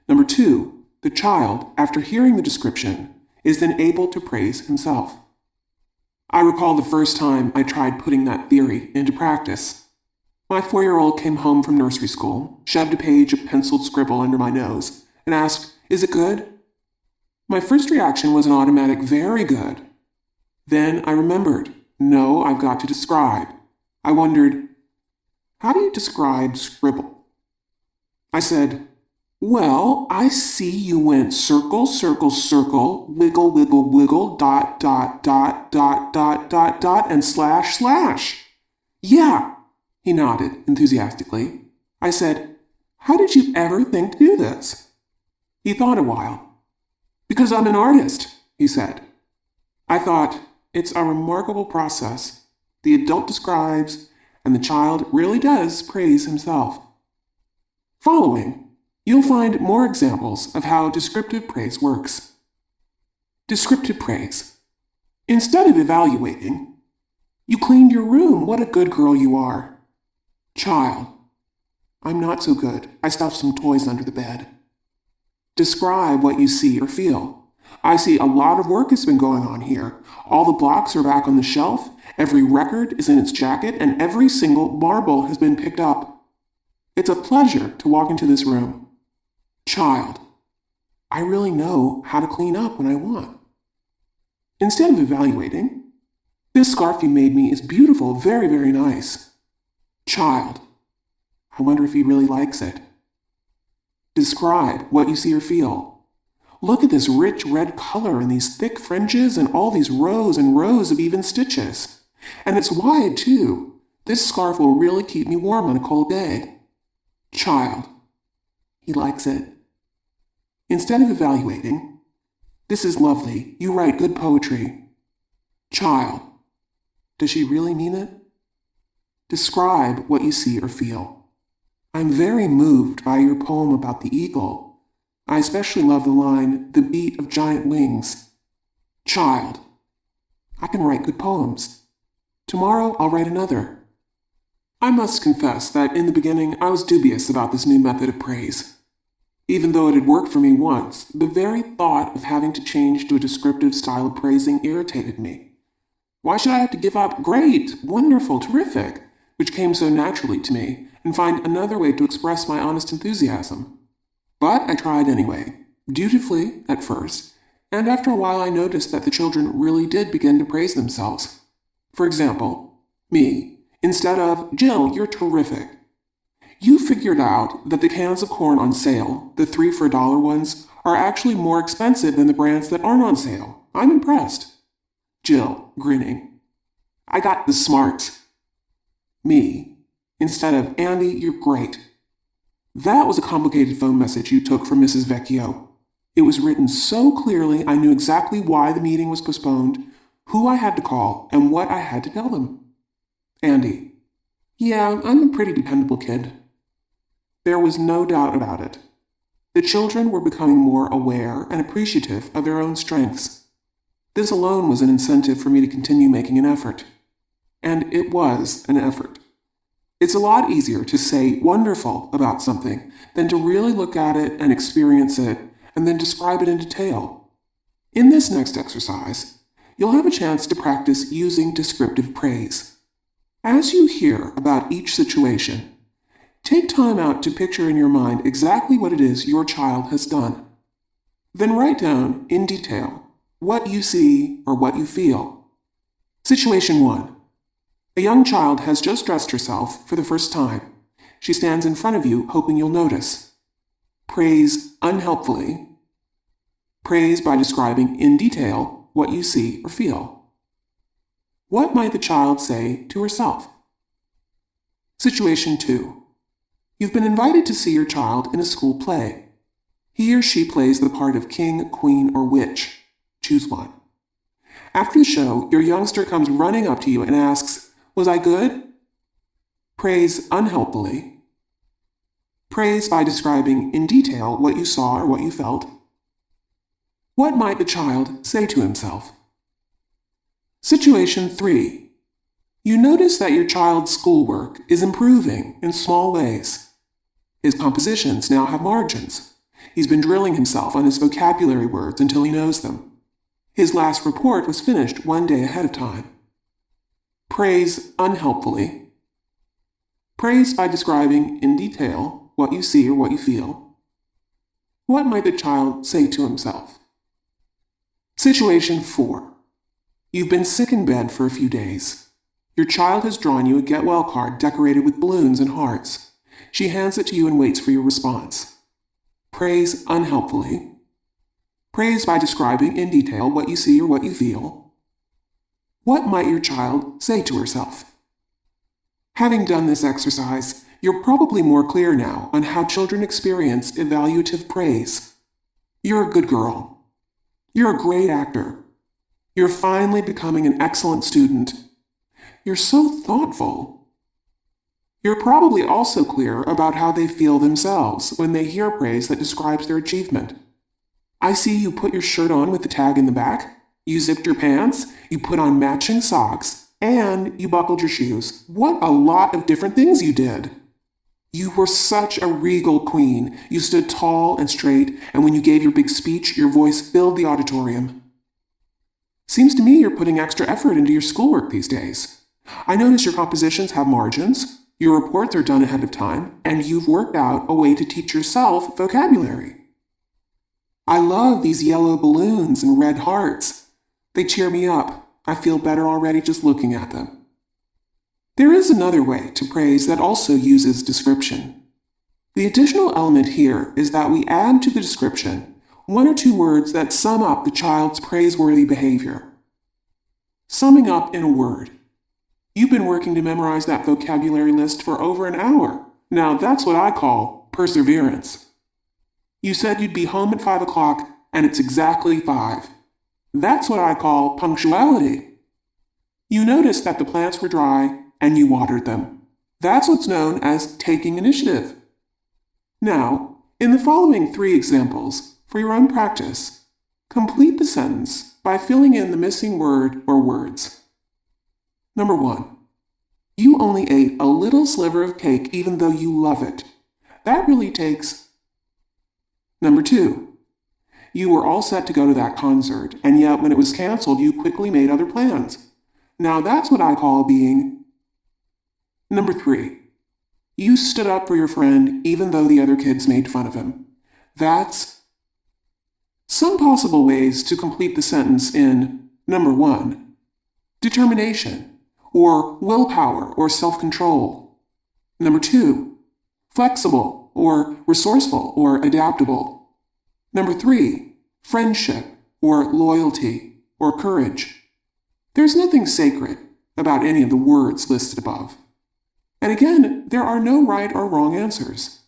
B: Number 2, the child, after hearing the description, is then able to praise himself. I recall the first time I tried putting that theory into practice. My 4-year-old came home from nursery school, shoved a page of penciled scribble under my nose, and asked, "Is it good?" My first reaction was an automatic, "Very good." Then I remembered, no, I've got to describe. I wondered, how do you describe scribble? I said, "Well, I see you went circle, circle, circle, wiggle, wiggle, wiggle, dot, dot, dot, dot, dot, dot, dot, and slash, slash." "Yeah," he nodded enthusiastically. I said, "How did you ever think to do this?" He thought a while. "Because I'm an artist," he said. I thought, it's a remarkable process. The adult describes, and the child really does praise himself. Following, you'll find more examples of how descriptive praise works. Descriptive praise. Instead of evaluating, "You cleaned your room, what a good girl you are." Child. "I'm not so good. I stuffed some toys under the bed." Describe what you see or feel. "I see a lot of work has been going on here. All the blocks are back on the shelf, every record is in its jacket, and every single marble has been picked up. It's a pleasure to walk into this room." Child. "I really know how to clean up when I want." Instead of evaluating, "This scarf you made me is beautiful, very, very nice." Child. "I wonder if he really likes it." Describe what you see or feel. "Look at this rich red color and these thick fringes and all these rows and rows of even stitches. And it's wide, too. This scarf will really keep me warm on a cold day." Child. "He likes it." Instead of evaluating, "This is lovely. You write good poetry." Child. "Does she really mean it?" Describe what you see or feel. "I'm very moved by your poem about the eagle. I especially love the line, 'The beat of giant wings.'" Child. "I can write good poems. Tomorrow I'll write another." I must confess that in the beginning I was dubious about this new method of praise. Even though it had worked for me once, the very thought of having to change to a descriptive style of praising irritated me. Why should I have to give up "great, wonderful, terrific," which came so naturally to me, and find another way to express my honest enthusiasm? But I tried anyway, dutifully at first, And after a while I noticed that the children really did begin to praise themselves. For example, me, instead of, "Jill, you're terrific. You figured out that the cans of corn on sale, the 3 for $1 ones, are actually more expensive than the brands that aren't on sale. I'm impressed." Jill, grinning, "I got the smarts." Me, instead of, "Andy, you're great. That was a complicated phone message you took from Mrs. Vecchio. It was written so clearly I knew exactly why the meeting was postponed, who I had to call, and what I had to tell them." Andy, "Yeah, I'm a pretty dependable kid." There was no doubt about it. The children were becoming more aware and appreciative of their own strengths. This alone was an incentive for me to continue making an effort. And it was an effort. It's a lot easier to say wonderful about something than to really look at it and experience it and then describe it in detail. In this next exercise, you'll have a chance to practice using descriptive praise. As you hear about each situation, take time out to picture in your mind exactly what it is your child has done. Then write down, in detail, what you see or what you feel. Situation 1. A young child has just dressed herself for the first time. She stands in front of you, hoping you'll notice. Praise unhelpfully. Praise by describing in detail what you see or feel. What might the child say to herself? Situation 2. You've been invited to see your child in a school play. He or she plays the part of king, queen, or witch. Choose one. After the show, your youngster comes running up to you and asks, "Was I good?" Praise unhelpfully. Praise by describing in detail what you saw or what you felt. What might the child say to himself? Situation 3. You notice that your child's schoolwork is improving in small ways. His compositions now have margins. He's been drilling himself on his vocabulary words until he knows them. His last report was finished 1 day ahead of time. Praise unhelpfully. Praise by describing in detail what you see or what you feel. What might the child say to himself? Situation 4. You've been sick in bed for a few days. Your child has drawn you a get well card decorated with balloons and hearts. She hands it to you and waits for your response. Praise unhelpfully. Praise by describing in detail what you see or what you feel. What might your child say to herself? Having done this exercise, you're probably more clear now on how children experience evaluative praise. You're a good girl. You're a great actor. You're finally becoming an excellent student. You're so thoughtful. You're probably also clear about how they feel themselves when they hear praise that describes their achievement. I see you put your shirt on with the tag in the back, you zipped your pants, you put on matching socks, and you buckled your shoes. What a lot of different things you did. You were such a regal queen. You stood tall and straight, and when you gave your big speech, your voice filled the auditorium. Seems to me you're putting extra effort into your schoolwork these days. I notice your compositions have margins, your reports are done ahead of time, and you've worked out a way to teach yourself vocabulary. I love these yellow balloons and red hearts. They cheer me up. I feel better already just looking at them. There is another way to praise that also uses description. The additional element here is that we add to the description 1 or 2 words that sum up the child's praiseworthy behavior. Summing up in a word. You've been working to memorize that vocabulary list for over an hour. Now that's what I call perseverance. You said you'd be home at 5 o'clock, and it's exactly 5. That's what I call punctuality. You noticed that the plants were dry, and you watered them. That's what's known as taking initiative. Now, in the following 3 examples, for your own practice, complete the sentence by filling in the missing word or words. Number 1. You only ate a little sliver of cake even though you love it. That really takes. Number 2. You were all set to go to that concert, and yet when it was canceled, you quickly made other plans. Now that's what I call being. Number 3. You stood up for your friend even though the other kids made fun of him. That's. Some possible ways to complete the sentence in number 1, determination, or willpower or self-control. Number 2, flexible, or resourceful, or adaptable. Number 3, friendship, or loyalty, or courage. There's nothing sacred about any of the words listed above. And again, there are no right or wrong answers.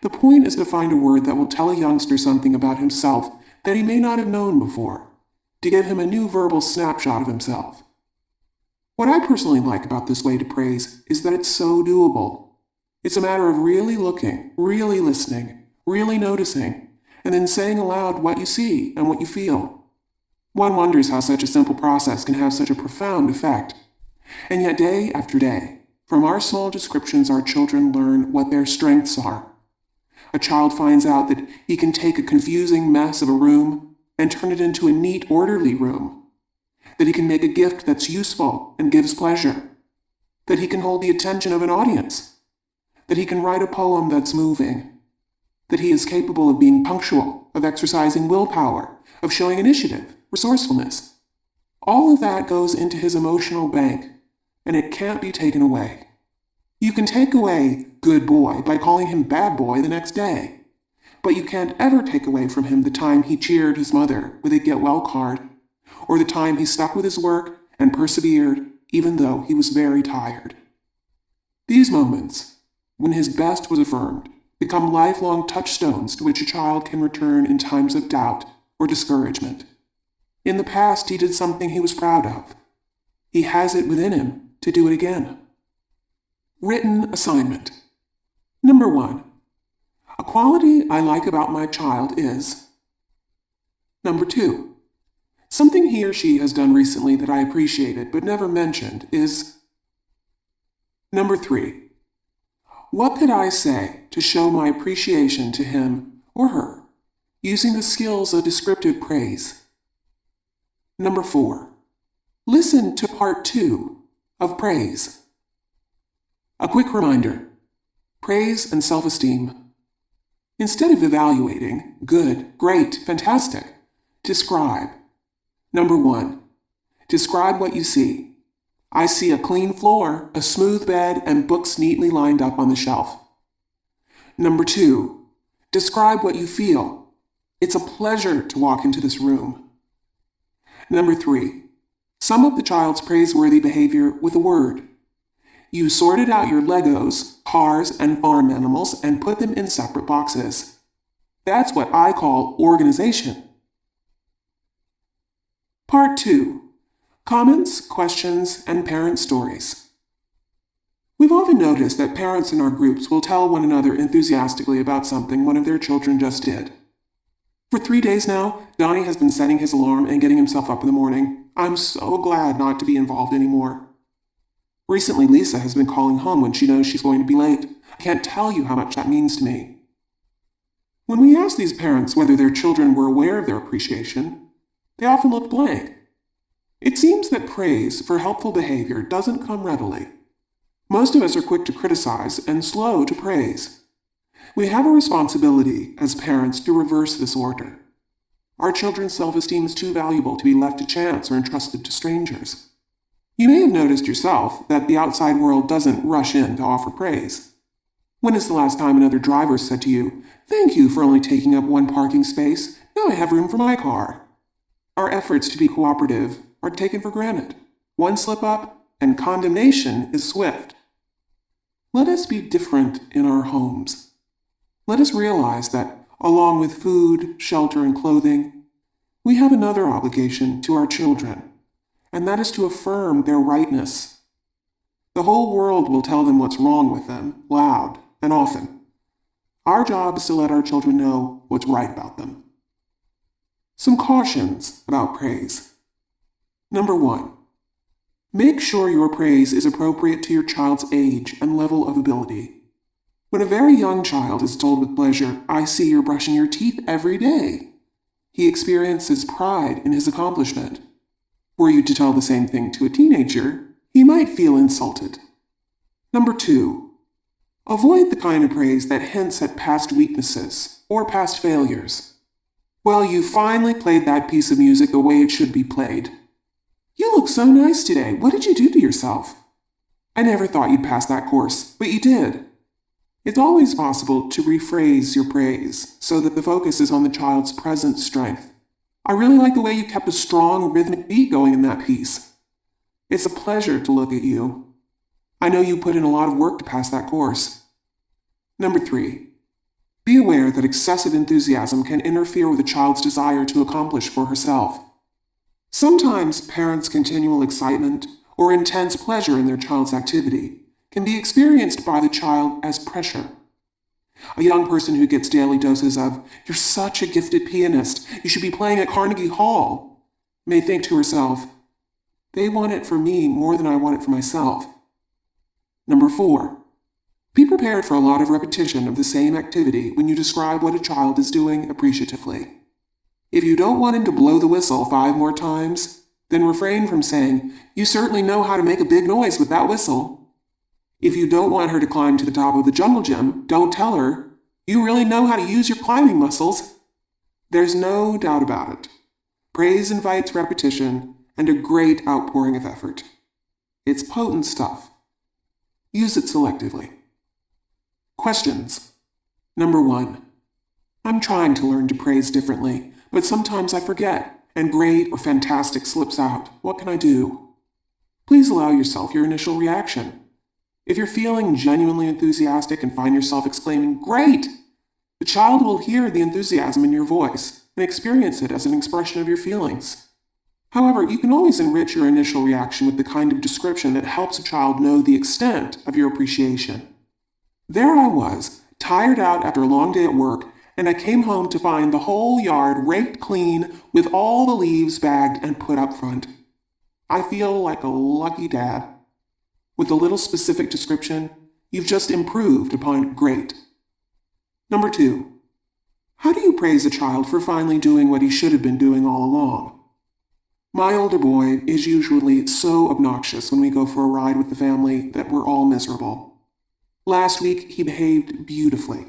B: The point is to find a word that will tell a youngster something about himself that he may not have known before, to give him a new verbal snapshot of himself. What I personally like about this way to praise is that it's so doable. It's a matter of really looking, really listening, really noticing, and then saying aloud what you see and what you feel. One wonders how such a simple process can have such a profound effect. And yet day after day, from our small descriptions, our children learn what their strengths are. A child finds out that he can take a confusing mess of a room and turn it into a neat, orderly room. That he can make a gift that's useful and gives pleasure. That he can hold the attention of an audience. That he can write a poem that's moving. That he is capable of being punctual, of exercising willpower, of showing initiative, resourcefulness. All of that goes into his emotional bank, and it can't be taken away. You can take away good boy by calling him bad boy the next day, but you can't ever take away from him the time he cheered his mother with a get well card, or the time he stuck with his work and persevered even though he was very tired. These moments, when his best was affirmed, become lifelong touchstones to which a child can return in times of doubt or discouragement. In the past, he did something he was proud of. He has it within him to do it again. Written assignment. Number 1. A quality I like about my child is. Number 2. Something he or she has done recently that I appreciated but never mentioned is. Number 3. What could I say to show my appreciation to him or her, using the skills of descriptive praise? Number 4. Listen to part 2 of praise. A quick reminder. Praise and self-esteem. Instead of evaluating, good, great, fantastic, describe. Number 1. Describe what you see. I see a clean floor, a smooth bed, and books neatly lined up on the shelf. Number 2. Describe what you feel. It's a pleasure to walk into this room. Number 3. Sum up the child's praiseworthy behavior with a word. You sorted out your Legos, cars, and farm animals and put them in separate boxes. That's what I call organization. Part 2. Comments, questions, and parent stories. We've often noticed that parents in our groups will tell one another enthusiastically about something one of their children just did. For 3 days now, Donnie has been setting his alarm and getting himself up in the morning. I'm so glad not to be involved anymore. Recently, Lisa has been calling home when she knows she's going to be late. I can't tell you how much that means to me. When we ask these parents whether their children were aware of their appreciation, they often look blank. It seems that praise for helpful behavior doesn't come readily. Most of us are quick to criticize and slow to praise. We have a responsibility as parents to reverse this order. Our children's self-esteem is too valuable to be left to chance or entrusted to strangers. You may have noticed yourself that the outside world doesn't rush in to offer praise. When is the last time another driver said to you, "Thank you for only taking up one parking space. Now I have room for my car"? Our efforts to be cooperative are taken for granted. One slip up, and condemnation is swift. Let us be different in our homes. Let us realize that, along with food, shelter, and clothing, we have another obligation to our children, and that is to affirm their rightness. The whole world will tell them what's wrong with them, loud and often. Our job is to let our children know what's right about them. Some cautions about praise. Number 1. Make sure your praise is appropriate to your child's age and level of ability. When a very young child is told with pleasure, "I see you're brushing your teeth every day," he experiences pride in his accomplishment. Were you to tell the same thing to a teenager, he might feel insulted. Number 2. Avoid the kind of praise that hints at past weaknesses or past failures. Well, you finally played that piece of music the way it should be played. You look so nice today. What did you do to yourself? I never thought you'd pass that course, but you did. It's always possible to rephrase your praise so that the focus is on the child's present strength. I really like the way you kept a strong rhythmic beat going in that piece. It's a pleasure to look at you. I know you put in a lot of work to pass that course. Number 3. Be aware that excessive enthusiasm can interfere with a child's desire to accomplish for herself. Sometimes parents' continual excitement or intense pleasure in their child's activity can be experienced by the child as pressure. A young person who gets daily doses of, "You're such a gifted pianist, you should be playing at Carnegie Hall," may think to herself, "They want it for me more than I want it for myself." Number 4. Be prepared for a lot of repetition of the same activity when you describe what a child is doing appreciatively. If you don't want him to blow the whistle 5 more times, then refrain from saying, "You certainly know how to make a big noise with that whistle." If you don't want her to climb to the top of the jungle gym, don't tell her, "You really know how to use your climbing muscles." There's no doubt about it. Praise invites repetition and a great outpouring of effort. It's potent stuff. Use it selectively. Questions. Number 1. I'm trying to learn to praise differently, but sometimes I forget, and great or fantastic slips out. What can I do? Please allow yourself your initial reaction. If you're feeling genuinely enthusiastic and find yourself exclaiming, "Great!" the child will hear the enthusiasm in your voice and experience it as an expression of your feelings. However, you can always enrich your initial reaction with the kind of description that helps a child know the extent of your appreciation. There I was, tired out after a long day at work, and I came home to find the whole yard raked clean with all the leaves bagged and put up front. I feel like a lucky dad. With a little specific description, you've just improved upon great. Number 2. How do you praise a child for finally doing what he should have been doing all along? My older boy is usually so obnoxious when we go for a ride with the family that we're all miserable. Last week, he behaved beautifully.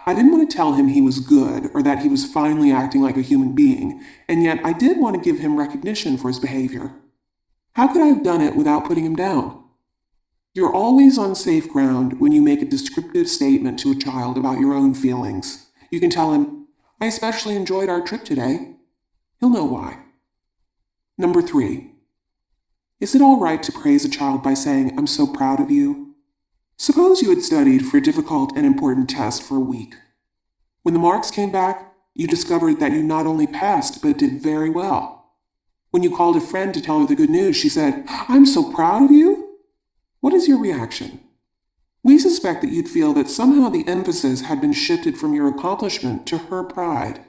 B: I didn't want to tell him he was good or that he was finally acting like a human being, and yet I did want to give him recognition for his behavior. How could I have done it without putting him down? You're always on safe ground when you make a descriptive statement to a child about your own feelings. You can tell him, "I especially enjoyed our trip today." He'll know why. Number 3. Is it all right to praise a child by saying, "I'm so proud of you"? Suppose you had studied for a difficult and important test for a week. When the marks came back, you discovered that you not only passed, but did very well. When you called a friend to tell her the good news, she said, "I'm so proud of you." What is your reaction? We suspect that you'd feel that somehow the emphasis had been shifted from your accomplishment to her pride.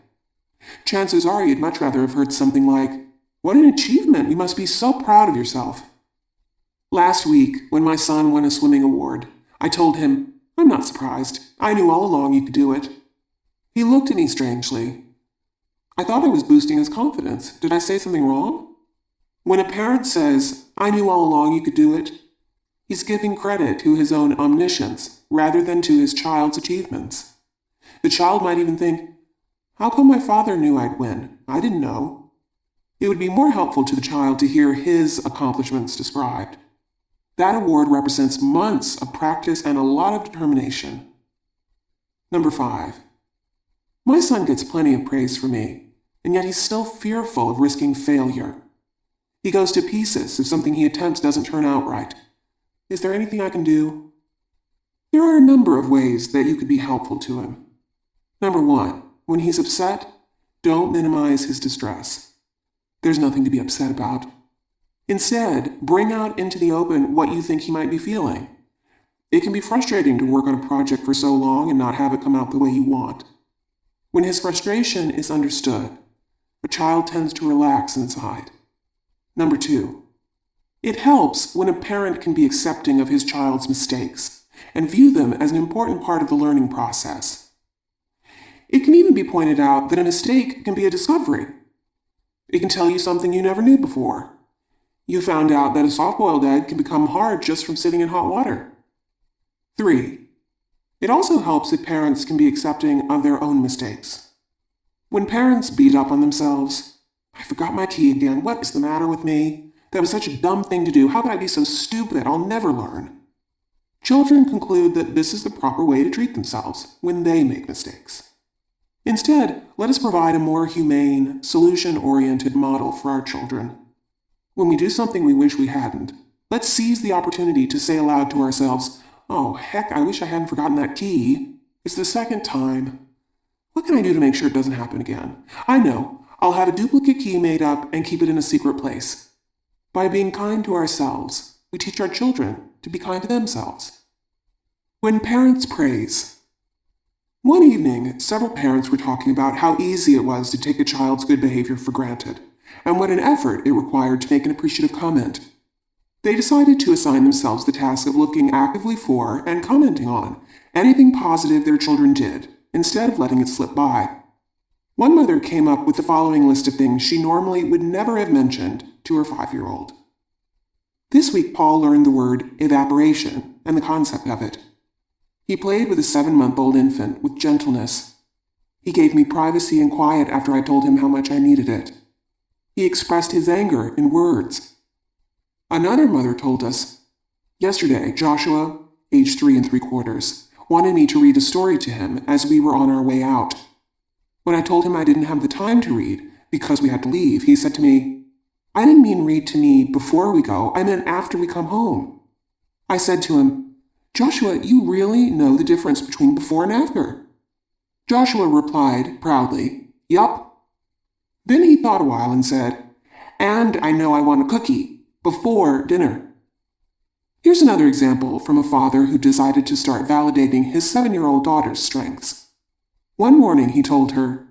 B: Chances are you'd much rather have heard something like, "What an achievement! You must be so proud of yourself." Last week, when my son won a swimming award, I told him, "I'm not surprised. I knew all along you could do it." He looked at me strangely. I thought I was boosting his confidence. Did I say something wrong? When a parent says, "I knew all along you could do it," he's giving credit to his own omniscience rather than to his child's achievements. The child might even think, "How come my father knew I'd win? I didn't know." It would be more helpful to the child to hear his accomplishments described. That award represents months of practice and a lot of determination. Number 5. My son gets plenty of praise from me, and yet he's still fearful of risking failure. He goes to pieces if something he attempts doesn't turn out right. Is there anything I can do? There are a number of ways that you could be helpful to him. Number 1, when he's upset, don't minimize his distress. There's nothing to be upset about. Instead, bring out into the open what you think he might be feeling. It can be frustrating to work on a project for so long and not have it come out the way you want. When his frustration is understood, a child tends to relax inside. Number 2, it helps when a parent can be accepting of his child's mistakes and view them as an important part of the learning process. It can even be pointed out that a mistake can be a discovery. It can tell you something you never knew before. You found out that a soft-boiled egg can become hard just from sitting in hot water. 3, it also helps if parents can be accepting of their own mistakes. When parents beat up on themselves, I forgot my key again. What is the matter with me? That was such a dumb thing to do. How could I be so stupid? I'll never learn. Children conclude that this is the proper way to treat themselves when they make mistakes. Instead, let us provide a more humane, solution-oriented model for our children. When we do something we wish we hadn't, let's seize the opportunity to say aloud to ourselves, "Oh, heck, I wish I hadn't forgotten that key. It's the second time. What can I do to make sure it doesn't happen again? I know. I'll have a duplicate key made up and keep it in a secret place." By being kind to ourselves, we teach our children to be kind to themselves. When parents praise. One evening, several parents were talking about how easy it was to take a child's good behavior for granted, and what an effort it required to make an appreciative comment. They decided to assign themselves the task of looking actively for and commenting on anything positive their children did, instead of letting it slip by. One mother came up with the following list of things she normally would never have mentioned to her 5-year-old. This week, Paul learned the word evaporation and the concept of it. He played with a 7-month-old infant with gentleness. He gave me privacy and quiet after I told him how much I needed it. He expressed his anger in words. Another mother told us, "Yesterday, Joshua, age 3 3/4, wanted me to read a story to him as we were on our way out. When I told him I didn't have the time to read because we had to leave, he said to me, 'I didn't mean read to me before we go, I meant after we come home.' I said to him, 'Joshua, you really know the difference between before and after?' Joshua replied proudly, 'Yup.' Then he thought a while and said, 'And I know I want a cookie before dinner.'" Here's another example from a father who decided to start validating his 7-year-old daughter's strengths. One morning he told her,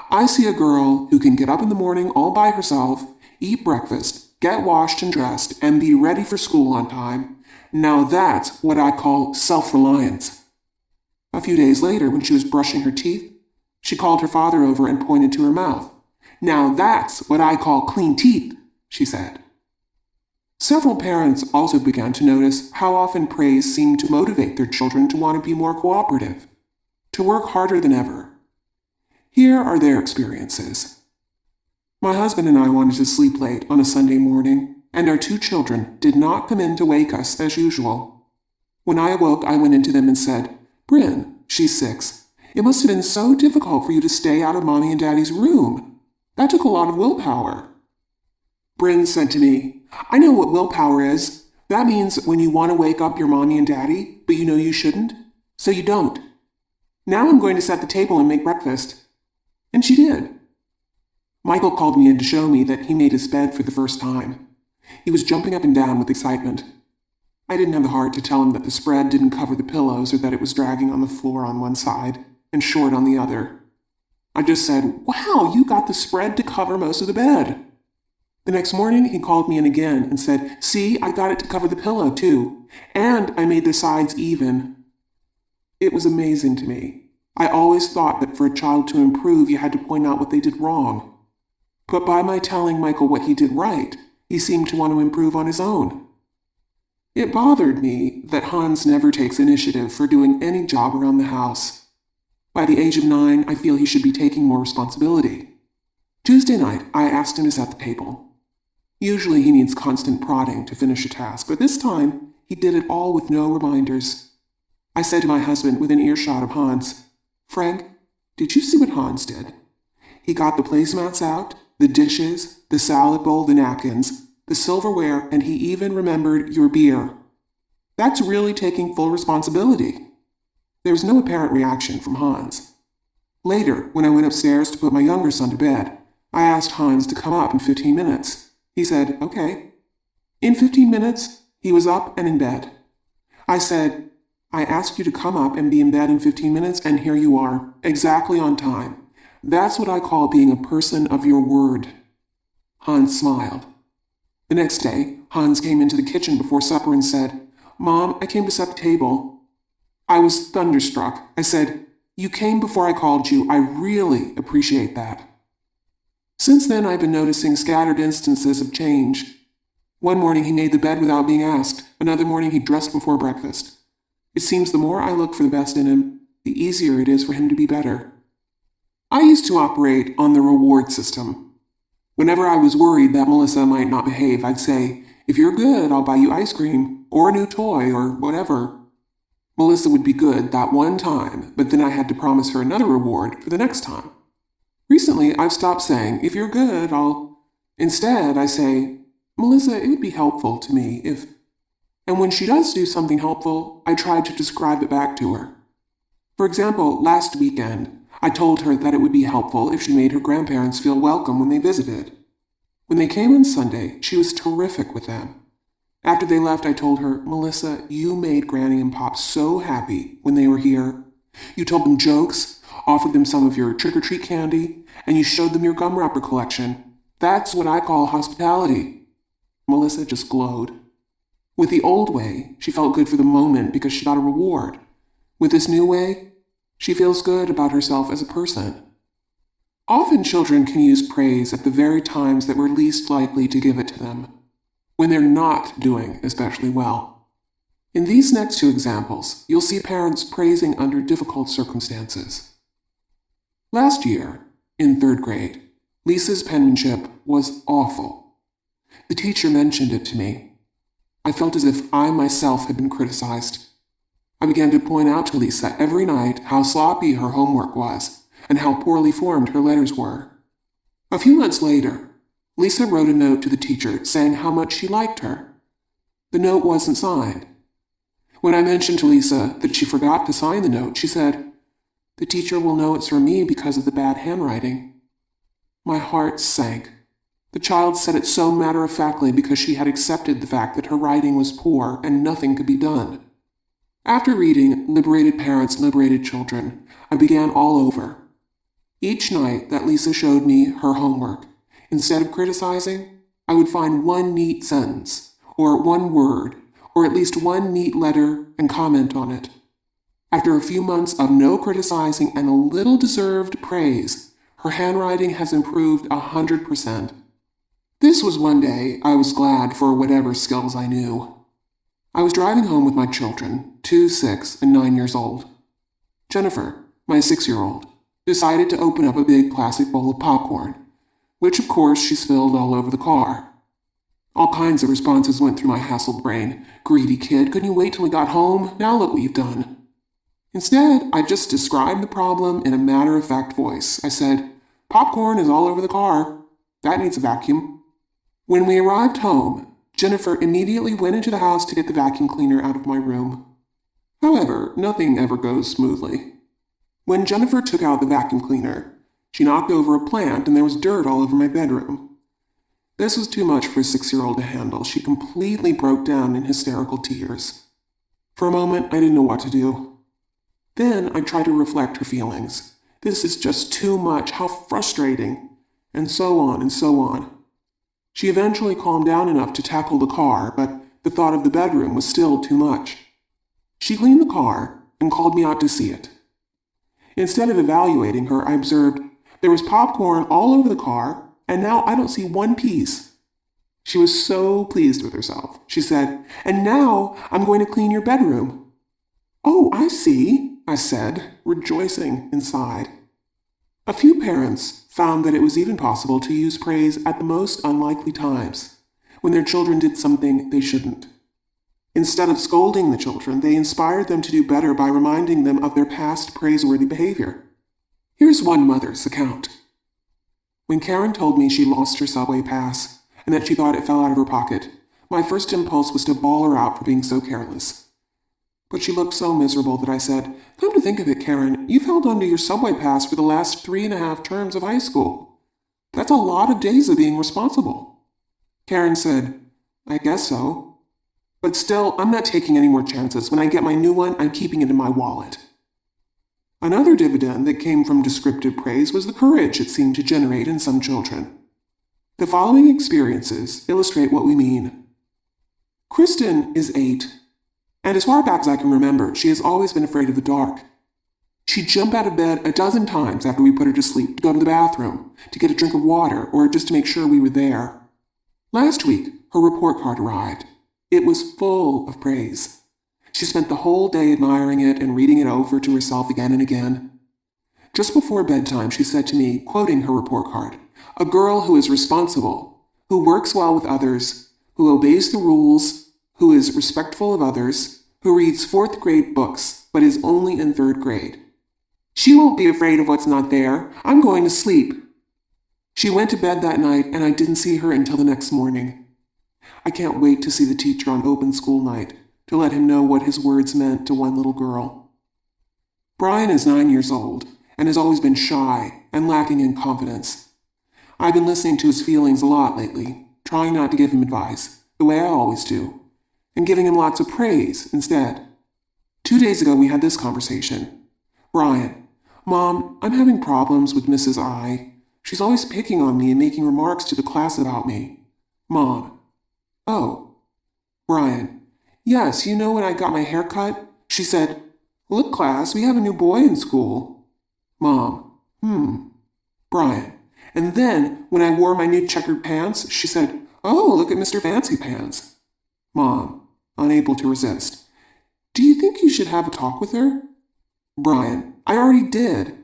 B: "I see a girl who can get up in the morning all by herself, eat breakfast, get washed and dressed, and be ready for school on time. Now that's what I call self-reliance." A few days later, when she was brushing her teeth, she called her father over and pointed to her mouth. "Now that's what I call clean teeth," she said. Several parents also began to notice how often praise seemed to motivate their children to want to be more cooperative, to work harder than ever. Here are their experiences. My husband and I wanted to sleep late on a Sunday morning, and our 2 children did not come in to wake us as usual. When I awoke, I went into them and said, "Bryn, she's 6, it must have been so difficult for you to stay out of Mommy and Daddy's room. That took a lot of willpower." Bryn said to me, "I know what willpower is. That means when you want to wake up your Mommy and Daddy, but you know you shouldn't, so you don't. Now I'm going to set the table and make breakfast." And she did. Michael called me in to show me that he made his bed for the first time. He was jumping up and down with excitement. I didn't have the heart to tell him that the spread didn't cover the pillows or that it was dragging on the floor on one side and short on the other. I just said, "Wow, you got the spread to cover most of the bed." The next morning, he called me in again and said, "See, I got it to cover the pillow, too. And I made the sides even." It was amazing to me. I always thought that for a child to improve, you had to point out what they did wrong. But by my telling Michael what he did right, he seemed to want to improve on his own. It bothered me that Hans never takes initiative for doing any job around the house. By the age of 9, I feel he should be taking more responsibility. Tuesday night, I asked him to set the table. Usually he needs constant prodding to finish a task, but this time he did it all with no reminders. I said to my husband within earshot of Hans, "Frank, did you see what Hans did? He got the placemats out, the dishes, the salad bowl, the napkins, the silverware, and he even remembered your beer. That's really taking full responsibility." There was no apparent reaction from Hans. Later, when I went upstairs to put my younger son to bed, I asked Hans to come up in 15 minutes. He said, "Okay." In 15 minutes, he was up and in bed. I said, "I asked you to come up and be in bed in 15 minutes, and here you are, exactly on time. That's what I call being a person of your word." Hans smiled. The next day, Hans came into the kitchen before supper and said, "Mom, I came to set the table." I was thunderstruck. I said, "You came before I called you. I really appreciate that." Since then, I've been noticing scattered instances of change. One morning he made the bed without being asked. Another morning he dressed before breakfast. It seems the more I look for the best in him, the easier it is for him to be better. I used to operate on the reward system. Whenever I was worried that Melissa might not behave, I'd say, "If you're good, I'll buy you ice cream, or a new toy, or whatever." Melissa would be good that one time, but then I had to promise her another reward for the next time. Recently, I've stopped saying, "If you're good, I'll..." Instead, I say, "Melissa, it would be helpful to me if..." And when she does do something helpful, I try to describe it back to her. For example, last weekend, I told her that it would be helpful if she made her grandparents feel welcome when they visited. When they came on Sunday, she was terrific with them. After they left, I told her, "Melissa, you made Granny and Pop so happy when they were here. You told them jokes, offered them some of your trick-or-treat candy, and you showed them your gum wrapper collection. That's what I call hospitality." Melissa just glowed. With the old way, she felt good for the moment because she got a reward. With this new way, she feels good about herself as a person. Often children can use praise at the very times that we're least likely to give it to them, when they're not doing especially well. In these next two examples, you'll see parents praising under difficult circumstances. Last year, in 3rd grade, Lisa's penmanship was awful. The teacher mentioned it to me. I felt as if I myself had been criticized. I began to point out to Lisa every night how sloppy her homework was and how poorly formed her letters were. A few months later, Lisa wrote a note to the teacher saying how much she liked her. The note wasn't signed. When I mentioned to Lisa that she forgot to sign the note, she said, "The teacher will know it's from me because of the bad handwriting." My heart sank. The child said it so matter-of-factly because she had accepted the fact that her writing was poor and nothing could be done. After reading Liberated Parents, Liberated Children, I began all over. Each night that Lisa showed me her homework, instead of criticizing, I would find one neat sentence, or one word, or at least one neat letter and comment on it. After a few months of no criticizing and a little deserved praise, her handwriting has improved 100%. This was one day I was glad for whatever skills I knew. I was driving home with my children, 2, 6, and 9 years old. Jennifer, my 6-year-old, decided to open up a big plastic bowl of popcorn, which of course she spilled all over the car. All kinds of responses went through my hassled brain. "Greedy kid, couldn't you wait till we got home? Now look what you've done." Instead, I just described the problem in a matter-of-fact voice. I said, "Popcorn is all over the car. That needs a vacuum." When we arrived home, Jennifer immediately went into the house to get the vacuum cleaner out of my room. However, nothing ever goes smoothly. When Jennifer took out the vacuum cleaner, she knocked over a plant and there was dirt all over my bedroom. This was too much for a 6-year-old to handle. She completely broke down in hysterical tears. For a moment, I didn't know what to do. Then I tried to reflect her feelings. "This is just too much. How frustrating." And so on and so on. She eventually calmed down enough to tackle the car, but the thought of the bedroom was still too much. She cleaned the car and called me out to see it. Instead of evaluating her, I observed there was popcorn all over the car, and now I don't see one piece. She was so pleased with herself. She said, "And now I'm going to clean your bedroom." "Oh, I see," I said, rejoicing inside. A few parents found that it was even possible to use praise at the most unlikely times, when their children did something they shouldn't. Instead of scolding the children, they inspired them to do better by reminding them of their past praiseworthy behavior. Here's one mother's account. When Karen told me she lost her subway pass and that she thought it fell out of her pocket, my first impulse was to bawl her out for being so careless. But she looked so miserable that I said, "Come to think of it, Karen, you've held onto your subway pass for the last 3.5 terms of high school. That's a lot of days of being responsible." Karen said, "I guess so. But still, I'm not taking any more chances. When I get my new one, I'm keeping it in my wallet." Another dividend that came from descriptive praise was the courage it seemed to generate in some children. The following experiences illustrate what we mean. Kristen is 8. And as far back as I can remember, she has always been afraid of the dark. She'd jump out of bed a dozen times after we put her to sleep to go to the bathroom, to get a drink of water, or just to make sure we were there. Last week, her report card arrived. It was full of praise. She spent the whole day admiring it and reading it over to herself again and again. Just before bedtime, she said to me, quoting her report card, "A girl who is responsible, who works well with others, who obeys the rules, who is respectful of others, who reads 4th grade books, but is only in 3rd grade. She won't be afraid of what's not there. I'm going to sleep." She went to bed that night, and I didn't see her until the next morning. I can't wait to see the teacher on open school night, to let him know what his words meant to one little girl. Brian is 9 years old, and has always been shy and lacking in confidence. I've been listening to his feelings a lot lately, trying not to give him advice, the way I always do, and giving him lots of praise instead. 2 days ago we had this conversation. "Brian, Mom, I'm having problems with Mrs. I. She's always picking on me and making remarks to the class about me." Mom: "Oh." Brian: "Yes, you know when I got my hair cut? She said, 'Look, class, we have a new boy in school.'" Mom: Brian: "And then, when I wore my new checkered pants, she said, 'Oh, look at Mr. Fancy Pants.'" Mom, unable to resist: "Do you think you should have a talk with her?" Brian: "I already did.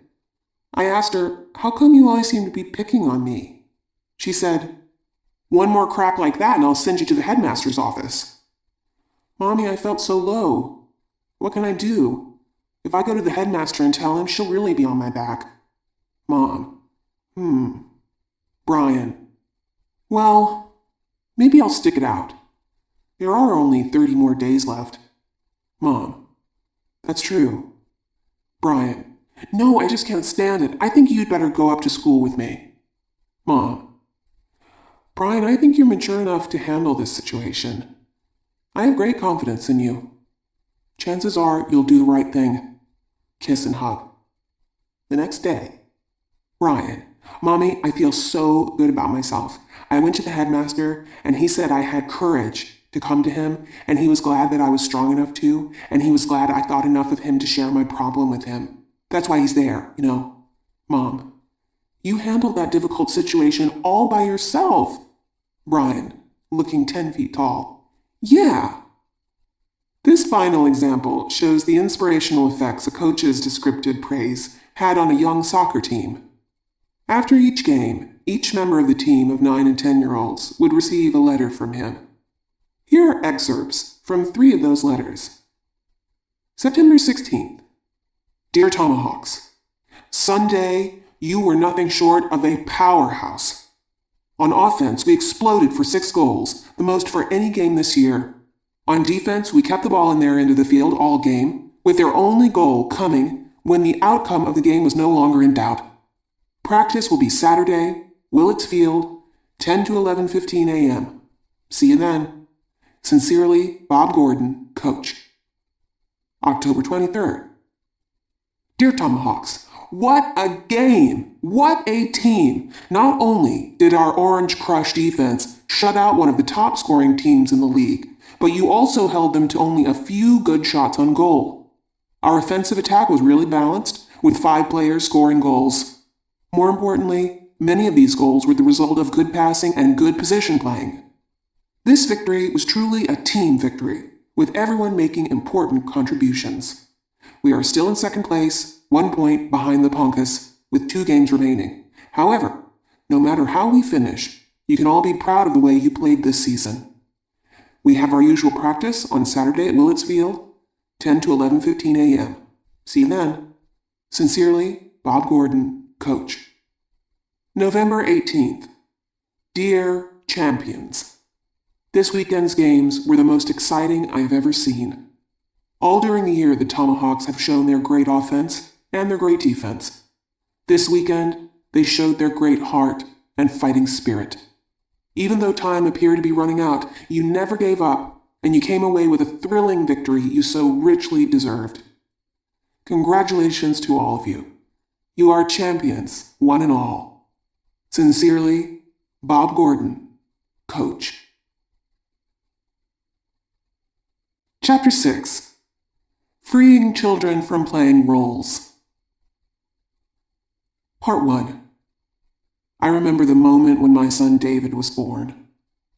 B: I asked her, 'How come you always seem to be picking on me?' She said, 'One more crap like that and I'll send you to the headmaster's office.' Mommy, I felt so low. What can I do? If I go to the headmaster and tell him, she'll really be on my back." Mom: Brian: "Well, maybe I'll stick it out. There are only 30 more days left." Mom: "That's true." Brian: "No, I just can't stand it. I think you'd better go up to school with me." Mom: "Brian, I think you're mature enough to handle this situation. I have great confidence in you. Chances are you'll do the right thing. Kiss and hug." The next day. Brian: "Mommy, I feel so good about myself. I went to the headmaster, and he said I had courage to come to him, and he was glad that I was strong enough to, and he was glad I thought enough of him to share my problem with him. That's why he's there, you know." Mom: "You handled that difficult situation all by yourself." Brian, looking 10 feet tall: "Yeah." This final example shows the inspirational effects a coach's descriptive praise had on a young soccer team. After each game, each member of the team of 9 and 10-year-olds would receive a letter from him. Here are excerpts from 3 of those letters. September 16th. Dear Tomahawks, Sunday, you were nothing short of a powerhouse. On offense, we exploded for 6 goals, the most for any game this year. On defense, we kept the ball in their end of the field all game, with their only goal coming when the outcome of the game was no longer in doubt. Practice will be Saturday, Willets Field, 10 to 11:15 a.m. See you then. Sincerely, Bob Gordon, Coach. October 23rd. Dear Tomahawks, what a game! What a team! Not only did our Orange Crush defense shut out one of the top scoring teams in the league, but you also held them to only a few good shots on goal. Our offensive attack was really balanced, with 5 players scoring goals. More importantly, many of these goals were the result of good passing and good position playing. This victory was truly a team victory, with everyone making important contributions. We are still in second place, 1 point behind the Ponkas, with 2 games remaining. However, no matter how we finish, you can all be proud of the way you played this season. We have our usual practice on Saturday at Willets Field, 10 to 11:15 a.m. See you then. Sincerely, Bob Gordon, Coach. November 18th. Dear Champions, this weekend's games were the most exciting I have ever seen. All during the year, the Tomahawks have shown their great offense and their great defense. This weekend, they showed their great heart and fighting spirit. Even though time appeared to be running out, you never gave up, and you came away with a thrilling victory you so richly deserved. Congratulations to all of you. You are champions, one and all. Sincerely, Bob Gordon, Coach. Chapter 6. Freeing Children from Playing Roles. Part 1. I remember the moment when my son David was born.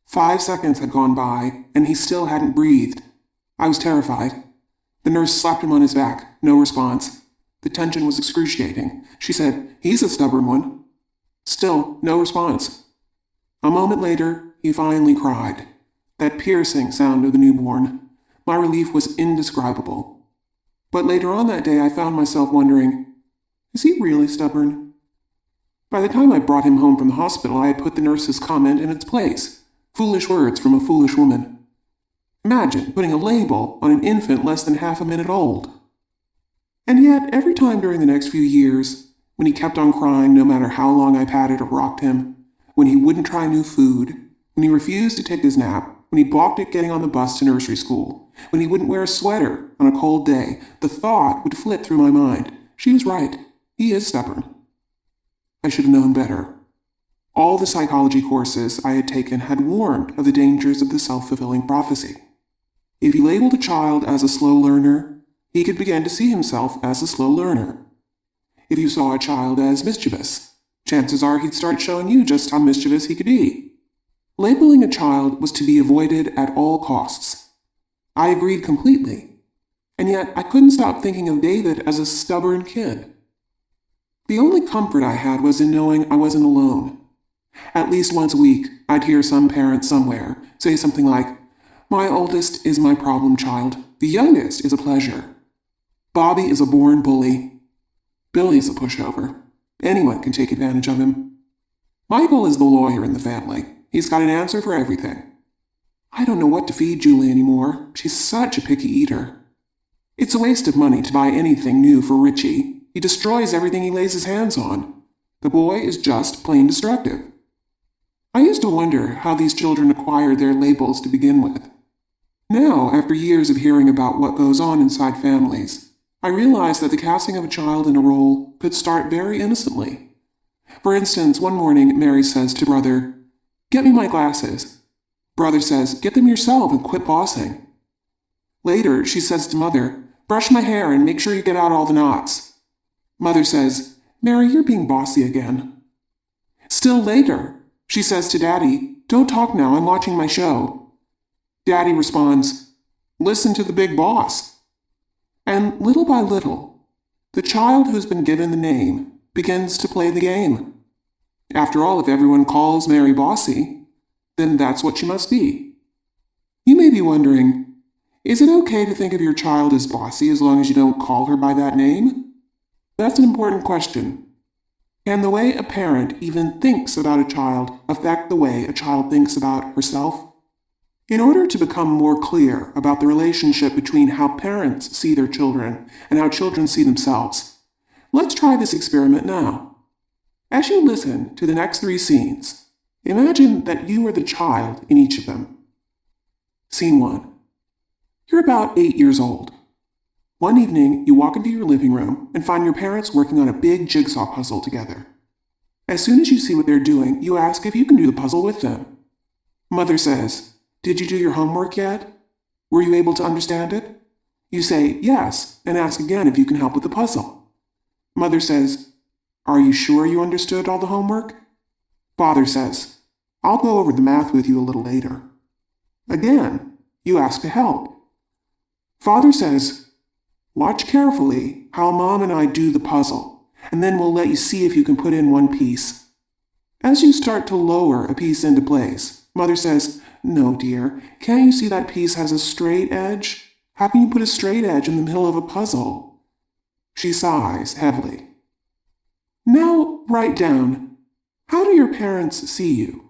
B: 5 seconds had gone by, and he still hadn't breathed. I was terrified. The nurse slapped him on his back. No response. The tension was excruciating. She said, "He's a stubborn one." Still, no response. A moment later, he finally cried. That piercing sound of the newborn. My relief was indescribable. But later on that day, I found myself wondering, is he really stubborn? By the time I brought him home from the hospital, I had put the nurse's comment in its place. Foolish words from a foolish woman. Imagine putting a label on an infant less than half a minute old. And yet, every time during the next few years, when he kept on crying no matter how long I patted or rocked him, when he wouldn't try new food, when he refused to take his nap, when he balked at getting on the bus to nursery school, when he wouldn't wear a sweater on a cold day, the thought would flit through my mind. She was right. He is stubborn. I should have known better. All the psychology courses I had taken had warned of the dangers of the self-fulfilling prophecy. If you labeled a child as a slow learner, he could begin to see himself as a slow learner. If you saw a child as mischievous, chances are he'd start showing you just how mischievous he could be. Labeling a child was to be avoided at all costs. I agreed completely, and yet I couldn't stop thinking of David as a stubborn kid. The only comfort I had was in knowing I wasn't alone. At least once a week, I'd hear some parent somewhere say something like, "My oldest is my problem child. The youngest is a pleasure. Bobby is a born bully. Billy's a pushover. Anyone can take advantage of him. Michael is the lawyer in the family. He's got an answer for everything. I don't know what to feed Julie anymore. She's such a picky eater. It's a waste of money to buy anything new for Richie. He destroys everything he lays his hands on. The boy is just plain destructive." I used to wonder how these children acquired their labels to begin with. Now, after years of hearing about what goes on inside families, I realize that the casting of a child in a role could start very innocently. For instance, one morning, Mary says to brother, "Get me my glasses." Brother says, "Get them yourself and quit bossing." Later, she says to mother, "Brush my hair and make sure you get out all the knots." Mother says, "Mary, you're being bossy again." Still later, she says to Daddy, "Don't talk now, I'm watching my show." Daddy responds, "Listen to the big boss." And little by little, the child who's been given the name begins to play the game. After all, if everyone calls Mary bossy, then that's what she must be. You may be wondering, is it okay to think of your child as bossy as long as you don't call her by that name? That's an important question. Can the way a parent even thinks about a child affect the way a child thinks about herself? In order to become more clear about the relationship between how parents see their children and how children see themselves, let's try this experiment now. As you listen to the next 3 scenes, imagine that you are the child in each of them. Scene 1. You're about 8 years old. One evening, you walk into your living room and find your parents working on a big jigsaw puzzle together. As soon as you see what they're doing, you ask if you can do the puzzle with them. Mother says, "Did you do your homework yet? Were you able to understand it?" You say, "Yes," and ask again if you can help with the puzzle. Mother says, "Are you sure you understood all the homework?" Father says, "I'll go over the math with you a little later." Again, you ask to help. Father says, "Watch carefully how Mom and I do the puzzle, and then we'll let you see if you can put in one piece." As you start to lower a piece into place, Mother says, "No, dear, can't you see that piece has a straight edge? How can you put a straight edge in the middle of a puzzle?" She sighs heavily. Now write down, how do your parents see you?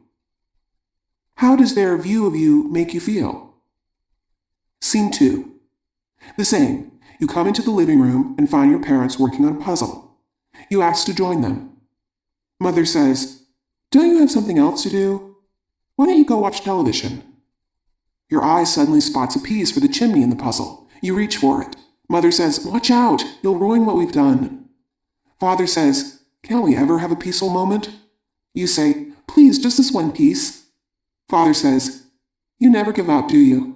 B: How does their view of you make you feel? Scene 2. The same. You come into the living room and find your parents working on a puzzle. You ask to join them. Mother says, "Don't you have something else to do? Why don't you go watch television?" Your eye suddenly spots a piece for the chimney in the puzzle. You reach for it. Mother says, "Watch out, you'll ruin what we've done." Father says, "Can't we ever have a peaceful moment?" You say, "Please, just this one piece." Father says, "You never give up, do you?"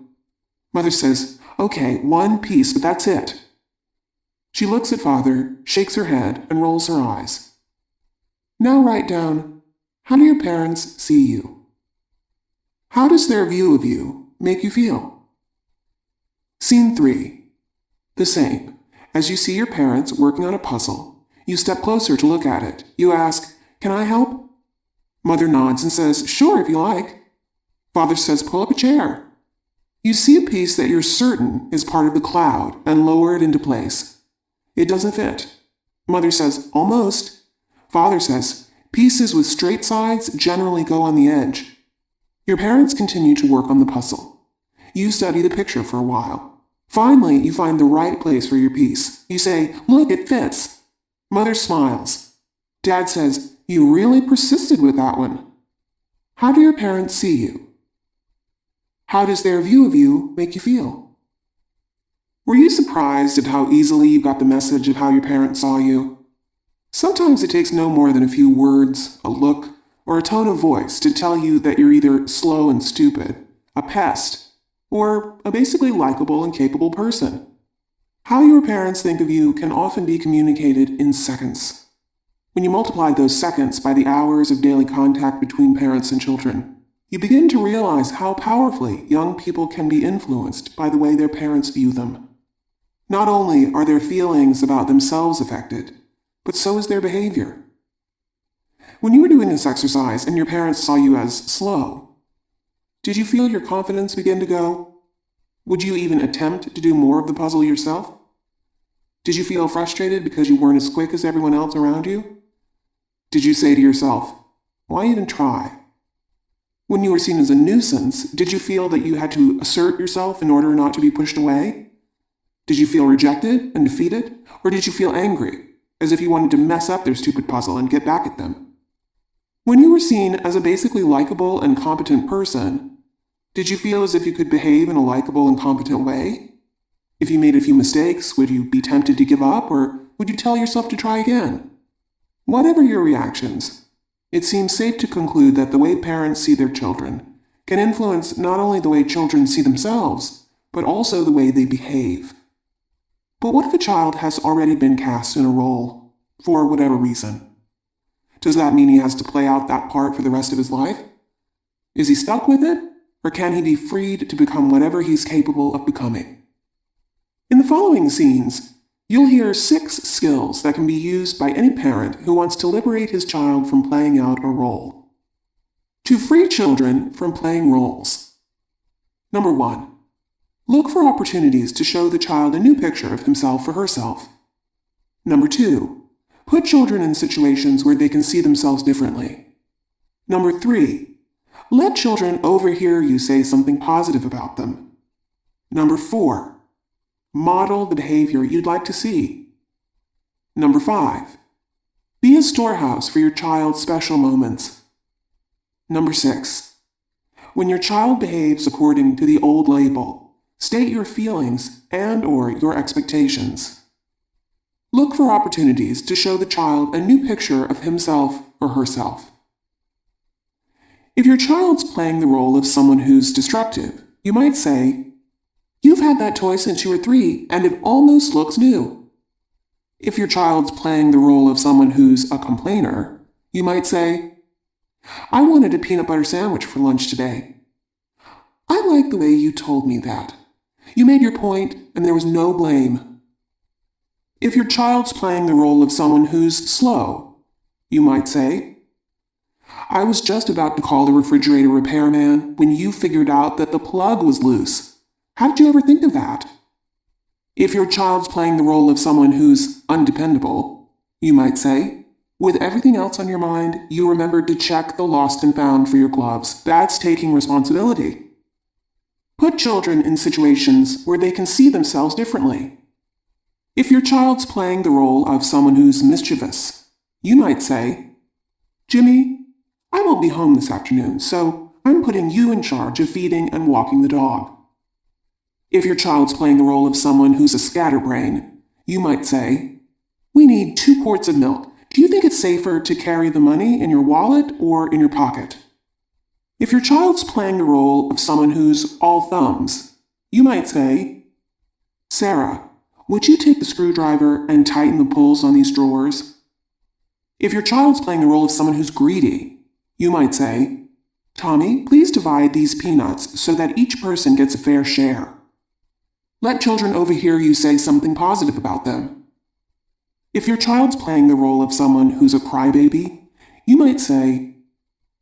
B: Mother says, "Okay, one piece, but that's it." She looks at Father, shakes her head, and rolls her eyes. Now write down, how do your parents see you? How does their view of you make you feel? Scene 3. The same. As you see your parents working on a puzzle, you step closer to look at it. You ask, "Can I help?" Mother nods and says, "Sure, if you like." Father says, "Pull up a chair." You see a piece that you're certain is part of the cloud and lower it into place. It doesn't fit. Mother says, "Almost." Father says, "Pieces with straight sides generally go on the edge." Your parents continue to work on the puzzle. You study the picture for a while. Finally, you find the right place for your piece. You say, "Look, it fits." Mother smiles. Dad says, "You really persisted with that one." How do your parents see you? How does their view of you make you feel? Were you surprised at how easily you got the message of how your parents saw you? Sometimes it takes no more than a few words, a look, or a tone of voice to tell you that you're either slow and stupid, a pest, or a basically likable and capable person. How your parents think of you can often be communicated in seconds. When you multiply those seconds by the hours of daily contact between parents and children, you begin to realize how powerfully young people can be influenced by the way their parents view them. Not only are their feelings about themselves affected, but so is their behavior. When you were doing this exercise and your parents saw you as slow, did you feel your confidence begin to go? Would you even attempt to do more of the puzzle yourself? Did you feel frustrated because you weren't as quick as everyone else around you? Did you say to yourself, "Why even try?" When you were seen as a nuisance, did you feel that you had to assert yourself in order not to be pushed away? Did you feel rejected and defeated? Or did you feel angry, as if you wanted to mess up their stupid puzzle and get back at them? When you were seen as a basically likable and competent person, did you feel as if you could behave in a likable and competent way? If you made a few mistakes, would you be tempted to give up, or would you tell yourself to try again? Whatever your reactions, it seems safe to conclude that the way parents see their children can influence not only the way children see themselves, but also the way they behave. But what if a child has already been cast in a role, for whatever reason? Does that mean he has to play out that part for the rest of his life? Is he stuck with it, or can he be freed to become whatever he's capable of becoming? In the following scenes, you'll hear 6 skills that can be used by any parent who wants to liberate his child from playing out a role. To free children from playing roles. Number 1. Look for opportunities to show the child a new picture of himself or herself. Number 2. Put children in situations where they can see themselves differently. Number 3. Let children overhear you say something positive about them. Number 4. Model the behavior you'd like to see. Number 5. Be a storehouse for your child's special moments. Number 6. When your child behaves according to the old label, state your feelings and/or your expectations. Look for opportunities to show the child a new picture of himself or herself. If your child's playing the role of someone who's destructive, you might say, "You've had that toy since you were 3, and it almost looks new." If your child's playing the role of someone who's a complainer, you might say, "I wanted a peanut butter sandwich for lunch today." "I like the way you told me that. You made your point, and there was no blame." If your child's playing the role of someone who's slow, you might say, "I was just about to call the refrigerator repairman when you figured out that the plug was loose. How did you ever think of that?" If your child's playing the role of someone who's undependable, you might say, "With everything else on your mind, you remembered to check the lost and found for your gloves. That's taking responsibility." Put children in situations where they can see themselves differently. If your child's playing the role of someone who's mischievous, you might say, "Jimmy, I won't be home this afternoon, so I'm putting you in charge of feeding and walking the dog." If your child's playing the role of someone who's a scatterbrain, you might say, "We need 2 quarts of milk. Do you think it's safer to carry the money in your wallet or in your pocket?" If your child's playing the role of someone who's all thumbs, you might say, "Sarah, would you take the screwdriver and tighten the pulls on these drawers?" If your child's playing the role of someone who's greedy, you might say, "Tommy, please divide these peanuts so that each person gets a fair share." Let children overhear you say something positive about them. If your child's playing the role of someone who's a crybaby, you might say,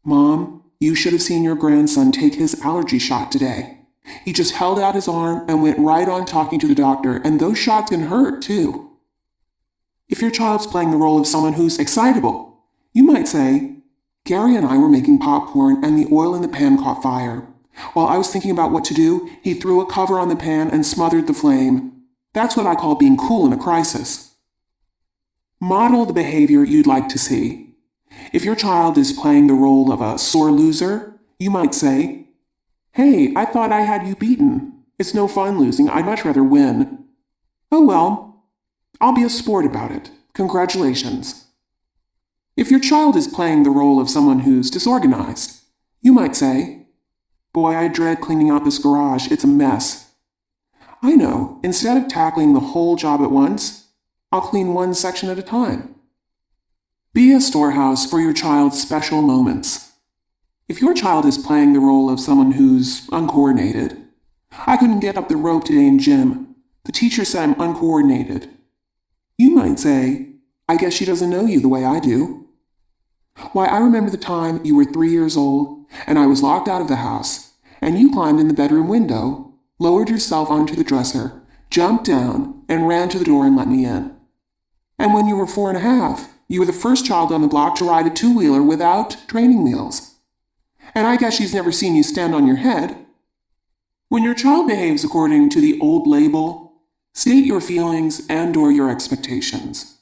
B: "Mom, you should have seen your grandson take his allergy shot today. He just held out his arm and went right on talking to the doctor, and those shots can hurt, too." If your child's playing the role of someone who's excitable, you might say, "Gary and I were making popcorn and the oil in the pan caught fire. While I was thinking about what to do, he threw a cover on the pan and smothered the flame. That's what I call being cool in a crisis." Model the behavior you'd like to see. If your child is playing the role of a sore loser, you might say, "Hey, I thought I had you beaten. It's no fun losing. I'd much rather win." "Oh well, I'll be a sport about it. Congratulations." If your child is playing the role of someone who's disorganized, you might say, "Boy, I dread cleaning out this garage. It's a mess. I know, instead of tackling the whole job at once, I'll clean one section at a time." Be a storehouse for your child's special moments. If your child is playing the role of someone who's uncoordinated, "I couldn't get up the rope today in gym. The teacher said I'm uncoordinated." You might say, "I guess she doesn't know you the way I do. Why, I remember the time you were 3 years old, and I was locked out of the house, and you climbed in the bedroom window, lowered yourself onto the dresser, jumped down, and ran to the door and let me in. And when you were 4.5, you were the first child on the block to ride a two-wheeler without training wheels. And I guess she's never seen you stand on your head." When your child behaves according to the old label, state your feelings and/or your expectations.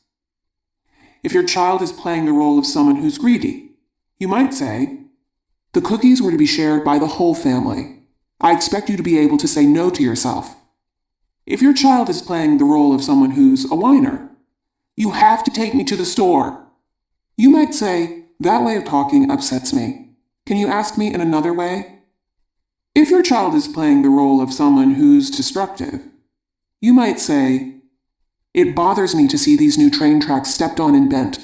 B: If your child is playing the role of someone who's greedy, you might say, "The cookies were to be shared by the whole family. I expect you to be able to say no to yourself." If your child is playing the role of someone who's a whiner, "You have to take me to the store." You might say, "That way of talking upsets me. Can you ask me in another way?" If your child is playing the role of someone who's destructive, you might say, "It bothers me to see these new train tracks stepped on and bent.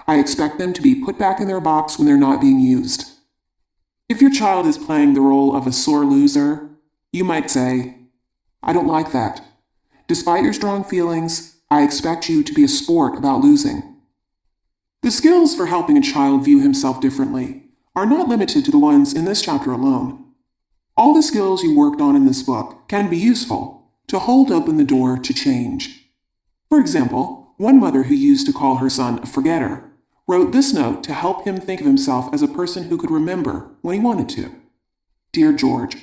B: I expect them to be put back in their box when they're not being used." If your child is playing the role of a sore loser, you might say, "I don't like that. Despite your strong feelings, I expect you to be a sport about losing." The skills for helping a child view himself differently are not limited to the ones in this chapter alone. All the skills you worked on in this book can be useful to hold open the door to change. For example, one mother who used to call her son a forgetter wrote this note to help him think of himself as a person who could remember when he wanted to. "Dear George,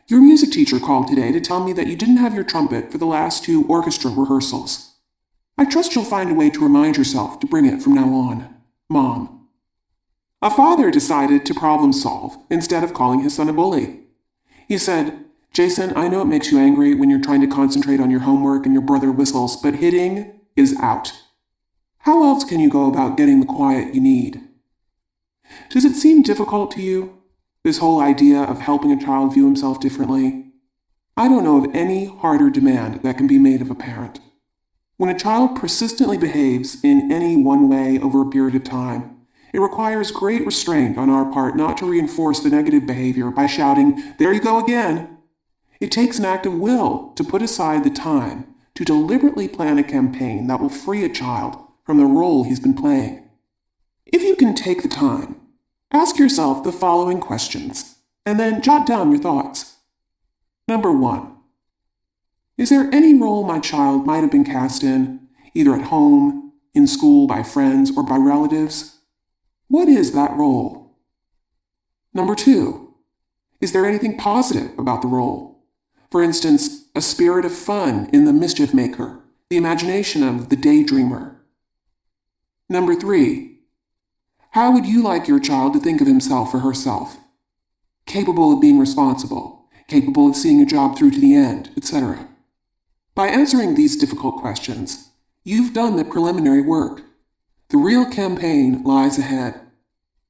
B: your music teacher called today to tell me that you didn't have your trumpet for the last 2 orchestra rehearsals. I trust you'll find a way to remind yourself to bring it from now on. Mom." A father decided to problem solve instead of calling his son a bully. He said, "Jason, I know it makes you angry when you're trying to concentrate on your homework and your brother whistles, but hitting is out. How else can you go about getting the quiet you need?" Does it seem difficult to you, this whole idea of helping a child view himself differently? I don't know of any harder demand that can be made of a parent. When a child persistently behaves in any one way over a period of time, it requires great restraint on our part not to reinforce the negative behavior by shouting, "There you go again." It takes an act of will to put aside the time to deliberately plan a campaign that will free a child from the role he's been playing. If you can take the time, ask yourself the following questions, and then jot down your thoughts. Number 1. Is there any role my child might have been cast in, either at home, in school, by friends, or by relatives? What is that role? Number 2. Is there anything positive about the role? For instance, a spirit of fun in the mischief maker, the imagination of the daydreamer. Number 3. How would you like your child to think of himself or herself? Capable of being responsible, capable of seeing a job through to the end, etc. By answering these difficult questions, you've done the preliminary work. The real campaign lies ahead.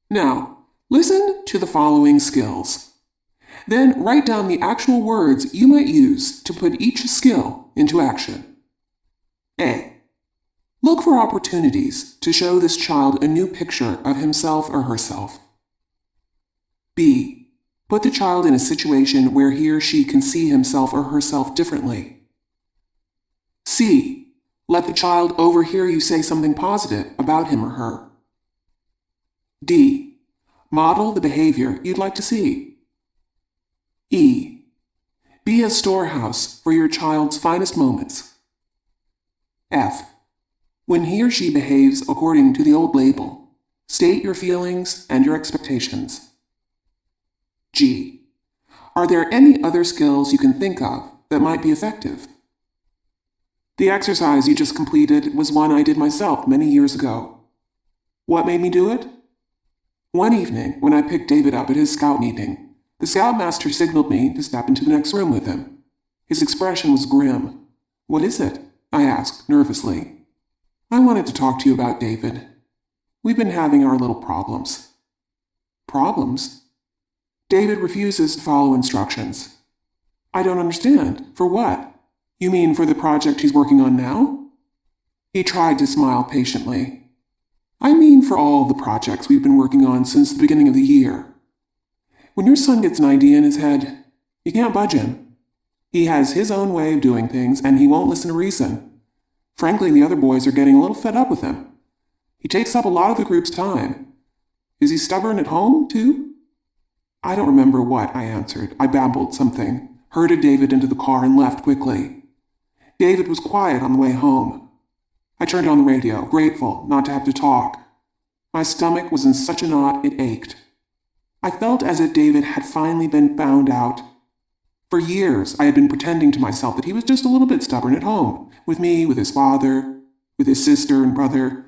B: Now, listen to the following skills. Then write down the actual words you might use to put each skill into action. A. Look for opportunities to show this child a new picture of himself or herself. B. Put the child in a situation where he or she can see himself or herself differently. C. Let the child overhear you say something positive about him or her. D. Model the behavior you'd like to see. E. Be a storehouse for your child's finest moments. F. When he or she behaves according to the old label, state your feelings and your expectations. G. Are there any other skills you can think of that might be effective? The exercise you just completed was one I did myself many years ago. What made me do it? One evening, when I picked David up at his scout meeting, the scoutmaster signaled me to step into the next room with him. His expression was grim. "What is it?" I asked nervously. "I wanted to talk to you about David. We've been having our little problems." "Problems?" "David refuses to follow instructions." "I don't understand. For what? You mean for the project he's working on now?" He tried to smile patiently. "I mean for all the projects we've been working on since the beginning of the year. When your son gets an idea in his head, you can't budge him. He has his own way of doing things, and he won't listen to reason. Frankly, the other boys are getting a little fed up with him. He takes up a lot of the group's time. Is he stubborn at home, too?" I don't remember what I answered. I babbled something, herded David into the car, and left quickly. David was quiet on the way home. I turned on the radio, grateful not to have to talk. My stomach was in such a knot it ached. I felt as if David had finally been found out. For years, I had been pretending to myself that he was just a little bit stubborn at home, with me, with his father, with his sister and brother.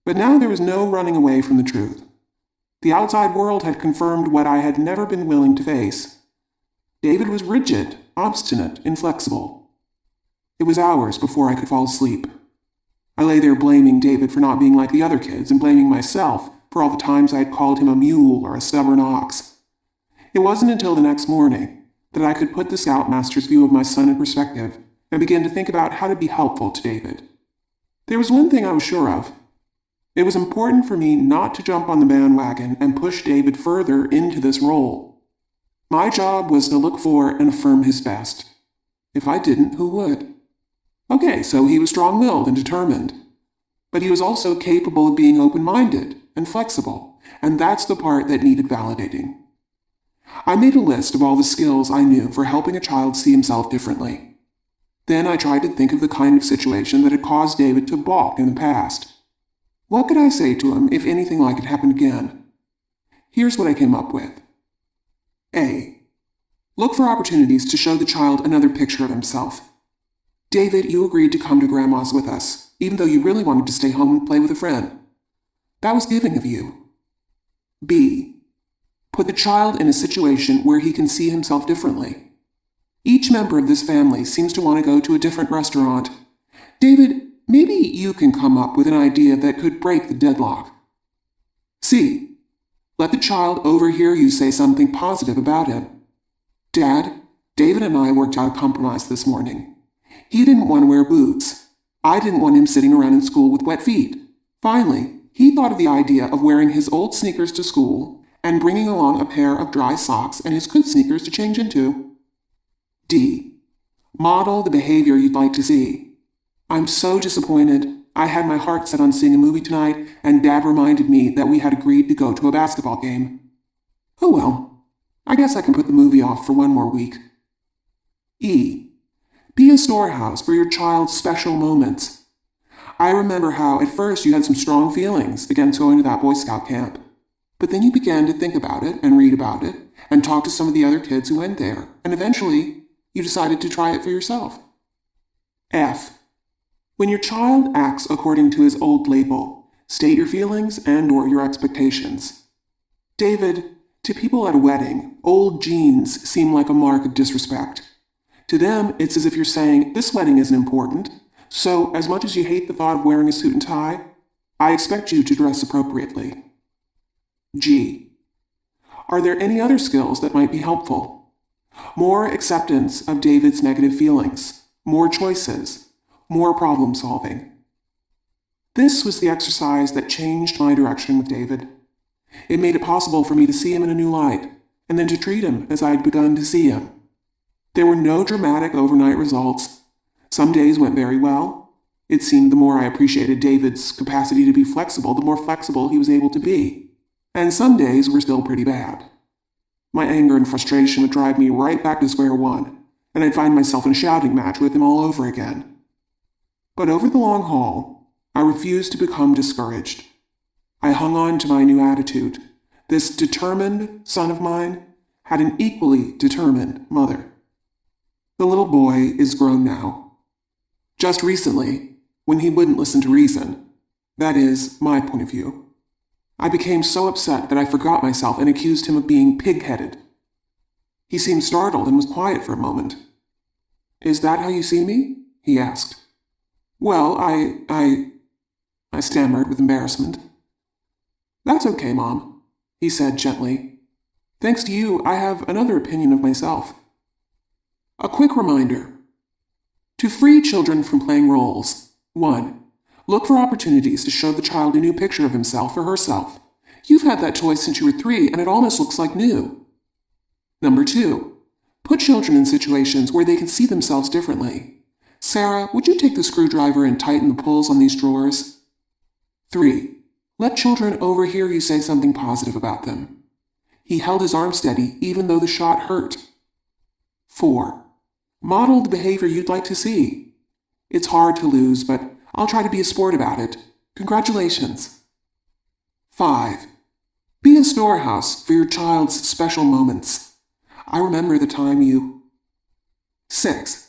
B: But now there was no running away from the truth. The outside world had confirmed what I had never been willing to face. David was rigid, obstinate, inflexible. It was hours before I could fall asleep. I lay there blaming David for not being like the other kids and blaming myself for all the times I had called him a mule or a stubborn ox. It wasn't until the next morning that I could put the scoutmaster's view of my son in perspective and begin to think about how to be helpful to David. There was one thing I was sure of. It was important for me not to jump on the bandwagon and push David further into this role. My job was to look for and affirm his best. If I didn't, who would? Okay, so he was strong-willed and determined. But he was also capable of being open-minded and flexible, and that's the part that needed validating. I made a list of all the skills I knew for helping a child see himself differently. Then I tried to think of the kind of situation that had caused David to balk in the past. What could I say to him if anything like it happened again? Here's what I came up with. A. Look for opportunities to show the child another picture of himself. David, you agreed to come to Grandma's with us, even though you really wanted to stay home and play with a friend. That was giving of you. B. Put the child in a situation where he can see himself differently. Each member of this family seems to want to go to a different restaurant. David, maybe you can come up with an idea that could break the deadlock. C. Let the child overhear you say something positive about him. Dad, David and I worked out a compromise this morning. He didn't want to wear boots. I didn't want him sitting around in school with wet feet. Finally, he thought of the idea of wearing his old sneakers to school and bringing along a pair of dry socks and his good sneakers to change into. D. Model the behavior you'd like to see. I'm so disappointed. I had my heart set on seeing a movie tonight, and Dad reminded me that we had agreed to go to a basketball game. Oh well, I guess I can put the movie off for one more week. E. Be a storehouse for your child's special moments. I remember how at first you had some strong feelings against going to that Boy Scout camp. But then you began to think about it and read about it and talk to some of the other kids who went there, and eventually you decided to try it for yourself. F. When your child acts according to his old label, state your feelings and/or your expectations. David, to people at a wedding, old jeans seem like a mark of disrespect. To them, it's as if you're saying, this wedding isn't important, so as much as you hate the thought of wearing a suit and tie, I expect you to dress appropriately. G. Are there any other skills that might be helpful? More acceptance of David's negative feelings, more choices, more problem solving. This was the exercise that changed my direction with David. It made it possible for me to see him in a new light, and then to treat him as I had begun to see him. There were no dramatic overnight results. Some days went very well. It seemed the more I appreciated David's capacity to be flexible, the more flexible he was able to be. And some days were still pretty bad. My anger and frustration would drive me right back to square one, and I'd find myself in a shouting match with him all over again. But over the long haul, I refused to become discouraged. I hung on to my new attitude. This determined son of mine had an equally determined mother. The little boy is grown now. Just recently, when he wouldn't listen to reason, that is, my point of view, I became so upset that I forgot myself and accused him of being pig-headed. He seemed startled and was quiet for a moment. "Is that how you see me?" he asked. "Well, I stammered with embarrassment. "That's okay, Mom," he said gently. "Thanks to you, I have another opinion of myself." A quick reminder. To free children from playing roles. 1. Look for opportunities to show the child a new picture of himself or herself. You've had that choice since you were 3, and it almost looks like new. Number 2. Put children in situations where they can see themselves differently. Sarah, would you take the screwdriver and tighten the pulls on these drawers? 3. Let children overhear you say something positive about them. He held his arm steady even though the shot hurt. 4. Model the behavior you'd like to see. It's hard to lose, but I'll try to be a sport about it. Congratulations. 5. Be a storehouse for your child's special moments. I remember the time you... 6.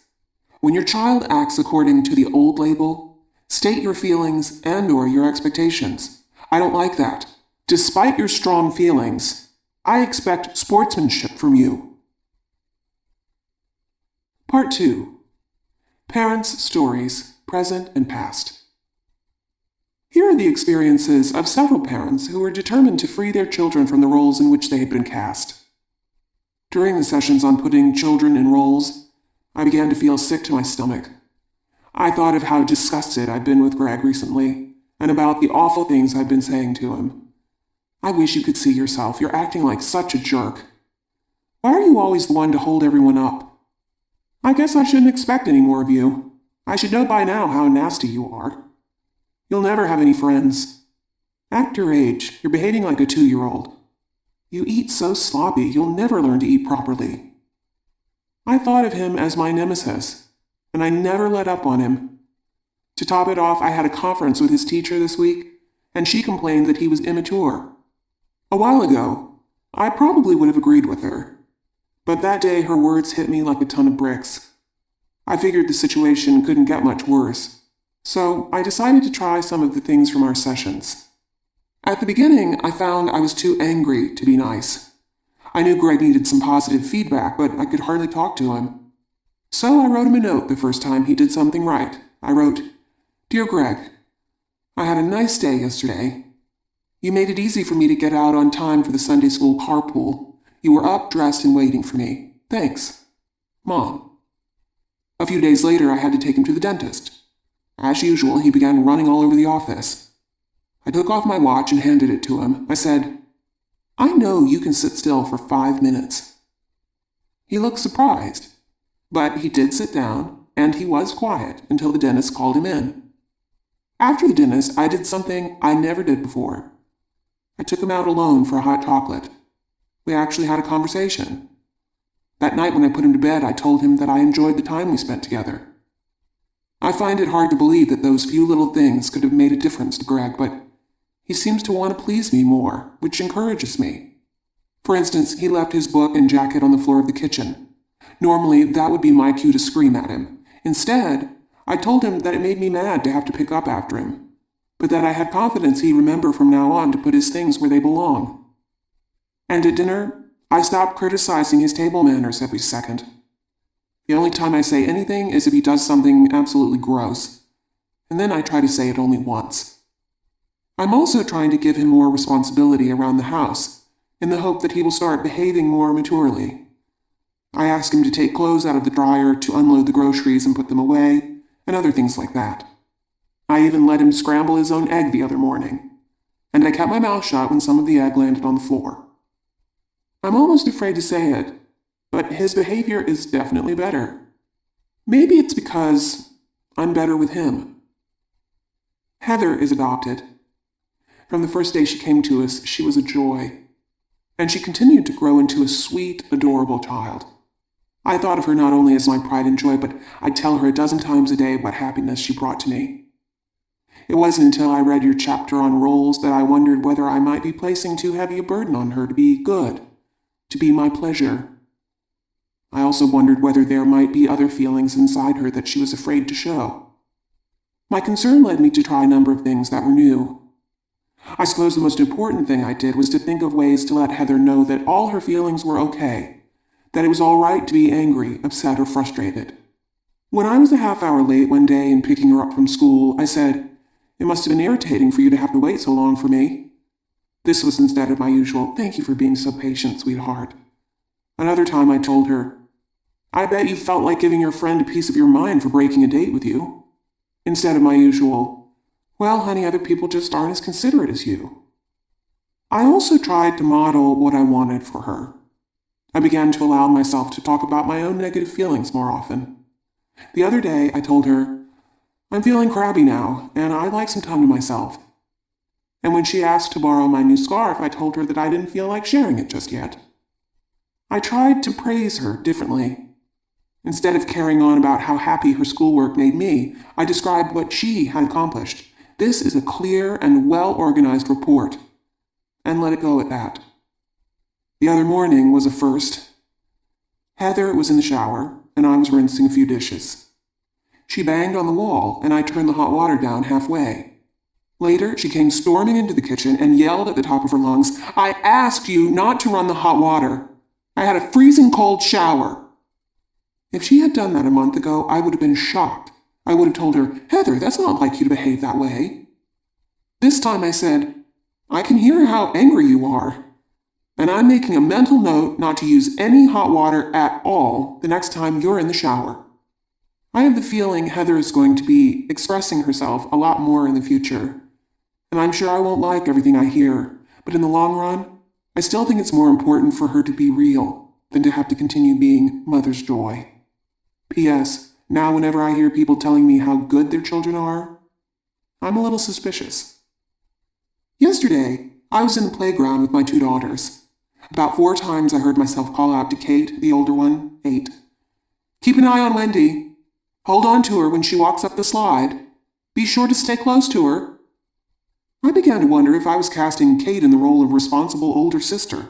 B: When your child acts according to the old label, state your feelings and/or your expectations. I don't like that. Despite your strong feelings, I expect sportsmanship from you. Part 2. Parents' Stories, Present and Past. Here are the experiences of several parents who were determined to free their children from the roles in which they had been cast. During the sessions on putting children in roles, I began to feel sick to my stomach. I thought of how disgusted I'd been with Greg recently, and about the awful things I'd been saying to him. I wish you could see yourself. You're acting like such a jerk. Why are you always the one to hold everyone up? I guess I shouldn't expect any more of you. I should know by now how nasty you are. You'll never have any friends. At your age, you're behaving like a 2-year-old. You eat so sloppy, you'll never learn to eat properly. I thought of him as my nemesis, and I never let up on him. To top it off, I had a conference with his teacher this week, and she complained that he was immature. A while ago, I probably would have agreed with her. But that day her words hit me like a ton of bricks. I figured the situation couldn't get much worse, so I decided to try some of the things from our sessions. At the beginning, I found I was too angry to be nice. I knew Greg needed some positive feedback, but I could hardly talk to him. So I wrote him a note the first time he did something right. I wrote, "Dear Greg, I had a nice day yesterday. You made it easy for me to get out on time for the Sunday school carpool. You were up, dressed, and waiting for me. Thanks. Mom." A few days later, I had to take him to the dentist. As usual, he began running all over the office. I took off my watch and handed it to him. I said, "I know you can sit still for 5 minutes." He looked surprised, but he did sit down, and he was quiet until the dentist called him in. After the dentist, I did something I never did before. I took him out alone for a hot chocolate. We actually had a conversation. That night when I put him to bed, I told him that I enjoyed the time we spent together. I find it hard to believe that those few little things could have made a difference to Greg, but he seems to want to please me more, which encourages me. For instance, he left his book and jacket on the floor of the kitchen. Normally, that would be my cue to scream at him. Instead, I told him that it made me mad to have to pick up after him, but that I had confidence he'd remember from now on to put his things where they belong. And at dinner, I stopped criticizing his table manners every second. The only time I say anything is if he does something absolutely gross, and then I try to say it only once. I'm also trying to give him more responsibility around the house, in the hope that he will start behaving more maturely. I ask him to take clothes out of the dryer, to unload the groceries and put them away, and other things like that. I even let him scramble his own egg the other morning, and I kept my mouth shut when some of the egg landed on the floor. I'm almost afraid to say it, but his behavior is definitely better. Maybe it's because I'm better with him. Heather is adopted. From the first day she came to us, she was a joy. And she continued to grow into a sweet, adorable child. I thought of her not only as my pride and joy, but I'd tell her a dozen times a day what happiness she brought to me. It wasn't until I read your chapter on roles that I wondered whether I might be placing too heavy a burden on her to be good, to be my pleasure. I also wondered whether there might be other feelings inside her that she was afraid to show. My concern led me to try a number of things that were new. I suppose the most important thing I did was to think of ways to let Heather know that all her feelings were okay, that it was all right to be angry, upset, or frustrated. When I was a half hour late one day in picking her up from school, I said, "It must have been irritating for you to have to wait so long for me." This was instead of my usual, "Thank you for being so patient, sweetheart." Another time I told her, "I bet you felt like giving your friend a piece of your mind for breaking a date with you," instead of my usual, "Well, honey, other people just aren't as considerate as you." I also tried to model what I wanted for her. I began to allow myself to talk about my own negative feelings more often. The other day, I told her, "I'm feeling crabby now, and I'd like some time to myself." And when she asked to borrow my new scarf, I told her that I didn't feel like sharing it just yet. I tried to praise her differently. Instead of carrying on about how happy her schoolwork made me, I described what she had accomplished. "This is a clear and well-organized report," and let it go at that. The other morning was a first. Heather was in the shower, and I was rinsing a few dishes. She banged on the wall, and I turned the hot water down halfway. Later, she came storming into the kitchen and yelled at the top of her lungs, "I asked you not to run the hot water. I had a freezing cold shower." If she had done that a month ago, I would have been shocked. I would have told her, "Heather, that's not like you to behave that way." This time I said, "I can hear how angry you are, and I'm making a mental note not to use any hot water at all the next time you're in the shower." I have the feeling Heather is going to be expressing herself a lot more in the future, and I'm sure I won't like everything I hear, but in the long run, I still think it's more important for her to be real than to have to continue being mother's joy. P.S. Now whenever I hear people telling me how good their children are, I'm a little suspicious. Yesterday, I was in the playground with my two daughters. About 4 times I heard myself call out to Kate, the older one, 8. "Keep an eye on Wendy. Hold on to her when she walks up the slide. Be sure to stay close to her." I began to wonder if I was casting Kate in the role of responsible older sister.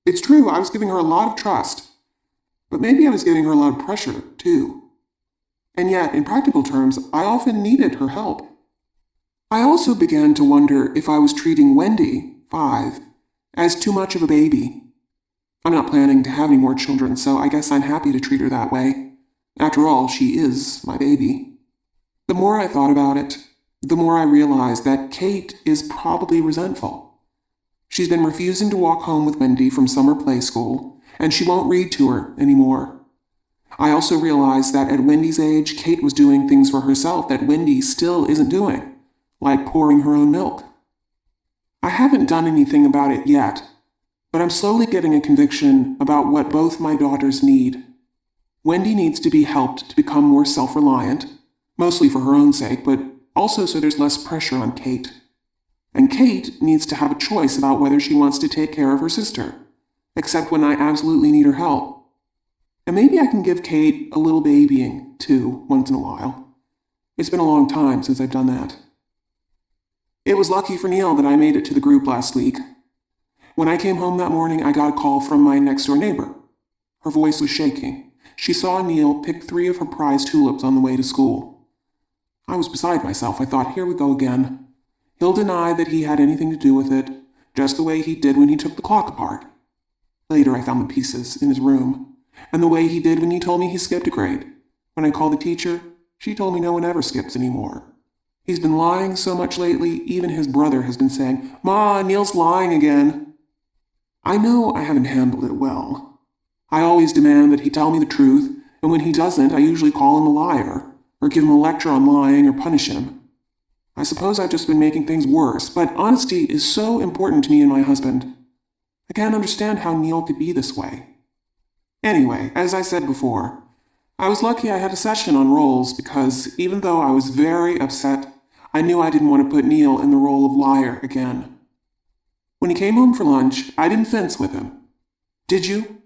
B: It's true, I was giving her a lot of trust, but maybe I was giving her a lot of pressure, too. And yet, in practical terms, I often needed her help. I also began to wonder if I was treating Wendy, 5, as too much of a baby. I'm not planning to have any more children, so I guess I'm happy to treat her that way. After all, she is my baby. The more I thought about it, the more I realized that Kate is probably resentful. She's been refusing to walk home with Wendy from summer play school, and she won't read to her anymore. I also realized that at Wendy's age, Kate was doing things for herself that Wendy still isn't doing, like pouring her own milk. I haven't done anything about it yet, but I'm slowly getting a conviction about what both my daughters need. Wendy needs to be helped to become more self-reliant, mostly for her own sake, but also so there's less pressure on Kate. And Kate needs to have a choice about whether she wants to take care of her sister, except when I absolutely need her help. And maybe I can give Kate a little babying, too, once in a while. It's been a long time since I've done that. It was lucky for Neil that I made it to the group last week. When I came home that morning, I got a call from my next-door neighbor. Her voice was shaking. She saw Neil pick 3 of her prized tulips on the way to school. I was beside myself. I thought, here we go again. He'll deny that he had anything to do with it, just the way he did when he took the clock apart. Later, I found the pieces in his room, and the way he did when he told me he skipped a grade. When I called the teacher, she told me no one ever skips anymore. He's been lying so much lately, even his brother has been saying, "Ma, Neil's lying again." I know I haven't handled it well. I always demand that he tell me the truth, and when he doesn't, I usually call him a liar, or give him a lecture on lying or punish him. I suppose I've just been making things worse, but honesty is so important to me and my husband. I can't understand how Neil could be this way. Anyway, as I said before, I was lucky I had a session on roles because even though I was very upset, I knew I didn't want to put Neil in the role of liar again. When he came home for lunch, I didn't fence with him. Did you?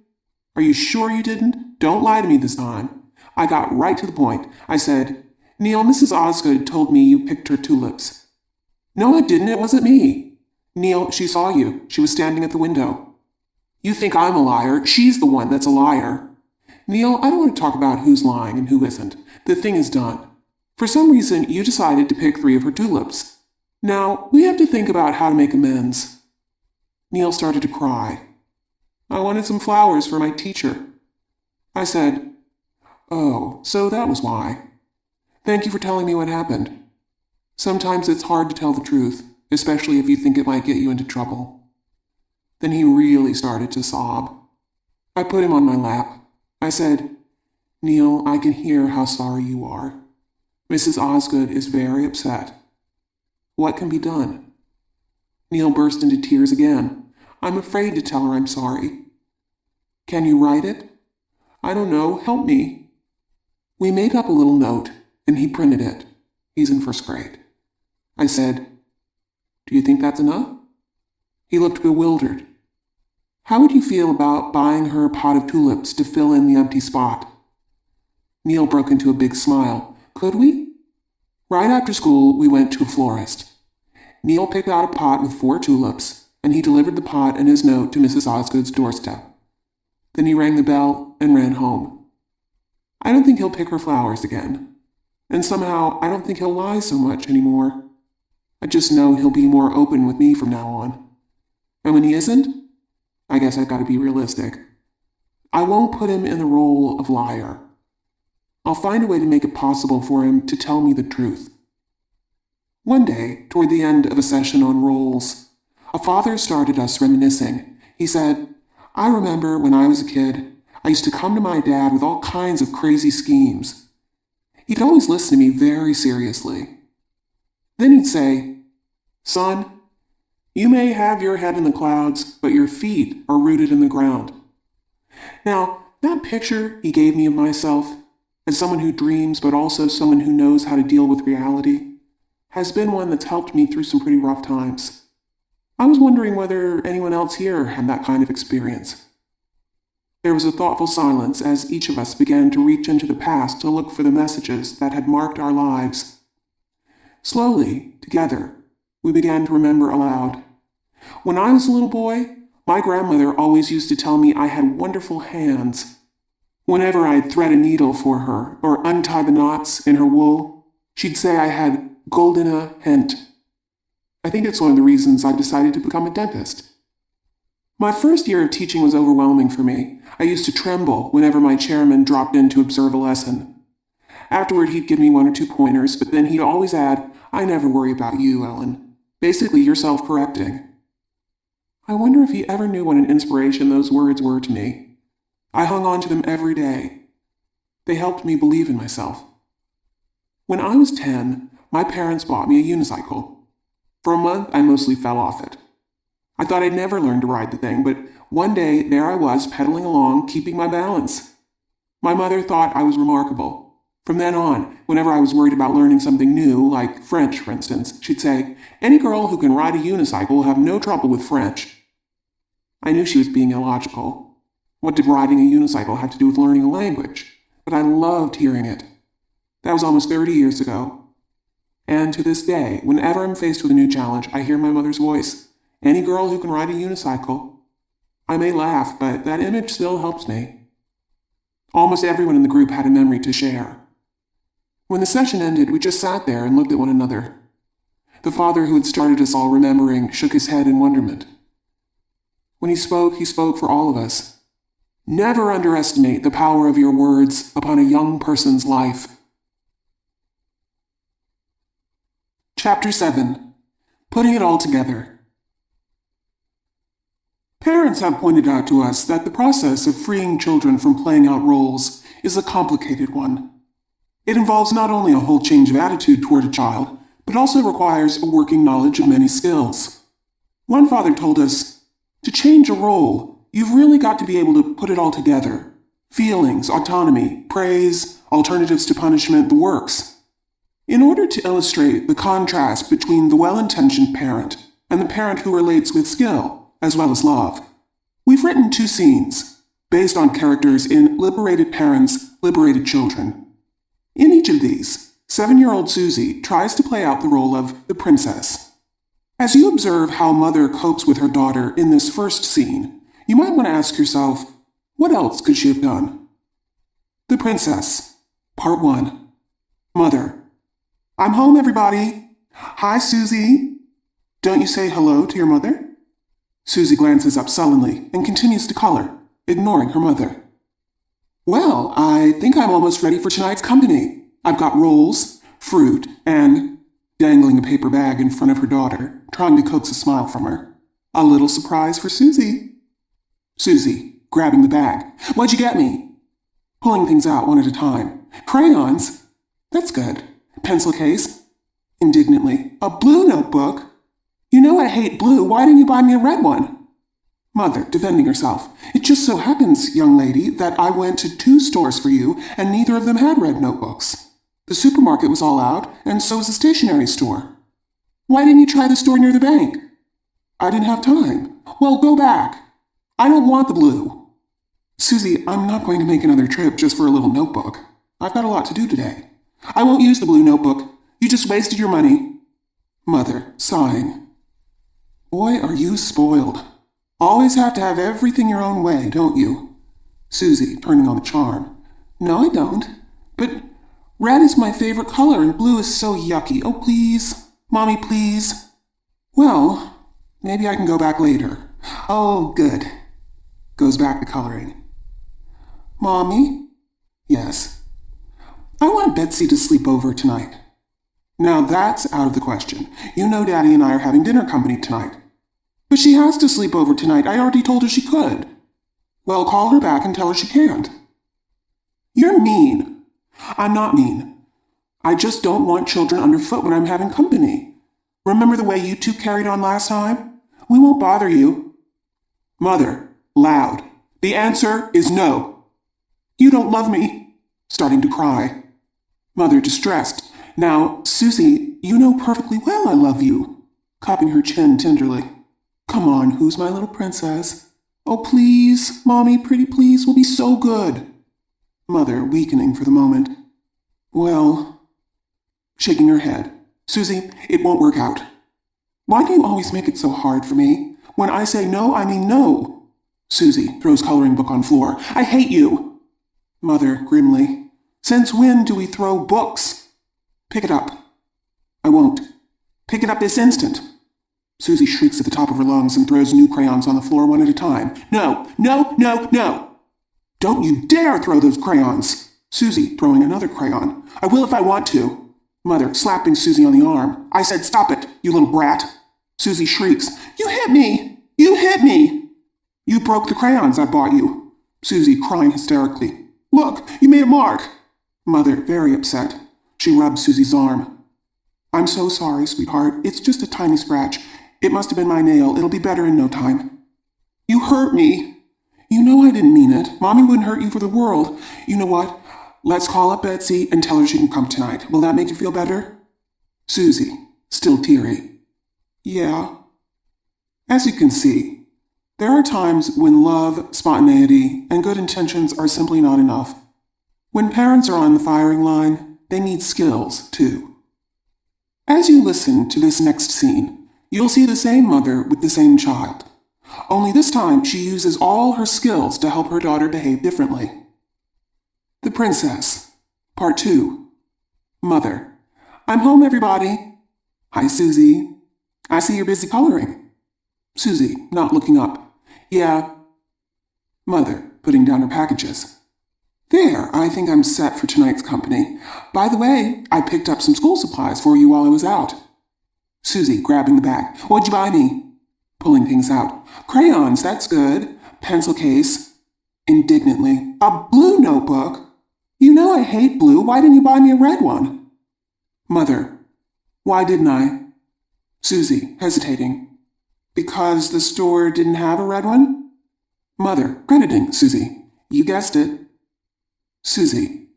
B: Are you sure you didn't? Don't lie to me this time. I got right to the point. I said, Neil, Mrs. Osgood told me you picked her tulips. No, it didn't. It wasn't me. Neil, she saw you. She was standing at the window. You think I'm a liar. She's the one that's a liar. Neil, I don't want to talk about who's lying and who isn't. The thing is done. For some reason, you decided to pick 3 of her tulips. Now, we have to think about how to make amends. Neil started to cry. I wanted some flowers for my teacher. I said, Oh, so that was why. Thank you for telling me what happened. Sometimes it's hard to tell the truth, especially if you think it might get you into trouble. Then he really started to sob. I put him on my lap. I said, Neil, I can hear how sorry you are. Mrs. Osgood is very upset. What can be done? Neil burst into tears again. I'm afraid to tell her I'm sorry. Can you write it? I don't know. Help me. We made up a little note, and he printed it. He's in 1st grade. I said, Do you think that's enough? He looked bewildered. How would you feel about buying her a pot of tulips to fill in the empty spot? Neil broke into a big smile. Could we? Right after school, we went to a florist. Neil picked out a pot with 4 tulips, and he delivered the pot and his note to Mrs. Osgood's doorstep. Then he rang the bell and ran home. I don't think he'll pick her flowers again. And somehow, I don't think he'll lie so much anymore. I just know he'll be more open with me from now on. And when he isn't, I guess I've got to be realistic. I won't put him in the role of liar. I'll find a way to make it possible for him to tell me the truth. One day, toward the end of a session on roles, a father started us reminiscing. He said, I remember when I was a kid, I used to come to my dad with all kinds of crazy schemes. He'd always listen to me very seriously. Then he'd say, Son, you may have your head in the clouds, but your feet are rooted in the ground. Now, that picture he gave me of myself, as someone who dreams but also someone who knows how to deal with reality, has been one that's helped me through some pretty rough times. I was wondering whether anyone else here had that kind of experience. There was a thoughtful silence as each of us began to reach into the past to look for the messages that had marked our lives. Slowly, together, we began to remember aloud. When I was a little boy, my grandmother always used to tell me I had wonderful hands. Whenever I'd thread a needle for her or untie the knots in her wool, she'd say I had goldene Hand. I think it's one of the reasons I decided to become a dentist. My first year of teaching was overwhelming for me. I used to tremble whenever my chairman dropped in to observe a lesson. Afterward, he'd give me 1 or 2 pointers, but then he'd always add, I never worry about you, Ellen. Basically, you're self-correcting. I wonder if he ever knew what an inspiration those words were to me. I hung on to them every day. They helped me believe in myself. When I was 10, my parents bought me a unicycle. For a month, I mostly fell off it. I thought I'd never learn to ride the thing, but one day, there I was, pedaling along, keeping my balance. My mother thought I was remarkable. From then on, whenever I was worried about learning something new, like French, for instance, she'd say, any girl who can ride a unicycle will have no trouble with French. I knew she was being illogical. What did riding a unicycle have to do with learning a language? But I loved hearing it. That was almost 30 years ago. And to this day, whenever I'm faced with a new challenge, I hear my mother's voice. Any girl who can ride a unicycle. I may laugh, but that image still helps me. Almost everyone in the group had a memory to share. When the session ended, we just sat there and looked at one another. The father who had started us all remembering shook his head in wonderment. When he spoke for all of us. Never underestimate the power of your words upon a young person's life. Chapter 7. Putting it all together. Parents have pointed out to us that the process of freeing children from playing out roles is a complicated one. It involves not only a whole change of attitude toward a child, but also requires a working knowledge of many skills. One father told us, to change a role, you've really got to be able to put it all together. Feelings, autonomy, praise, alternatives to punishment, the works. In order to illustrate the contrast between the well-intentioned parent and the parent who relates with skill, as well as love, we've written 2 scenes, based on characters in Liberated Parents, Liberated Children. In each of these, 7-year-old Susie tries to play out the role of the princess. As you observe how Mother copes with her daughter in this first scene, you might want to ask yourself, what else could she have done? The Princess, Part 1. Mother. I'm home, everybody. Hi, Susie. Don't you say hello to your mother? Susie glances up sullenly and continues to color, ignoring her mother. Well, I think I'm almost ready for tonight's company. I've got rolls, fruit, and, dangling a paper bag in front of her daughter, trying to coax a smile from her, a little surprise for Susie. Susie, grabbing the bag. What'd you get me? Pulling things out one at a time. Crayons? That's good. Pencil case? Indignantly. A blue notebook? You know I hate blue. Why didn't you buy me a red one? Mother, defending herself. It just so happens, young lady, that I went to 2 stores for you, and neither of them had red notebooks. The supermarket was all out, and so was the stationery store. Why didn't you try the store near the bank? I didn't have time. Well, go back. I don't want the blue. Susie, I'm not going to make another trip just for a little notebook. I've got a lot to do today. I won't use the blue notebook. You just wasted your money. Mother, sighing. Boy, are you spoiled. Always have to have everything your own way, don't you? Susie, turning on the charm. No, I don't. But red is my favorite color and blue is so yucky. Oh, please. Mommy, please. Well, maybe I can go back later. Oh, good. Goes back to coloring. Mommy? Yes. I want Betsy to sleep over tonight. Now that's out of the question. You know Daddy and I are having dinner company tonight. But she has to sleep over tonight. I already told her she could. Well, call her back and tell her she can't. You're mean. I'm not mean. I just don't want children underfoot when I'm having company. Remember the way you 2 carried on last time? We won't bother you. Mother, loud. The answer is no. You don't love me. Starting to cry. Mother, distressed. Now, Susie, you know perfectly well I love you. Cupping her chin tenderly. Come on, who's my little princess? Oh, please, Mommy, pretty please, will be so good. Mother, weakening for the moment. Well, shaking her head. Susie, it won't work out. Why do you always make it so hard for me? When I say no, I mean no. Susie throws coloring book on floor. I hate you. Mother, grimly. Since when do we throw books? Pick it up. I won't. Pick it up this instant. Susie shrieks at the top of her lungs and throws new crayons on the floor one at a time. No, no, no, no. Don't you dare throw those crayons. Susie, throwing another crayon. I will if I want to. Mother, slapping Susie on the arm. I said stop it, you little brat. Susie shrieks. You hit me! You hit me! You broke the crayons I bought you. Susie, crying hysterically. Look, you made a mark. Mother, very upset. She rubs Susie's arm. I'm so sorry, sweetheart. It's just a tiny scratch. It must have been my nail. It'll be better in no time. You hurt me. You know I didn't mean it. Mommy wouldn't hurt you for the world. You know what? Let's call up Betsy and tell her she can come tonight. Will that make you feel better? Susie, still teary. Yeah. As you can see, there are times when love, spontaneity, and good intentions are simply not enough. When parents are on the firing line, they need skills, too. As you listen to this next scene, you'll see the same mother with the same child. Only this time she uses all her skills to help her daughter behave differently. The Princess, Part 2. Mother. I'm home, everybody. Hi, Susie. I see you're busy coloring. Susie, not looking up. Yeah. Mother, putting down her packages. There, I think I'm set for tonight's company. By the way, I picked up some school supplies for you while I was out. Susie, grabbing the bag. What'd you buy me? Pulling things out. Crayons, that's good. Pencil case. Indignantly. A blue notebook? You know I hate blue. Why didn't you buy me a red one? Mother. Why didn't I? Susie, hesitating. Because the store didn't have a red one? Mother, crediting Susie. You guessed it. Susie: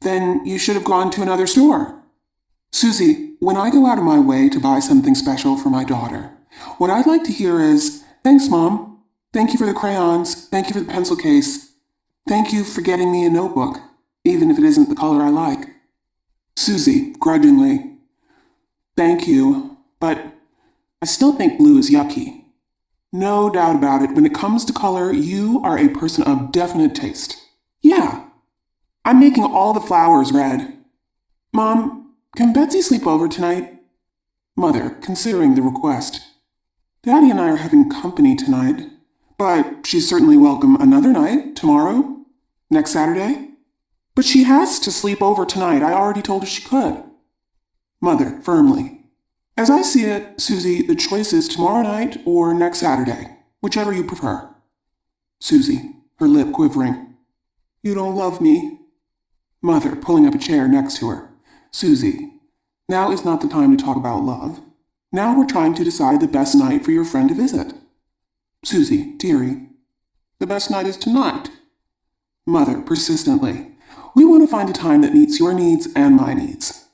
B: Then you should have gone to another store. Susie: When I go out of my way to buy something special for my daughter, what I'd like to hear is, "Thanks, Mom. Thank you for the crayons. Thank you for the pencil case. Thank you for getting me a notebook, even if it isn't the color I like." Susie, grudgingly: "Thank you, but I still think blue is yucky." No doubt about it, when it comes to color, you are a person of definite taste. Yeah, I'm making all the flowers red. Mom, can Betsy sleep over tonight? Mother, considering the request: Daddy and I are having company tonight, but she's certainly welcome another night, tomorrow, next Saturday. But she has to sleep over tonight. I already told her she could. Mother, firmly: As I see it, Susie, the choice is tomorrow night or next Saturday, whichever you prefer. Susie, her lip quivering: You don't love me. Mother, pulling up a chair next to her: Susie, now is not the time to talk about love. Now we're trying to decide the best night for your friend to visit. Susie, dearie, the best night is tonight. Mother, persistently: We want to find a time that meets your needs and my needs.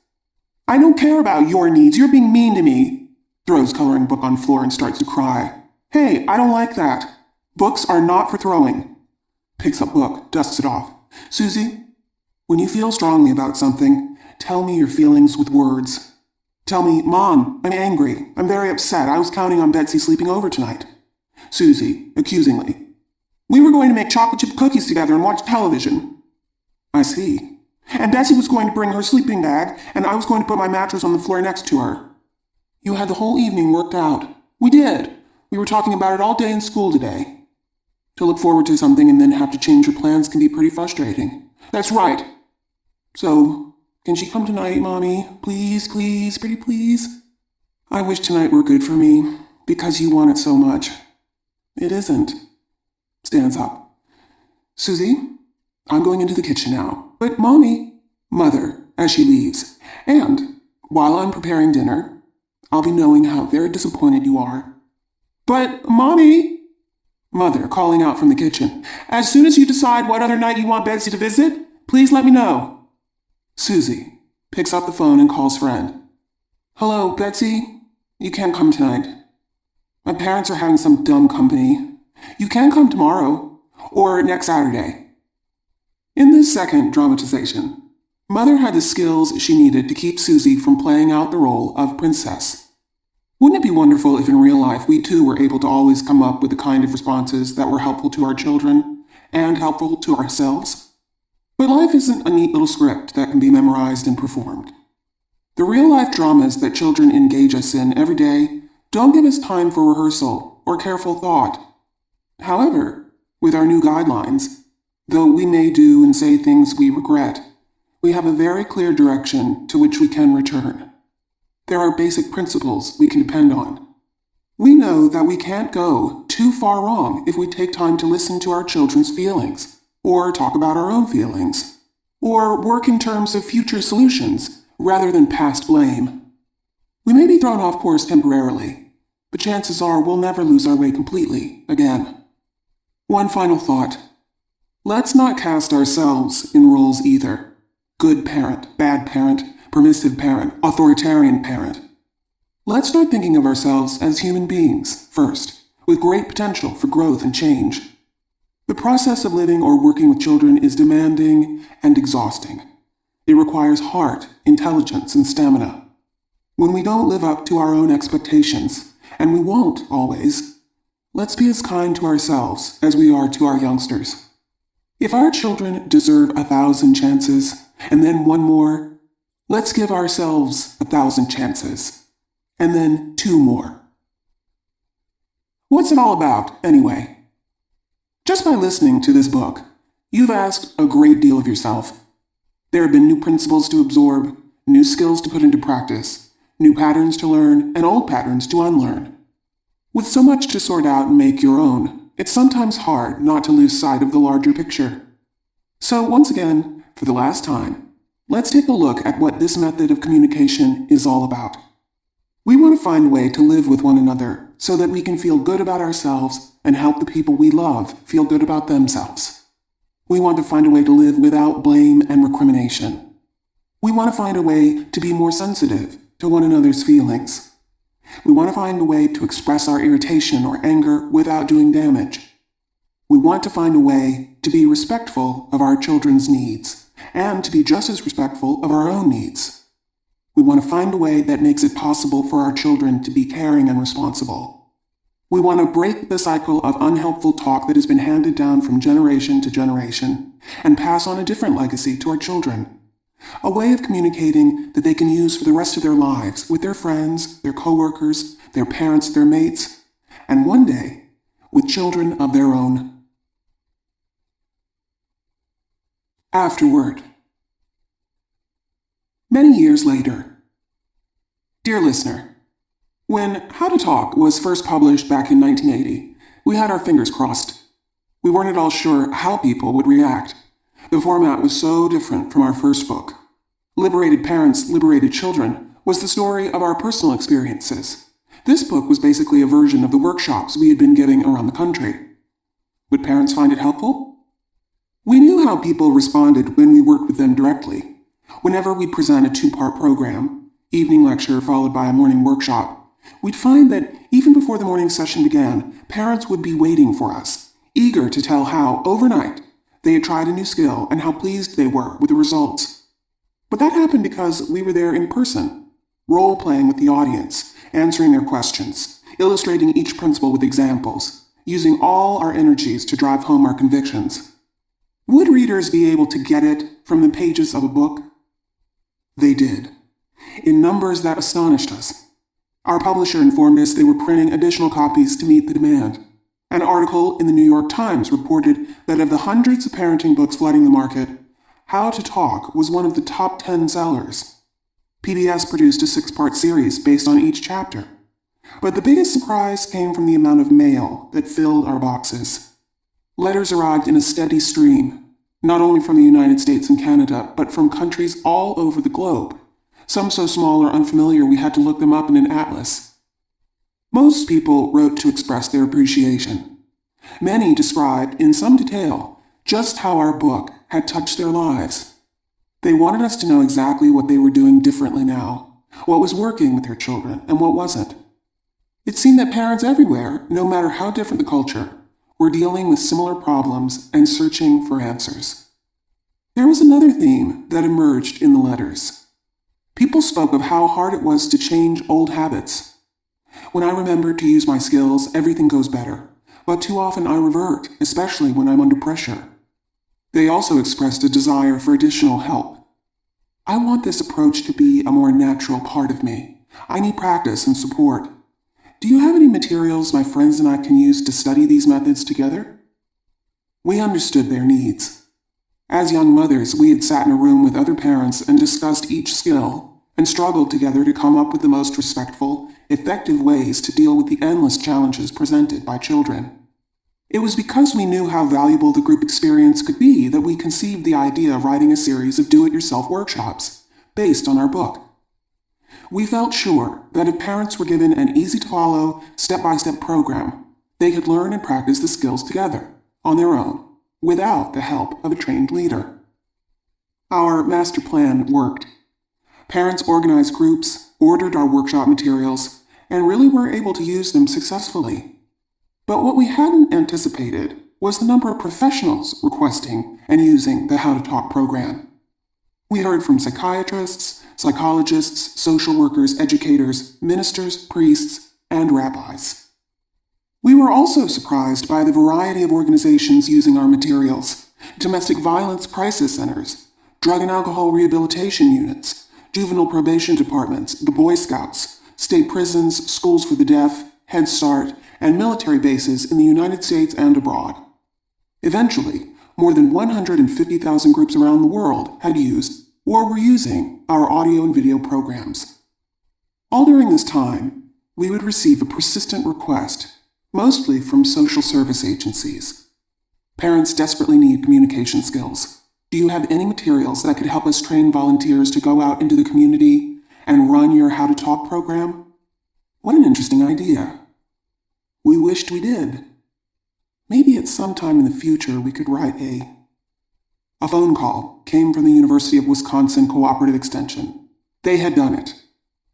B: I don't care about your needs. You're being mean to me. Throws coloring book on floor and starts to cry. Hey, I don't like that. Books are not for throwing. Picks up book, dusts it off. Susie, when you feel strongly about something, tell me your feelings with words. Tell me, Mom, I'm angry. I'm very upset. I was counting on Betsy sleeping over tonight. Susie, accusingly: We were going to make chocolate chip cookies together and watch television. I see. And Betsy was going to bring her sleeping bag, and I was going to put my mattress on the floor next to her. You had the whole evening worked out. We did. We were talking about it all day in school today. To look forward to something and then have to change your plans can be pretty frustrating. That's right. So, can she come tonight, Mommy? Please, please, pretty please? I wish tonight were good for me, because you want it so much. It isn't. Stands up. Susie, I'm going into the kitchen now. But, Mommy. Mother, as she leaves. And, while I'm preparing dinner, I'll be knowing how very disappointed you are. But, Mommy. Mother, calling out from the kitchen: As soon as you decide what other night you want Betsy to visit, please let me know. Susie picks up the phone and calls friend. Hello, Betsy. You can't come tonight. My parents are having some dumb company. You can come tomorrow, or next Saturday. In this second dramatization, Mother had the skills she needed to keep Susie from playing out the role of princess. Wouldn't it be wonderful if in real life we too were able to always come up with the kind of responses that were helpful to our children and helpful to ourselves? But life isn't a neat little script that can be memorized and performed. The real-life dramas that children engage us in every day don't give us time for rehearsal or careful thought. However, with our new guidelines, though we may do and say things we regret, we have a very clear direction to which we can return. There are basic principles we can depend on. We know that we can't go too far wrong if we take time to listen to our children's feelings, or talk about our own feelings, or work in terms of future solutions rather than past blame. We may be thrown off course temporarily, but chances are we'll never lose our way completely again. One final thought. Let's not cast ourselves in roles either. Good parent, bad parent, permissive parent, authoritarian parent. Let's start thinking of ourselves as human beings first, with great potential for growth and change. The process of living or working with children is demanding and exhausting. It requires heart, intelligence, and stamina. When we don't live up to our own expectations, and we won't always, let's be as kind to ourselves as we are to our youngsters. If our children deserve 1,000 chances, and then one more, let's give ourselves 1,000 chances, and then 2 more. What's it all about, anyway? Just by listening to this book, you've asked a great deal of yourself. There have been new principles to absorb, new skills to put into practice, new patterns to learn, and old patterns to unlearn. With so much to sort out and make your own, it's sometimes hard not to lose sight of the larger picture. So once again, for the last time, let's take a look at what this method of communication is all about. We want to find a way to live with one another so that we can feel good about ourselves and help the people we love feel good about themselves. We want to find a way to live without blame and recrimination. We want to find a way to be more sensitive to one another's feelings. We want to find a way to express our irritation or anger without doing damage. We want to find a way to be respectful of our children's needs and to be just as respectful of our own needs. We want to find a way that makes it possible for our children to be caring and responsible. We want to break the cycle of unhelpful talk that has been handed down from generation to generation and pass on a different legacy to our children. A way of communicating that they can use for the rest of their lives with their friends, their coworkers, their parents, their mates, and one day, with children of their own. Afterward. Many years later. Dear listener, when How to Talk was first published back in 1980, we had our fingers crossed. We weren't at all sure how people would react. The format was so different from our first book. Liberated Parents, Liberated Children was the story of our personal experiences. This book was basically a version of the workshops we had been giving around the country. Would parents find it helpful? We knew how people responded when we worked with them directly. Whenever we'd present a 2-part program, evening lecture followed by a morning workshop, we'd find that even before the morning session began, parents would be waiting for us, eager to tell how, overnight, they had tried a new skill and how pleased they were with the results. But that happened because we were there in person, role-playing with the audience, answering their questions, illustrating each principle with examples, using all our energies to drive home our convictions. Would readers be able to get it from the pages of a book? They did, in numbers that astonished us. Our publisher informed us they were printing additional copies to meet the demand. An article in the New York Times reported that of the hundreds of parenting books flooding the market, How to Talk was one of the top 10 sellers. PBS produced a 6-part series based on each chapter. But the biggest surprise came from the amount of mail that filled our boxes. Letters arrived in a steady stream, not only from the United States and Canada, but from countries all over the globe, some so small or unfamiliar we had to look them up in an atlas. Most people wrote to express their appreciation. Many described, in some detail, just how our book had touched their lives. They wanted us to know exactly what they were doing differently now, what was working with their children and what wasn't. It seemed that parents everywhere, no matter how different the culture, were dealing with similar problems and searching for answers. There was another theme that emerged in the letters. People spoke of how hard it was to change old habits. When I remember to use my skills, everything goes better, but too often I revert, especially when I'm under pressure. They also expressed a desire for additional help. I want this approach to be a more natural part of me. I need practice and support. Do you have any materials my friends and I can use to study these methods together? We understood their needs. As young mothers, we had sat in a room with other parents and discussed each skill, and struggled together to come up with the most respectful, effective ways to deal with the endless challenges presented by children. It was because we knew how valuable the group experience could be that we conceived the idea of writing a series of do-it-yourself workshops, based on our book. We felt sure that if parents were given an easy-to-follow, step-by-step program, they could learn and practice the skills together, on their own, without the help of a trained leader. Our master plan worked. Parents organized groups, ordered our workshop materials, and really were able to use them successfully. But what we hadn't anticipated was the number of professionals requesting and using the How to Talk program. We heard from psychiatrists, psychologists, social workers, educators, ministers, priests, and rabbis. We were also surprised by the variety of organizations using our materials: domestic violence crisis centers, drug and alcohol rehabilitation units, juvenile probation departments, the Boy Scouts, state prisons, schools for the deaf, Head Start, and military bases in the United States and abroad. Eventually, more than 150,000 groups around the world had used or were using our audio and video programs. All during this time, we would receive a persistent request, mostly from social service agencies. Parents desperately need communication skills. Do you have any materials that could help us train volunteers to go out into the community and run your How to Talk program? What an interesting idea. We wished we did. Maybe at some time in the future we could write a A phone call came from the University of Wisconsin Cooperative Extension. They had done it,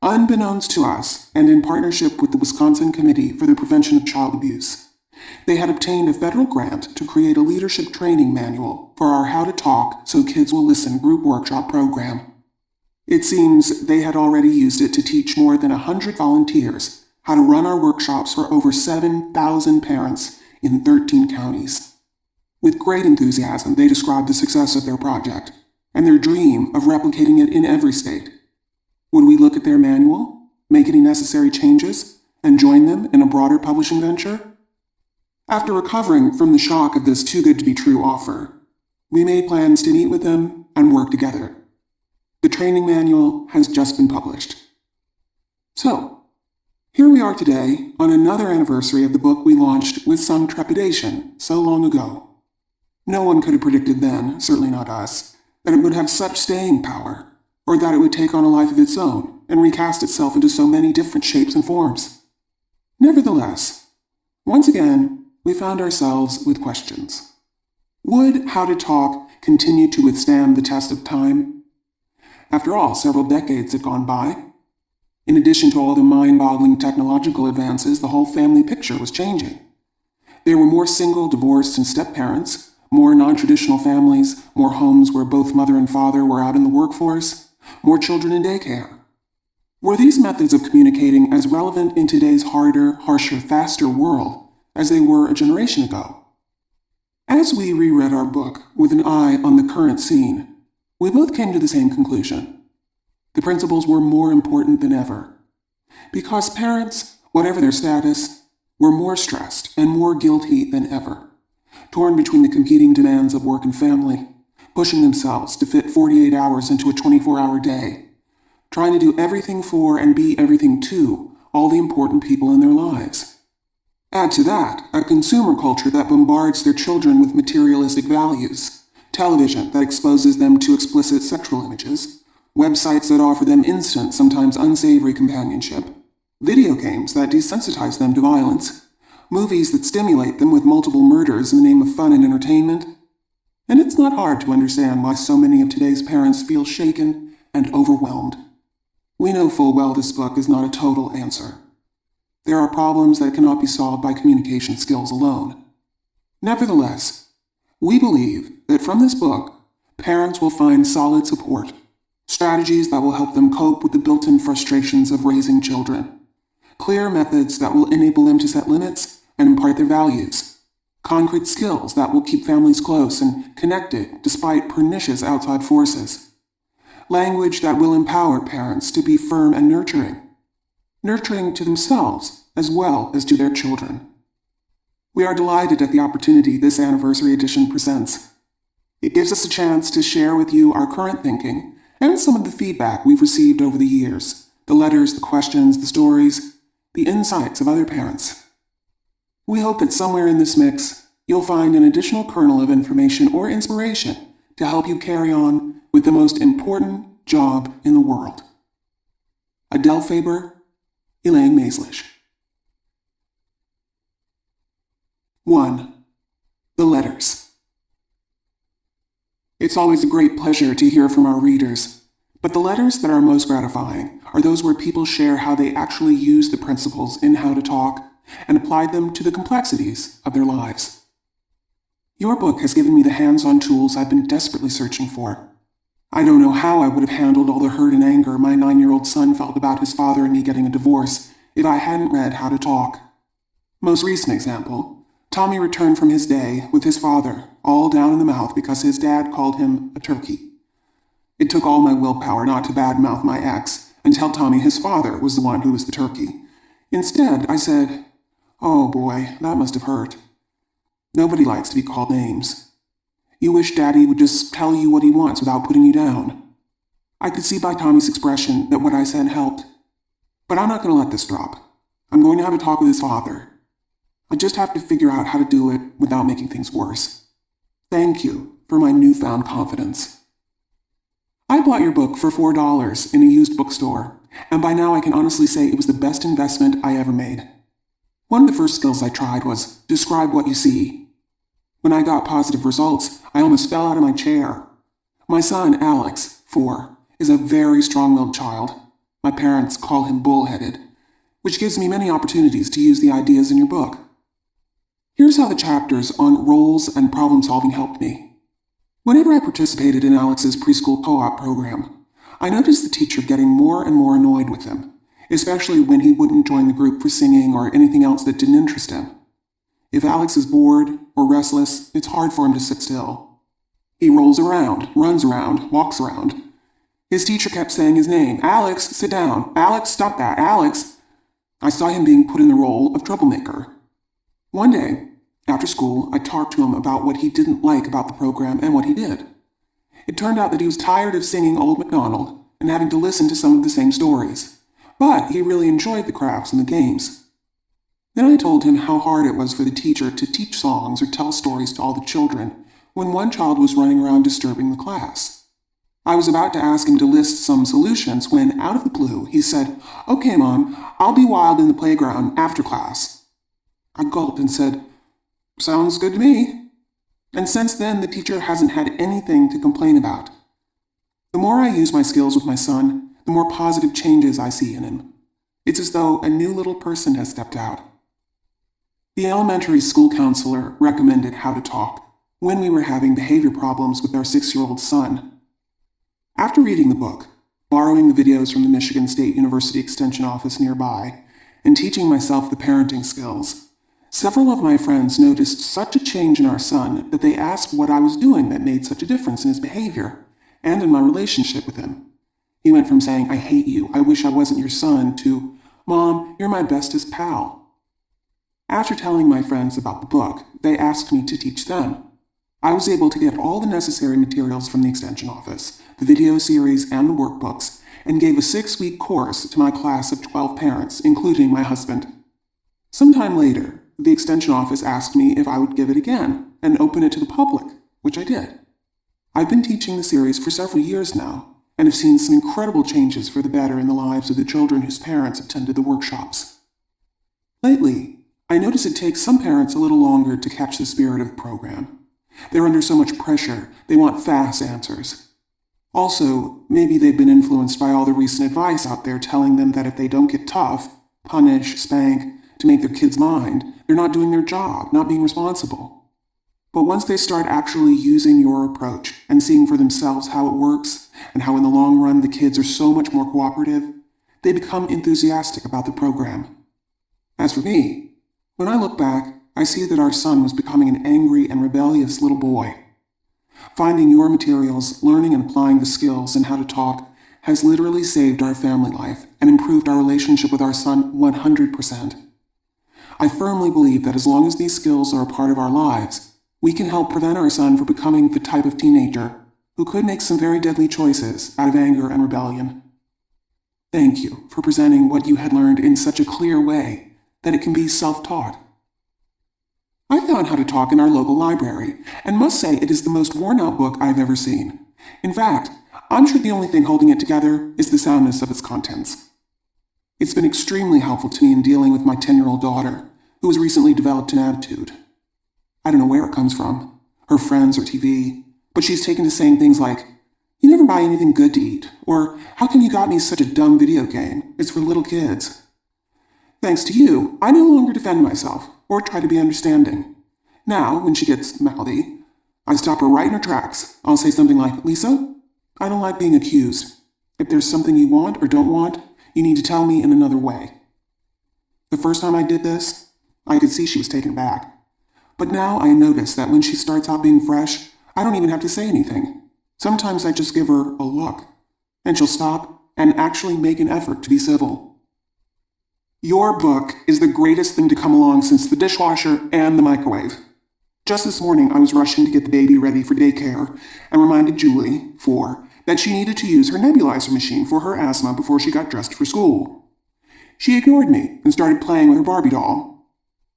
B: unbeknownst to us and in partnership with the Wisconsin Committee for the Prevention of Child Abuse. They had obtained a federal grant to create a leadership training manual for our How to Talk So Kids Will Listen group workshop program. It seems they had already used it to teach more than 100 volunteers how to run our workshops for over 7,000 parents in 13 counties. With great enthusiasm, they described the success of their project and their dream of replicating it in every state. Would we look at their manual, make any necessary changes, and join them in a broader publishing venture? After recovering from the shock of this too-good-to-be-true offer, we made plans to meet with them and work together. The training manual has just been published. So, here we are today on another anniversary of the book we launched with some trepidation so long ago. No one could have predicted then, certainly not us, that it would have such staying power, or that it would take on a life of its own and recast itself into so many different shapes and forms. Nevertheless, once again, we found ourselves with questions. Would How to Talk continue to withstand the test of time? After all, several decades had gone by. In addition to all the mind-boggling technological advances, the whole family picture was changing. There were more single, divorced, and step-parents, more non-traditional families, more homes where both mother and father were out in the workforce, more children in daycare. Were these methods of communicating as relevant in today's harder, harsher, faster world as they were a generation ago? As we reread our book with an eye on the current scene, we both came to the same conclusion. The principles were more important than ever. Because parents, whatever their status, were more stressed and more guilty than ever, torn between the competing demands of work and family, pushing themselves to fit 48 hours into a 24-hour day, trying to do everything for and be everything to all the important people in their lives. Add to that a consumer culture that bombards their children with materialistic values, television that exposes them to explicit sexual images, websites that offer them instant, sometimes unsavory companionship, video games that desensitize them to violence, movies that stimulate them with multiple murders in the name of fun and entertainment. And it's not hard to understand why so many of today's parents feel shaken and overwhelmed. We know full well this book is not a total answer. There are problems that cannot be solved by communication skills alone. Nevertheless, we believe that from this book, parents will find solid support, strategies that will help them cope with the built-in frustrations of raising children, clear methods that will enable them to set limits and impart their values, concrete skills that will keep families close and connected despite pernicious outside forces, language that will empower parents to be firm and nurturing to themselves as well as to their children. We are delighted at the opportunity this anniversary edition presents. It gives us a chance to share with you our current thinking and some of the feedback we've received over the years, the letters, the questions, the stories, the insights of other parents. We hope that somewhere in this mix, you'll find an additional kernel of information or inspiration to help you carry on with the most important job in the world. Adele Faber, Elaine Mazlish. 1. The letters. It's always a great pleasure to hear from our readers, but the letters that are most gratifying are those where people share how they actually use the principles in How to Talk and applied them to the complexities of their lives. Your book has given me the hands-on tools I've been desperately searching for. I don't know how I would have handled all the hurt and anger my 9-year-old son felt about his father and me getting a divorce if I hadn't read How to Talk. Most recent example, Tommy returned from his day with his father, all down in the mouth because his dad called him a turkey. It took all my willpower not to badmouth my ex and tell Tommy his father was the one who was the turkey. Instead, I said, "Oh boy, that must have hurt." Nobody likes to be called names. You wish Daddy would just tell you what he wants without putting you down. I could see by Tommy's expression that what I said helped. But I'm not going to let this drop. I'm going to have a talk with his father. I just have to figure out how to do it without making things worse. Thank you for my newfound confidence. I bought your book for $4 in a used bookstore, and by now I can honestly say it was the best investment I ever made. One of the first skills I tried was describe what you see. When I got positive results, I almost fell out of my chair. My son, Alex, 4, is a very strong-willed child. My parents call him bullheaded, which gives me many opportunities to use the ideas in your book. Here's how the chapters on roles and problem-solving helped me. Whenever I participated in Alex's preschool co-op program, I noticed the teacher getting more and more annoyed with him, especially when he wouldn't join the group for singing or anything else that didn't interest him. If Alex is bored or restless, it's hard for him to sit still. He rolls around, runs around, walks around. His teacher kept saying his name. Alex, sit down. Alex, stop that. Alex. I saw him being put in the role of troublemaker. One day, after school, I talked to him about what he didn't like about the program and what he did. It turned out that he was tired of singing Old MacDonald and having to listen to some of the same stories, but he really enjoyed the crafts and the games. Then I told him how hard it was for the teacher to teach songs or tell stories to all the children when one child was running around disturbing the class. I was about to ask him to list some solutions when, out of the blue, he said, "Okay, Mom, I'll be wild in the playground after class." I gulped and said, "Sounds good to me." And since then, the teacher hasn't had anything to complain about. The more I use my skills with my son, the more positive changes I see in him. It's as though a new little person has stepped out. The elementary school counselor recommended how to talk when we were having behavior problems with our 6-year-old son. After reading the book, borrowing the videos from the Michigan State University Extension office nearby, and teaching myself the parenting skills, several of my friends noticed such a change in our son that they asked what I was doing that made such a difference in his behavior and in my relationship with him. He went from saying, "I hate you, I wish I wasn't your son," to, "Mom, you're my bestest pal." After telling my friends about the book, they asked me to teach them. I was able to get all the necessary materials from the Extension office, the video series and the workbooks, and gave a 6-week course to my class of 12 parents, including my husband. Sometime later, the Extension office asked me if I would give it again and open it to the public, which I did. I've been teaching the series for several years now, and have seen some incredible changes for the better in the lives of the children whose parents attended the workshops. Lately, I notice it takes some parents a little longer to catch the spirit of the program. They're under so much pressure, they want fast answers. Also, maybe they've been influenced by all the recent advice out there telling them that if they don't get tough, punish, spank, to make their kids mind, they're not doing their job, not being responsible. But once they start actually using your approach and seeing for themselves how it works, and how in the long run the kids are so much more cooperative, they become enthusiastic about the program. As for me, when I look back, I see that our son was becoming an angry and rebellious little boy. Finding your materials, learning and applying the skills and how to talk has literally saved our family life and improved our relationship with our son 100%. I firmly believe that as long as these skills are a part of our lives, we can help prevent our son from becoming the type of teenager who could make some very deadly choices out of anger and rebellion. Thank you for presenting what you had learned in such a clear way that it can be self-taught. I found How to Talk in our local library, and must say it is the most worn-out book I've ever seen. In fact, I'm sure the only thing holding it together is the soundness of its contents. It's been extremely helpful to me in dealing with my 10-year-old daughter, who has recently developed an attitude. I don't know where it comes from, her friends or TV, but she's taken to saying things like, "You never buy anything good to eat," or "How come you got me such a dumb video game? It's for little kids." Thanks to you, I no longer defend myself or try to be understanding. Now, when she gets mouthy, I stop her right in her tracks. I'll say something like, "Lisa, I don't like being accused. If there's something you want or don't want, you need to tell me in another way." The first time I did this, I could see she was taken aback. But now I notice that when she starts out being fresh, I don't even have to say anything. Sometimes I just give her a look, and she'll stop and actually make an effort to be civil. Your book is the greatest thing to come along since the dishwasher and the microwave. Just this morning, I was rushing to get the baby ready for daycare and reminded Julie, 4, that she needed to use her nebulizer machine for her asthma before she got dressed for school. She ignored me and started playing with her Barbie doll.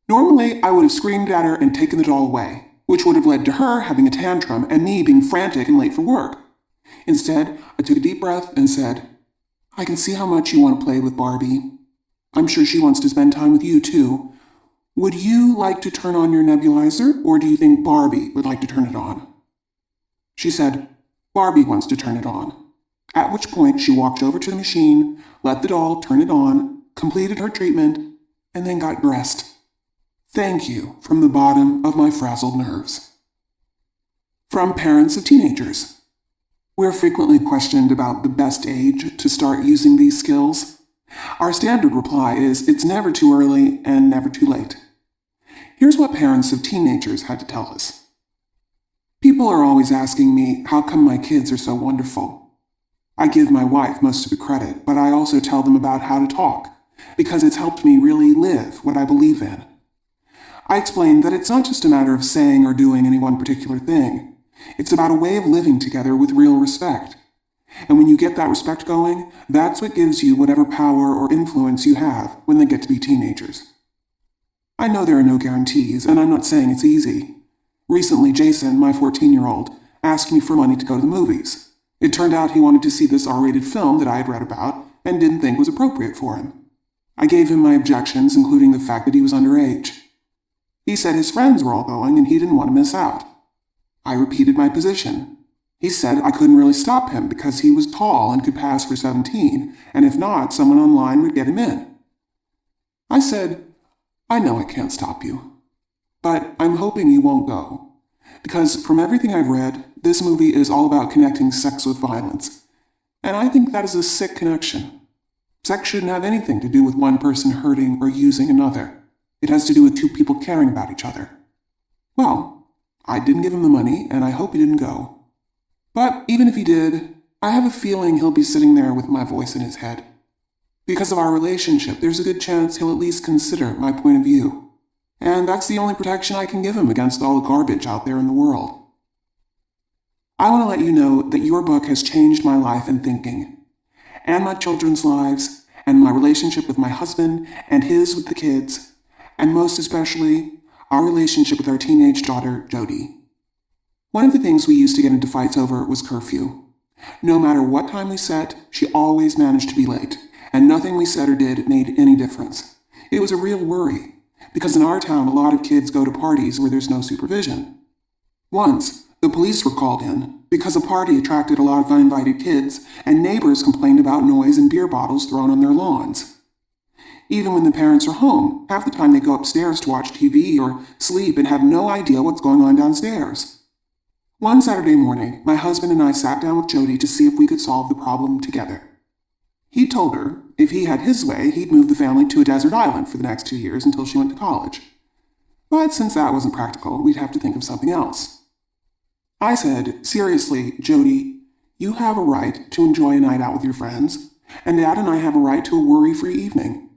B: Normally, I would have screamed at her and taken the doll away, which would have led to her having a tantrum and me being frantic and late for work. Instead, I took a deep breath and said, "I can see how much you want to play with Barbie. I'm sure she wants to spend time with you, too. Would you like to turn on your nebulizer, or do you think Barbie would like to turn it on? She said, Barbie wants to turn it on. At which point she walked over to the machine, let the doll turn it on, completed her treatment, and then got dressed. Thank you from the bottom of my frazzled nerves. From parents of teenagers. We're frequently questioned about the best age to start using these skills. Our standard reply is it's never too early and never too late. Here's what parents of teenagers had to tell us. People are always asking me, how come my kids are so wonderful? I give my wife most of the credit, but I also tell them about how to talk, because it's helped me really live what I believe in. I explain that it's not just a matter of saying or doing any one particular thing. It's about a way of living together with real respect. And when you get that respect going, that's what gives you whatever power or influence you have when they get to be teenagers. I know there are no guarantees, and I'm not saying it's easy. Recently, Jason, my 14-year-old, asked me for money to go to the movies. It turned out he wanted to see this R-rated film that I had read about and didn't think was appropriate for him. I gave him my objections, including the fact that he was underage. He said his friends were all going and he didn't want to miss out. I repeated my position. He said I couldn't really stop him because he was tall and could pass for 17, and if not, someone online would get him in. I said, I know I can't stop you, but I'm hoping you won't go, because from everything I've read, this movie is all about connecting sex with violence, and I think that is a sick connection. Sex shouldn't have anything to do with one person hurting or using another. It has to do with two people caring about each other. Well, I didn't give him the money, and I hope he didn't go. But even if he did, I have a feeling he'll be sitting there with my voice in his head. Because of our relationship, there's a good chance he'll at least consider my point of view. And that's the only protection I can give him against all the garbage out there in the world. I want to let you know that your book has changed my life and thinking, and my children's lives, and my relationship with my husband, and his with the kids, and most especially, our relationship with our teenage daughter, Jody. One of the things we used to get into fights over was curfew. No matter what time we set, she always managed to be late, and nothing we said or did made any difference. It was a real worry, because in our town a lot of kids go to parties where there's no supervision. Once, the police were called in because a party attracted a lot of uninvited kids, and neighbors complained about noise and beer bottles thrown on their lawns. Even when the parents are home, half the time they go upstairs to watch TV or sleep and have no idea what's going on downstairs. One Saturday morning, my husband and I sat down with Jody to see if we could solve the problem together. He told her if he had his way, he'd move the family to a desert island for the next 2 years until she went to college. But since that wasn't practical, we'd have to think of something else. I said, seriously, Jody, you have a right to enjoy a night out with your friends, and Dad and I have a right to a worry-free evening.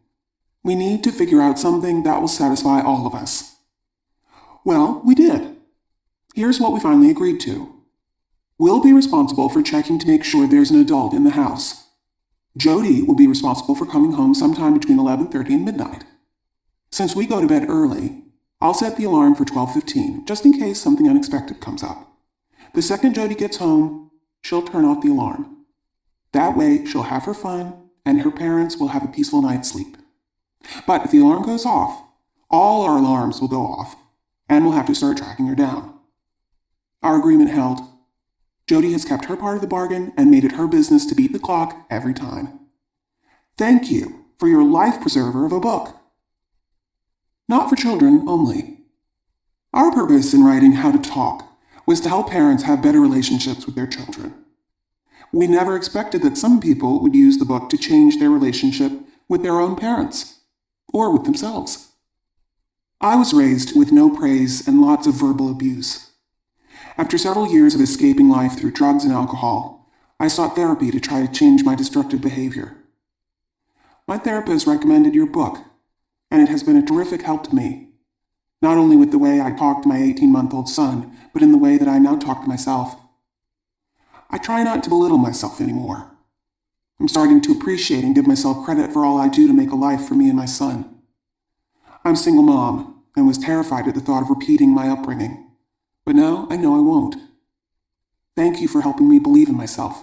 B: We need to figure out something that will satisfy all of us. Well, we did. Here's what we finally agreed to. We'll be responsible for checking to make sure there's an adult in the house. Jody will be responsible for coming home sometime between 11:30 and midnight. Since we go to bed early, I'll set the alarm for 12:15, just in case something unexpected comes up. The second Jody gets home, she'll turn off the alarm. That way, she'll have her fun, and her parents will have a peaceful night's sleep. But if the alarm goes off, all our alarms will go off, and we'll have to start tracking her down. Our agreement held. Jody has kept her part of the bargain and made it her business to beat the clock every time. Thank you for your life preserver of a book. Not for children only. Our purpose in writing How to Talk was to help parents have better relationships with their children. We never expected that some people would use the book to change their relationship with their own parents, or with themselves. I was raised with no praise and lots of verbal abuse. After several years of escaping life through drugs and alcohol, I sought therapy to try to change my destructive behavior. My therapist recommended your book, and it has been a terrific help to me, not only with the way I talk to my 18-month-old son, but in the way that I now talk to myself. I try not to belittle myself anymore. I'm starting to appreciate and give myself credit for all I do to make a life for me and my son. I'm a single mom, and was terrified at the thought of repeating my upbringing. But now I know I won't. Thank you for helping me believe in myself.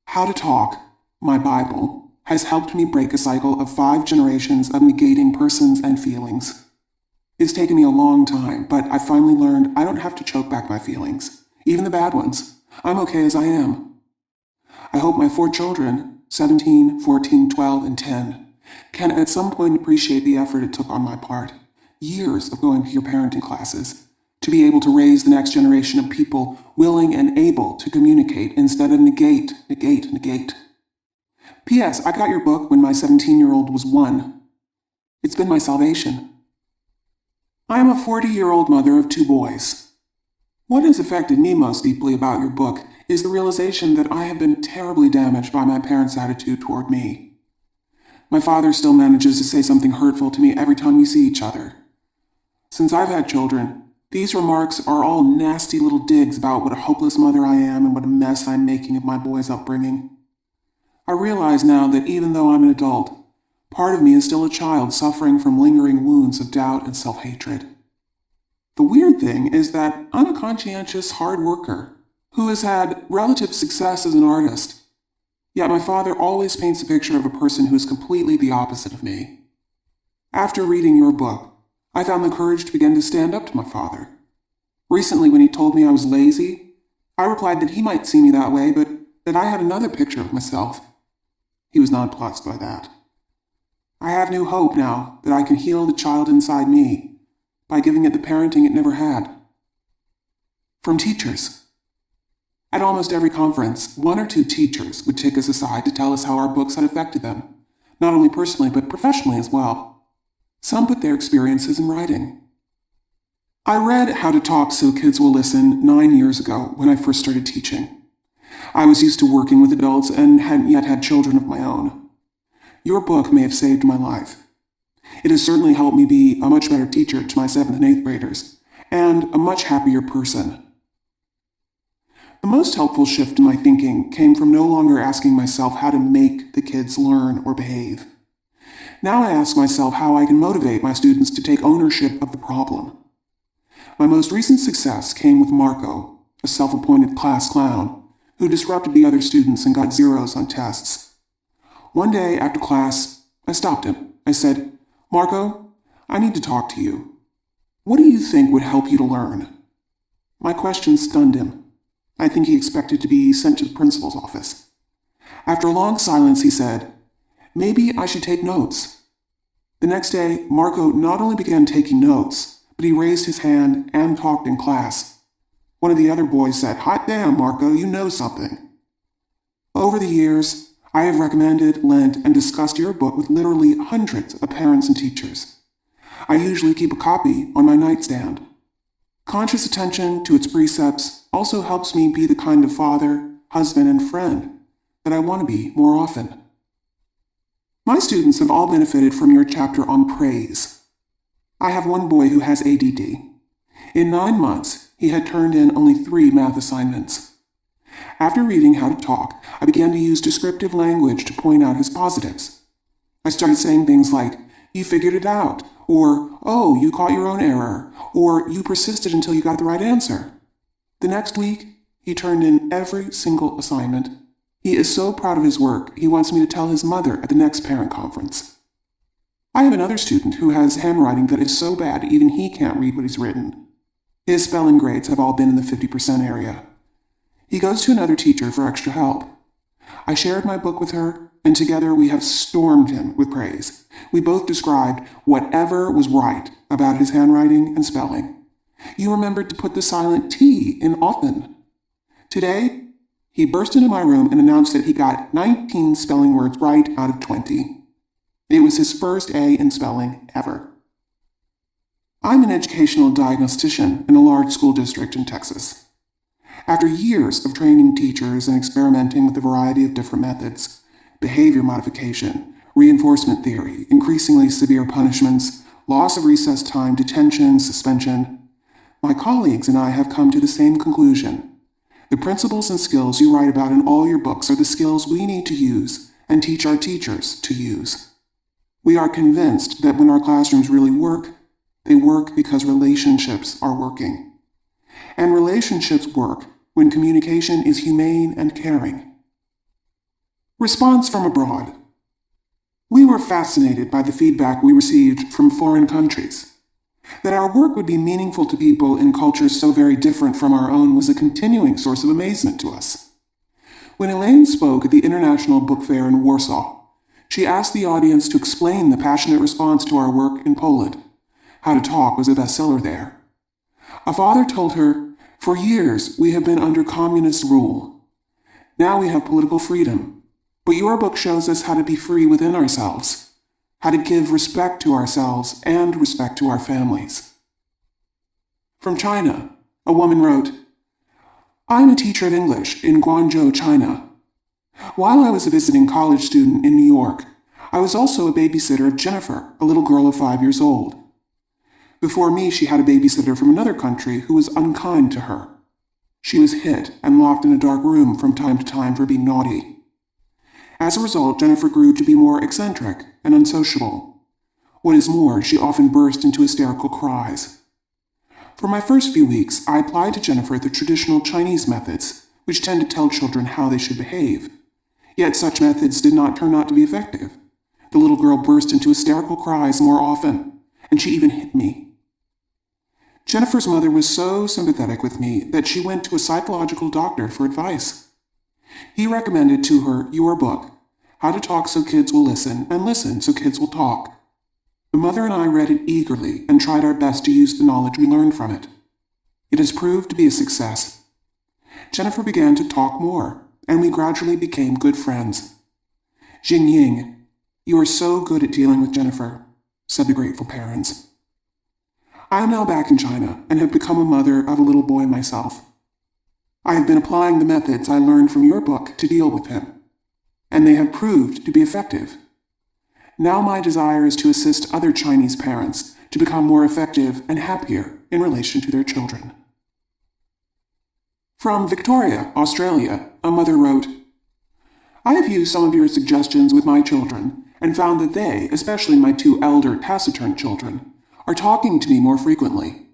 B: How to Talk, my Bible, has helped me break a cycle of 5 generations of negating persons and feelings. It's taken me a long time, but I finally learned I don't have to choke back my feelings, even the bad ones. I'm okay as I am. I hope my 4 children, 17, 14, 12, and 10, can at some point appreciate the effort it took on my part, years of going to your parenting classes, to be able to raise the next generation of people willing and able to communicate instead of negate. P.S. I got your book when my 17-year-old was 1. It's been my salvation. I am a 40-year-old mother of 2 boys. What has affected me most deeply about your book is the realization that I have been terribly damaged by my parents' attitude toward me. My father still manages to say something hurtful to me every time we see each other. Since I've had children, these remarks are all nasty little digs about what a hopeless mother I am and what a mess I'm making of my boys' upbringing. I realize now that even though I'm an adult, part of me is still a child suffering from lingering wounds of doubt and self-hatred. The weird thing is that I'm a conscientious hard worker who has had relative success as an artist. Yet my father always paints a picture of a person who is completely the opposite of me. After reading your book, I found the courage to begin to stand up to my father. Recently, when he told me I was lazy, I replied that he might see me that way, but that I had another picture of myself. He was nonplussed by that. I have new hope now that I can heal the child inside me by giving it the parenting it never had. From teachers. At almost every conference, 1 or 2 teachers would take us aside to tell us how our books had affected them, not only personally but professionally as well. Some put their experiences in writing. I read How to Talk So Kids Will Listen 9 years ago when I first started teaching. I was used to working with adults and hadn't yet had children of my own. Your book may have saved my life. It has certainly helped me be a much better teacher to my 7th and 8th graders, and a much happier person. The most helpful shift in my thinking came from no longer asking myself how to make the kids learn or behave. Now I ask myself how I can motivate my students to take ownership of the problem. My most recent success came with Marco, a self-appointed class clown, who disrupted the other students and got zeros on tests. One day after class, I stopped him. I said, "Marco, I need to talk to you. What do you think would help you to learn?" My question stunned him. I think he expected to be sent to the principal's office. After a long silence, he said, "Maybe I should take notes." The next day, Marco not only began taking notes, but he raised his hand and talked in class. One of the other boys said, "Hot damn, Marco, you know something." Over the years, I have recommended, lent, and discussed your book with literally hundreds of parents and teachers. I usually keep a copy on my nightstand. Conscious attention to its precepts also helps me be the kind of father, husband, and friend that I want to be more often. My students have all benefited from your chapter on praise. I have one boy who has ADD. In 9 months, he had turned in only 3 math assignments. After reading How to Talk, I began to use descriptive language to point out his positives. I started saying things like, "You figured it out," or "Oh, you caught your own error," or "You persisted until you got the right answer." The next week, he turned in every single assignment. He is so proud of his work, he wants me to tell his mother at the next parent conference. I have another student who has handwriting that is so bad even he can't read what he's written. His spelling grades have all been in the 50% area. He goes to another teacher for extra help. I shared my book with her, and together we have stormed him with praise. We both described whatever was right about his handwriting and spelling. You remembered to put the silent T in often. Today, he burst into my room and announced that he got 19 spelling words right out of 20. It was his first A in spelling ever. I'm an educational diagnostician in a large school district in Texas. After years of training teachers and experimenting with a variety of different methods, behavior modification, reinforcement theory, increasingly severe punishments, loss of recess time, detention, suspension, my colleagues and I have come to the same conclusion. The principles and skills you write about in all your books are the skills we need to use and teach our teachers to use. We are convinced that when our classrooms really work, they work because relationships are working. And relationships work when communication is humane and caring. Response from abroad. We were fascinated by the feedback we received from foreign countries. That our work would be meaningful to people in cultures so very different from our own was a continuing source of amazement to us. When Elaine spoke at the International Book Fair in Warsaw, she asked the audience to explain the passionate response to our work in Poland. How to Talk was a bestseller there. A father told her, "For years we have been under communist rule. Now we have political freedom, but your book shows us how to be free within ourselves, how to give respect to ourselves and respect to our families." From China, a woman wrote, "I'm a teacher of English in Guangzhou, China. While I was a visiting college student in New York, I was also a babysitter of Jennifer, a little girl of 5 years old. Before me, she had a babysitter from another country who was unkind to her. She was hit and locked in a dark room from time to time for being naughty. As a result, Jennifer grew to be more eccentric and unsociable. What is more, she often burst into hysterical cries. For my first few weeks, I applied to Jennifer the traditional Chinese methods, which tend to tell children how they should behave. Yet such methods did not turn out to be effective. The little girl burst into hysterical cries more often, and she even hit me. Jennifer's mother was so sympathetic with me that she went to a psychological doctor for advice. He recommended to her your book, How to Talk So Kids Will Listen, and Listen So Kids Will Talk. The mother and I read it eagerly and tried our best to use the knowledge we learned from it. It has proved to be a success. Jennifer began to talk more, and we gradually became good friends. "Jing Ying, you are so good at dealing with Jennifer," said the grateful parents. I am now back in China and have become a mother of a little boy myself. I have been applying the methods I learned from your book to deal with him, and they have proved to be effective. Now my desire is to assist other Chinese parents to become more effective and happier in relation to their children. From Victoria, Australia, a mother wrote, "I have used some of your suggestions with my children and found that they, especially my 2 elder taciturn children, are talking to me more frequently.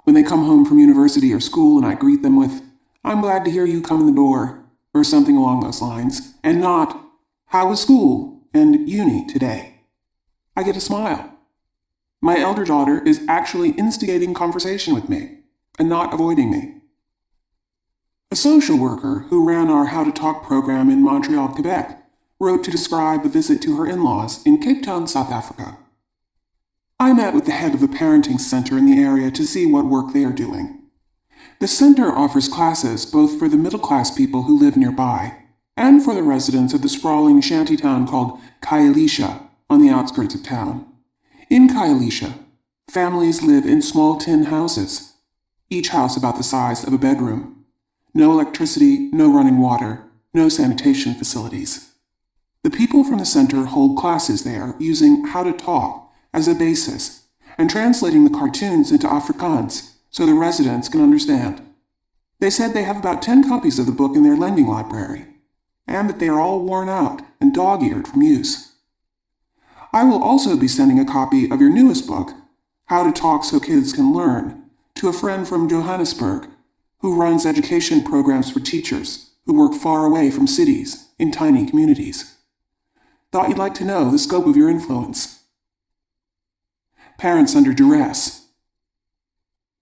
B: When they come home from university or school and I greet them with, 'I'm glad to hear you come in the door,' or something along those lines, and not, 'How was school and uni today?' I get a smile. My elder daughter is actually instigating conversation with me and not avoiding me." A social worker who ran our How to Talk program in Montreal, Quebec, wrote to describe a visit to her in-laws in Cape Town, South Africa. "I met with the head of a parenting center in the area to see what work they are doing. The center offers classes both for the middle-class people who live nearby and for the residents of the sprawling shantytown called Khayelitsha on the outskirts of town. In Khayelitsha, families live in small tin houses, each house about the size of a bedroom. No electricity, no running water, no sanitation facilities. The people from the center hold classes there using How to Talk as a basis and translating the cartoons into Afrikaans so the residents can understand. They said they have about 10 copies of the book in their lending library, and that they are all worn out and dog-eared from use. I will also be sending a copy of your newest book, How to Talk So Kids Can Learn, to a friend from Johannesburg who runs education programs for teachers who work far away from cities in tiny communities. Thought you'd like to know the scope of your influence." Parents under duress.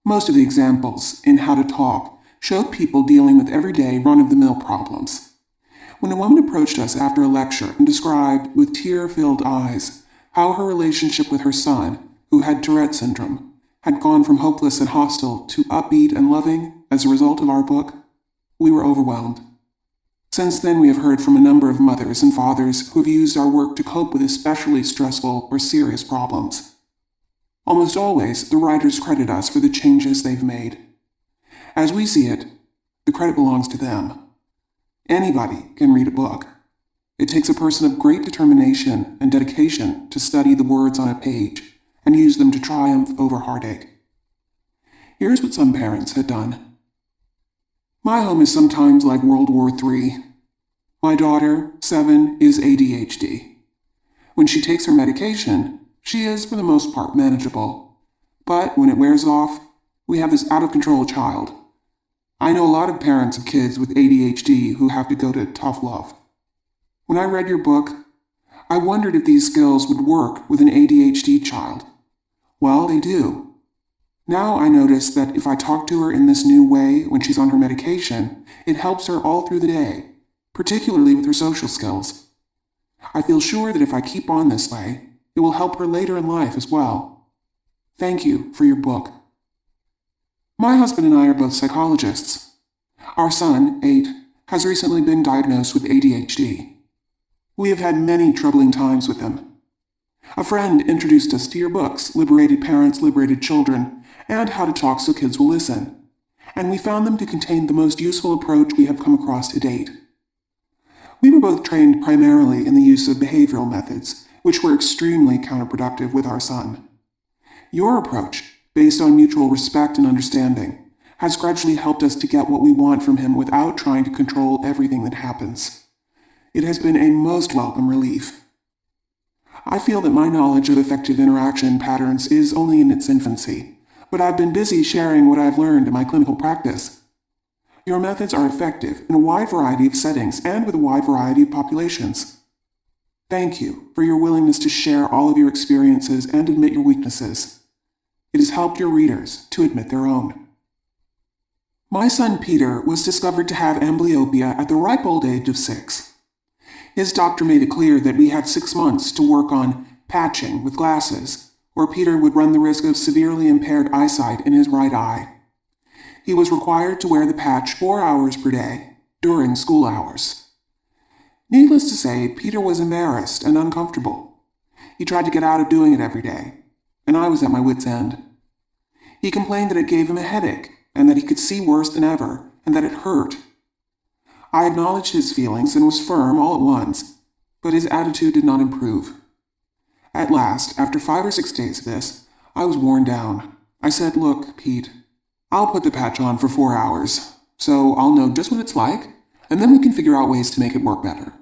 B: Most of the examples in How to Talk showed people dealing with everyday run-of-the-mill problems. When a woman approached us after a lecture and described with tear-filled eyes how her relationship with her son, who had Tourette syndrome, had gone from hopeless and hostile to upbeat and loving as a result of our book, we were overwhelmed. Since then, we have heard from a number of mothers and fathers who have used our work to cope with especially stressful or serious problems. Almost always, the writers credit us for the changes they've made. As we see it, the credit belongs to them. Anybody can read a book. It takes a person of great determination and dedication to study the words on a page and use them to triumph over heartache. Here's what some parents had done. "My home is sometimes like World War III. My daughter, 7, is ADHD. When she takes her medication, she is, for the most part, manageable. But when it wears off, we have this out-of-control child. I know a lot of parents of kids with ADHD who have to go to tough love. When I read your book, I wondered if these skills would work with an ADHD child. Well, they do. Now I notice that if I talk to her in this new way when she's on her medication, it helps her all through the day, particularly with her social skills. I feel sure that if I keep on this way, it will help her later in life as well. Thank you for your book. My husband and I are both psychologists. Our son, 8, has recently been diagnosed with ADHD. We have had many troubling times with him. A friend introduced us to your books, Liberated Parents, Liberated Children, and How to Talk So Kids Will Listen, and we found them to contain the most useful approach we have come across to date. We were both trained primarily in the use of behavioral methods, which were extremely counterproductive with our son. Your approach, based on mutual respect and understanding, has gradually helped us to get what we want from him without trying to control everything that happens. It has been a most welcome relief. I feel that my knowledge of effective interaction patterns is only in its infancy, but I've been busy sharing what I've learned in my clinical practice. Your methods are effective in a wide variety of settings and with a wide variety of populations. Thank you for your willingness to share all of your experiences and admit your weaknesses. It has helped your readers to admit their own. My son Peter was discovered to have amblyopia at the ripe old age of 6. His doctor made it clear that we had 6 months to work on patching with glasses, or Peter would run the risk of severely impaired eyesight in his right eye. He was required to wear the patch 4 hours per day, during school hours. Needless to say, Peter was embarrassed and uncomfortable. He tried to get out of doing it every day, and I was at my wit's end. He complained that it gave him a headache, and that he could see worse than ever, and that it hurt. I acknowledged his feelings and was firm all at once, but his attitude did not improve. At last, after 5 or 6 days of this, I was worn down. I said, "Look, Pete, I'll put the patch on for 4 hours, so I'll know just what it's like, and then we can figure out ways to make it work better."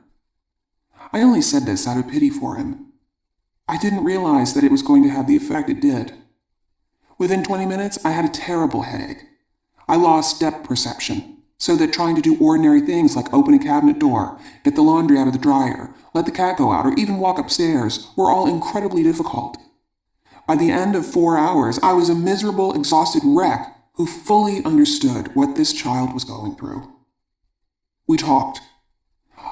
B: I only said this out of pity for him. I didn't realize that it was going to have the effect it did. Within 20 minutes, I had a terrible headache. I lost depth perception, so that trying to do ordinary things like open a cabinet door, get the laundry out of the dryer, let the cat go out, or even walk upstairs were all incredibly difficult. By the end of 4 hours, I was a miserable, exhausted wreck who fully understood what this child was going through. We talked.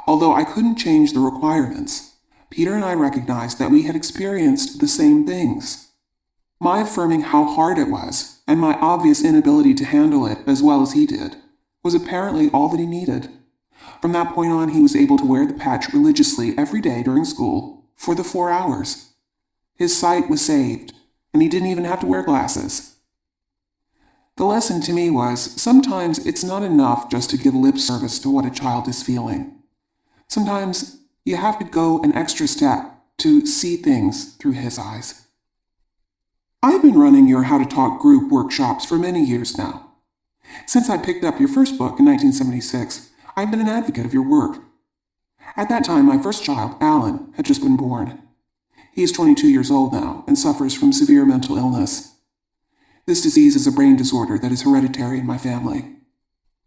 B: Although I couldn't change the requirements, Peter and I recognized that we had experienced the same things. My affirming how hard it was, and my obvious inability to handle it as well as he did, was apparently all that he needed. From that point on, he was able to wear the patch religiously every day during school for the 4 hours. His sight was saved, and he didn't even have to wear glasses. The lesson to me was, sometimes it's not enough just to give lip service to what a child is feeling. Sometimes you have to go an extra step to see things through his eyes. I've been running your How to Talk group workshops for many years now. Since I picked up your first book in 1976, I've been an advocate of your work. At that time, my first child, Alan, had just been born. He is 22 years old now and suffers from severe mental illness. This disease is a brain disorder that is hereditary in my family.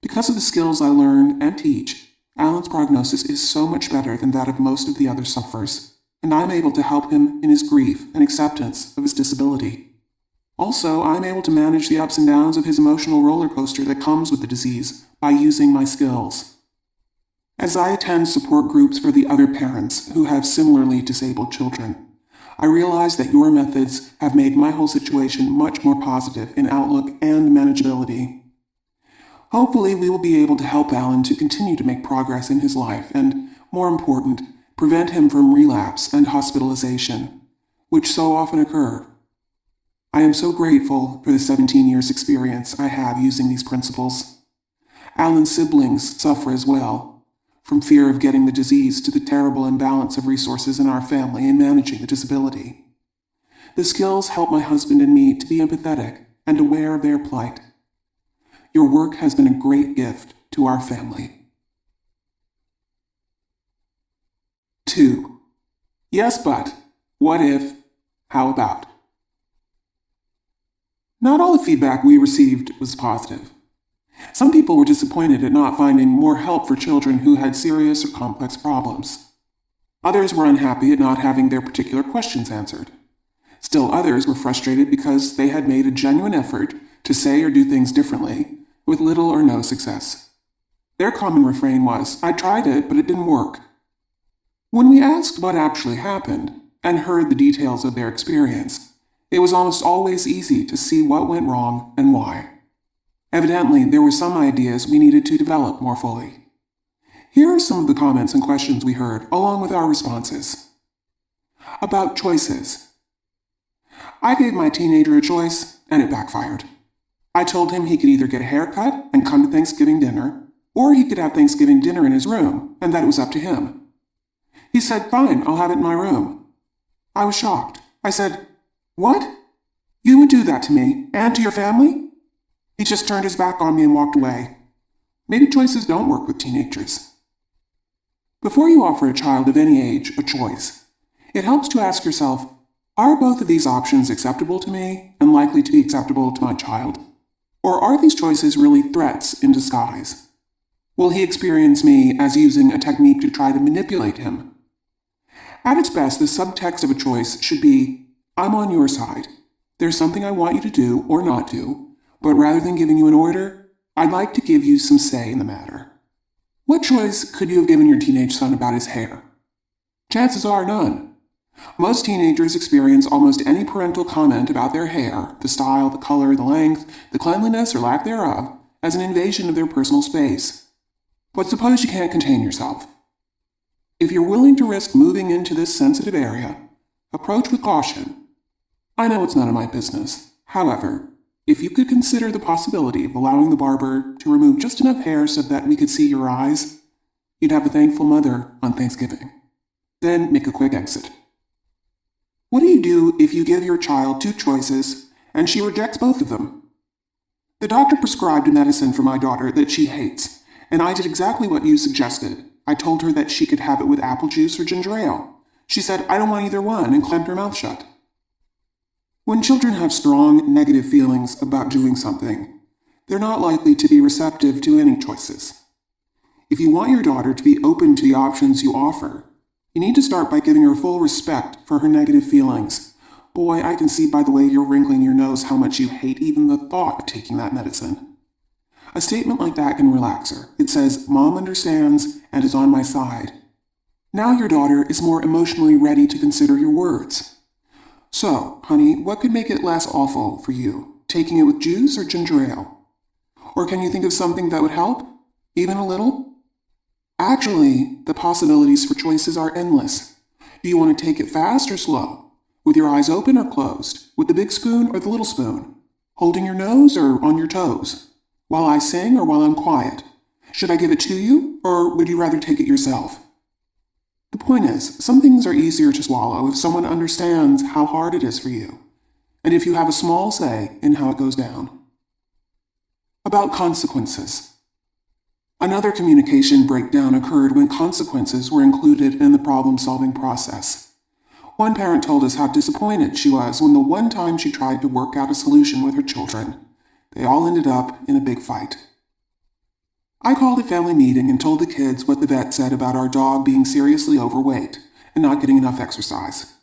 B: Because of the skills I learn and teach, Alan's prognosis is so much better than that of most of the other sufferers, and I'm able to help him in his grief and acceptance of his disability. Also, I'm able to manage the ups and downs of his emotional roller coaster that comes with the disease by using my skills. As I attend support groups for the other parents who have similarly disabled children, I realize that your methods have made my whole situation much more positive in outlook and manageability. Hopefully, we will be able to help Alan to continue to make progress in his life and, more important, prevent him from relapse and hospitalization, which so often occur. I am so grateful for the 17 years experience I have using these principles. Alan's siblings suffer as well, from fear of getting the disease to the terrible imbalance of resources in our family in managing the disability. The skills help my husband and me to be empathetic and aware of their plight. Your work has been a great gift to our family. 2. Yes, but, what if, how about? Not all the feedback we received was positive. Some people were disappointed at not finding more help for children who had serious or complex problems. Others were unhappy at not having their particular questions answered. Still others were frustrated because they had made a genuine effort to say or do things differently, with little or no success. Their common refrain was, "I tried it, but it didn't work." When we asked what actually happened, and heard the details of their experience, it was almost always easy to see what went wrong and why. Evidently, there were some ideas we needed to develop more fully. Here are some of the comments and questions we heard, along with our responses. About choices. I gave my teenager a choice, and it backfired. I told him he could either get a haircut and come to Thanksgiving dinner, or he could have Thanksgiving dinner in his room, and that it was up to him. He said, "Fine, I'll have it in my room." I was shocked. I said, "What? You would do that to me, and to your family?" He just turned his back on me and walked away. Maybe choices don't work with teenagers. Before you offer a child of any age a choice, it helps to ask yourself, are both of these options acceptable to me and likely to be acceptable to my child? Or are these choices really threats in disguise? Will he experience me as using a technique to try to manipulate him? At its best, the subtext of a choice should be, I'm on your side. There's something I want you to do or not do, but rather than giving you an order, I'd like to give you some say in the matter. What choice could you have given your teenage son about his hair? Chances are none. Most teenagers experience almost any parental comment about their hair, the style, the color, the length, the cleanliness or lack thereof, as an invasion of their personal space. But suppose you can't contain yourself. If you're willing to risk moving into this sensitive area, approach with caution. I know it's none of my business. However, if you could consider the possibility of allowing the barber to remove just enough hair so that we could see your eyes, you'd have a thankful mother on Thanksgiving. Then make a quick exit. What do you do if you give your child two choices and she rejects both of them? The doctor prescribed a medicine for my daughter that she hates, and I did exactly what you suggested. I told her that she could have it with apple juice or ginger ale. She said, I don't want either one, and clamped her mouth shut. When children have strong, negative feelings about doing something, they're not likely to be receptive to any choices. If you want your daughter to be open to the options you offer, you need to start by giving her full respect for her negative feelings. Boy, I can see by the way you're wrinkling your nose how much you hate even the thought of taking that medicine. A statement like that can relax her. It says, Mom understands and is on my side. Now your daughter is more emotionally ready to consider your words. So, honey, what could make it less awful for you? Taking it with juice or ginger ale? Or can you think of something that would help? Even a little? Actually, the possibilities for choices are endless. Do you want to take it fast or slow? With your eyes open or closed? With the big spoon or the little spoon? Holding your nose or on your toes? While I sing or while I'm quiet? Should I give it to you, or would you rather take it yourself? The point is, some things are easier to swallow if someone understands how hard it is for you, and if you have a small say in how it goes down. About consequences. Another communication breakdown occurred when consequences were included in the problem-solving process. One parent told us how disappointed she was when the one time she tried to work out a solution with her children, they all ended up in a big fight. I called a family meeting and told the kids what the vet said about our dog being seriously overweight and not getting enough exercise.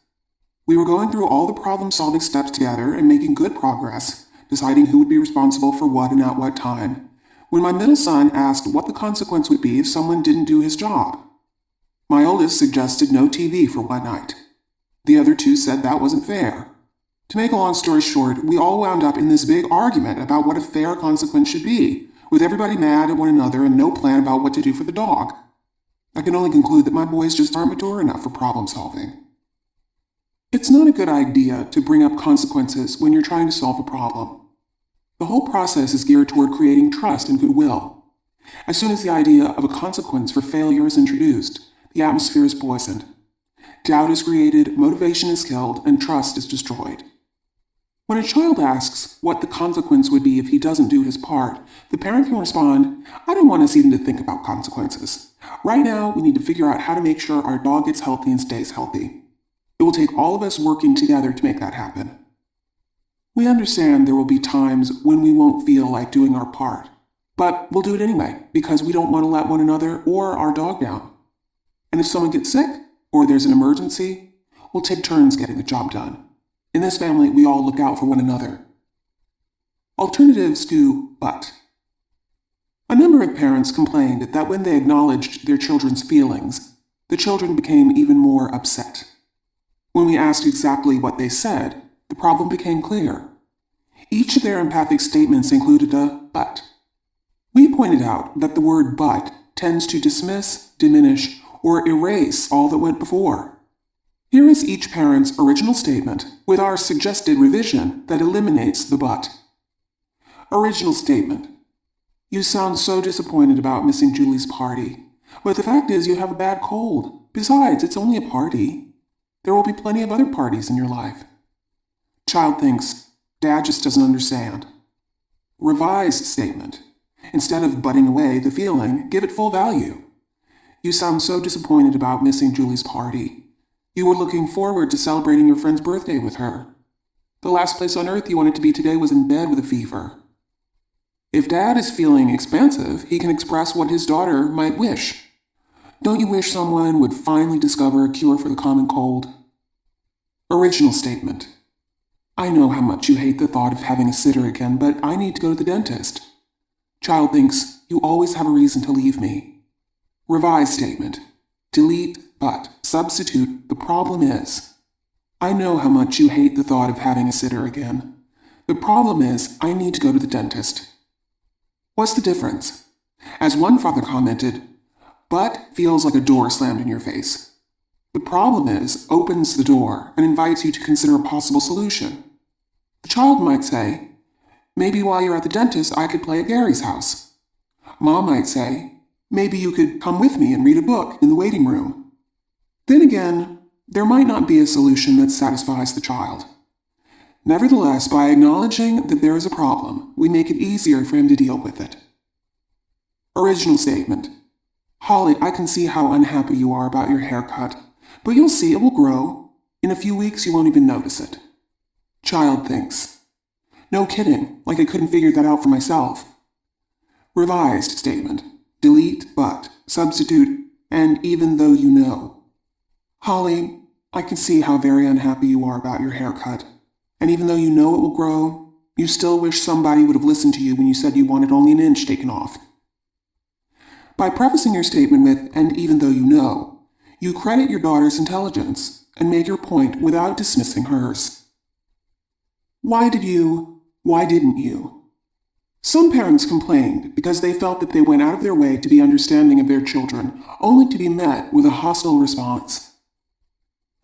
B: We were going through all the problem-solving steps together and making good progress, deciding who would be responsible for what and at what time, when my middle son asked what the consequence would be if someone didn't do his job. My oldest suggested no TV for one night. The other two said that wasn't fair. To make a long story short, we all wound up in this big argument about what a fair consequence should be, with everybody mad at one another and no plan about what to do for the dog. I can only conclude that my boys just aren't mature enough for problem solving. It's not a good idea to bring up consequences when you're trying to solve a problem. The whole process is geared toward creating trust and goodwill. As soon as the idea of a consequence for failure is introduced, the atmosphere is poisoned. Doubt is created, motivation is killed, and trust is destroyed. When a child asks what the consequence would be if he doesn't do his part, the parent can respond, I don't want us even to think about consequences. Right now, we need to figure out how to make sure our dog gets healthy and stays healthy. It will take all of us working together to make that happen. We understand there will be times when we won't feel like doing our part, but we'll do it anyway because we don't want to let one another or our dog down. And if someone gets sick, or there's an emergency, we'll take turns getting the job done. In this family, we all look out for one another. Alternatives to but. A number of parents complained that when they acknowledged their children's feelings, the children became even more upset. When we asked exactly what they said, the problem became clear. Each of their empathic statements included a but. We pointed out that the word but tends to dismiss, diminish, or erase all that went before. Here is each parent's original statement with our suggested revision that eliminates the but. Original statement. You sound so disappointed about missing Julie's party, but the fact is you have a bad cold. Besides, it's only a party. There will be plenty of other parties in your life. Child thinks, Dad just doesn't understand. Revised statement. Instead of butting away the feeling, give it full value. You sound so disappointed about missing Julie's party. You were looking forward to celebrating your friend's birthday with her. The last place on earth you wanted to be today was in bed with a fever. If Dad is feeling expansive, he can express what his daughter might wish. Don't you wish someone would finally discover a cure for the common cold? Original statement. I know how much you hate the thought of having a sitter again, but I need to go to the dentist. Child thinks, you always have a reason to leave me. Revised statement. Delete, but, substitute, the problem is. I know how much you hate the thought of having a sitter again. The problem is, I need to go to the dentist. What's the difference? As one father commented, but feels like a door slammed in your face. The problem is, opens the door and invites you to consider a possible solution. The child might say, maybe while you're at the dentist, I could play at Gary's house. Mom might say, maybe you could come with me and read a book in the waiting room. Then again, there might not be a solution that satisfies the child. Nevertheless, by acknowledging that there is a problem, we make it easier for him to deal with it. Original statement. Holly, I can see how unhappy you are about your haircut, but you'll see it will grow. In a few weeks, you won't even notice it. Child thinks. No kidding, like I couldn't figure that out for myself. Revised statement. Delete, but, substitute, and even though you know. Holly, I can see how very unhappy you are about your haircut. And even though you know it will grow, you still wish somebody would have listened to you when you said you wanted only an inch taken off. By prefacing your statement with, and even though you know, you credit your daughter's intelligence and make your point without dismissing hers. Why didn't you? Some parents complained because they felt that they went out of their way to be understanding of their children, only to be met with a hostile response.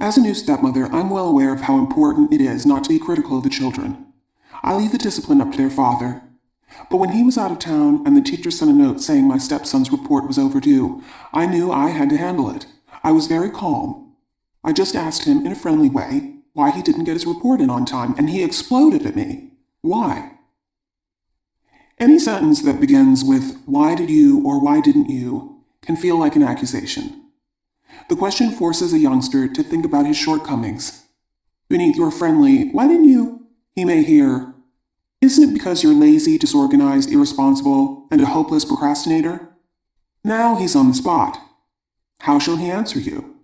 B: As a new stepmother, I'm well aware of how important it is not to be critical of the children. I leave the discipline up to their father. But when he was out of town and the teacher sent a note saying my stepson's report was overdue, I knew I had to handle it. I was very calm. I just asked him in a friendly way why he didn't get his report in on time, and he exploded at me. Why? Any sentence that begins with why did you or why didn't you can feel like an accusation. The question forces a youngster to think about his shortcomings. Beneath your friendly, why didn't you? He may hear, isn't it because you're lazy, disorganized, irresponsible, and a hopeless procrastinator? Now he's on the spot. How shall he answer you?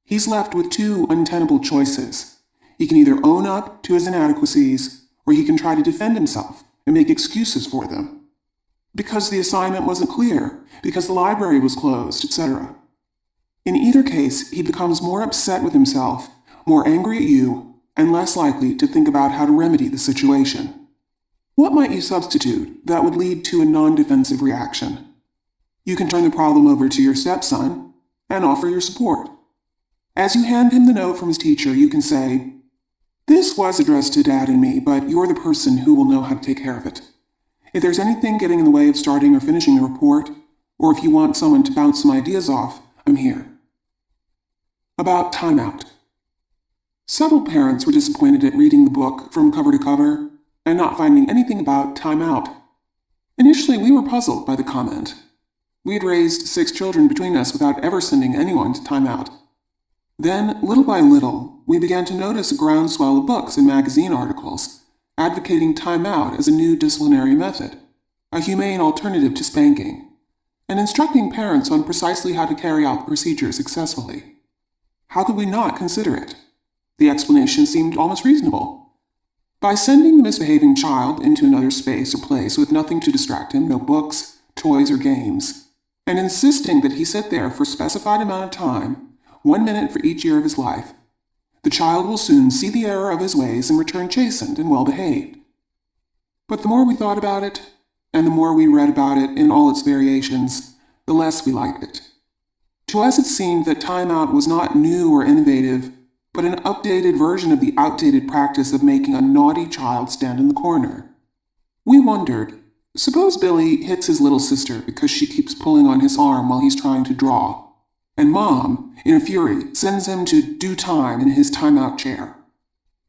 B: He's left with two untenable choices. He can either own up to his inadequacies, or he can try to defend himself and make excuses for them. Because the assignment wasn't clear, because the library was closed, etc. In either case, he becomes more upset with himself, more angry at you, and less likely to think about how to remedy the situation. What might you substitute that would lead to a non-defensive reaction? You can turn the problem over to your stepson and offer your support. As you hand him the note from his teacher, you can say, this was addressed to Dad and me, but you're the person who will know how to take care of it. If there's anything getting in the way of starting or finishing the report, or if you want someone to bounce some ideas off, I'm here. About timeout. Several parents were disappointed at reading the book from cover to cover and not finding anything about timeout. Initially, we were puzzled by the comment. We had raised 6 children between us without ever sending anyone to timeout. Then, little by little, we began to notice a groundswell of books and magazine articles advocating timeout as a new disciplinary method, a humane alternative to spanking, and instructing parents on precisely how to carry out the procedure successfully. How could we not consider it? The explanation seemed almost reasonable. By sending the misbehaving child into another space or place with nothing to distract him, no books, toys, or games, and insisting that he sit there for a specified amount of time, 1 minute for each year of his life, the child will soon see the error of his ways and return chastened and well-behaved. But the more we thought about it, and the more we read about it in all its variations, the less we liked it. To us it seemed that timeout was not new or innovative, but an updated version of the outdated practice of making a naughty child stand in the corner. We wondered, suppose Billy hits his little sister because she keeps pulling on his arm while he's trying to draw, and Mom, in a fury, sends him to do time in his timeout chair.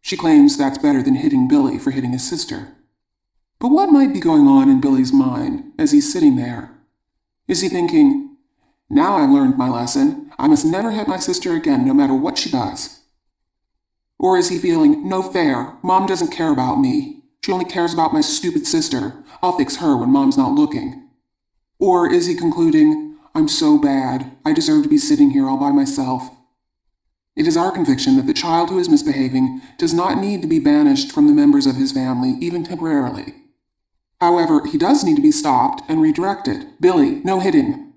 B: She claims that's better than hitting Billy for hitting his sister. But what might be going on in Billy's mind as he's sitting there? Is he thinking, now I've learned my lesson, I must never hit my sister again no matter what she does? Or is he feeling, no fair, Mom doesn't care about me, she only cares about my stupid sister, I'll fix her when Mom's not looking? Or is he concluding, I'm so bad, I deserve to be sitting here all by myself? It is our conviction that the child who is misbehaving does not need to be banished from the members of his family, even temporarily. However, he does need to be stopped and redirected. Billy, no hitting.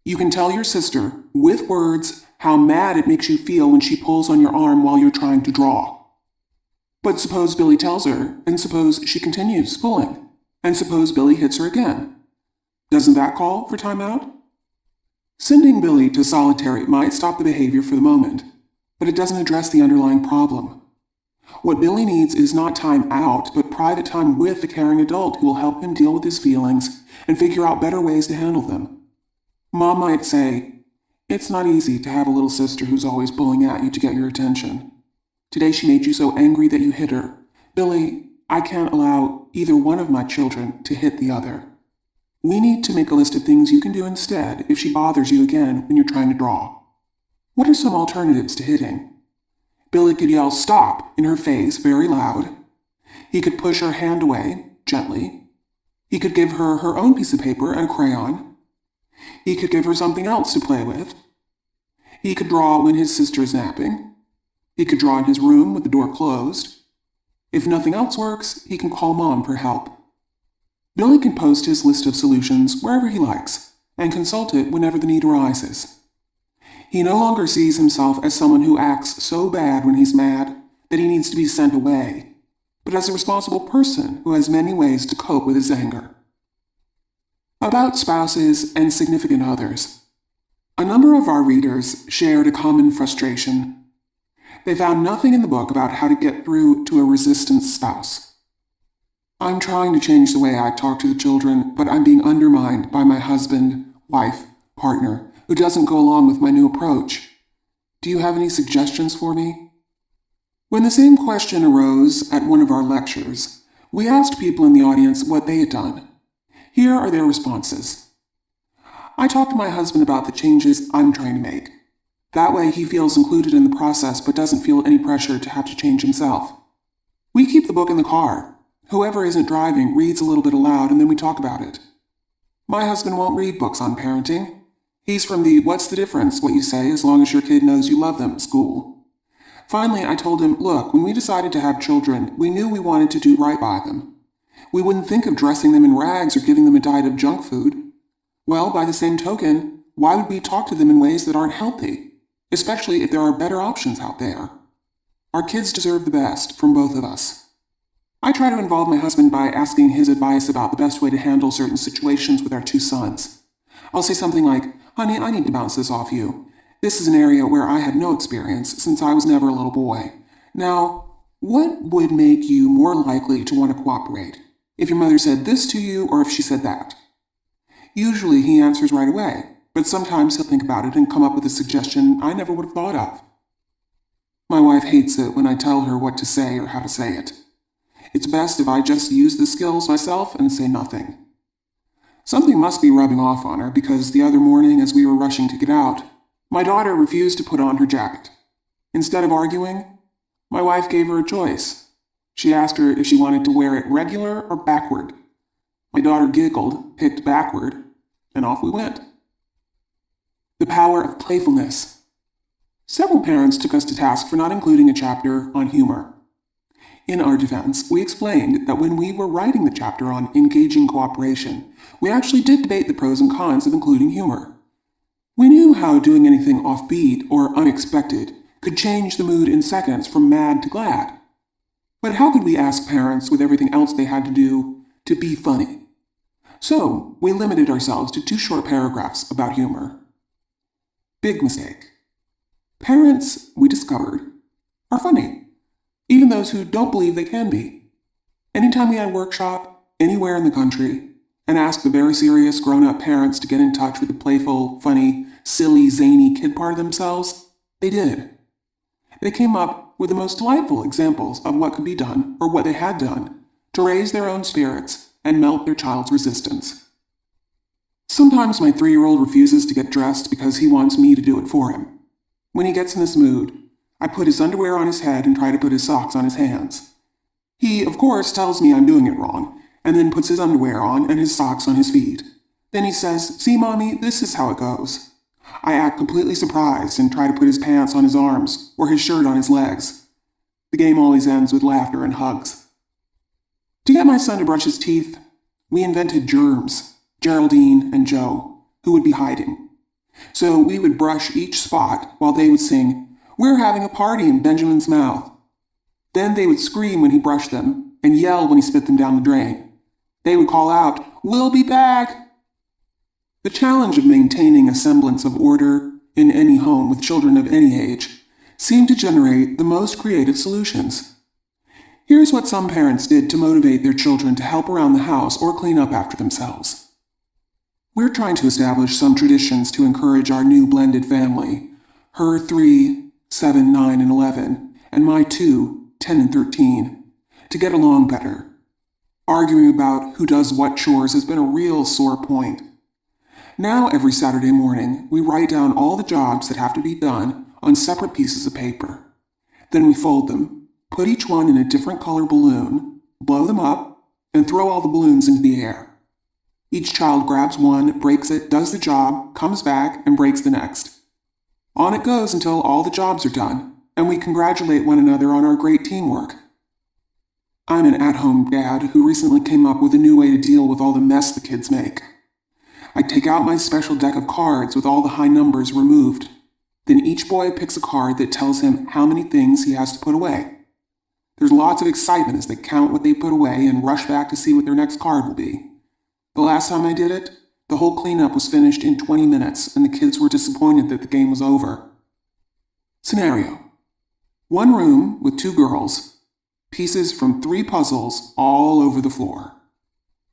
B: You can tell your sister, with words, how mad it makes you feel when she pulls on your arm while you're trying to draw. But suppose Billy tells her, and suppose she continues pulling, and suppose Billy hits her again. Doesn't that call for timeout? Sending Billy to solitary might stop the behavior for the moment, but it doesn't address the underlying problem. What Billy needs is not time out, but private time with a caring adult who will help him deal with his feelings and figure out better ways to handle them. Mom might say, it's not easy to have a little sister who's always pulling at you to get your attention. Today she made you so angry that you hit her. Billy, I can't allow either one of my children to hit the other. We need to make a list of things you can do instead if she bothers you again when you're trying to draw. What are some alternatives to hitting? Billy could yell stop in her face very loud. He could push her hand away gently. He could give her her own piece of paper and a crayon. He could give her something else to play with. He could draw when his sister is napping. He could draw in his room with the door closed. If nothing else works, he can call Mom for help. Billy can post his list of solutions wherever he likes and consult it whenever the need arises. He no longer sees himself as someone who acts so bad when he's mad that he needs to be sent away, but as a responsible person who has many ways to cope with his anger. About spouses and significant others. A number of our readers shared a common frustration. They found nothing in the book about how to get through to a resistant spouse. I'm trying to change the way I talk to the children, but I'm being undermined by my husband, wife, partner, who doesn't go along with my new approach. Do you have any suggestions for me? When the same question arose at one of our lectures, we asked people in the audience what they had done. Here are their responses. I talked to my husband about the changes I'm trying to make. That way he feels included in the process but doesn't feel any pressure to have to change himself. We keep the book in the car. Whoever isn't driving reads a little bit aloud and then we talk about it. My husband won't read books on parenting. He's from the what's the difference, what you say as long as your kid knows you love them school. Finally, I told him, look, when we decided to have children, we knew we wanted to do right by them. We wouldn't think of dressing them in rags or giving them a diet of junk food. Well, by the same token, why would we talk to them in ways that aren't healthy, especially if there are better options out there? Our kids deserve the best from both of us. I try to involve my husband by asking his advice about the best way to handle certain situations with our two sons. I'll say something like, honey, I need to bounce this off you. This is an area where I had no experience since I was never a little boy. Now, what would make you more likely to want to cooperate? If your mother said this to you or if she said that? Usually he answers right away, but sometimes he'll think about it and come up with a suggestion I never would have thought of. My wife hates it when I tell her what to say or how to say it. It's best if I just use the skills myself and say nothing. Something must be rubbing off on her because the other morning as we were rushing to get out, my daughter refused to put on her jacket. Instead of arguing, my wife gave her a choice. She asked her if she wanted to wear it regular or backward. My daughter giggled, picked backward, and off we went. The power of playfulness. Several parents took us to task for not including a chapter on humor. In our defense, we explained that when we were writing the chapter on engaging cooperation, we actually did debate the pros and cons of including humor. We knew how doing anything offbeat or unexpected could change the mood in seconds from mad to glad. But how could we ask parents, with everything else they had to do, to be funny? So, we limited ourselves to 2 short paragraphs about humor. Big mistake. Parents, we discovered, are funny. Even those who don't believe they can be. Anytime we had a workshop, anywhere in the country, and asked the very serious grown-up parents to get in touch with the playful, funny, silly, zany kid part of themselves, they did. They came up with the most delightful examples of what could be done, or what they had done, to raise their own spirits and melt their child's resistance. Sometimes my 3-year-old refuses to get dressed because he wants me to do it for him. When he gets in this mood, I put his underwear on his head and try to put his socks on his hands. He, of course, tells me I'm doing it wrong, and then puts his underwear on and his socks on his feet. Then he says, "See, Mommy, this is how it goes." I act completely surprised and try to put his pants on his arms or his shirt on his legs. The game always ends with laughter and hugs. To get my son to brush his teeth, we invented germs, Geraldine and Joe, who would be hiding. So we would brush each spot while they would sing, "We're having a party in Benjamin's mouth." Then they would scream when he brushed them and yell when he spit them down the drain. They would call out, "We'll be back!" The challenge of maintaining a semblance of order in any home with children of any age seemed to generate the most creative solutions. Here's what some parents did to motivate their children to help around the house or clean up after themselves. We're trying to establish some traditions to encourage our new blended family, her 3, 7, 9, and 11, and my 2, 10, and 13, to get along better. Arguing about who does what chores has been a real sore point. Now every Saturday morning, we write down all the jobs that have to be done on separate pieces of paper. Then we fold them, put each one in a different color balloon, blow them up, and throw all the balloons into the air. Each child grabs one, breaks it, does the job, comes back, and breaks the next. On it goes until all the jobs are done, and we congratulate one another on our great teamwork. I'm an at-home dad who recently came up with a new way to deal with all the mess the kids make. I take out my special deck of cards with all the high numbers removed. Then each boy picks a card that tells him how many things he has to put away. There's lots of excitement as they count what they put away and rush back to see what their next card will be. The last time I did it, the whole cleanup was finished in 20 minutes and the kids were disappointed that the game was over. Scenario: 1 room with 2 girls, pieces from 3 puzzles all over the floor.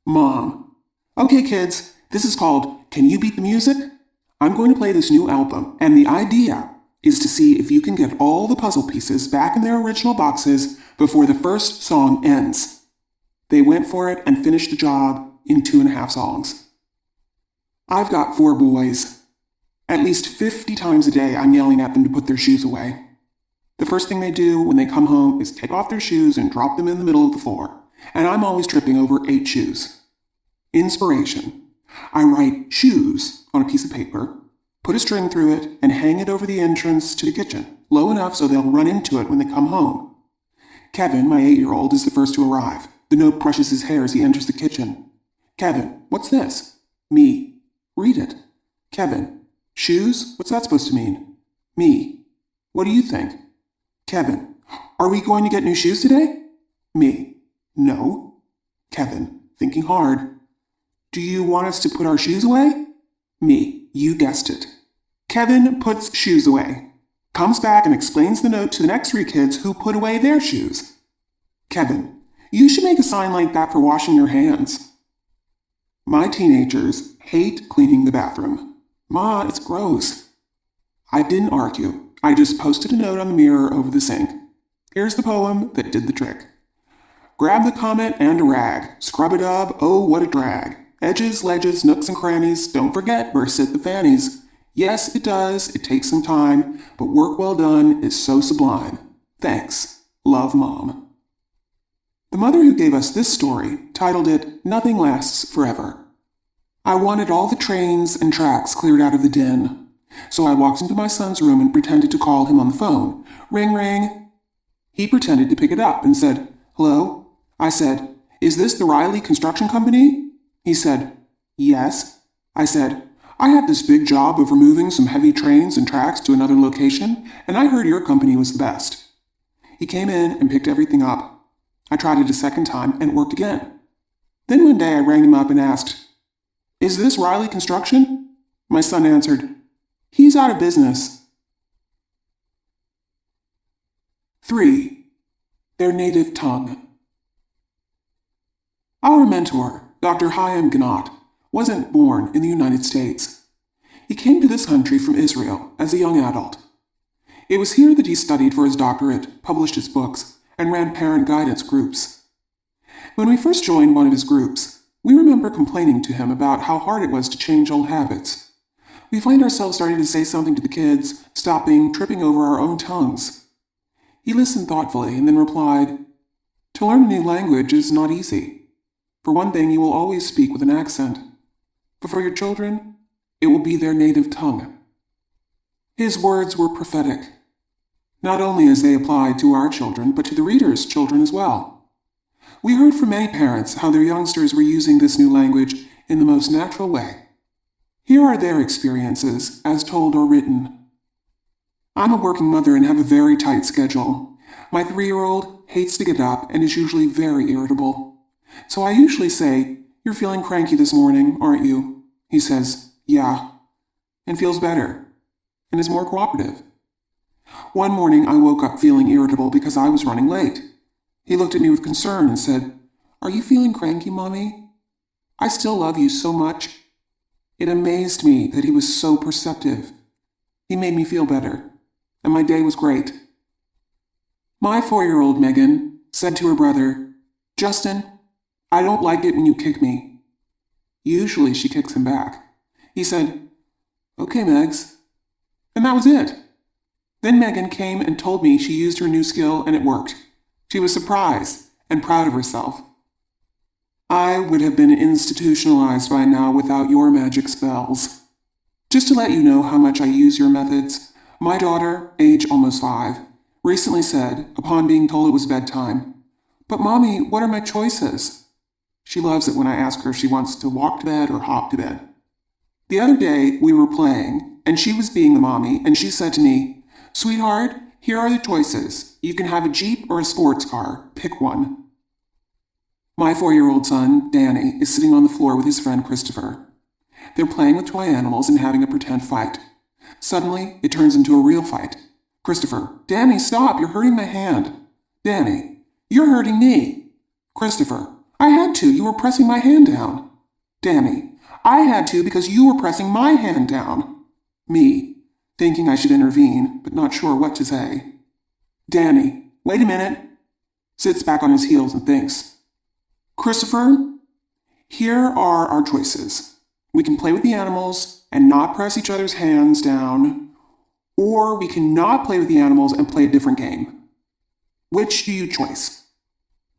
B: Mom: "Okay, kids, this is called Can You Beat the Music? I'm going to play this new album, and the idea is to see if you can get all the puzzle pieces back in their original boxes before the first song ends." They went for it and finished the job in 2.5 songs. I've got 4 boys. At least 50 times a day I'm yelling at them to put their shoes away. The first thing they do when they come home is take off their shoes and drop them in the middle of the floor, and I'm always tripping over 8 shoes. Inspiration: I write "shoes" on a piece of paper, put a string through it, and hang it over the entrance to the kitchen, low enough so they'll run into it when they come home. Kevin, my 8-year-old, is the first to arrive. The note brushes his hair as he enters the kitchen. "Kevin, what's this?" "Me." "Read it." Kevin: "Shoes? What's that supposed to mean?" Me: "What do you think?" Kevin: "Are we going to get new shoes today?" Me: "No." Kevin, thinking hard: "Do you want us to put our shoes away?" Me: "You guessed it." Kevin puts shoes away, comes back and explains the note to the next 3 kids who put away their shoes. Kevin: "You should make a sign like that for washing your hands." My teenagers hate cleaning the bathroom. "Ma, it's gross." I didn't argue. I just posted a note on the mirror over the sink. Here's the poem that did the trick. Grab the comet and a rag. Scrub-a-dub, oh what a drag. Edges, ledges, nooks and crannies. Don't forget where sit the fannies. Yes, it does. It takes some time. But work well done is so sublime. Thanks. Love, Mom. The mother who gave us this story titled it "Nothing Lasts Forever." I wanted all the trains and tracks cleared out of the den, So I walked into my son's room and pretended to call him on the phone. Ring, ring. He pretended to pick it up and said, "Hello?" I said, "Is this the Riley Construction Company?" He said, "Yes." I said, "I have this big job of removing some heavy trains and tracks to another location, and I heard your company was the best." He came in and picked everything up. I tried it a second time and it worked again. Then one day I rang him up and asked, "Is this Riley Construction?" My son answered, "He's out of business." 3. Their native tongue. Our mentor, Dr. Chaim Gnat, wasn't born in the United States. He came to this country from Israel as a young adult. It was here that he studied for his doctorate, published his books, and ran parent guidance groups. When we first joined one of his groups, we remember complaining to him about how hard it was to change old habits. We find ourselves starting to say something to the kids, stopping, tripping over our own tongues. He listened thoughtfully and then replied, "To learn a new language is not easy. For one thing, you will always speak with an accent. But for your children, it will be their native tongue." His words were prophetic, not only as they applied to our children, but to the readers' children as well. We heard from many parents how their youngsters were using this new language in the most natural way. Here are their experiences, as told or written. I'm a working mother and have a very tight schedule. My 3-year-old hates to get up and is usually very irritable. So I usually say, "You're feeling cranky this morning, aren't you?" He says, "Yeah," and feels better, and is more cooperative. One morning I woke up feeling irritable because I was running late. He looked at me with concern and said, "Are you feeling cranky, Mommy? I still love you so much." It amazed me that he was so perceptive. He made me feel better, and my day was great. My 4-year-old Megan said to her brother, "Justin, I don't like it when you kick me." Usually she kicks him back. He said, "Okay, Megs." And that was it. Then Megan came and told me she used her new skill and it worked. She was surprised and proud of herself. I would have been institutionalized by now without your magic spells. Just to let you know how much I use your methods, my daughter, age almost 5, recently said, upon being told it was bedtime, "But Mommy, what are my choices?" She loves it when I ask her if she wants to walk to bed or hop to bed. The other day, we were playing, and she was being the mommy, and she said to me, "Sweetheart, here are the choices. You can have a Jeep or a sports car. Pick one." My 4-year-old son, Danny, is sitting on the floor with his friend Christopher. They're playing with toy animals and having a pretend fight. Suddenly, it turns into a real fight. Christopher, "Danny, stop, you're hurting my hand." Danny, "You're hurting me." Christopher, "I had to, you were pressing my hand down." Danny, "I had to because you were pressing my hand down." Me, thinking I should intervene, but not sure what to say. Danny, "Wait a minute," sits back on his heels and thinks. Christopher, "Here are our choices. We can play with the animals and not press each other's hands down, or we can not play with the animals and play a different game. Which do you choose?"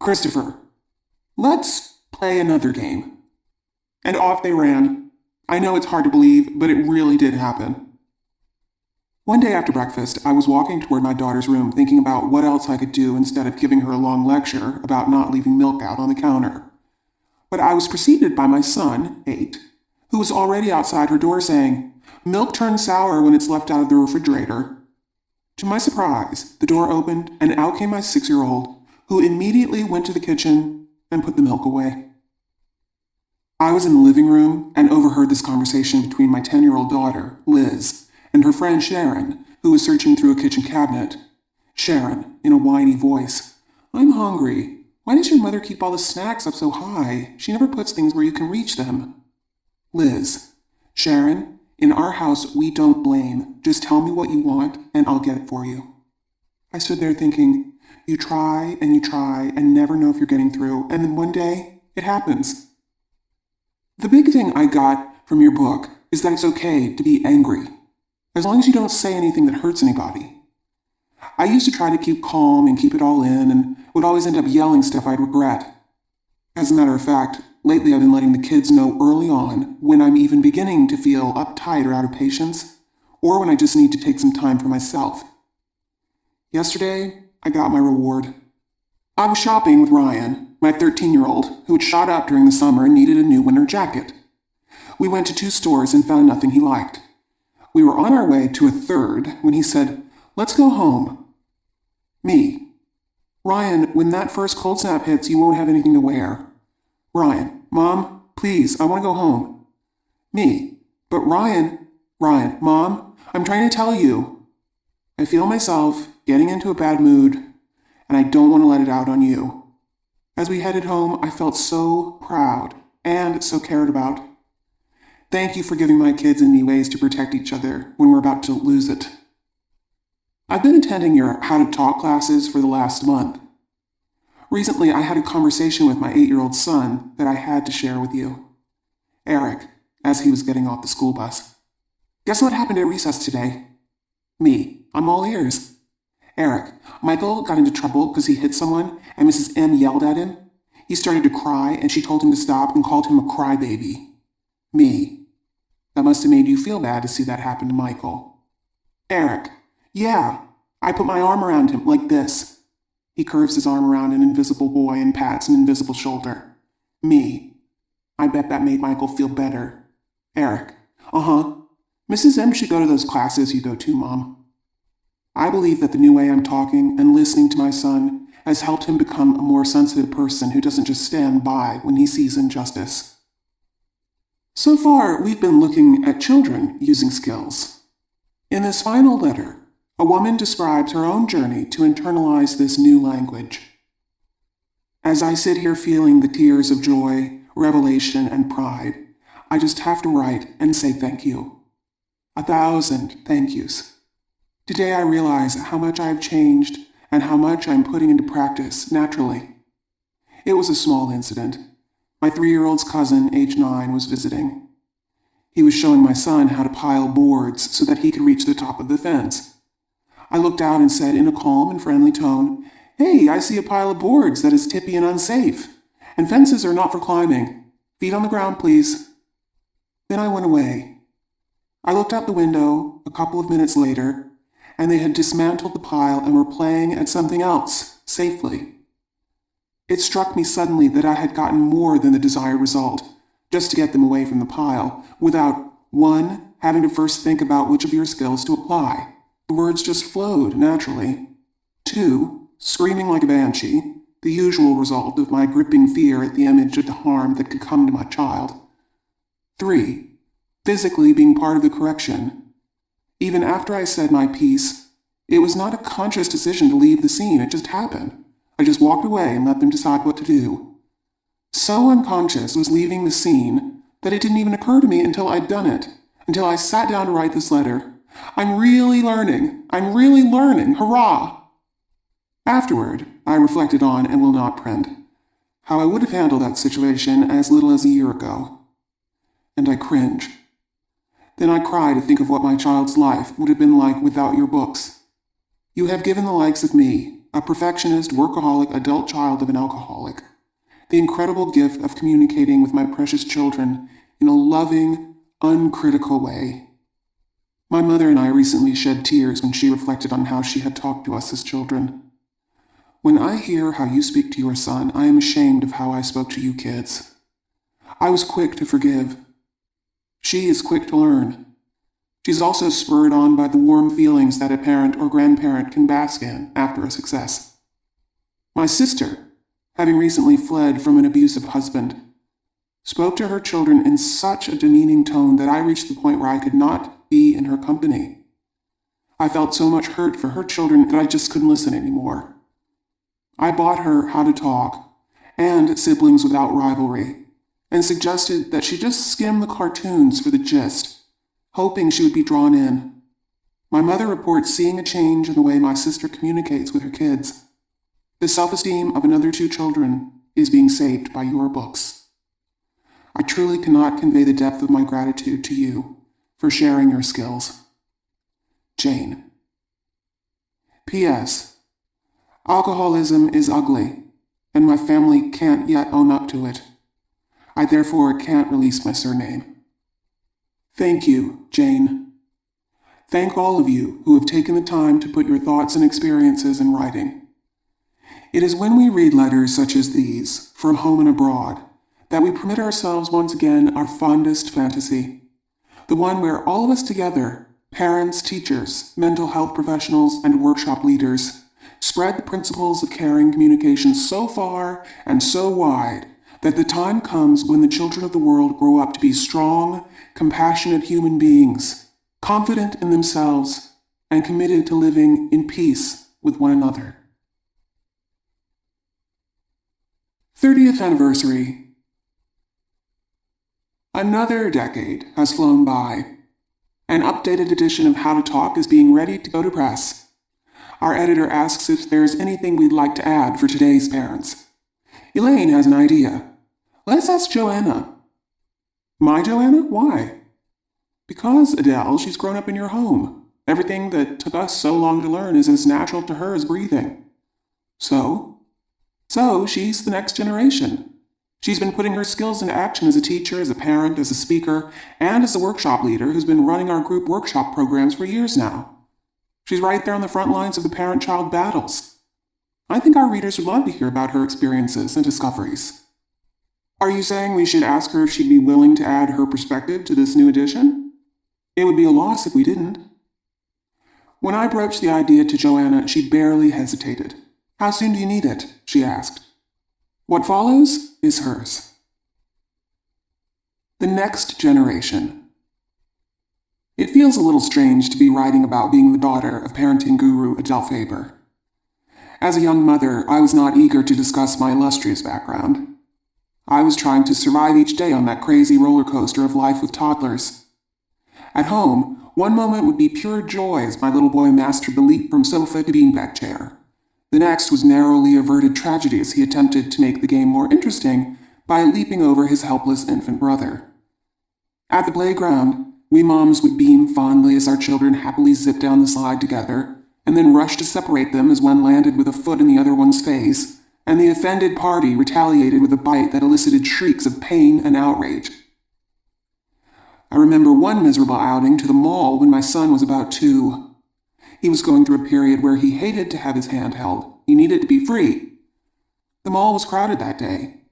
B: Christopher, "Let's play another game." And off they ran. I know it's hard to believe, but it really did happen. One day after breakfast, I was walking toward my daughter's room thinking about what else I could do instead of giving her a long lecture about not leaving milk out on the counter. But I was preceded by my son, 8, who was already outside her door saying, "Milk turns sour when it's left out of the refrigerator." To my surprise, the door opened and out came my 6-year-old, who immediately went to the kitchen and put the milk away. I was in the living room and overheard this conversation between my 10-year-old daughter, Liz, and her friend Sharon, who was searching through a kitchen cabinet. Sharon, in a whiny voice, "I'm hungry. Why does your mother keep all the snacks up so high? She never puts things where you can reach them." Liz, "Sharon, in our house we don't blame. Just tell me what you want and I'll get it for you." I stood there thinking, you try and never know if you're getting through, and then one day, it happens. The big thing I got from your book is that it's okay to be angry, as long as you don't say anything that hurts anybody. I used to try to keep calm and keep it all in, and would always end up yelling stuff I'd regret. As a matter of fact, lately I've been letting the kids know early on when I'm even beginning to feel uptight or out of patience, or when I just need to take some time for myself. Yesterday, I got my reward. I was shopping with Ryan, my 13-year-old, who had shot up during the summer and needed a new winter jacket. We went to 2 stores and found nothing he liked. We were on our way to a third when he said, "Let's go home." Me: "Ryan, when that first cold snap hits, you won't have anything to wear." Ryan: "Mom, please, I want to go home." Me: "But Ryan, Mom, I'm trying to tell you." I feel myself getting into a bad mood, and I don't want to let it out on you. As we headed home, I felt so proud and so cared about. Thank you for giving my kids and me ways to protect each other when we're about to lose it. I've been attending your How to Talk classes for the last month. Recently, I had a conversation with my 8-year-old son that I had to share with you. Eric, as he was getting off the school bus: "Guess what happened at recess today?" Me: "I'm all ears." Eric: "Michael got into trouble because he hit someone and Mrs. M yelled at him. He started to cry and she told him to stop and called him a crybaby." Me: "That must have made you feel bad to see that happen to Michael." Eric: "Yeah, I put my arm around him like this." He curves his arm around an invisible boy and pats an invisible shoulder. Me: "I bet that made Michael feel better." Eric: "Uh-huh. Mrs. M should go to those classes you go to, Mom." I believe that the new way I'm talking and listening to my son has helped him become a more sensitive person who doesn't just stand by when he sees injustice. So far, we've been looking at children using skills. In this final letter, a woman describes her own journey to internalize this new language. As I sit here feeling the tears of joy, revelation, and pride, I just have to write and say thank you. 1,000 thank yous. Today I realize how much I have changed and how much I'm putting into practice naturally. It was a small incident. My 3-year-old's cousin, age 9, was visiting. He was showing my son how to pile boards so that he could reach the top of the fence. I looked out and said in a calm and friendly tone, "Hey, I see a pile of boards that is tippy and unsafe, and fences are not for climbing. Feet on the ground, please." Then I went away. I looked out the window a couple of minutes later, and they had dismantled the pile and were playing at something else, safely. It struck me suddenly that I had gotten more than the desired result, just to get them away from the pile, without, 1, having to first think about which of your skills to apply. The words just flowed naturally. 2, screaming like a banshee, the usual result of my gripping fear at the image of the harm that could come to my child. 3, physically being part of the correction. Even after I said my piece, it was not a conscious decision to leave the scene, it just happened. I just walked away and let them decide what to do. So unconscious was leaving the scene that it didn't even occur to me until I'd done it, until I sat down to write this letter. I'm really learning, hurrah! Afterward, I reflected on, and will not print, how I would have handled that situation as little as a year ago. And I cringe. Then I cry to think of what my child's life would have been like without your books. You have given the likes of me, a perfectionist, workaholic, adult child of an alcoholic, the incredible gift of communicating with my precious children in a loving, uncritical way. My mother and I recently shed tears when she reflected on how she had talked to us as children. When I hear how you speak to your son, I am ashamed of how I spoke to you kids. I was quick to forgive. She is quick to learn. She's also spurred on by the warm feelings that a parent or grandparent can bask in after a success. My sister, having recently fled from an abusive husband, spoke to her children in such a demeaning tone that I reached the point where I could not be in her company. I felt so much hurt for her children that I just couldn't listen anymore. I bought her How to Talk and Siblings Without Rivalry, and suggested that she just skim the cartoons for the gist, hoping she would be drawn in. My mother reports seeing a change in the way my sister communicates with her kids. The self-esteem of another 2 children is being saved by your books. I truly cannot convey the depth of my gratitude to you for sharing your skills. Jane. P.S. Alcoholism is ugly, and my family can't yet own up to it. I therefore can't release my surname. Thank you, Jane. Thank all of you who have taken the time to put your thoughts and experiences in writing. It is when we read letters such as these, from home and abroad, that we permit ourselves once again our fondest fantasy. The one where all of us together, parents, teachers, mental health professionals, and workshop leaders, spread the principles of caring communication so far and so wide that the time comes when the children of the world grow up to be strong, compassionate human beings, confident in themselves, and committed to living in peace with one another. 30th anniversary. Another decade has flown by. An updated edition of How to Talk is being ready to go to press. Our editor asks if there's anything we'd like to add for today's parents. Elaine has an idea. Let's ask Joanna. My Joanna? Why? Because, Adele, she's grown up in your home. Everything that took us so long to learn is as natural to her as breathing. So she's the next generation. She's been putting her skills into action as a teacher, as a parent, as a speaker, and as a workshop leader who's been running our group workshop programs for years now. She's right there on the front lines of the parent-child battles. I think our readers would love to hear about her experiences and discoveries. Are you saying we should ask her if she'd be willing to add her perspective to this new edition? It would be a loss if we didn't. When I broached the idea to Joanna, she barely hesitated. How soon do you need it? She asked. What follows is hers. The next generation. It feels a little strange to be writing about being the daughter of parenting guru Adele Faber. As a young mother, I was not eager to discuss my illustrious background. I was trying to survive each day on that crazy roller coaster of life with toddlers. At home, one moment would be pure joy as my little boy mastered the leap from sofa to beanbag chair. The next was narrowly averted tragedy as he attempted to make the game more interesting by leaping over his helpless infant brother. At the playground, we moms would beam fondly as our children happily zipped down the slide together, and then rush to separate them as one landed with a foot in the other one's face, and the offended party retaliated with a bite that elicited shrieks of pain and outrage. I remember one miserable outing to the mall when my son was about 2. He was going through a period where he hated to have his hand held. He needed to be free. The mall was crowded that day.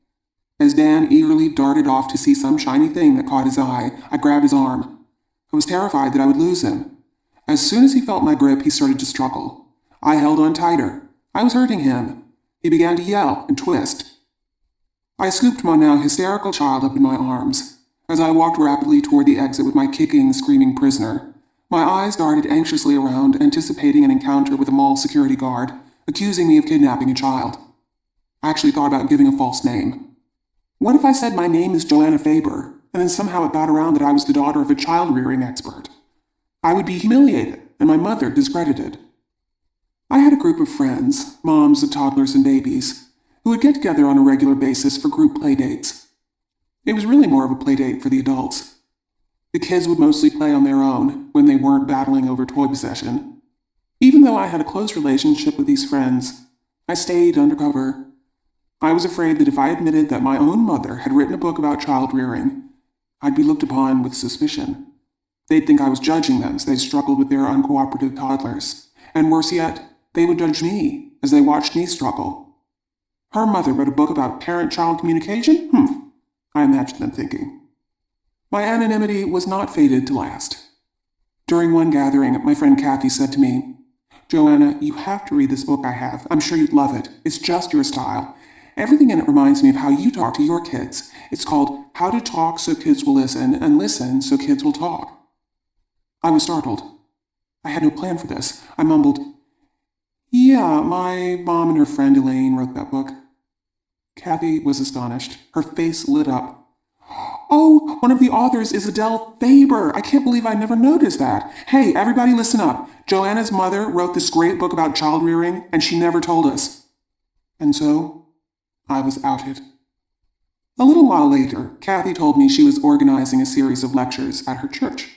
B: As Dan eagerly darted off to see some shiny thing that caught his eye, I grabbed his arm. I was terrified that I would lose him. As soon as he felt my grip, he started to struggle. I held on tighter. I was hurting him. He began to yell and twist. I scooped my now hysterical child up in my arms. As I walked rapidly toward the exit with my kicking, screaming prisoner, my eyes darted anxiously around, anticipating an encounter with a mall security guard, accusing me of kidnapping a child. I actually thought about giving a false name. What if I said my name is Joanna Faber, and then somehow it got around that I was the daughter of a child-rearing expert? I would be humiliated, and my mother discredited. I had a group of friends, moms of toddlers and babies, who would get together on a regular basis for group playdates. It was really more of a playdate for the adults. The kids would mostly play on their own when they weren't battling over toy possession. Even though I had a close relationship with these friends, I stayed undercover. I was afraid that if I admitted that my own mother had written a book about child rearing, I'd be looked upon with suspicion. They'd think I was judging them as they struggled with their uncooperative toddlers. And worse yet, they would judge me as they watched me struggle. Her mother wrote a book about parent-child communication? I imagined them thinking. My anonymity was not fated to last. During one gathering, my friend Kathy said to me, Joanna, you have to read this book I have. I'm sure you'd love it. It's just your style. Everything in it reminds me of how you talk to your kids. It's called How to Talk So Kids Will Listen, and Listen So Kids Will Talk. I was startled. I had no plan for this. I mumbled, Yeah, my mom and her friend Elaine wrote that book. Kathy was astonished. Her face lit up. Oh, one of the authors is Adele Faber. I can't believe I never noticed that. Hey, everybody listen up. Joanna's mother wrote this great book about child rearing, and she never told us. And so, I was outed. A little while later, Kathy told me she was organizing a series of lectures at her church.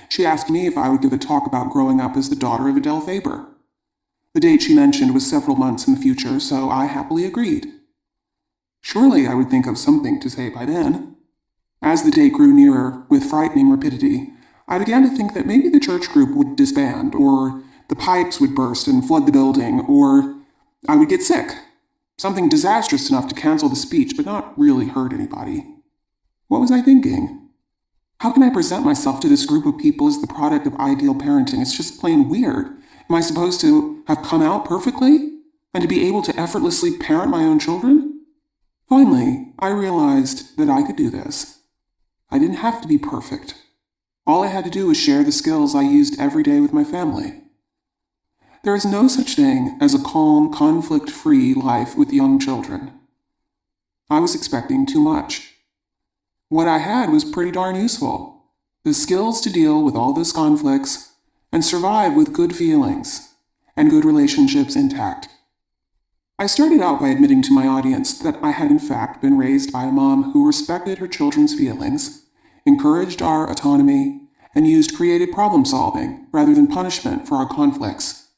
B: She asked me if I would give a talk about growing up as the daughter of Adele Faber. The date she mentioned was several months in the future, so I happily agreed. Surely I would think of something to say by then. As the date grew nearer, with frightening rapidity, I began to think that maybe the church group would disband, or the pipes would burst and flood the building, or I would get sick. Something disastrous enough to cancel the speech, but not really hurt anybody. What was I thinking? How can I present myself to this group of people as the product of ideal parenting? It's just plain weird. Am I supposed to have come out perfectly? And to be able to effortlessly parent my own children? Finally, I realized that I could do this. I didn't have to be perfect. All I had to do was share the skills I used every day with my family. There is no such thing as a calm, conflict-free life with young children. I was expecting too much. What I had was pretty darn useful. The skills to deal with all those conflicts and survive with good feelings and good relationships intact. I started out by admitting to my audience that I had in fact been raised by a mom who respected her children's feelings, encouraged our autonomy, and used creative problem-solving rather than punishment for our conflicts.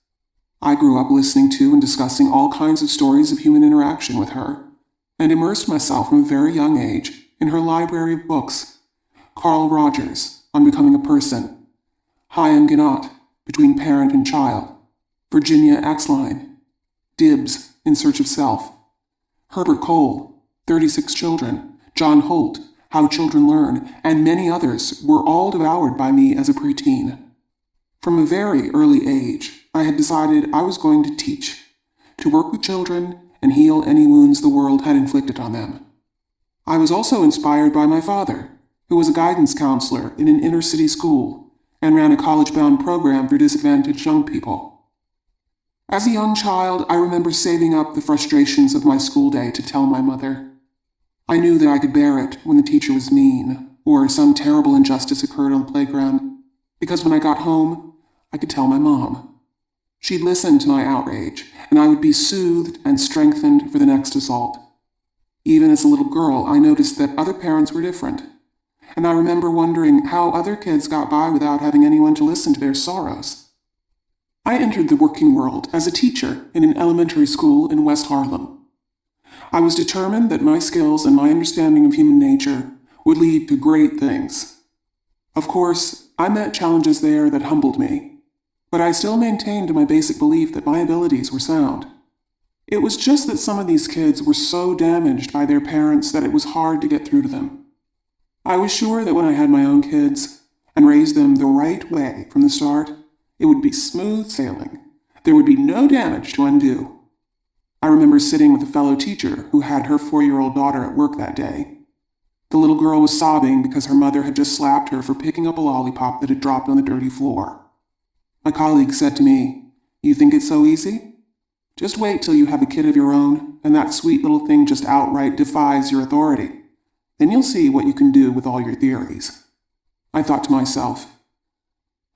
B: I grew up listening to and discussing all kinds of stories of human interaction with her, and immersed myself from a very young age in her library of books. Carl Rogers, On Becoming a Person, Chaim Ginott, Between Parent and Child, Virginia Axline, Dibbs, In Search of Self, Herbert Cole, 36 Children, John Holt, How Children Learn, and many others were all devoured by me as a preteen. From a very early age, I had decided I was going to teach, to work with children and heal any wounds the world had inflicted on them. I was also inspired by my father, who was a guidance counselor in an inner-city school and ran a college-bound program for disadvantaged young people. As a young child, I remember saving up the frustrations of my school day to tell my mother. I knew that I could bear it when the teacher was mean, or some terrible injustice occurred on the playground, because when I got home, I could tell my mom. She'd listen to my outrage, and I would be soothed and strengthened for the next assault. Even as a little girl, I noticed that other parents were different, and I remember wondering how other kids got by without having anyone to listen to their sorrows. I entered the working world as a teacher in an elementary school in West Harlem. I was determined that my skills and my understanding of human nature would lead to great things. Of course, I met challenges there that humbled me, but I still maintained my basic belief that my abilities were sound. It was just that some of these kids were so damaged by their parents that it was hard to get through to them. I was sure that when I had my own kids and raised them the right way from the start, it would be smooth sailing. There would be no damage to undo. I remember sitting with a fellow teacher who had her 4-year-old daughter at work that day. The little girl was sobbing because her mother had just slapped her for picking up a lollipop that had dropped on the dirty floor. My colleague said to me, "You think it's so easy? Just wait till you have a kid of your own, and that sweet little thing just outright defies your authority. Then you'll see what you can do with all your theories." I thought to myself,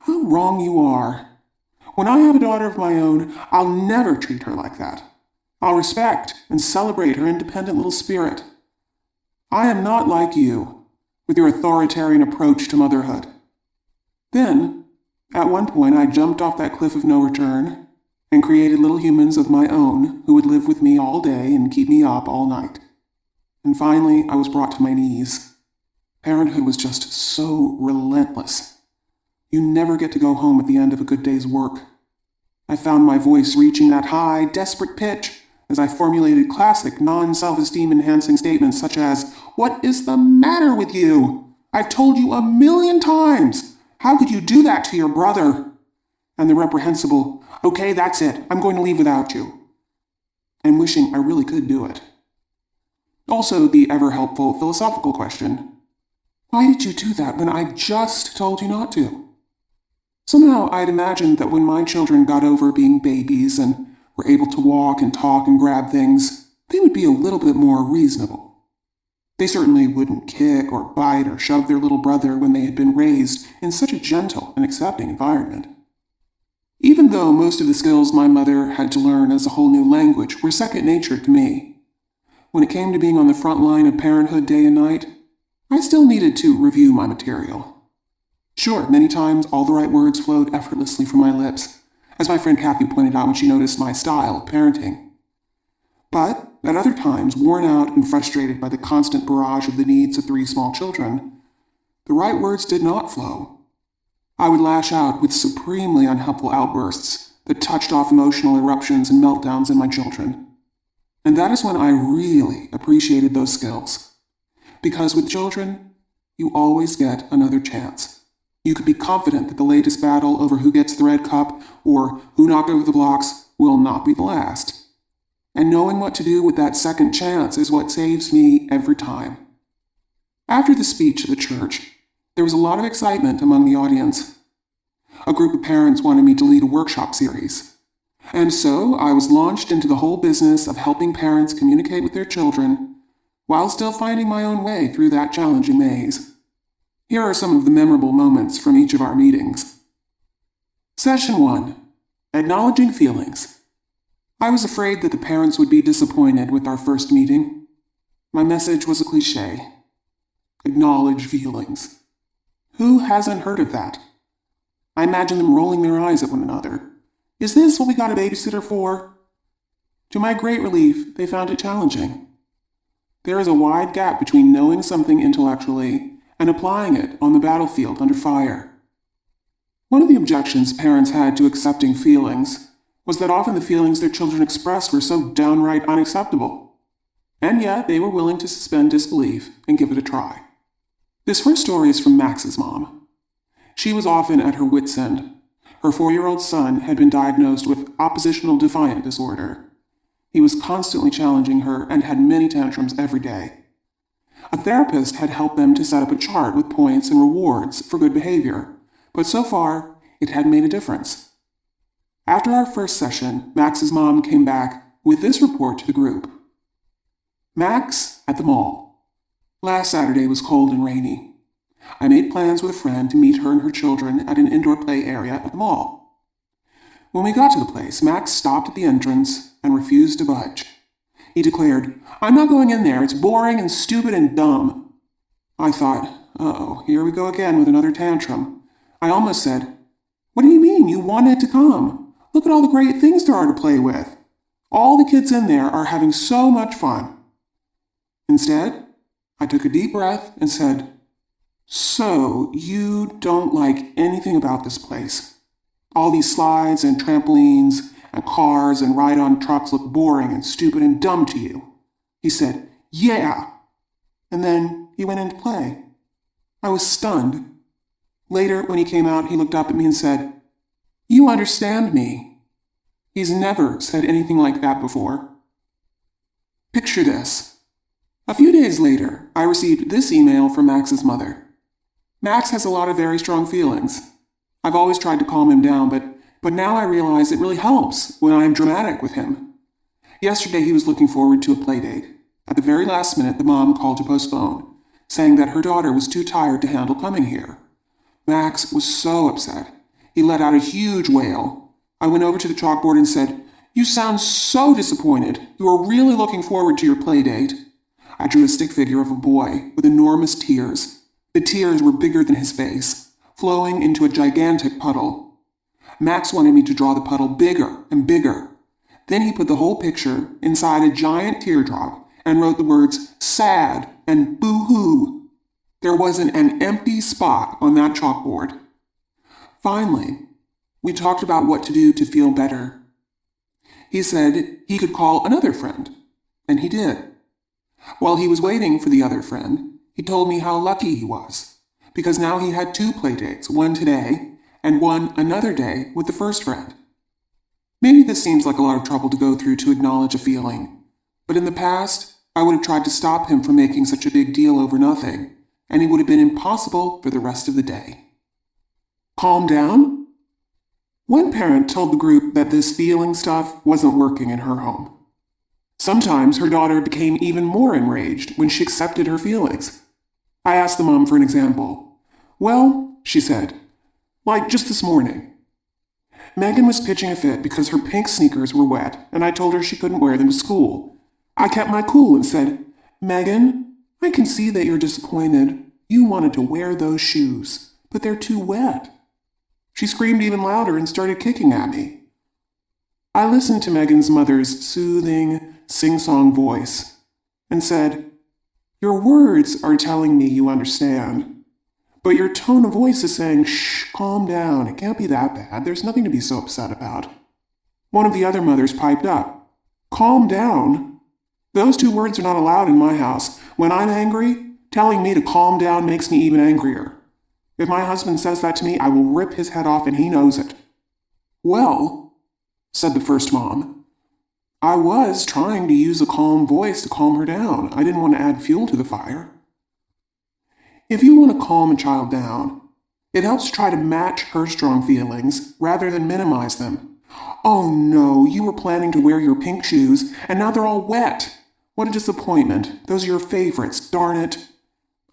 B: how wrong you are. When I have a daughter of my own, I'll never treat her like that. I'll respect and celebrate her independent little spirit. I am not like you, with your authoritarian approach to motherhood. Then, at one point, I jumped off that cliff of no return and created little humans of my own who would live with me all day and keep me up all night. And finally, I was brought to my knees. Parenthood was just so relentless. You never get to go home at the end of a good day's work. I found my voice reaching that high, desperate pitch as I formulated classic non-self-esteem enhancing statements such as, "What is the matter with you? I've told you 1,000,000 times. How could you do that to your brother?" And the reprehensible, "Okay, that's it. I'm going to leave without you." And wishing I really could do it. Also the ever-helpful philosophical question, why did you do that when I just told you not to? Somehow I'd imagined that when my children got over being babies and were able to walk and talk and grab things, they would be a little bit more reasonable. They certainly wouldn't kick or bite or shove their little brother when they had been raised in such a gentle and accepting environment. Even though most of the skills my mother had to learn as a whole new language were second nature to me, when it came to being on the front line of parenthood day and night, I still needed to review my material. Sure, many times all the right words flowed effortlessly from my lips, as my friend Kathy pointed out when she noticed my style of parenting. But at other times, worn out and frustrated by the constant barrage of the needs of 3 small children, the right words did not flow. I would lash out with supremely unhelpful outbursts that touched off emotional eruptions and meltdowns in my children. And that is when I really appreciated those skills. Because with children, you always get another chance. You could be confident that the latest battle over who gets the red cup or who knocked over the blocks will not be the last. And knowing what to do with that second chance is what saves me every time. After the speech at the church, there was a lot of excitement among the audience. A group of parents wanted me to lead a workshop series. And so I was launched into the whole business of helping parents communicate with their children while still finding my own way through that challenging maze. Here are some of the memorable moments from each of our meetings. Session 1. Acknowledging feelings. I was afraid that the parents would be disappointed with our first meeting. My message was a cliché. Acknowledge feelings. Who hasn't heard of that? I imagine them rolling their eyes at one another. Is this what we got a babysitter for? To my great relief, they found it challenging. There is a wide gap between knowing something intellectually and applying it on the battlefield under fire. One of the objections parents had to accepting feelings was that often the feelings their children expressed were so downright unacceptable. And yet they were willing to suspend disbelief and give it a try. This first story is from Max's mom. She was often at her wit's end. Her 4-year-old son had been diagnosed with oppositional defiant disorder. He was constantly challenging her and had many tantrums every day. A therapist had helped them to set up a chart with points and rewards for good behavior, but so far, it hadn't made a difference. After our first session, Max's mom came back with this report to the group. Max at the mall. Last Saturday was cold and rainy. I made plans with a friend to meet her and her children at an indoor play area at the mall. When we got to the place, Max stopped at the entrance and refused to budge. He declared, "I'm not going in there. It's boring and stupid and dumb." I thought, uh-oh, here we go again with another tantrum. I almost said, "What do you mean? You wanted to come? Look at all the great things there are to play with. All the kids in there are having so much fun." Instead, I took a deep breath and said, "So, you don't like anything about this place? All these slides and trampolines and cars and ride-on trucks look boring and stupid and dumb to you?" He said, "Yeah." And then he went into play. I was stunned. Later, when he came out, he looked up at me and said, "You understand me." He's never said anything like that before. Picture this. A few days later, I received this email from Max's mother. Max has a lot of very strong feelings. I've always tried to calm him down, but now I realize it really helps when I'm dramatic with him. Yesterday he was looking forward to a play date. At the very last minute, the mom called to postpone, saying that her daughter was too tired to handle coming here. Max was so upset. He let out a huge wail. I went over to the chalkboard and said, "You sound so disappointed. You are really looking forward to your play date." I drew a stick figure of a boy with enormous tears. The tears were bigger than his face, flowing into a gigantic puddle. Max wanted me to draw the puddle bigger and bigger. Then he put the whole picture inside a giant teardrop and wrote the words "sad" and "boo-hoo." There wasn't an empty spot on that chalkboard. Finally, we talked about what to do to feel better. He said he could call another friend, and he did. While he was waiting for the other friend, he told me how lucky he was, because now he had 2 play dates, one today and one another day with the first friend. Maybe this seems like a lot of trouble to go through to acknowledge a feeling, but in the past, I would have tried to stop him from making such a big deal over nothing, and it would have been impossible for the rest of the day. Calm down? One parent told the group that this feeling stuff wasn't working in her home. Sometimes her daughter became even more enraged when she accepted her feelings. I asked the mom for an example. "Well," she said, "like just this morning. Megan was pitching a fit because her pink sneakers were wet, and I told her she couldn't wear them to school. I kept my cool and said, 'Megan, I can see that you're disappointed. You wanted to wear those shoes, but they're too wet.' She screamed even louder and started kicking at me. I listened to Megan's mother's soothing, sing-song voice and said, 'Your words are telling me you understand, But your tone of voice is saying, shh, calm down, it can't be that bad, there's nothing to be so upset about. One of the other mothers piped up, calm down? Those two words are not allowed in my house. When I'm angry, telling me to calm down makes me even angrier. If my husband says that to me, I will rip his head off and he knows it. Well, said the first mom, I was trying to use a calm voice to calm her down. I didn't want to add fuel to the fire. If you want to calm a child down, it helps try to match her strong feelings rather than minimize them. Oh no, you were planning to wear your pink shoes and now they're all wet. What a disappointment. Those are your favorites, darn it.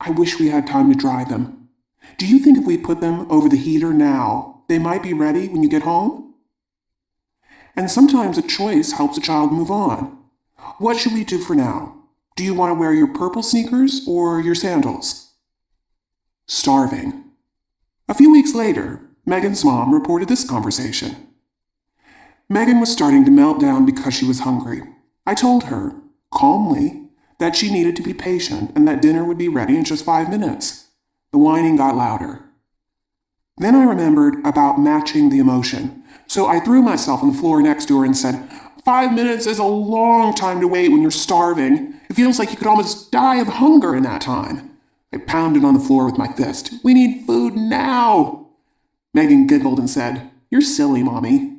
B: I wish we had time to dry them. Do you think if we put them over the heater now, they might be ready when you get home? And sometimes a choice helps a child move on. What should we do for now? Do you want to wear your purple sneakers or your sandals? Starving. A few weeks later, Megan's mom reported this conversation. Megan was starting to melt down because she was hungry. I told her, calmly, that she needed to be patient and that dinner would be ready in just 5 minutes. The whining got louder. Then I remembered about matching the emotion, so I threw myself on the floor next to her and said, 5 minutes is a long time to wait when you're starving. It feels like you could almost die of hunger in that time. I pounded on the floor with my fist. We need food now. Megan giggled and said, You're silly, Mommy.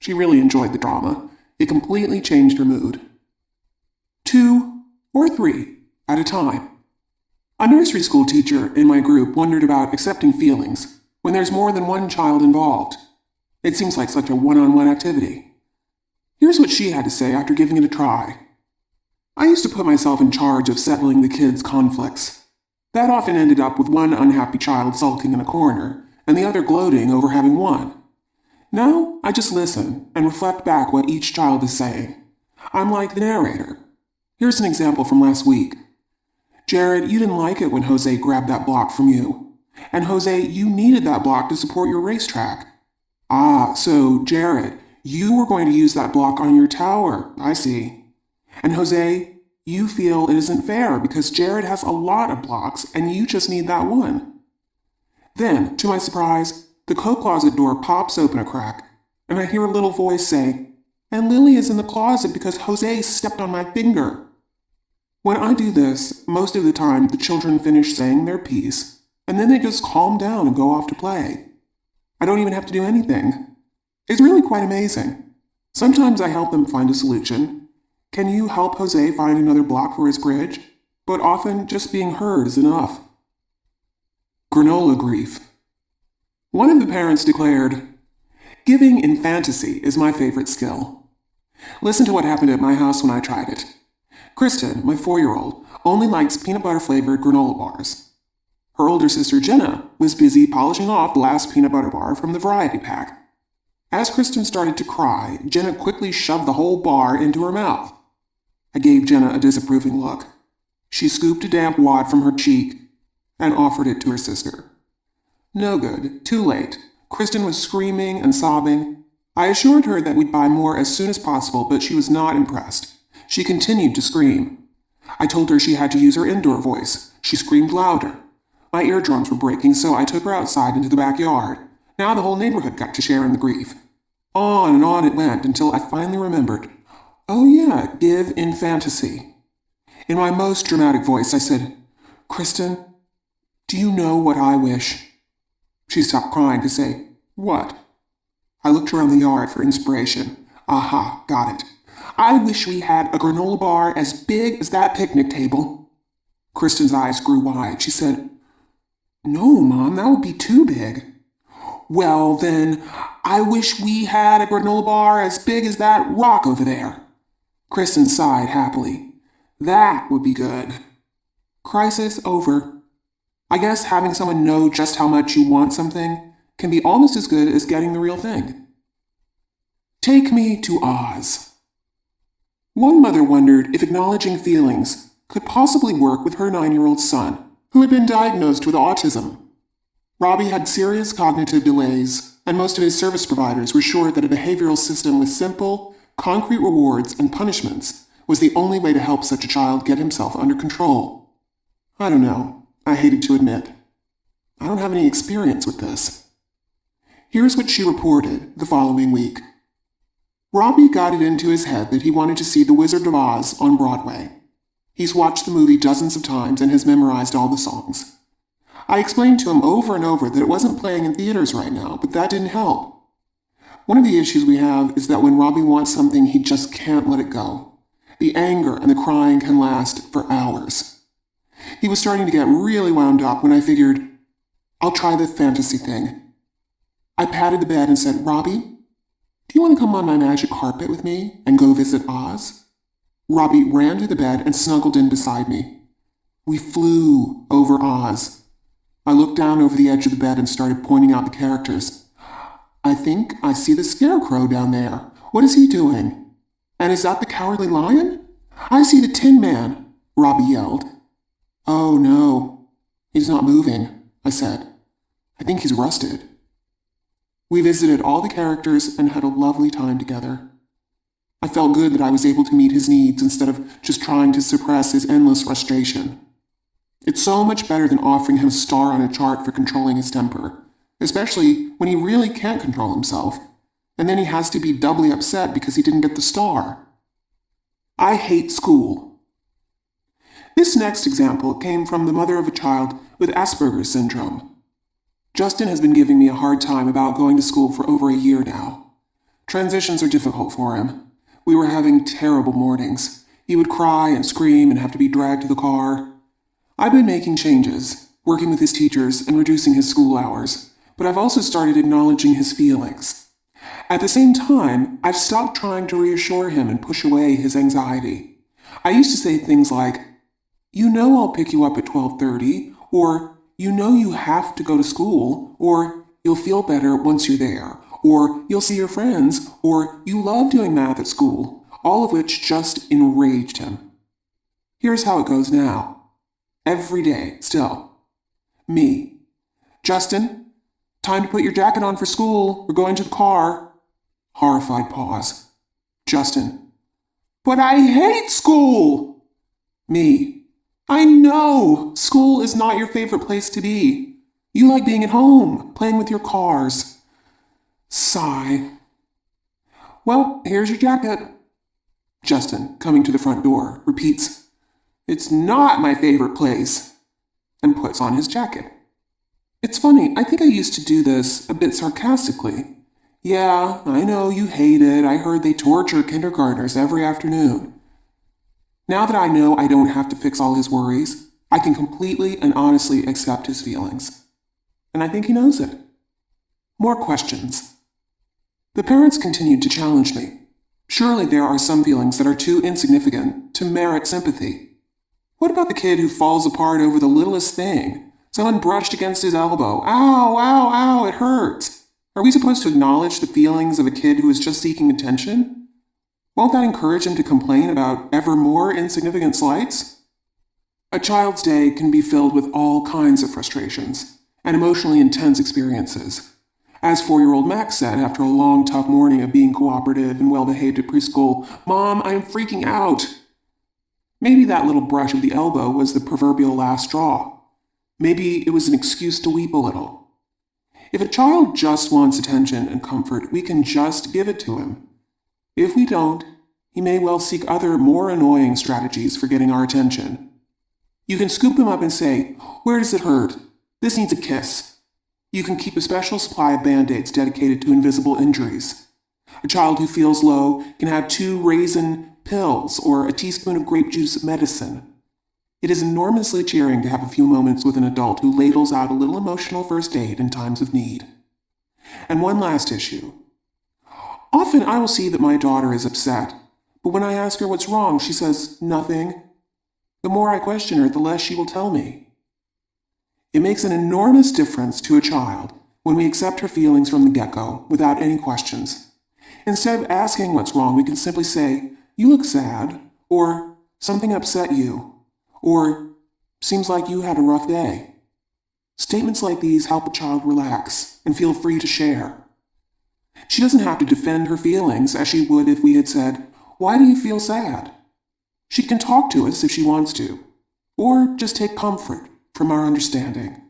B: She really enjoyed the drama. It completely changed her mood. 2 or 3 at a time. A nursery school teacher in my group wondered about accepting feelings when there's more than one child involved. It seems like such a one-on-one activity. Here's what she had to say after giving it a try. I used to put myself in charge of settling the kids' conflicts. That often ended up with one unhappy child sulking in a corner and the other gloating over having won. Now, I just listen and reflect back what each child is saying. I'm like the narrator. Here's an example from last week. Jared, you didn't like it when Jose grabbed that block from you. And Jose, you needed that block to support your racetrack. Ah, so Jared, you were going to use that block on your tower. I see. And Jose, you feel it isn't fair because Jared has a lot of blocks and you just need that one. Then, to my surprise, the coat closet door pops open a crack, and I hear a little voice say, And Lily is in the closet because Jose stepped on my finger. When I do this, most of the time the children finish saying their piece, and then they just calm down and go off to play. I don't even have to do anything. It's really quite amazing. Sometimes I help them find a solution. Can you help Jose find another block for his bridge? But often just being heard is enough. Granola grief. One of the parents declared, Giving in fantasy is my favorite skill. Listen to what happened at my house when I tried it. Kristen, my 4-year-old, only likes peanut butter-flavored granola bars. Her older sister Jenna was busy polishing off the last peanut butter bar from the variety pack. As Kristen started to cry, Jenna quickly shoved the whole bar into her mouth. I gave Jenna a disapproving look. She scooped a damp wad from her cheek and offered it to her sister. No good. Too late. Kristen was screaming and sobbing. I assured her that we'd buy more as soon as possible, but she was not impressed. She continued to scream. I told her she had to use her indoor voice. She screamed louder. My eardrums were breaking, so I took her outside into the backyard. Now the whole neighborhood got to share in the grief. On and on it went until I finally remembered. Oh yeah, give in fantasy. In my most dramatic voice, I said, Kristen, do you know what I wish? She stopped crying to say, What? I looked around the yard for inspiration. Aha, got it. I wish we had a granola bar as big as that picnic table. Kristen's eyes grew wide. She said, No, Mom, that would be too big. Well, then, I wish we had a granola bar as big as that rock over there. Kristen sighed happily. That would be good. Crisis over. I guess having someone know just how much you want something can be almost as good as getting the real thing. Take me to Oz. One mother wondered if acknowledging feelings could possibly work with her 9-year-old son, who had been diagnosed with autism. Robbie had serious cognitive delays, and most of his service providers were sure that a behavioral system with simple, concrete rewards and punishments was the only way to help such a child get himself under control. I don't know. I hated to admit. I don't have any experience with this. Here's what she reported the following week. Robbie got it into his head that he wanted to see The Wizard of Oz on Broadway. He's watched the movie dozens of times and has memorized all the songs. I explained to him over and over that it wasn't playing in theaters right now, but that didn't help. One of the issues we have is that when Robbie wants something, he just can't let it go. The anger and the crying can last for hours. He was starting to get really wound up when I figured, I'll try the fantasy thing. I patted the bed and said, Robbie, do you want to come on my magic carpet with me and go visit Oz? Robbie ran to the bed and snuggled in beside me. We flew over Oz. I looked down over the edge of the bed and started pointing out the characters. I think I see the Scarecrow down there. What is he doing? And is that the Cowardly Lion? I see the Tin Man, Robbie yelled. Oh no, he's not moving, I said. I think he's rusted. We visited all the characters and had a lovely time together. I felt good that I was able to meet his needs instead of just trying to suppress his endless frustration. It's so much better than offering him a star on a chart for controlling his temper, especially when he really can't control himself, and then he has to be doubly upset because he didn't get the star. I hate school. This next example came from the mother of a child with Asperger's syndrome. Justin has been giving me a hard time about going to school for over a year now. Transitions are difficult for him. We were having terrible mornings. He would cry and scream and have to be dragged to the car. I've been making changes, working with his teachers and reducing his school hours, but I've also started acknowledging his feelings. At the same time, I've stopped trying to reassure him and push away his anxiety. I used to say things like, you know I'll pick you up at 12:30, or you know you have to go to school, or you'll feel better once you're there, or you'll see your friends, or you love doing math at school, all of which just enraged him. Here's how it goes now. Every day, still. Me. Justin, time to put your jacket on for school. We're going to the car. Horrified pause. Justin. But I hate school! Me. I know! School is not your favorite place to be. You like being at home, playing with your cars. Sigh. Well, here's your jacket. Justin, coming to the front door, repeats, it's not my favorite place, and puts on his jacket. It's funny, I think I used to do this a bit sarcastically. Yeah, I know you hate it. I heard they torture kindergartners every afternoon. Now that I know I don't have to fix all his worries, I can completely and honestly accept his feelings. And I think he knows it. More questions. The parents continued to challenge me. Surely there are some feelings that are too insignificant to merit sympathy. What about the kid who falls apart over the littlest thing? Someone brushed against his elbow. Ow, ow, ow, it hurts. Are we supposed to acknowledge the feelings of a kid who is just seeking attention? Won't that encourage him to complain about ever more insignificant slights? A child's day can be filled with all kinds of frustrations and emotionally intense experiences. As 4-year-old Max said after a long, tough morning of being cooperative and well-behaved at preschool, Mom, I'm freaking out. Maybe that little brush of the elbow was the proverbial last straw. Maybe it was an excuse to weep a little. If a child just wants attention and comfort, we can just give it to him. If we don't, he may well seek other, more annoying strategies for getting our attention. You can scoop him up and say, where does it hurt? This needs a kiss. You can keep a special supply of Band-Aids dedicated to invisible injuries. A child who feels low can have 2 raisin pills or a teaspoon of grape juice medicine. It is enormously cheering to have a few moments with an adult who ladles out a little emotional first aid in times of need. And one last issue. Often I will see that my daughter is upset, but when I ask her what's wrong, she says, nothing. The more I question her, the less she will tell me. It makes an enormous difference to a child when we accept her feelings from the get-go without any questions. Instead of asking what's wrong, we can simply say, you look sad, or something upset you, or seems like you had a rough day. Statements like these help a child relax and feel free to share. She doesn't have to defend her feelings as she would if we had said, why do you feel sad? She can talk to us if she wants to, or just take comfort from our understanding.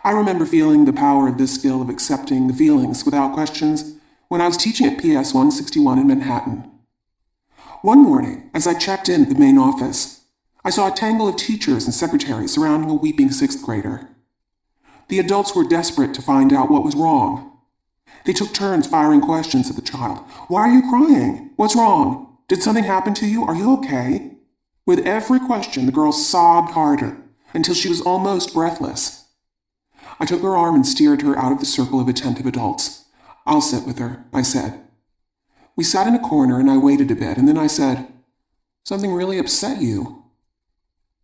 B: I remember feeling the power of this skill of accepting the feelings without questions when I was teaching at PS 161 in Manhattan. One morning, as I checked in at the main office, I saw a tangle of teachers and secretaries surrounding a weeping sixth grader. The adults were desperate to find out what was wrong. They took turns firing questions at the child. Why are you crying? What's wrong? Did something happen to you? Are you okay? With every question, the girl sobbed harder until she was almost breathless. I took her arm and steered her out of the circle of attentive adults. I'll sit with her, I said. We sat in a corner and I waited a bit, and then I said, "Something really upset you."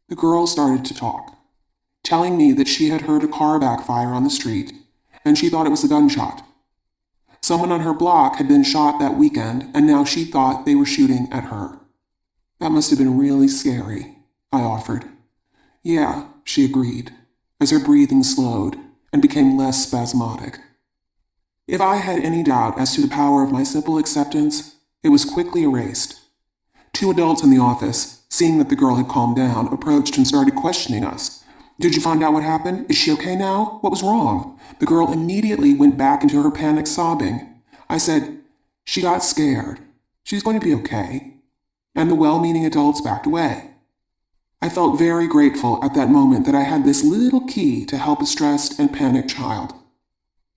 B: The girl started to talk, telling me that she had heard a car backfire on the street, and she thought it was a gunshot. Someone on her block had been shot that weekend, and now she thought they were shooting at her. That must have been really scary, I offered. Yeah, she agreed, as her breathing slowed and became less spasmodic. If I had any doubt as to the power of my simple acceptance, it was quickly erased. Two adults in the office, seeing that the girl had calmed down, approached and started questioning us. "Did you find out what happened? Is she okay now? What was wrong?" The girl immediately went back into her panic sobbing. I said, "She got scared. She's going to be okay." And the well-meaning adults backed away. I felt very grateful at that moment that I had this little key to help a stressed and panicked child.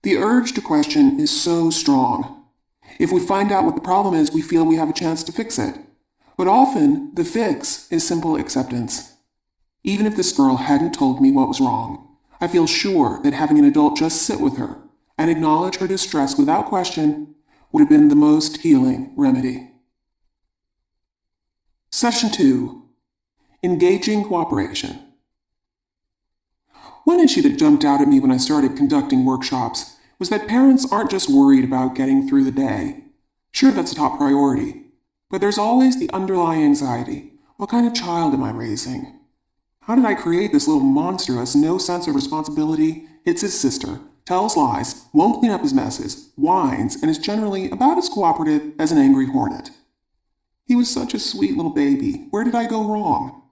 B: The urge to question is so strong. If we find out what the problem is, we feel we have a chance to fix it. But often, the fix is simple acceptance. Even if this girl hadn't told me what was wrong, I feel sure that having an adult just sit with her and acknowledge her distress without question would have been the most healing remedy. Session 2. Engaging Cooperation. One issue that jumped out at me when I started conducting workshops was that parents aren't just worried about getting through the day. Sure, that's a top priority, but there's always the underlying anxiety. What kind of child am I raising? How did I create this little monster who has no sense of responsibility, hits his sister, tells lies, won't clean up his messes, whines, and is generally about as cooperative as an angry hornet? He was such a sweet little baby. Where did I go wrong?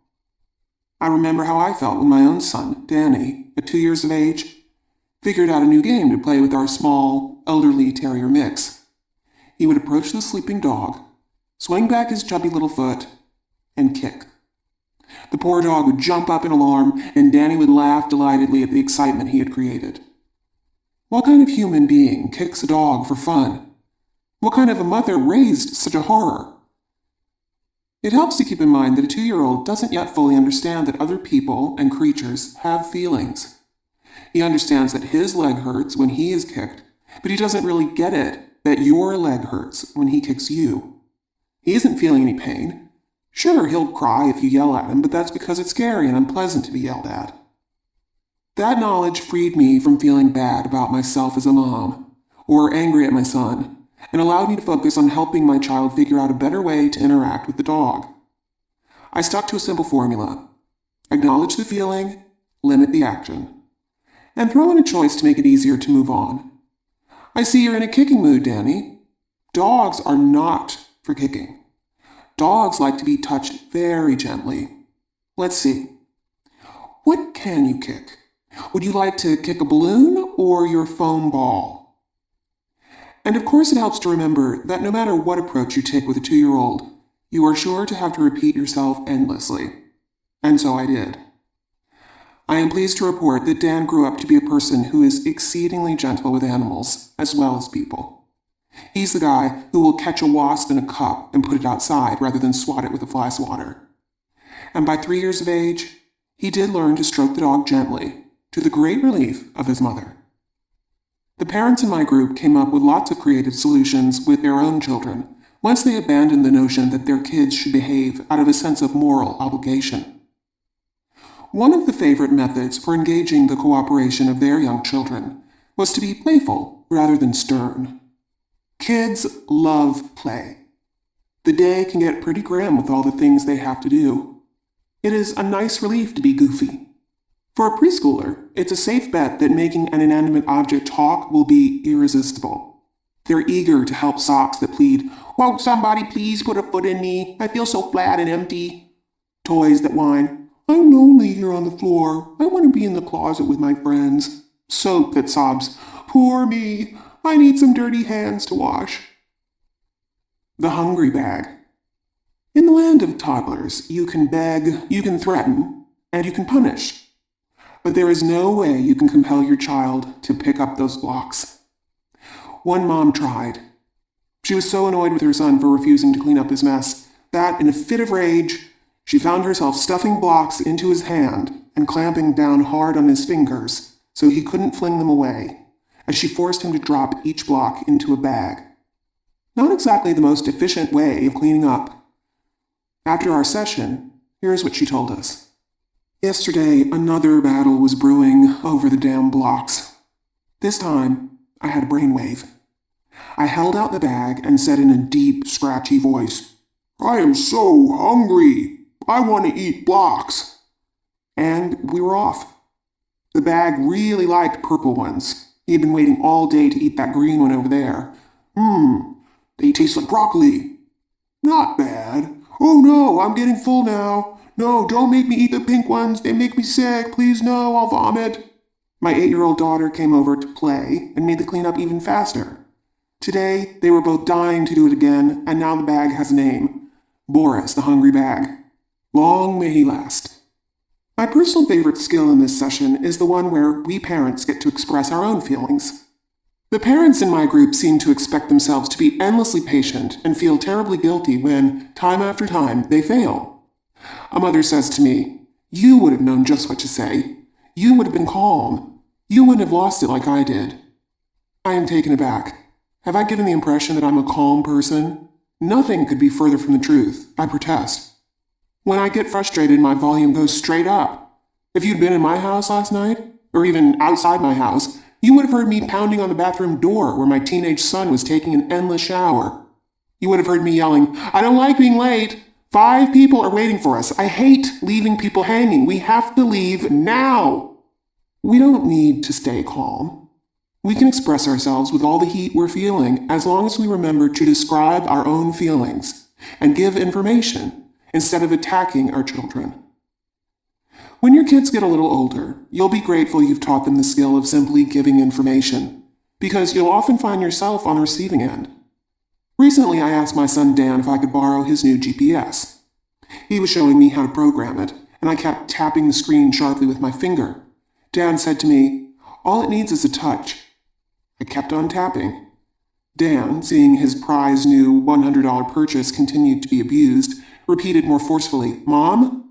B: I remember how I felt when my own son, Danny, at 2 years of age, figured out a new game to play with our small, elderly terrier mix. He would approach the sleeping dog, swing back his chubby little foot, and kick. The poor dog would jump up in alarm, and Danny would laugh delightedly at the excitement he had created. What kind of human being kicks a dog for fun? What kind of a mother raised such a horror? It helps to keep in mind that a 2-year-old doesn't yet fully understand that other people and creatures have feelings. He understands that his leg hurts when he is kicked, but he doesn't really get it that your leg hurts when he kicks you. He isn't feeling any pain. Sure, he'll cry if you yell at him, but that's because it's scary and unpleasant to be yelled at. That knowledge freed me from feeling bad about myself as a mom, or angry at my son, and allowed me to focus on helping my child figure out a better way to interact with the dog. I stuck to a simple formula: acknowledge the feeling, limit the action, and throw in a choice to make it easier to move on. I see you're in a kicking mood, Danny. Dogs are not for kicking. Dogs like to be touched very gently. Let's see. What can you kick? Would you like to kick a balloon or your foam ball? And of course it helps to remember that no matter what approach you take with a 2-year-old, you are sure to have to repeat yourself endlessly. And so I did. I am pleased to report that Dan grew up to be a person who is exceedingly gentle with animals as well as people. He's the guy who will catch a wasp in a cup and put it outside rather than swat it with a fly swatter. And by 3 years of age, he did learn to stroke the dog gently, to the great relief of his mother. The parents in my group came up with lots of creative solutions with their own children once they abandoned the notion that their kids should behave out of a sense of moral obligation. One of the favorite methods for engaging the cooperation of their young children was to be playful rather than stern. Kids love play. The day can get pretty grim with all the things they have to do. It is a nice relief to be goofy. For a preschooler, it's a safe bet that making an inanimate object talk will be irresistible. They're eager to help socks that plead, "Won't somebody please put a foot in me? I feel so flat and empty." Toys that whine, I'm lonely here on the floor. I want to be in the closet with my friends. Soap that sobs, poor me. I need some dirty hands to wash. The hungry bag. In the land of toddlers, you can beg, you can threaten, and you can punish. But there is no way you can compel your child to pick up those blocks. One mom tried. She was so annoyed with her son for refusing to clean up his mess that, in a fit of rage, she found herself stuffing blocks into his hand and clamping down hard on his fingers so he couldn't fling them away, as she forced him to drop each block into a bag. Not exactly the most efficient way of cleaning up. After our session, here's what she told us. Yesterday, another battle was brewing over the damn blocks. This time, I had a brainwave. I held out the bag and said in a deep, scratchy voice, I am so hungry. I want to eat blocks. And we were off. The bag really liked purple ones. He had been waiting all day to eat that green one over there. They taste like broccoli. Not bad. Oh no, I'm getting full now. No, don't make me eat the pink ones. They make me sick. Please no, I'll vomit. My 8-year-old daughter came over to play and made the cleanup even faster. Today, they were both dying to do it again, and now the bag has a name. Boris, the hungry bag. Long may he last. My personal favorite skill in this session is the one where we parents get to express our own feelings. The parents in my group seem to expect themselves to be endlessly patient and feel terribly guilty when, time after time, they fail. A mother says to me, you would have known just what to say. You would have been calm. You wouldn't have lost it like I did. I am taken aback. Have I given the impression that I'm a calm person? Nothing could be further from the truth. I protest. When I get frustrated, my volume goes straight up. If you'd been in my house last night, or even outside my house, you would have heard me pounding on the bathroom door where my teenage son was taking an endless shower. You would have heard me yelling, I don't like being late. 5 people are waiting for us. I hate leaving people hanging. We have to leave now. We don't need to stay calm. We can express ourselves with all the heat we're feeling as long as we remember to describe our own feelings and give information instead of attacking our children. When your kids get a little older, you'll be grateful you've taught them the skill of simply giving information, because you'll often find yourself on the receiving end. Recently, I asked my son Dan if I could borrow his new GPS. He was showing me how to program it, and I kept tapping the screen sharply with my finger. Dan said to me, all it needs is a touch. I kept on tapping. Dan, seeing his prized new $100 purchase continued to be abused, repeated more forcefully, Mom?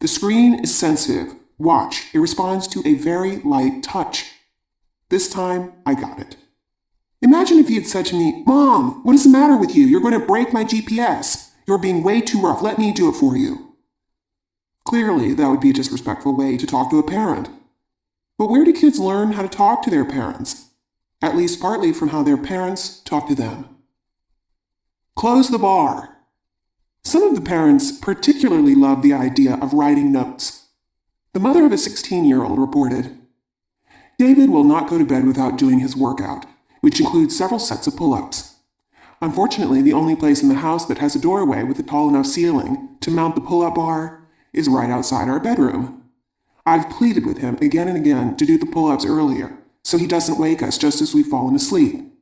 B: The screen is sensitive. Watch, it responds to a very light touch. This time, I got it. Imagine if he had said to me, Mom, what is the matter with you? You're going to break my GPS. You're being way too rough. Let me do it for you. Clearly, that would be a disrespectful way to talk to a parent. But where do kids learn how to talk to their parents? At least partly from how their parents talk to them. Close the bar. Some of the parents particularly love the idea of writing notes. The mother of a 16-year-old reported, David will not go to bed without doing his workout, which includes several sets of pull-ups. Unfortunately, the only place in the house that has a doorway with a tall enough ceiling to mount the pull-up bar is right outside our bedroom. I've pleaded with him again and again to do the pull-ups earlier, so he doesn't wake us just as we've fallen asleep.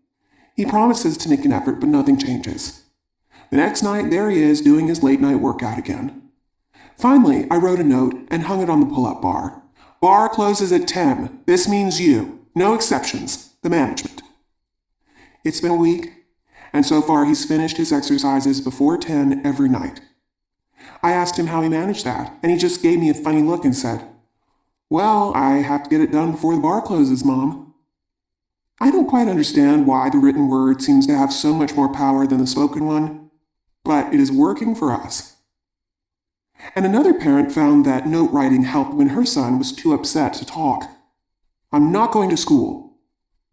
B: He promises to make an effort, but nothing changes. The next night, there he is doing his late-night workout again. Finally, I wrote a note and hung it on the pull-up bar. Bar closes at 10. This means you. No exceptions. The management. It's been a week, and so far he's finished his exercises before 10 every night. I asked him how he managed that, and he just gave me a funny look and said, Well, I have to get it done before the bar closes, Mom. I don't quite understand why the written word seems to have so much more power than the spoken one, but it is working for us. And another parent found that note writing helped when her son was too upset to talk. I'm not going to school.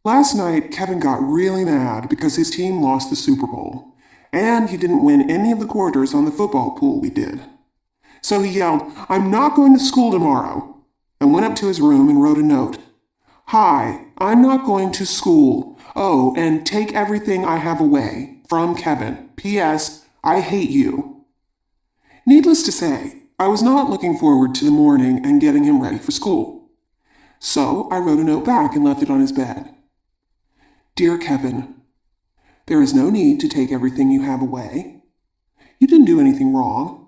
B: Last night, Kevin got really mad because his team lost the Super Bowl, and he didn't win any of the quarters on the football pool we did. So he yelled, I'm not going to school tomorrow, and went up to his room and wrote a note. Hi, I'm not going to school. Oh, and take everything I have away. From Kevin. P.S. I hate you. Needless to say, I was not looking forward to the morning and getting him ready for school. So I wrote a note back and left it on his bed. Dear Kevin, there is no need to take everything you have away. You didn't do anything wrong.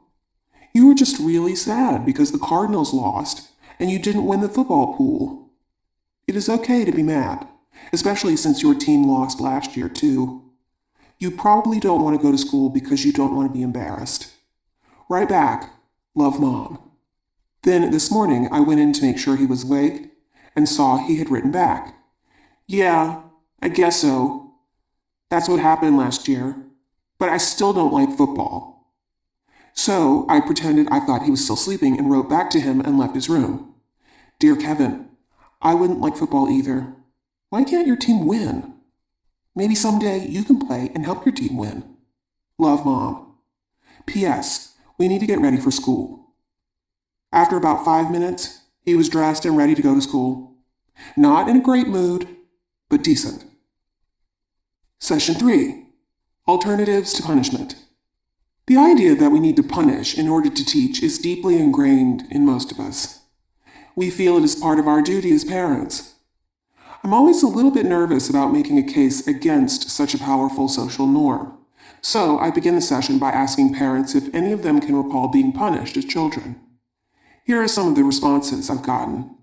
B: You were just really sad because the Cardinals lost and you didn't win the football pool. It is okay to be mad, especially since your team lost last year too. You probably don't want to go to school because you don't want to be embarrassed. Right back. Love, Mom. Then this morning I went in to make sure he was awake and saw he had written back. Yeah, I guess so. That's what happened last year. But I still don't like football. So I pretended I thought he was still sleeping and wrote back to him and left his room. Dear Kevin, I wouldn't like football either. Why can't your team win? Maybe someday you can play and help your team win. Love, Mom. P.S. We need to get ready for school. After about 5 minutes, he was dressed and ready to go to school. Not in a great mood, but decent. Session 3. Alternatives to punishment. The idea that we need to punish in order to teach is deeply ingrained in most of us. We feel it is part of our duty as parents. I'm always a little bit nervous about making a case against such a powerful social norm. So I begin the session by asking parents if any of them can recall being punished as children. Here are some of the responses I've gotten.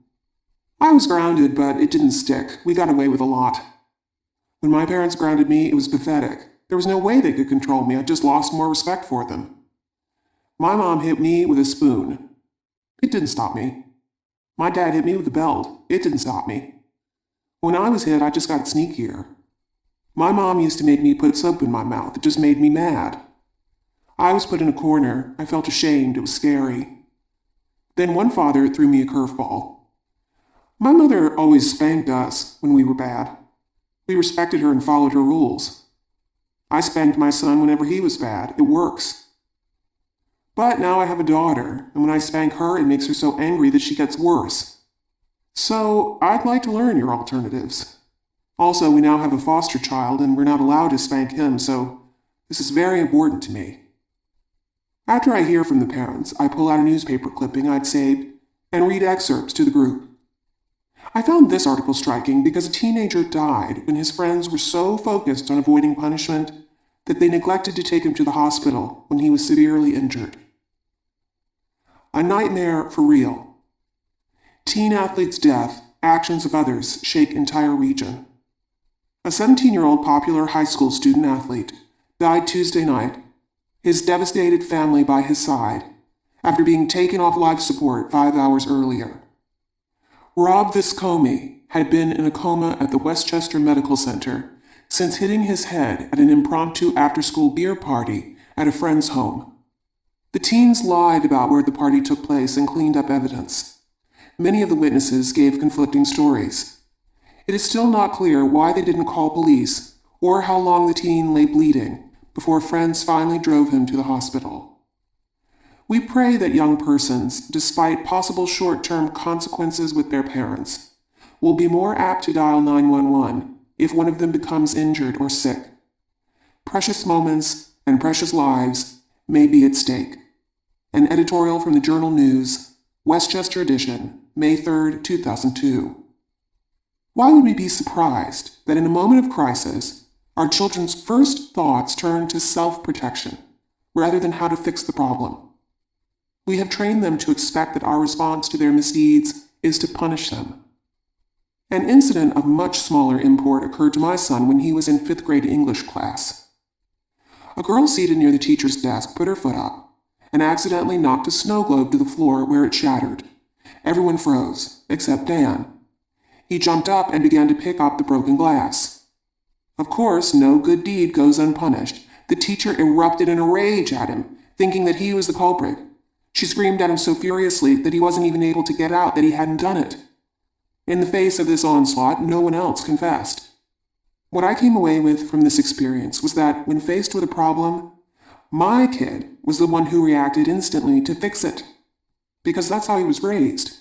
B: I was grounded, but it didn't stick. We got away with a lot. When my parents grounded me, it was pathetic. There was no way they could control me. I just lost more respect for them. My mom hit me with a spoon. It didn't stop me. My dad hit me with a belt. It didn't stop me. When I was hit, I just got sneakier. My mom used to make me put soap in my mouth. It just made me mad. I was put in a corner. I felt ashamed. It was scary. Then one father threw me a curveball. My mother always spanked us when we were bad. We respected her and followed her rules. I spanked my son whenever he was bad. It works. But now I have a daughter, and when I spank her, it makes her so angry that she gets worse. So I'd like to learn your alternatives. Also, we now have a foster child, and we're not allowed to spank him, so this is very important to me. After I hear from the parents, I pull out a newspaper clipping I'd saved and read excerpts to the group. I found this article striking because a teenager died when his friends were so focused on avoiding punishment that they neglected to take him to the hospital when he was severely injured. A nightmare for real. Teen athlete's death, actions of others shake entire region. A 17-year-old popular high school student athlete died Tuesday night, his devastated family by his side, after being taken off life support 5 hours earlier. Rob Viscomi had been in a coma at the Westchester Medical Center since hitting his head at an impromptu after-school beer party at a friend's home. The teens lied about where the party took place and cleaned up evidence. Many of the witnesses gave conflicting stories. It is still not clear why they didn't call police or how long the teen lay bleeding before friends finally drove him to the hospital. We pray that young persons, despite possible short-term consequences with their parents, will be more apt to dial 911 if one of them becomes injured or sick. Precious moments and precious lives may be at stake. An editorial from the Journal News, Westchester edition, May 3, 2002. Why would we be surprised that in a moment of crisis, our children's first thoughts turn to self-protection rather than how to fix the problem? We have trained them to expect that our response to their misdeeds is to punish them. An incident of much smaller import occurred to my son when he was in 5th grade English class. A girl seated near the teacher's desk put her foot up and accidentally knocked a snow globe to the floor where it shattered. Everyone froze, except Dan. He jumped up and began to pick up the broken glass. Of course, no good deed goes unpunished. The teacher erupted in a rage at him, thinking that he was the culprit. She screamed at him so furiously that he wasn't even able to get out that he hadn't done it. In the face of this onslaught, no one else confessed. What I came away with from this experience was that when faced with a problem, my kid was the one who reacted instantly to fix it, because that's how he was raised.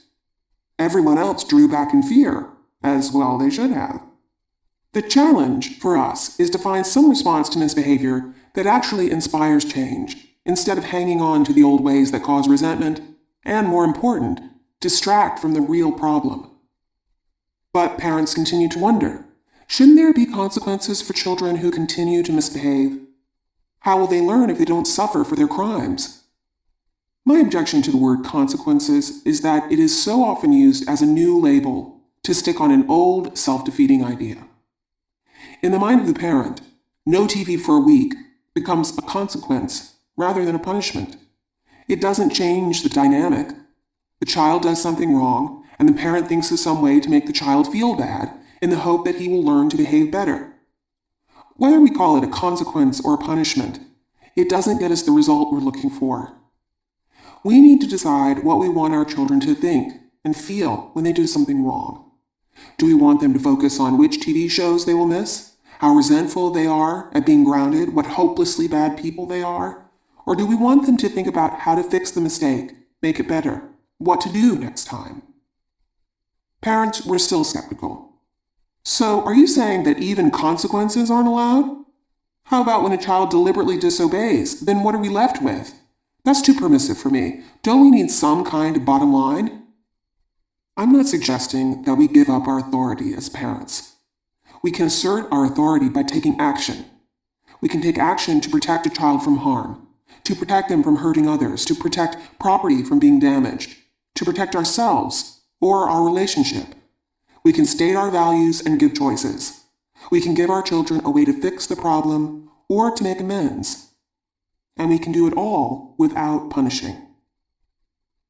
B: Everyone else drew back in fear, as well they should have. The challenge for us is to find some response to misbehavior that actually inspires change, instead of hanging on to the old ways that cause resentment, and more important, distract from the real problem. But parents continue to wonder, shouldn't there be consequences for children who continue to misbehave? How will they learn if they don't suffer for their crimes? My objection to the word consequences is that it is so often used as a new label to stick on an old, self-defeating idea. In the mind of the parent, no TV for a week becomes a consequence rather than a punishment. It doesn't change the dynamic. The child does something wrong, and the parent thinks of some way to make the child feel bad in the hope that he will learn to behave better. Whether we call it a consequence or a punishment, it doesn't get us the result we're looking for. We need to decide what we want our children to think and feel when they do something wrong. Do we want them to focus on which TV shows they will miss, how resentful they are at being grounded, what hopelessly bad people they are? Or do we want them to think about how to fix the mistake, make it better, what to do next time? Parents were still skeptical. So, are you saying that even consequences aren't allowed? How about when a child deliberately disobeys? Then what are we left with? That's too permissive for me. Don't we need some kind of bottom line? I'm not suggesting that we give up our authority as parents. We can assert our authority by taking action. We can take action to protect a child from harm, to protect them from hurting others, to protect property from being damaged, to protect ourselves or our relationship. We can state our values and give choices. We can give our children a way to fix the problem or to make amends. And we can do it all without punishing.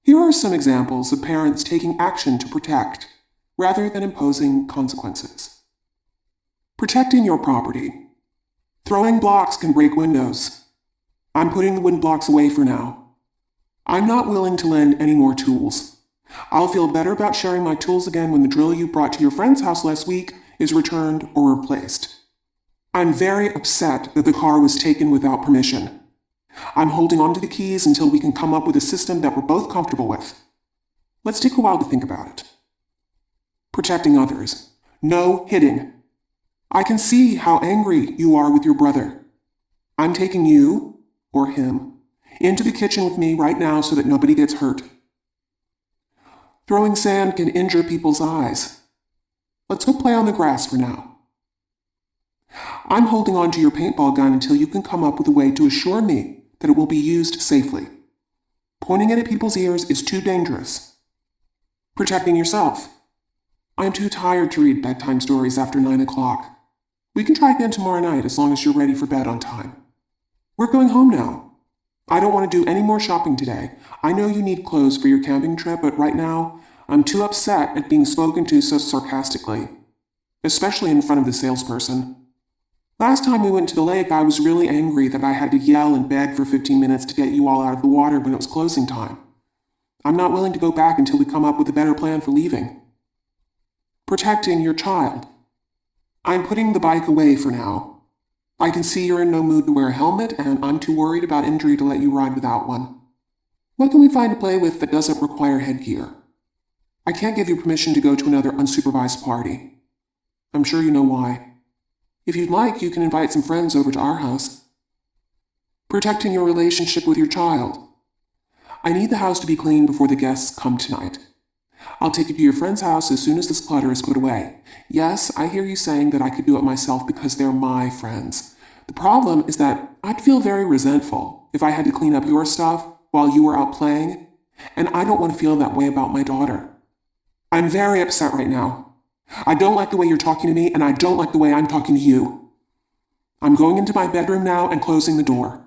B: Here are some examples of parents taking action to protect, rather than imposing consequences. Protecting your property. Throwing blocks can break windows. I'm putting the wooden blocks away for now. I'm not willing to lend any more tools. I'll feel better about sharing my tools again when the drill you brought to your friend's house last week is returned or replaced. I'm very upset that the car was taken without permission. I'm holding on to the keys until we can come up with a system that we're both comfortable with. Let's take a while to think about it. Protecting others. No hitting. I can see how angry you are with your brother. I'm taking you, or him, into the kitchen with me right now so that nobody gets hurt. Throwing sand can injure people's eyes. Let's go play on the grass for now. I'm holding on to your paintball gun until you can come up with a way to assure me that it will be used safely. Pointing it at people's ears is too dangerous. Protecting yourself. I'm too tired to read bedtime stories after 9 o'clock. We can try again tomorrow night as long as you're ready for bed on time. We're going home now. I don't want to do any more shopping today. I know you need clothes for your camping trip, but right now, I'm too upset at being spoken to so sarcastically, especially in front of the salesperson. Last time we went to the lake, I was really angry that I had to yell and beg for 15 minutes to get you all out of the water when it was closing time. I'm not willing to go back until we come up with a better plan for leaving. Protecting your child. I'm putting the bike away for now. I can see you're in no mood to wear a helmet, and I'm too worried about injury to let you ride without one. What can we find to play with that doesn't require headgear? I can't give you permission to go to another unsupervised party. I'm sure you know why. If you'd like, you can invite some friends over to our house. Protecting your relationship with your child. I need the house to be clean before the guests come tonight. I'll take you to your friend's house as soon as this clutter is put away. Yes, I hear you saying that I could do it myself because they're my friends. The problem is that I'd feel very resentful if I had to clean up your stuff while you were out playing, and I don't want to feel that way about my daughter. I'm very upset right now. I don't like the way you're talking to me, and I don't like the way I'm talking to you. I'm going into my bedroom now and closing the door.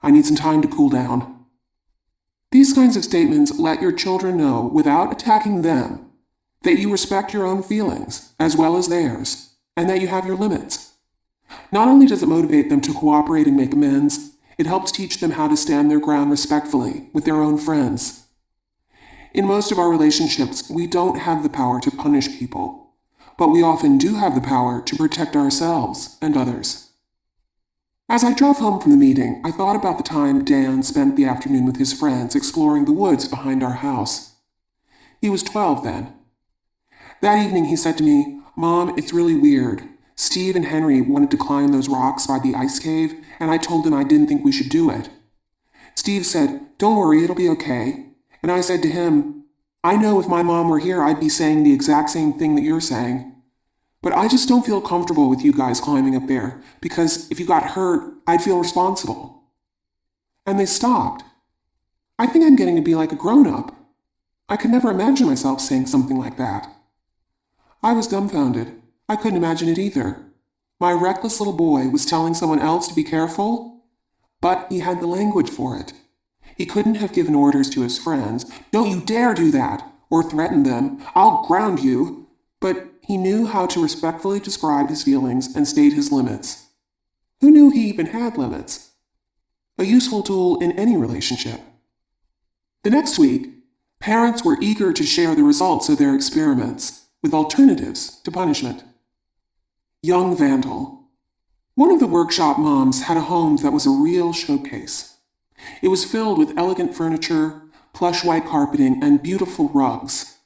B: I need some time to cool down. These kinds of statements let your children know, without attacking them, that you respect your own feelings, as well as theirs, and that you have your limits. Not only does it motivate them to cooperate and make amends, it helps teach them how to stand their ground respectfully with their own friends. In most of our relationships, we don't have the power to punish people, but we often do have the power to protect ourselves and others. As I drove home from the meeting, I thought about the time Dan spent the afternoon with his friends exploring the woods behind our house. He was 12 then. That evening he said to me, "Mom, it's really weird. Steve and Henry wanted to climb those rocks by the ice cave, and I told them I didn't think we should do it. Steve said, "Don't worry, it'll be okay." And I said to him, "I know if my mom were here, I'd be saying the exact same thing that you're saying. But I just don't feel comfortable with you guys climbing up there, because if you got hurt, I'd feel responsible." And they stopped. I think I'm getting to be like a grown-up. I could never imagine myself saying something like that. I was dumbfounded. I couldn't imagine it either. My reckless little boy was telling someone else to be careful, but he had the language for it. He couldn't have given orders to his friends, "Don't you dare do that," or threaten them, "I'll ground you." But he knew how to respectfully describe his feelings and state his limits. Who knew he even had limits? A useful tool in any relationship. The next week, parents were eager to share the results of their experiments with alternatives to punishment. Young Vandal. One of the workshop moms had a home that was a real showcase. It was filled with elegant furniture, plush white carpeting, and beautiful rugs.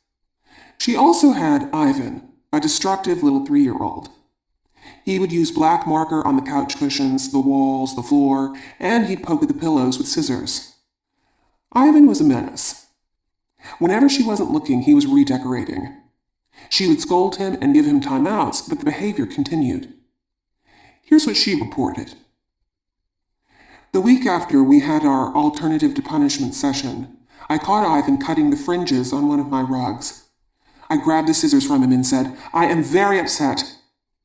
B: She also had Ivan, a destructive little 3-year-old. He would use black marker on the couch cushions, the walls, the floor, and he'd poke at the pillows with scissors. Ivan was a menace. Whenever she wasn't looking, he was redecorating. She would scold him and give him timeouts, but the behavior continued. Here's what she reported. The week after we had our alternative to punishment session, I caught Ivan cutting the fringes on one of my rugs. I grabbed the scissors from him and said, "I am very upset.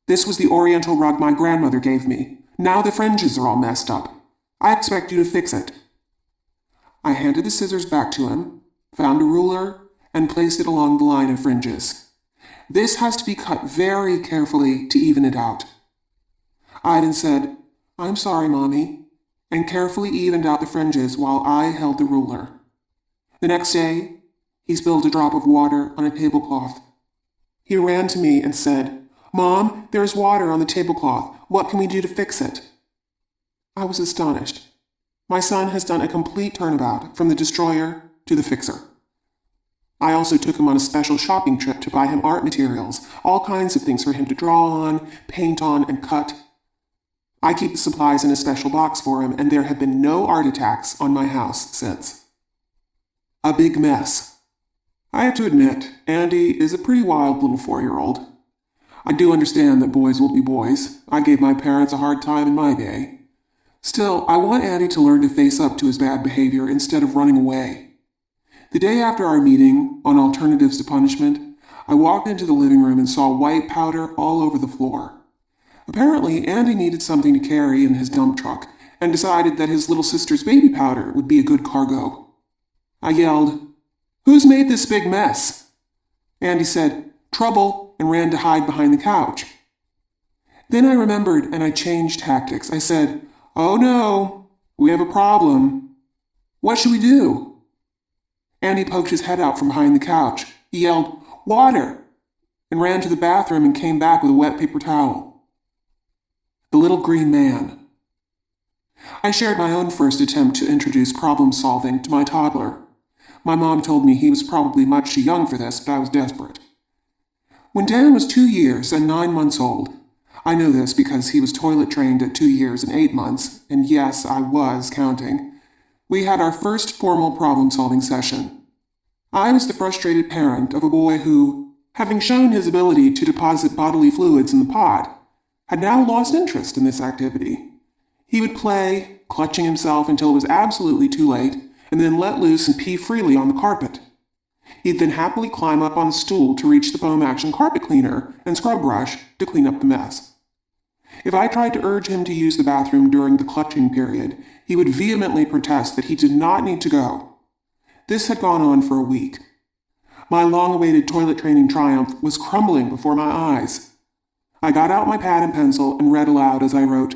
B: This was the oriental rug my grandmother gave me. Now the fringes are all messed up. I expect you to fix it." I handed the scissors back to him, found a ruler, and placed it along the line of fringes. "This has to be cut very carefully to even it out." Ivan said, "I'm sorry, Mommy," and carefully evened out the fringes while I held the ruler. The next day, he spilled a drop of water on a tablecloth. He ran to me and said, "Mom, there's water on the tablecloth. What can we do to fix it?" I was astonished. My son has done a complete turnabout from the destroyer to the fixer. I also took him on a special shopping trip to buy him art materials, all kinds of things for him to draw on, paint on, and cut. I keep the supplies in a special box for him, and there have been no art attacks on my house since. A big mess. I have to admit, Andy is a pretty wild little 4-year-old. I do understand that boys will be boys. I gave my parents a hard time in my day. Still, I want Andy to learn to face up to his bad behavior instead of running away. The day after our meeting on alternatives to punishment, I walked into the living room and saw white powder all over the floor. Apparently, Andy needed something to carry in his dump truck and decided that his little sister's baby powder would be a good cargo. I yelled, "Who's made this big mess?" Andy said, "Trouble," and ran to hide behind the couch. Then I remembered and I changed tactics. I said, "Oh no, we have a problem. What should we do?" Andy poked his head out from behind the couch. He yelled, "Water!" and ran to the bathroom and came back with a wet paper towel. The little green man. I shared my own first attempt to introduce problem solving to my toddler. My mom told me he was probably much too young for this, but I was desperate. When Dan was 2 years and 9 months old, I know this because he was toilet trained at 2 years and 8 months, and yes, I was counting, we had our first formal problem-solving session. I was the frustrated parent of a boy who, having shown his ability to deposit bodily fluids in the pot, had now lost interest in this activity. He would play, clutching himself until it was absolutely too late, and then let loose and pee freely on the carpet. He'd then happily climb up on the stool to reach the foam action carpet cleaner and scrub brush to clean up the mess. If I tried to urge him to use the bathroom during the clutching period, he would vehemently protest that he did not need to go. This had gone on for a week. My long-awaited toilet training triumph was crumbling before my eyes. I got out my pad and pencil and read aloud as I wrote,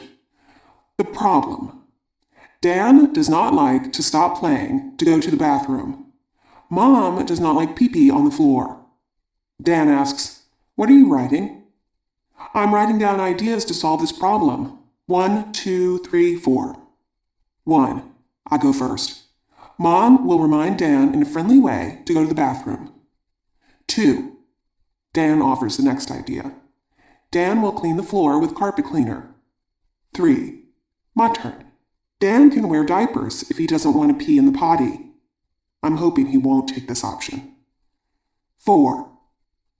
B: "The problem. Dan does not like to stop playing to go to the bathroom. Mom does not like pee-pee on the floor." Dan asks, "What are you writing?" "I'm writing down ideas to solve this problem. 1, 2, 3, 4. 1. I go first. Mom will remind Dan in a friendly way to go to the bathroom. 2. Dan offers the next idea. Dan will clean the floor with carpet cleaner. 3. My turn. Dan can wear diapers if he doesn't want to pee in the potty. I'm hoping he won't take this option. 4.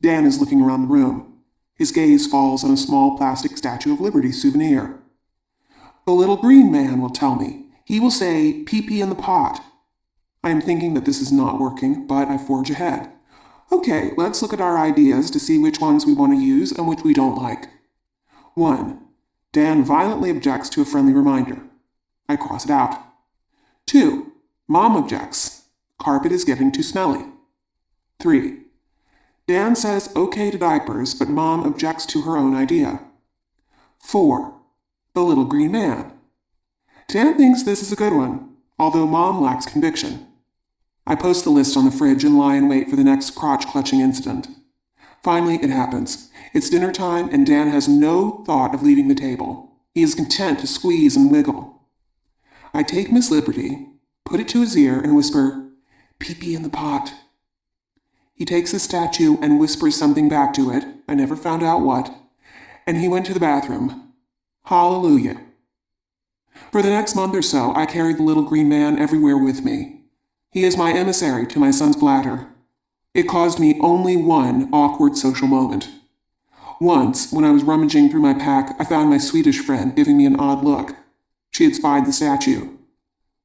B: Dan is looking around the room. His gaze falls on a small plastic Statue of Liberty souvenir. The little green man will tell me. He will say, pee-pee in the pot. I am thinking that this is not working, but I forge ahead. Okay, let's look at our ideas to see which ones we want to use and which we don't like. 1. Dan violently objects to a friendly reminder. I cross it out. 2. Mom objects. Carpet is getting too smelly. 3. Dan says okay to diapers, but Mom objects to her own idea. 4. The little green man. Dan thinks this is a good one, although Mom lacks conviction. I post the list on the fridge and lie in wait for the next crotch-clutching incident. Finally, it happens. It's dinner time, and Dan has no thought of leaving the table. He is content to squeeze and wiggle. I take Miss Liberty, put it to his ear, and whisper, pee-pee in the pot. He takes the statue and whispers something back to it, I never found out what, and he went to the bathroom. Hallelujah. For the next month or so, I carried the little green man everywhere with me. He is my emissary to my son's bladder. It caused me only one awkward social moment. Once, when I was rummaging through my pack, I found my Swedish friend giving me an odd look. She had spied the statue.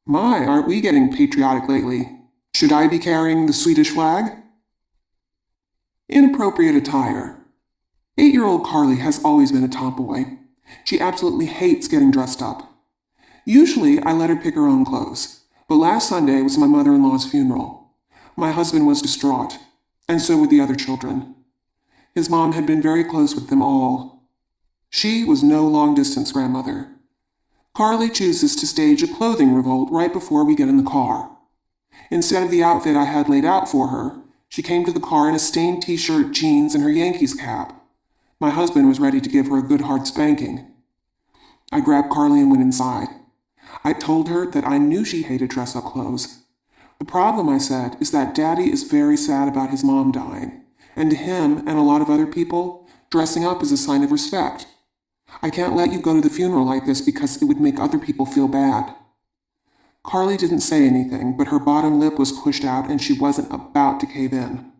B: My, aren't we getting patriotic lately? Should I be carrying the Swedish flag? Inappropriate attire. 8-year-old Carly has always been a tomboy. She absolutely hates getting dressed up. Usually, I let her pick her own clothes, but last Sunday was my mother-in-law's funeral. My husband was distraught, and so were the other children. His mom had been very close with them all. She was no long-distance grandmother. Carly chooses to stage a clothing revolt right before we get in the car. Instead of the outfit I had laid out for her, she came to the car in a stained t-shirt, jeans, and her Yankees cap. My husband was ready to give her a good hard spanking. I grabbed Carly and went inside. I told her that I knew she hated dress-up clothes. The problem, I said, is that Daddy is very sad about his mom dying, and to him and a lot of other people, dressing up is a sign of respect. I can't let you go to the funeral like this because it would make other people feel bad. Carly didn't say anything, but her bottom lip was pushed out and she wasn't about to cave in.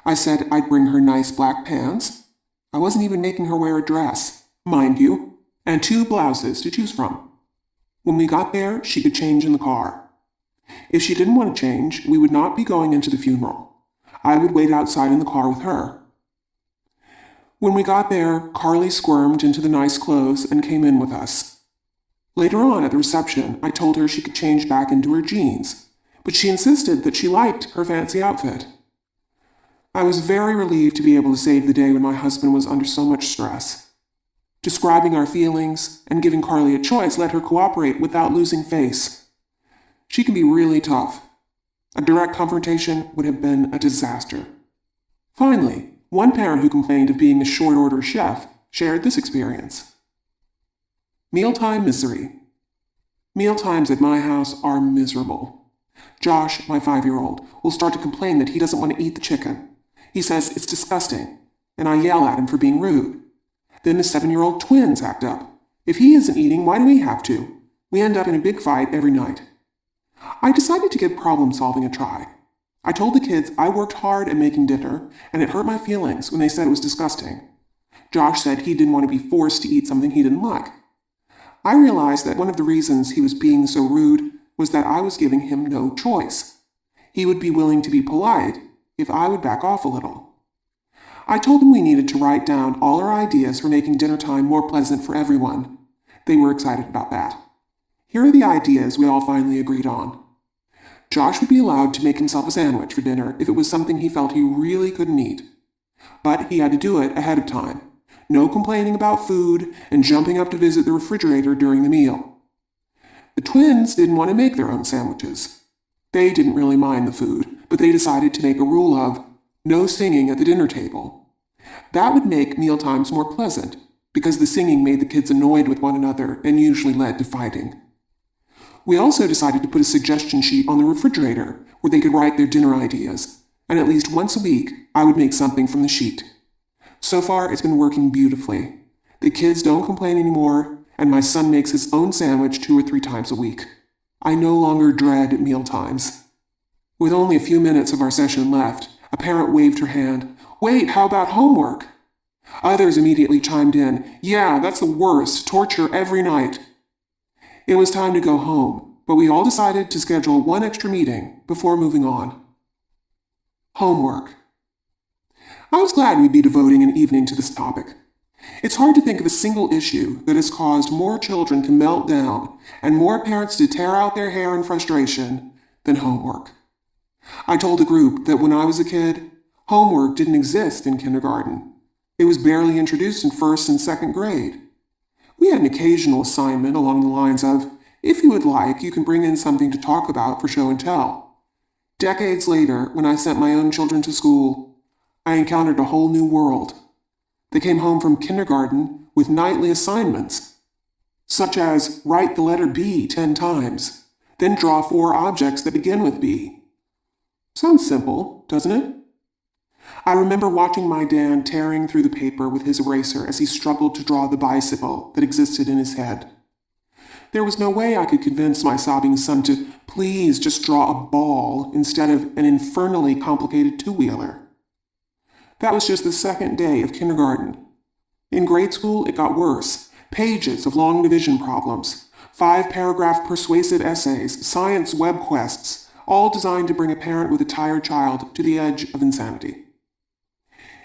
B: I said I'd bring her nice black pants. I wasn't even making her wear a dress, mind you, and 2 blouses to choose from. When we got there, she could change in the car. If she didn't want to change, we would not be going into the funeral. I would wait outside in the car with her. When we got there, Carly squirmed into the nice clothes and came in with us. Later on at the reception, I told her she could change back into her jeans, but she insisted that she liked her fancy outfit. I was very relieved to be able to save the day when my husband was under so much stress. Describing our feelings and giving Carly a choice let her cooperate without losing face. She can be really tough. A direct confrontation would have been a disaster. Finally, one parent who complained of being a short-order chef shared this experience. Mealtime misery. Mealtimes at my house are miserable. Josh, my 5-year-old, will start to complain that he doesn't want to eat the chicken. He says it's disgusting, and I yell at him for being rude. Then the 7-year-old twins act up. If he isn't eating, why do we have to? We end up in a big fight every night. I decided to give problem-solving a try. I told the kids I worked hard at making dinner, and it hurt my feelings when they said it was disgusting. Josh said he didn't want to be forced to eat something he didn't like. I realized that one of the reasons he was being so rude was that I was giving him no choice. He would be willing to be polite if I would back off a little. I told him we needed to write down all our ideas for making dinner time more pleasant for everyone. They were excited about that. Here are the ideas we all finally agreed on. Josh would be allowed to make himself a sandwich for dinner if it was something he felt he really couldn't eat. But he had to do it ahead of time. No complaining about food and jumping up to visit the refrigerator during the meal. The twins didn't want to make their own sandwiches. They didn't really mind the food, but they decided to make a rule of no singing at the dinner table. That would make mealtimes more pleasant, because the singing made the kids annoyed with one another and usually led to fighting. We also decided to put a suggestion sheet on the refrigerator where they could write their dinner ideas, and at least once a week, I would make something from the sheet. So far, it's been working beautifully. The kids don't complain anymore, and my son makes his own sandwich 2 or 3 times a week. I no longer dread meal times. With only a few minutes of our session left, a parent waved her hand. "Wait, how about homework?" Others immediately chimed in. "Yeah, that's the worst, torture every night." It was time to go home, but we all decided to schedule one extra meeting before moving on. Homework. I was glad we'd be devoting an evening to this topic. It's hard to think of a single issue that has caused more children to melt down and more parents to tear out their hair in frustration than homework. I told the group that when I was a kid, homework didn't exist in kindergarten. It was barely introduced in 1st and 2nd grade. We had an occasional assignment along the lines of, "If you would like, you can bring in something to talk about for show and tell." Decades later, when I sent my own children to school, I encountered a whole new world. They came home from kindergarten with nightly assignments, such as write the letter B 10 times, then draw 4 objects that begin with B. Sounds simple, doesn't it? I remember watching my dad tearing through the paper with his eraser as he struggled to draw the bicycle that existed in his head. There was no way I could convince my sobbing son to please just draw a ball instead of an infernally complicated 2-wheeler. That was just the 2nd day of kindergarten. In grade school, it got worse. Pages of long division problems, 5-paragraph persuasive essays, science web quests, all designed to bring a parent with a tired child to the edge of insanity.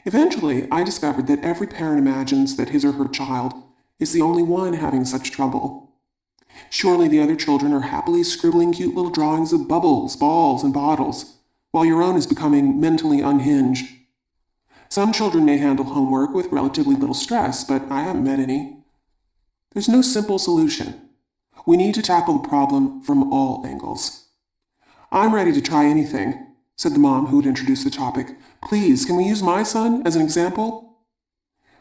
B: Eventually, I discovered that every parent imagines that his or her child is the only one having such trouble. Surely the other children are happily scribbling cute little drawings of bubbles, balls, and bottles, while your own is becoming mentally unhinged. Some children may handle homework with relatively little stress, but I haven't met any. There's no simple solution. We need to tackle the problem from all angles. "I'm ready to try anything," said the mom who had introduced the topic. "Please, can we use my son as an example?"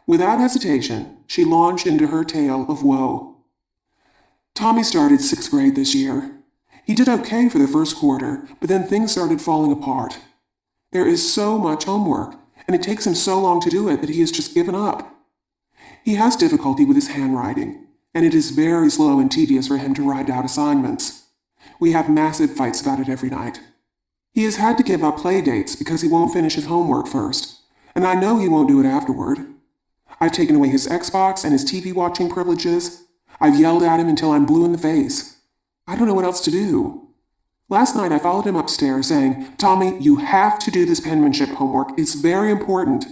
B: Without hesitation, she launched into her tale of woe. Tommy started 6th grade this year. He did okay for the first quarter, but then things started falling apart. There is so much homework, and it takes him so long to do it that he has just given up. He has difficulty with his handwriting, and it is very slow and tedious for him to write out assignments. We have massive fights about it every night. He has had to give up play dates because he won't finish his homework first, and I know he won't do it afterward. I've taken away his Xbox and his TV watching privileges. I've yelled at him until I'm blue in the face. I don't know what else to do. Last night I followed him upstairs saying, "Tommy, you have to do this penmanship homework. It's very important."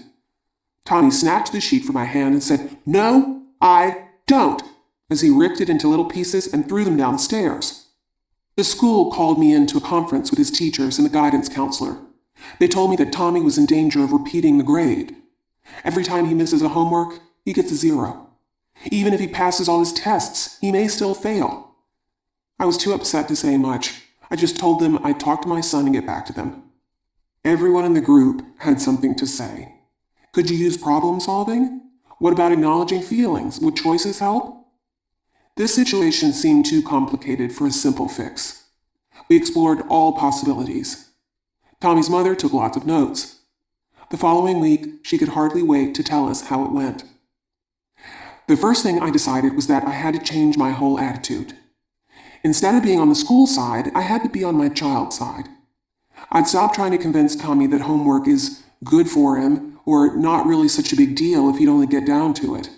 B: Tommy snatched the sheet from my hand and said, "No, I don't," as he ripped it into little pieces and threw them down the stairs. The school called me into a conference with his teachers and the guidance counselor. They told me that Tommy was in danger of repeating the grade. Every time he misses a homework, he gets a 0. Even if he passes all his tests, he may still fail. I was too upset to say much. I just told them I'd talk to my son and get back to them. Everyone in the group had something to say. Could you use problem solving? What about acknowledging feelings? Would choices help? This situation seemed too complicated for a simple fix. We explored all possibilities. Tommy's mother took lots of notes. The following week, she could hardly wait to tell us how it went. The first thing I decided was that I had to change my whole attitude. Instead of being on the school side, I had to be on my child's side. I'd stop trying to convince Tommy that homework is good for him or not really such a big deal if he'd only get down to it.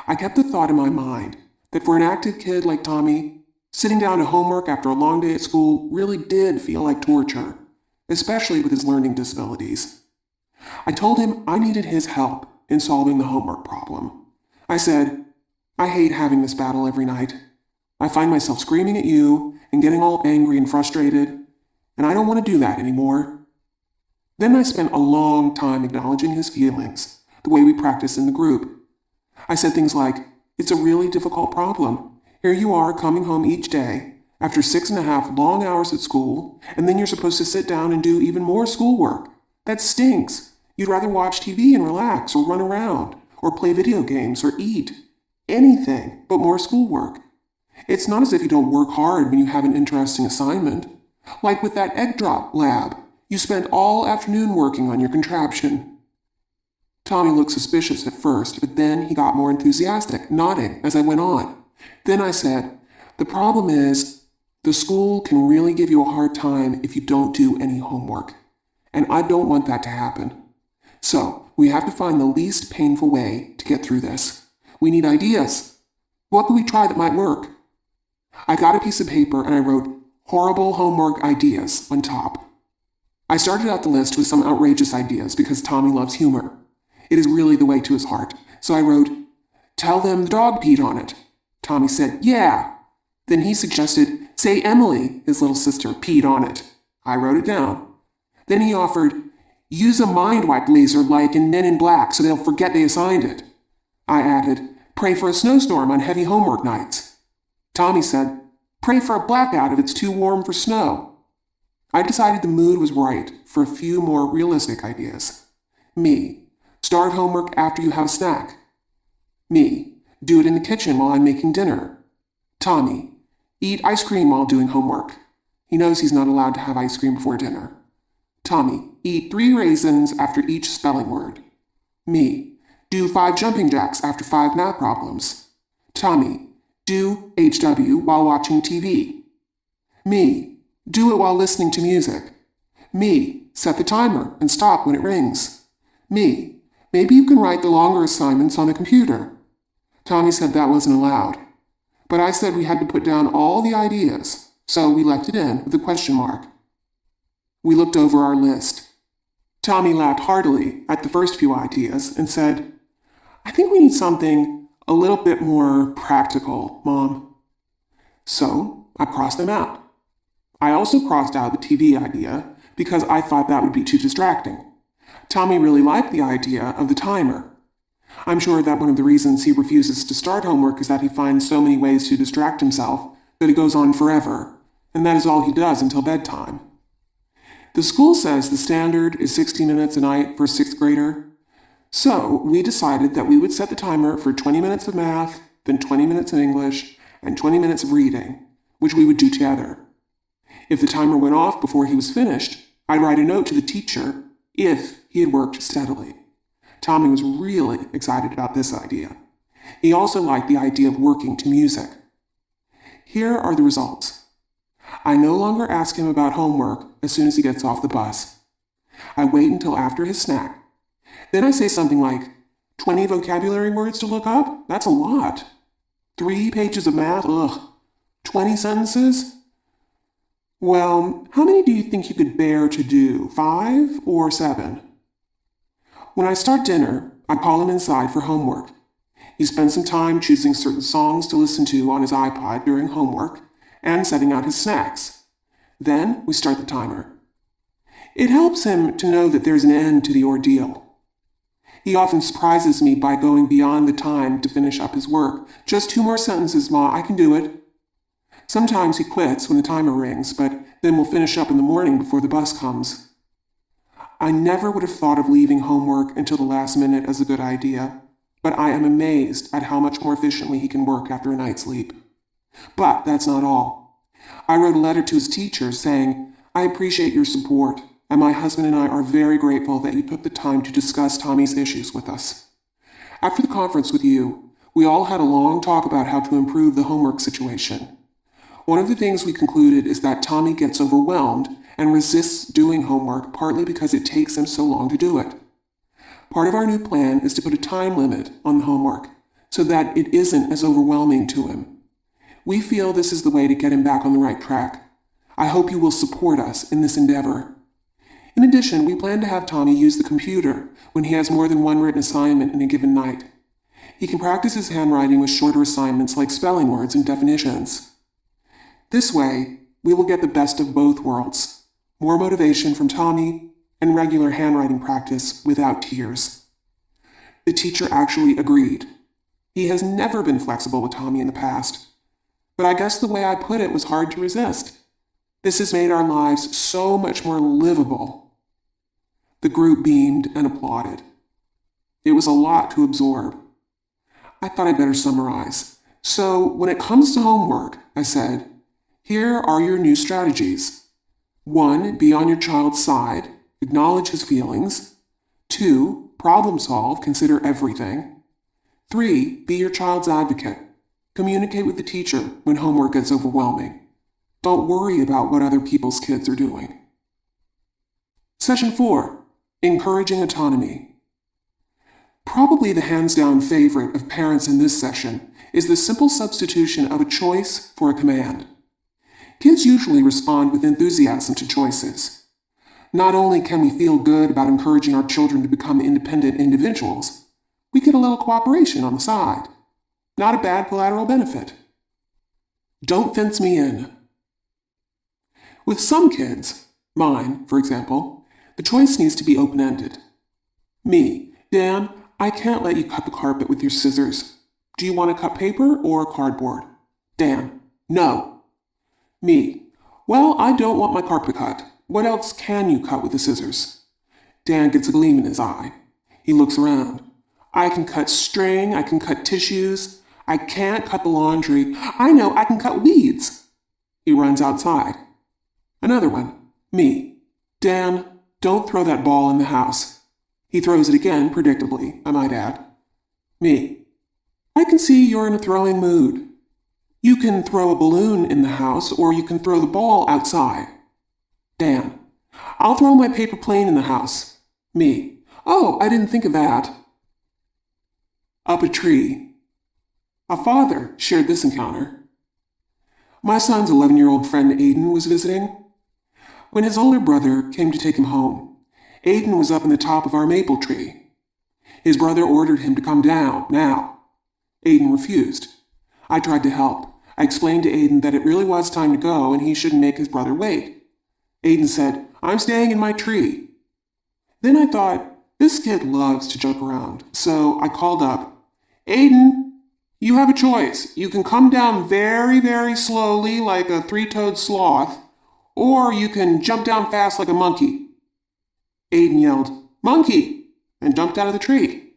B: I kept the thought in my mind that for an active kid like Tommy, sitting down to homework after a long day at school really did feel like torture, especially with his learning disabilities. I told him I needed his help in solving the homework problem. I said, "I hate having this battle every night. I find myself screaming at you and getting all angry and frustrated, and I don't want to do that anymore." Then I spent a long time acknowledging his feelings, the way we practice in the group. I said things like, "It's a really difficult problem. Here you are coming home each day after 6.5 long hours at school, and then you're supposed to sit down and do even more schoolwork. That stinks. You'd rather watch TV and relax or run around or play video games or eat. Anything but more schoolwork. It's not as if you don't work hard when you have an interesting assignment. Like with that egg drop lab, you spent all afternoon working on your contraption." Tommy looked suspicious at first, but then he got more enthusiastic, nodding as I went on. Then I said, the problem is, the school can really give you a hard time if you don't do any homework. And I don't want that to happen. So, we have to find the least painful way to get through this. We need ideas. What could we try that might work? I got a piece of paper and I wrote, horrible homework ideas on top. I started out the list with some outrageous ideas because Tommy loves humor. It is really the way to his heart. So I wrote, tell them the dog peed on it. Tommy said, yeah. Then he suggested, say Emily, his little sister, peed on it. I wrote it down. Then he offered, use a mind wipe laser like in Men in Black so they'll forget they assigned it. I added, pray for a snowstorm on heavy homework nights. Tommy said, pray for a blackout if it's too warm for snow. I decided the mood was right for a few more realistic ideas. Me, start homework after you have a snack. Me, do it in the kitchen while I'm making dinner. Tommy, eat ice cream while doing homework. He knows he's not allowed to have ice cream before dinner. Tommy, eat 3 raisins after each spelling word. Me, do 5 jumping jacks after 5 math problems. Tommy, do HW while watching TV. Me, do it while listening to music. Me, set the timer and stop when it rings. Me, maybe you can write the longer assignments on the computer. Tommy said that wasn't allowed. But I said we had to put down all the ideas, so we left it in with a question mark. We looked over our list. Tommy laughed heartily at the first few ideas and said, I think we need something a little bit more practical, Mom. So I crossed them out. I also crossed out the TV idea because I thought that would be too distracting. Tommy really liked the idea of the timer. I'm sure that one of the reasons he refuses to start homework is that he finds so many ways to distract himself that it goes on forever, and that is all he does until bedtime. The school says the standard is 60 minutes a night for a 6th grader. So we decided that we would set the timer for 20 minutes of math, then 20 minutes of English, and 20 minutes of reading, which we would do together. If the timer went off before he was finished, I'd write a note to the teacher if he had worked steadily. Tommy was really excited about this idea. He also liked the idea of working to music. Here are the results. I no longer ask him about homework as soon as he gets off the bus. I wait until after his snack. Then I say something like, 20 vocabulary words to look up? That's a lot. 3 pages of math? Ugh. 20 sentences? Well, how many do you think you could bear to do? 5 or 7? When I start dinner, I call him inside for homework. He spends some time choosing certain songs to listen to on his iPod during homework and setting out his snacks. Then we start the timer. It helps him to know that there's an end to the ordeal. He often surprises me by going beyond the time to finish up his work. Just 2 more sentences, Ma, I can do it. Sometimes he quits when the timer rings, but then we'll finish up in the morning before the bus comes. I never would have thought of leaving homework until the last minute as a good idea, but I am amazed at how much more efficiently he can work after a night's sleep. But that's not all. I wrote a letter to his teacher saying, I appreciate your support, and my husband and I are very grateful that you took the time to discuss Tommy's issues with us. After the conference with you, we all had a long talk about how to improve the homework situation. One of the things we concluded is that Tommy gets overwhelmed and resists doing homework partly because it takes him so long to do it. Part of our new plan is to put a time limit on the homework so that it isn't as overwhelming to him. We feel this is the way to get him back on the right track. I hope you will support us in this endeavor. In addition, we plan to have Tommy use the computer when he has more than one written assignment in a given night. He can practice his handwriting with shorter assignments like spelling words and definitions. This way, we will get the best of both worlds. More motivation from Tommy and regular handwriting practice without tears. The teacher actually agreed. He has never been flexible with Tommy in the past. But I guess the way I put it was hard to resist. This has made our lives so much more livable. The group beamed and applauded. It was a lot to absorb. I thought I'd better summarize. So, when it comes to homework, I said, here are your new strategies. 1, be on your child's side, acknowledge his feelings. 2, problem solve, consider everything. 3, be your child's advocate. Communicate with the teacher when homework gets overwhelming. Don't worry about what other people's kids are doing. Session 4. Encouraging autonomy. Probably the hands-down favorite of parents in this session is the simple substitution of a choice for a command. Kids usually respond with enthusiasm to choices. Not only can we feel good about encouraging our children to become independent individuals, we get a little cooperation on the side. Not a bad collateral benefit. Don't fence me in. With some kids, mine, for example, the choice needs to be open-ended. Me, Dan, I can't let you cut the carpet with your scissors. Do you want to cut paper or cardboard? Dan, no. Me, well, I don't want my carpet cut. What else can you cut with the scissors? Dan gets a gleam in his eye. He looks around. I can cut string, I can cut tissues. I can't cut the laundry. I know, I can cut weeds. He runs outside. Another one. Me. Dan, don't throw that ball in the house. He throws it again, predictably, I might add. Me. I can see you're in a throwing mood. You can throw a balloon in the house, or you can throw the ball outside. Dan. I'll throw my paper plane in the house. Me. Oh, I didn't think of that. Up a tree. A father shared this encounter. My son's 11-year-old friend Aiden was visiting. When his older brother came to take him home, Aiden was up in the top of our maple tree. His brother ordered him to come down, now. Aiden refused. I tried to help. I explained to Aiden that it really was time to go and he shouldn't make his brother wait. Aiden said, I'm staying in my tree. Then I thought, this kid loves to joke around, so I called up, Aiden, you have a choice. You can come down very, very slowly like a three-toed sloth, or you can jump down fast like a monkey. Aiden yelled, Monkey, and jumped out of the tree.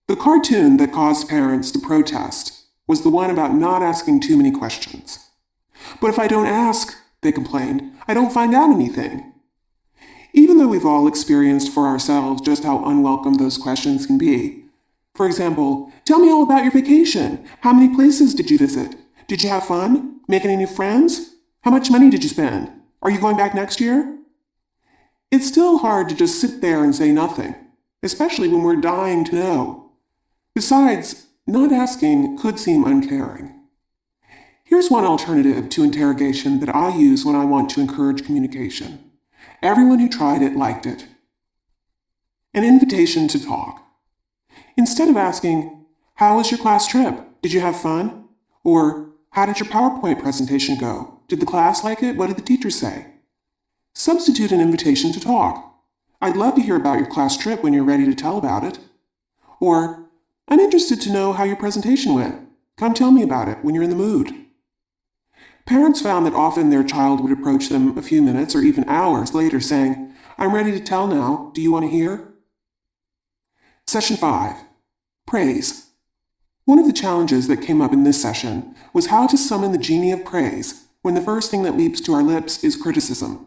B: The cartoon that caused parents to protest was the one about not asking too many questions. But if I don't ask, they complained, I don't find out anything. Even though we've all experienced for ourselves just how unwelcome those questions can be. For example, tell me all about your vacation. How many places did you visit? Did you have fun? Make any new friends? How much money did you spend? Are you going back next year? It's still hard to just sit there and say nothing, especially when we're dying to know. Besides, not asking could seem uncaring. Here's one alternative to interrogation that I use when I want to encourage communication. Everyone who tried it liked it. An invitation to talk. Instead of asking, how was your class trip? Did you have fun? Or, how did your PowerPoint presentation go? Did the class like it? What did the teacher say? Substitute an invitation to talk. I'd love to hear about your class trip when you're ready to tell about it. Or, I'm interested to know how your presentation went. Come tell me about it when you're in the mood. Parents found that often their child would approach them a few minutes or even hours later saying, I'm ready to tell now. Do you want to hear? Session 5. Praise. One of the challenges that came up in this session was how to summon the genie of praise when the first thing that leaps to our lips is criticism.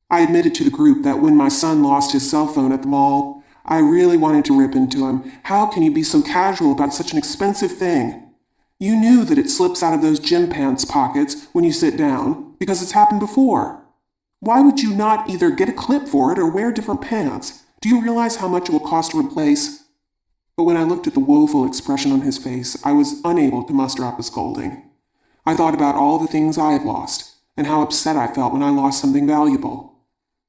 B: I admitted to the group that when my son lost his cell phone at the mall, I really wanted to rip into him. How can you be so casual about such an expensive thing? You knew that it slips out of those gym pants pockets when you sit down because it's happened before. Why would you not either get a clip for it or wear different pants? Do you realize how much it will cost to replace? But when I looked at the woeful expression on his face, I was unable to muster up a scolding. I thought about all the things I had lost and how upset I felt when I lost something valuable.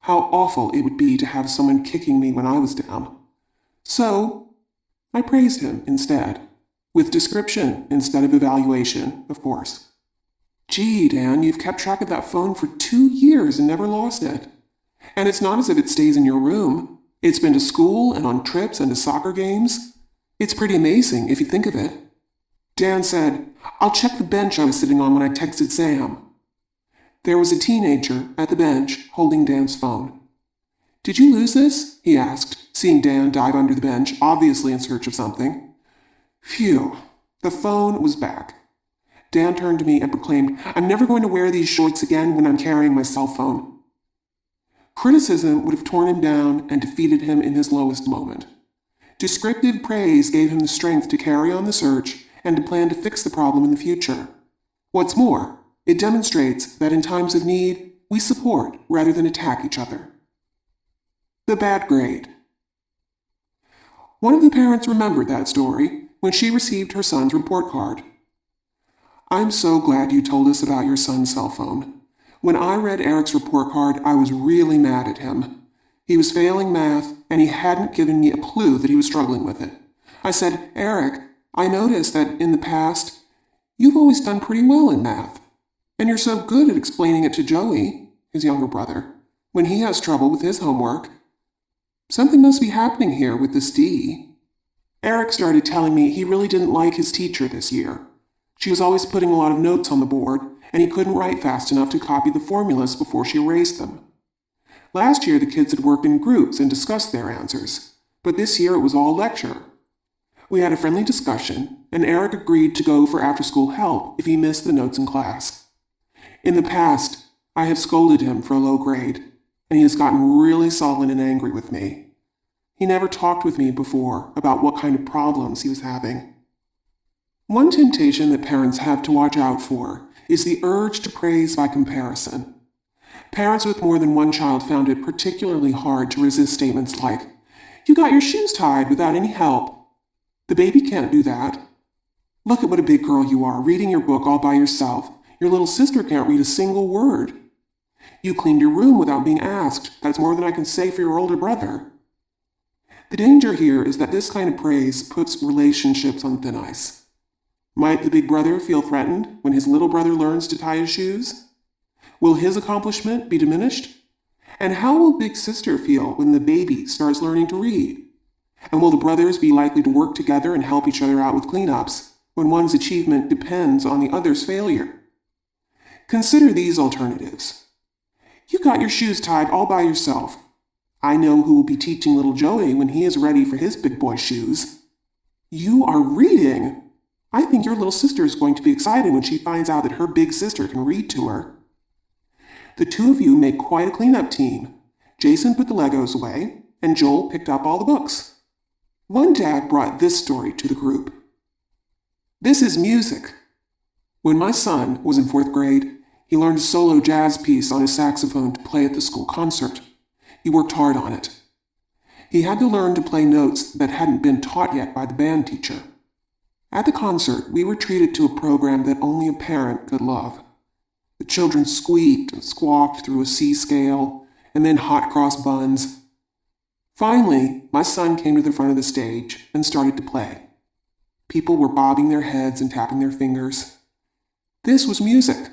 B: How awful it would be to have someone kicking me when I was down. So, I praised him instead, with description instead of evaluation, of course. Gee, Dan, you've kept track of that phone for 2 years and never lost it. And it's not as if it stays in your room. It's been to school and on trips and to soccer games. It's pretty amazing if you think of it. Dan said, I'll check the bench I was sitting on when I texted Sam. There was a teenager at the bench holding Dan's phone. Did you lose this? He asked, seeing Dan dive under the bench, obviously in search of something. Phew, the phone was back. Dan turned to me and proclaimed, I'm never going to wear these shorts again when I'm carrying my cell phone. Criticism would have torn him down and defeated him in his lowest moment. Descriptive praise gave him the strength to carry on the search and to plan to fix the problem in the future. What's more, it demonstrates that in times of need, we support rather than attack each other. The bad grade. One of the parents remembered that story when she received her son's report card. I'm so glad you told us about your son's cell phone. When I read Eric's report card, I was really mad at him. He was failing math, and he hadn't given me a clue that he was struggling with it. I said, Eric, I noticed that in the past, you've always done pretty well in math. And you're so good at explaining it to Joey, his younger brother, when he has trouble with his homework. Something must be happening here with this D. Eric started telling me he really didn't like his teacher this year. She was always putting a lot of notes on the board, and he couldn't write fast enough to copy the formulas before she erased them. Last year, the kids had worked in groups and discussed their answers, but this year it was all lecture. We had a friendly discussion, and Eric agreed to go for after-school help if he missed the notes in class. In the past, I have scolded him for a low grade, and he has gotten really sullen and angry with me. He never talked with me before about what kind of problems he was having. One temptation that parents have to watch out for is the urge to praise by comparison. Parents with more than one child found it particularly hard to resist statements like, "You got your shoes tied without any help. The baby can't do that. Look at what a big girl you are, reading your book all by yourself. Your little sister can't read a single word. You cleaned your room without being asked. That's more than I can say for your older brother." The danger here is that this kind of praise puts relationships on thin ice. Might the big brother feel threatened when his little brother learns to tie his shoes? Will his accomplishment be diminished? And how will big sister feel when the baby starts learning to read? And will the brothers be likely to work together and help each other out with cleanups when one's achievement depends on the other's failure? Consider these alternatives. You got your shoes tied all by yourself. I know who will be teaching little Joey when he is ready for his big boy shoes. You are reading. I think your little sister is going to be excited when she finds out that her big sister can read to her. The two of you make quite a cleanup team. Jason put the Legos away, and Joel picked up all the books. One dad brought this story to the group. This is music. When my son was in 4th grade, he learned a solo jazz piece on his saxophone to play at the school concert. He worked hard on it. He had to learn to play notes that hadn't been taught yet by the band teacher. At the concert, we were treated to a program that only a parent could love. The children squeaked and squawked through a C scale, and then hot cross buns. Finally, my son came to the front of the stage and started to play. People were bobbing their heads and tapping their fingers. This was music.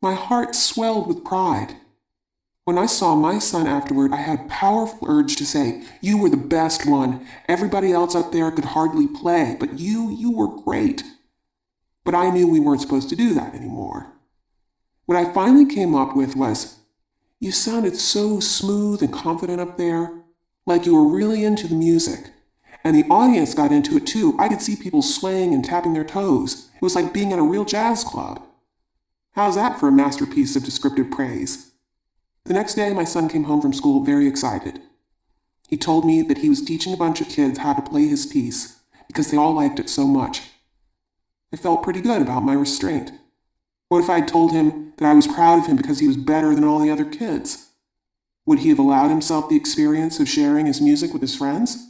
B: My heart swelled with pride. When I saw my son afterward, I had a powerful urge to say, "You were the best one. Everybody else up there could hardly play, but you were great." But I knew we weren't supposed to do that anymore. What I finally came up with was, "You sounded so smooth and confident up there, like you were really into the music. And the audience got into it too. I could see people swaying and tapping their toes. It was like being at a real jazz club." How's that for a masterpiece of descriptive praise? The next day, my son came home from school very excited. He told me that he was teaching a bunch of kids how to play his piece because they all liked it so much. I felt pretty good about my restraint. What if I had told him that I was proud of him because he was better than all the other kids? Would he have allowed himself the experience of sharing his music with his friends?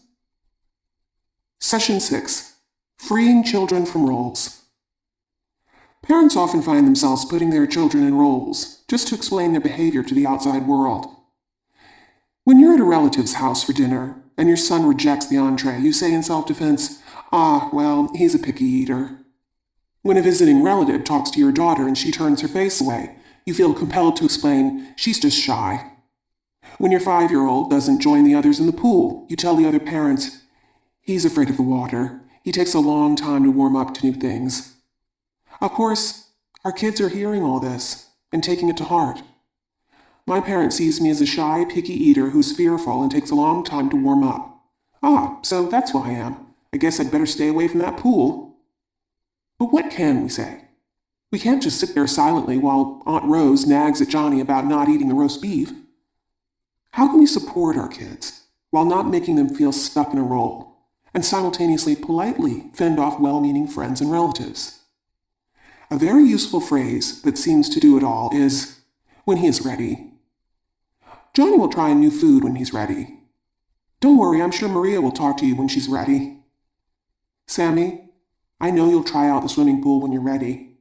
B: Session 6. Freeing children from roles. Parents often find themselves putting their children in roles just to explain their behavior to the outside world. When you're at a relative's house for dinner and your son rejects the entree, you say in self-defense, well, he's a picky eater. When a visiting relative talks to your daughter and she turns her face away, you feel compelled to explain, she's just shy. When your 5-year-old doesn't join the others in the pool, you tell the other parents, he's afraid of the water. He takes a long time to warm up to new things. Of course, our kids are hearing all this and taking it to heart. My parent sees me as a shy, picky eater who's fearful and takes a long time to warm up. So that's who I am. I guess I'd better stay away from that pool. But what can we say? We can't just sit there silently while Aunt Rose nags at Johnny about not eating the roast beef. How can we support our kids while not making them feel stuck in a role? and simultaneously politely fend off well-meaning friends and relatives. A very useful phrase that seems to do it all is, when he is ready. Johnny will try a new food when he's ready. Don't worry, I'm sure Maria will talk to you when she's ready. Sammy, I know you'll try out the swimming pool when you're ready.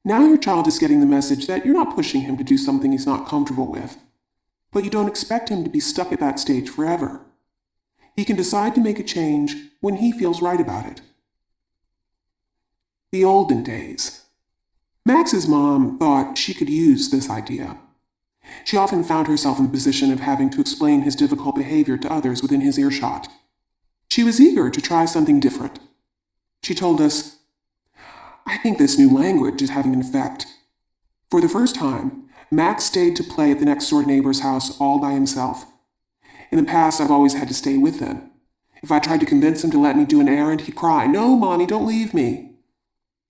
B: Now your child is getting the message that you're not pushing him to do something he's not comfortable with, but you don't expect him to be stuck at that stage forever. He can decide to make a change when he feels right about it. The olden days. Max's mom thought she could use this idea. She often found herself in the position of having to explain his difficult behavior to others within his earshot. She was eager to try something different. She told us, I think this new language is having an effect. For the first time, Max stayed to play at the next-door neighbor's house all by himself. In the past, I've always had to stay with him. If I tried to convince him to let me do an errand, he'd cry, No, Mommy, don't leave me.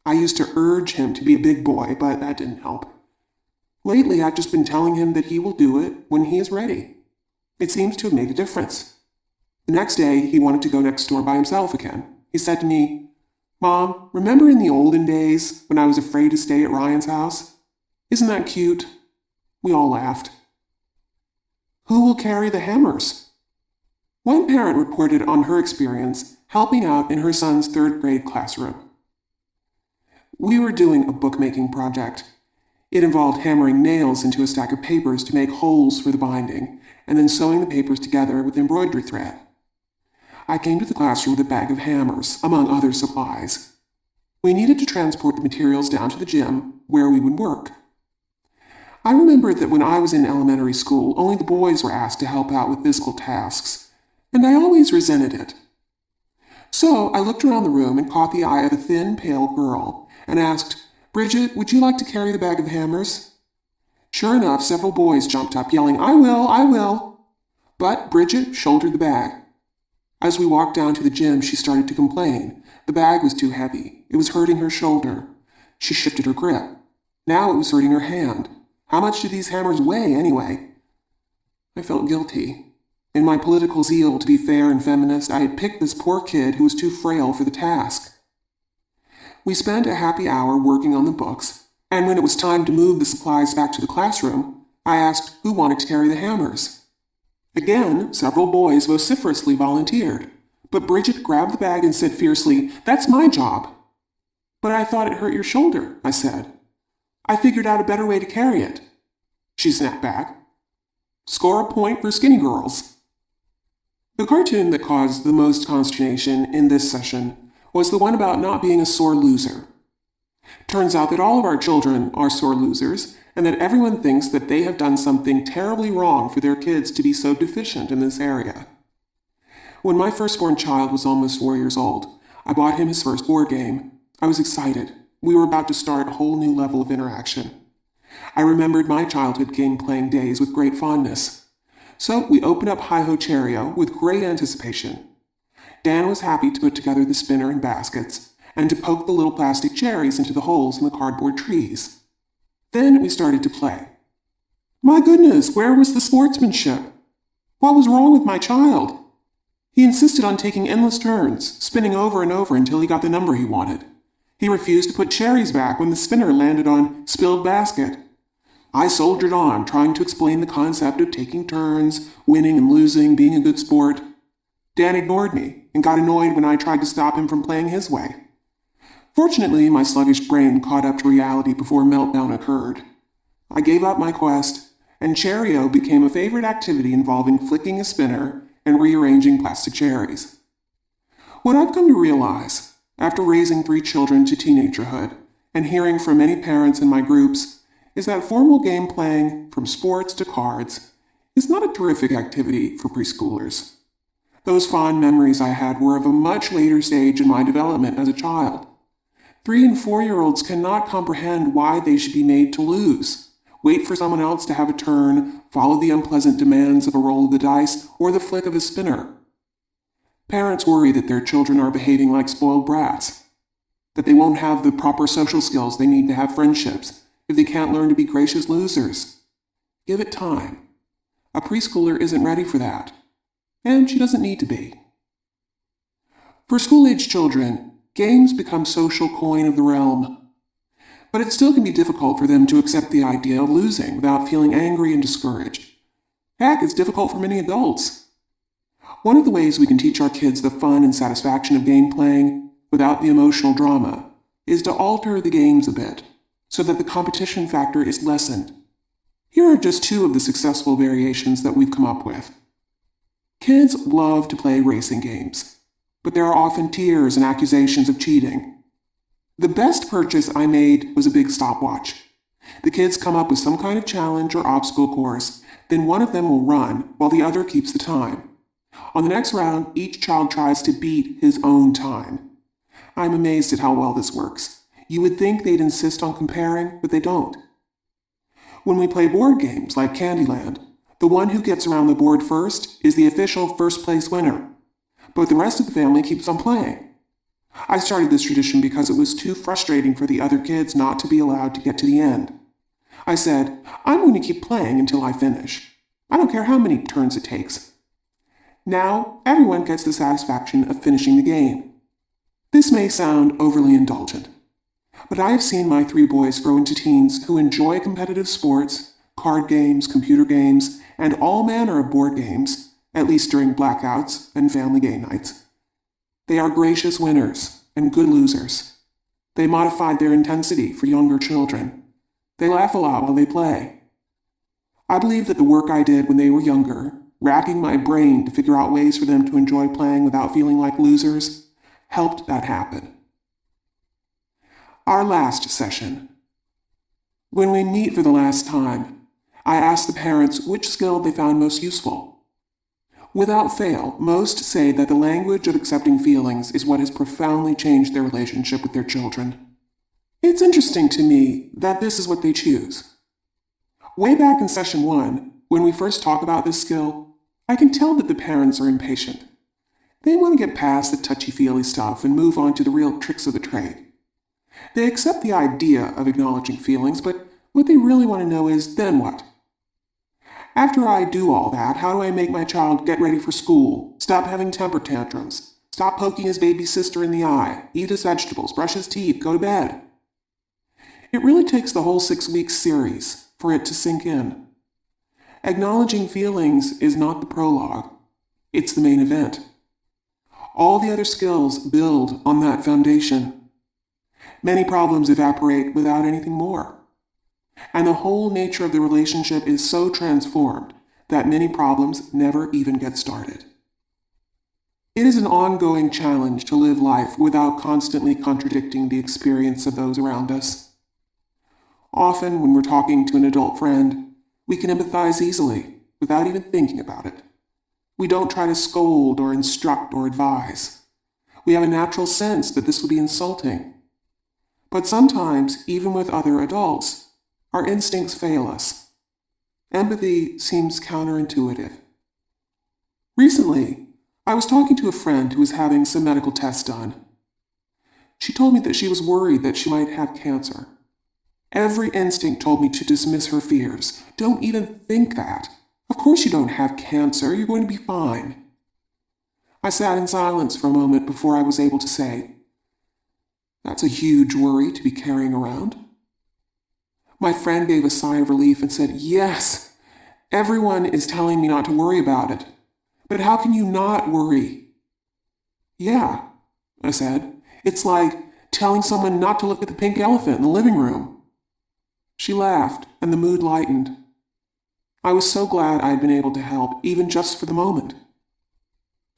B: I used to urge him to be a big boy, but that didn't help. Lately, I've just been telling him that he will do it when he is ready. It seems to have made a difference. The next day, he wanted to go next door by himself again. He said to me, Mom, remember in the olden days when I was afraid to stay at Ryan's house? Isn't that cute? We all laughed. Who will carry the hammers? One parent reported on her experience helping out in her son's third-grade classroom. We were doing a bookmaking project. It involved hammering nails into a stack of papers to make holes for the binding, and then sewing the papers together with embroidery thread. I came to the classroom with a bag of hammers, among other supplies. We needed to transport the materials down to the gym, where we would work. I remembered that when I was in elementary school, only the boys were asked to help out with physical tasks, and I always resented it. So I looked around the room and caught the eye of a thin, pale girl, and asked, Bridget, would you like to carry the bag of hammers? Sure enough, several boys jumped up, yelling, I will. But Bridget shouldered the bag. As we walked down to the gym, she started to complain. The bag was too heavy. It was hurting her shoulder. She shifted her grip. Now it was hurting her hand. How much do these hammers weigh, anyway? I felt guilty. In my political zeal to be fair and feminist, I had picked this poor kid who was too frail for the task. We spent a happy hour working on the books, and when it was time to move the supplies back to the classroom, I asked who wanted to carry the hammers. Again, several boys vociferously volunteered, but Bridget grabbed the bag and said fiercely, That's my job. But I thought it hurt your shoulder, I said. I figured out a better way to carry it. She snapped back. Score a point for skinny girls. The cartoon that caused the most consternation in this session was the one about not being a sore loser. Turns out that all of our children are sore losers, and that everyone thinks that they have done something terribly wrong for their kids to be so deficient in this area. When my firstborn child was almost 4 years old, I bought him his first board game. I was excited. We were about to start a whole new level of interaction. I remembered my childhood game-playing days with great fondness. So we opened up Hi-Ho Cherry-O with great anticipation. Dan was happy to put together the spinner and baskets, and to poke the little plastic cherries into the holes in the cardboard trees. Then we started to play. My goodness, where was the sportsmanship? What was wrong with my child? He insisted on taking endless turns, spinning over and over until he got the number he wanted. He refused to put cherries back when the spinner landed on spilled basket. I soldiered on, trying to explain the concept of taking turns, winning and losing, being a good sport. Dan ignored me and got annoyed when I tried to stop him from playing his way. Fortunately, my sluggish brain caught up to reality before meltdown occurred. I gave up my quest, and Cherry-O became a favorite activity involving flicking a spinner and rearranging plastic cherries. What I've come to realize, after raising 3 children to teenagerhood, and hearing from many parents in my groups, is that formal game playing, from sports to cards, is not a terrific activity for preschoolers. Those fond memories I had were of a much later stage in my development as a child. 3- and 4-year-olds cannot comprehend why they should be made to lose, wait for someone else to have a turn, follow the unpleasant demands of a roll of the dice or the flick of a spinner. Parents worry that their children are behaving like spoiled brats, that they won't have the proper social skills they need to have friendships if they can't learn to be gracious losers. Give it time. A preschooler isn't ready for that, and she doesn't need to be. For school-age children, games become social coin of the realm. But it still can be difficult for them to accept the idea of losing without feeling angry and discouraged. Heck, it's difficult for many adults. One of the ways we can teach our kids the fun and satisfaction of game playing without the emotional drama is to alter the games a bit so that the competition factor is lessened. Here are just two of the successful variations that we've come up with. Kids love to play racing games, but there are often tears and accusations of cheating. The best purchase I made was a big stopwatch. The kids come up with some kind of challenge or obstacle course, then one of them will run while the other keeps the time. On the next round, each child tries to beat his own time. I'm amazed at how well this works. You would think they'd insist on comparing, but they don't. When we play board games like Candyland, the one who gets around the board first is the official first-place winner, but the rest of the family keeps on playing. I started this tradition because it was too frustrating for the other kids not to be allowed to get to the end. I said, I'm going to keep playing until I finish. I don't care how many turns it takes. Now, everyone gets the satisfaction of finishing the game. This may sound overly indulgent, but I have seen my 3 boys grow into teens who enjoy competitive sports, card games, computer games, and all manner of board games, at least during blackouts and family game nights. They are gracious winners and good losers. They modified their intensity for younger children. They laugh a lot while they play. I believe that the work I did when they were younger, racking my brain to figure out ways for them to enjoy playing without feeling like losers, helped that happen. Our last session. When we meet for the last time, I ask the parents which skill they found most useful. Without fail, most say that the language of accepting feelings is what has profoundly changed their relationship with their children. It's interesting to me that this is what they choose. Way back in session 1, when we first talk about this skill, I can tell that the parents are impatient. They want to get past the touchy-feely stuff and move on to the real tricks of the trade. They accept the idea of acknowledging feelings, but what they really want to know is, then what? After I do all that, how do I make my child get ready for school, stop having temper tantrums, stop poking his baby sister in the eye, eat his vegetables, brush his teeth, go to bed? It really takes the whole 6-week series for it to sink in. Acknowledging feelings is not the prologue. It's the main event. All the other skills build on that foundation. Many problems evaporate without anything more. And the whole nature of the relationship is so transformed that many problems never even get started. It is an ongoing challenge to live life without constantly contradicting the experience of those around us. Often, when we're talking to an adult friend, we can empathize easily, without even thinking about it. We don't try to scold or instruct or advise. We have a natural sense that this would be insulting. But sometimes, even with other adults, our instincts fail us. Empathy seems counterintuitive. Recently, I was talking to a friend who was having some medical tests done. She told me that she was worried that she might have cancer. Every instinct told me to dismiss her fears. Don't even think that. Of course you don't have cancer. You're going to be fine. I sat in silence for a moment before I was able to say, that's a huge worry to be carrying around. My friend gave a sigh of relief and said, yes, everyone is telling me not to worry about it. But how can you not worry? Yeah, I said. It's like telling someone not to look at the pink elephant in the living room. She laughed, and the mood lightened. I was so glad I had been able to help, even just for the moment.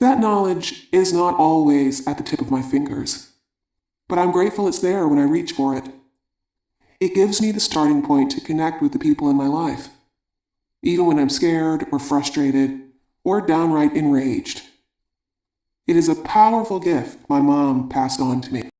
B: That knowledge is not always at the tip of my fingers, but I'm grateful it's there when I reach for it. It gives me the starting point to connect with the people in my life, even when I'm scared or frustrated or downright enraged. It is a powerful gift my mom passed on to me.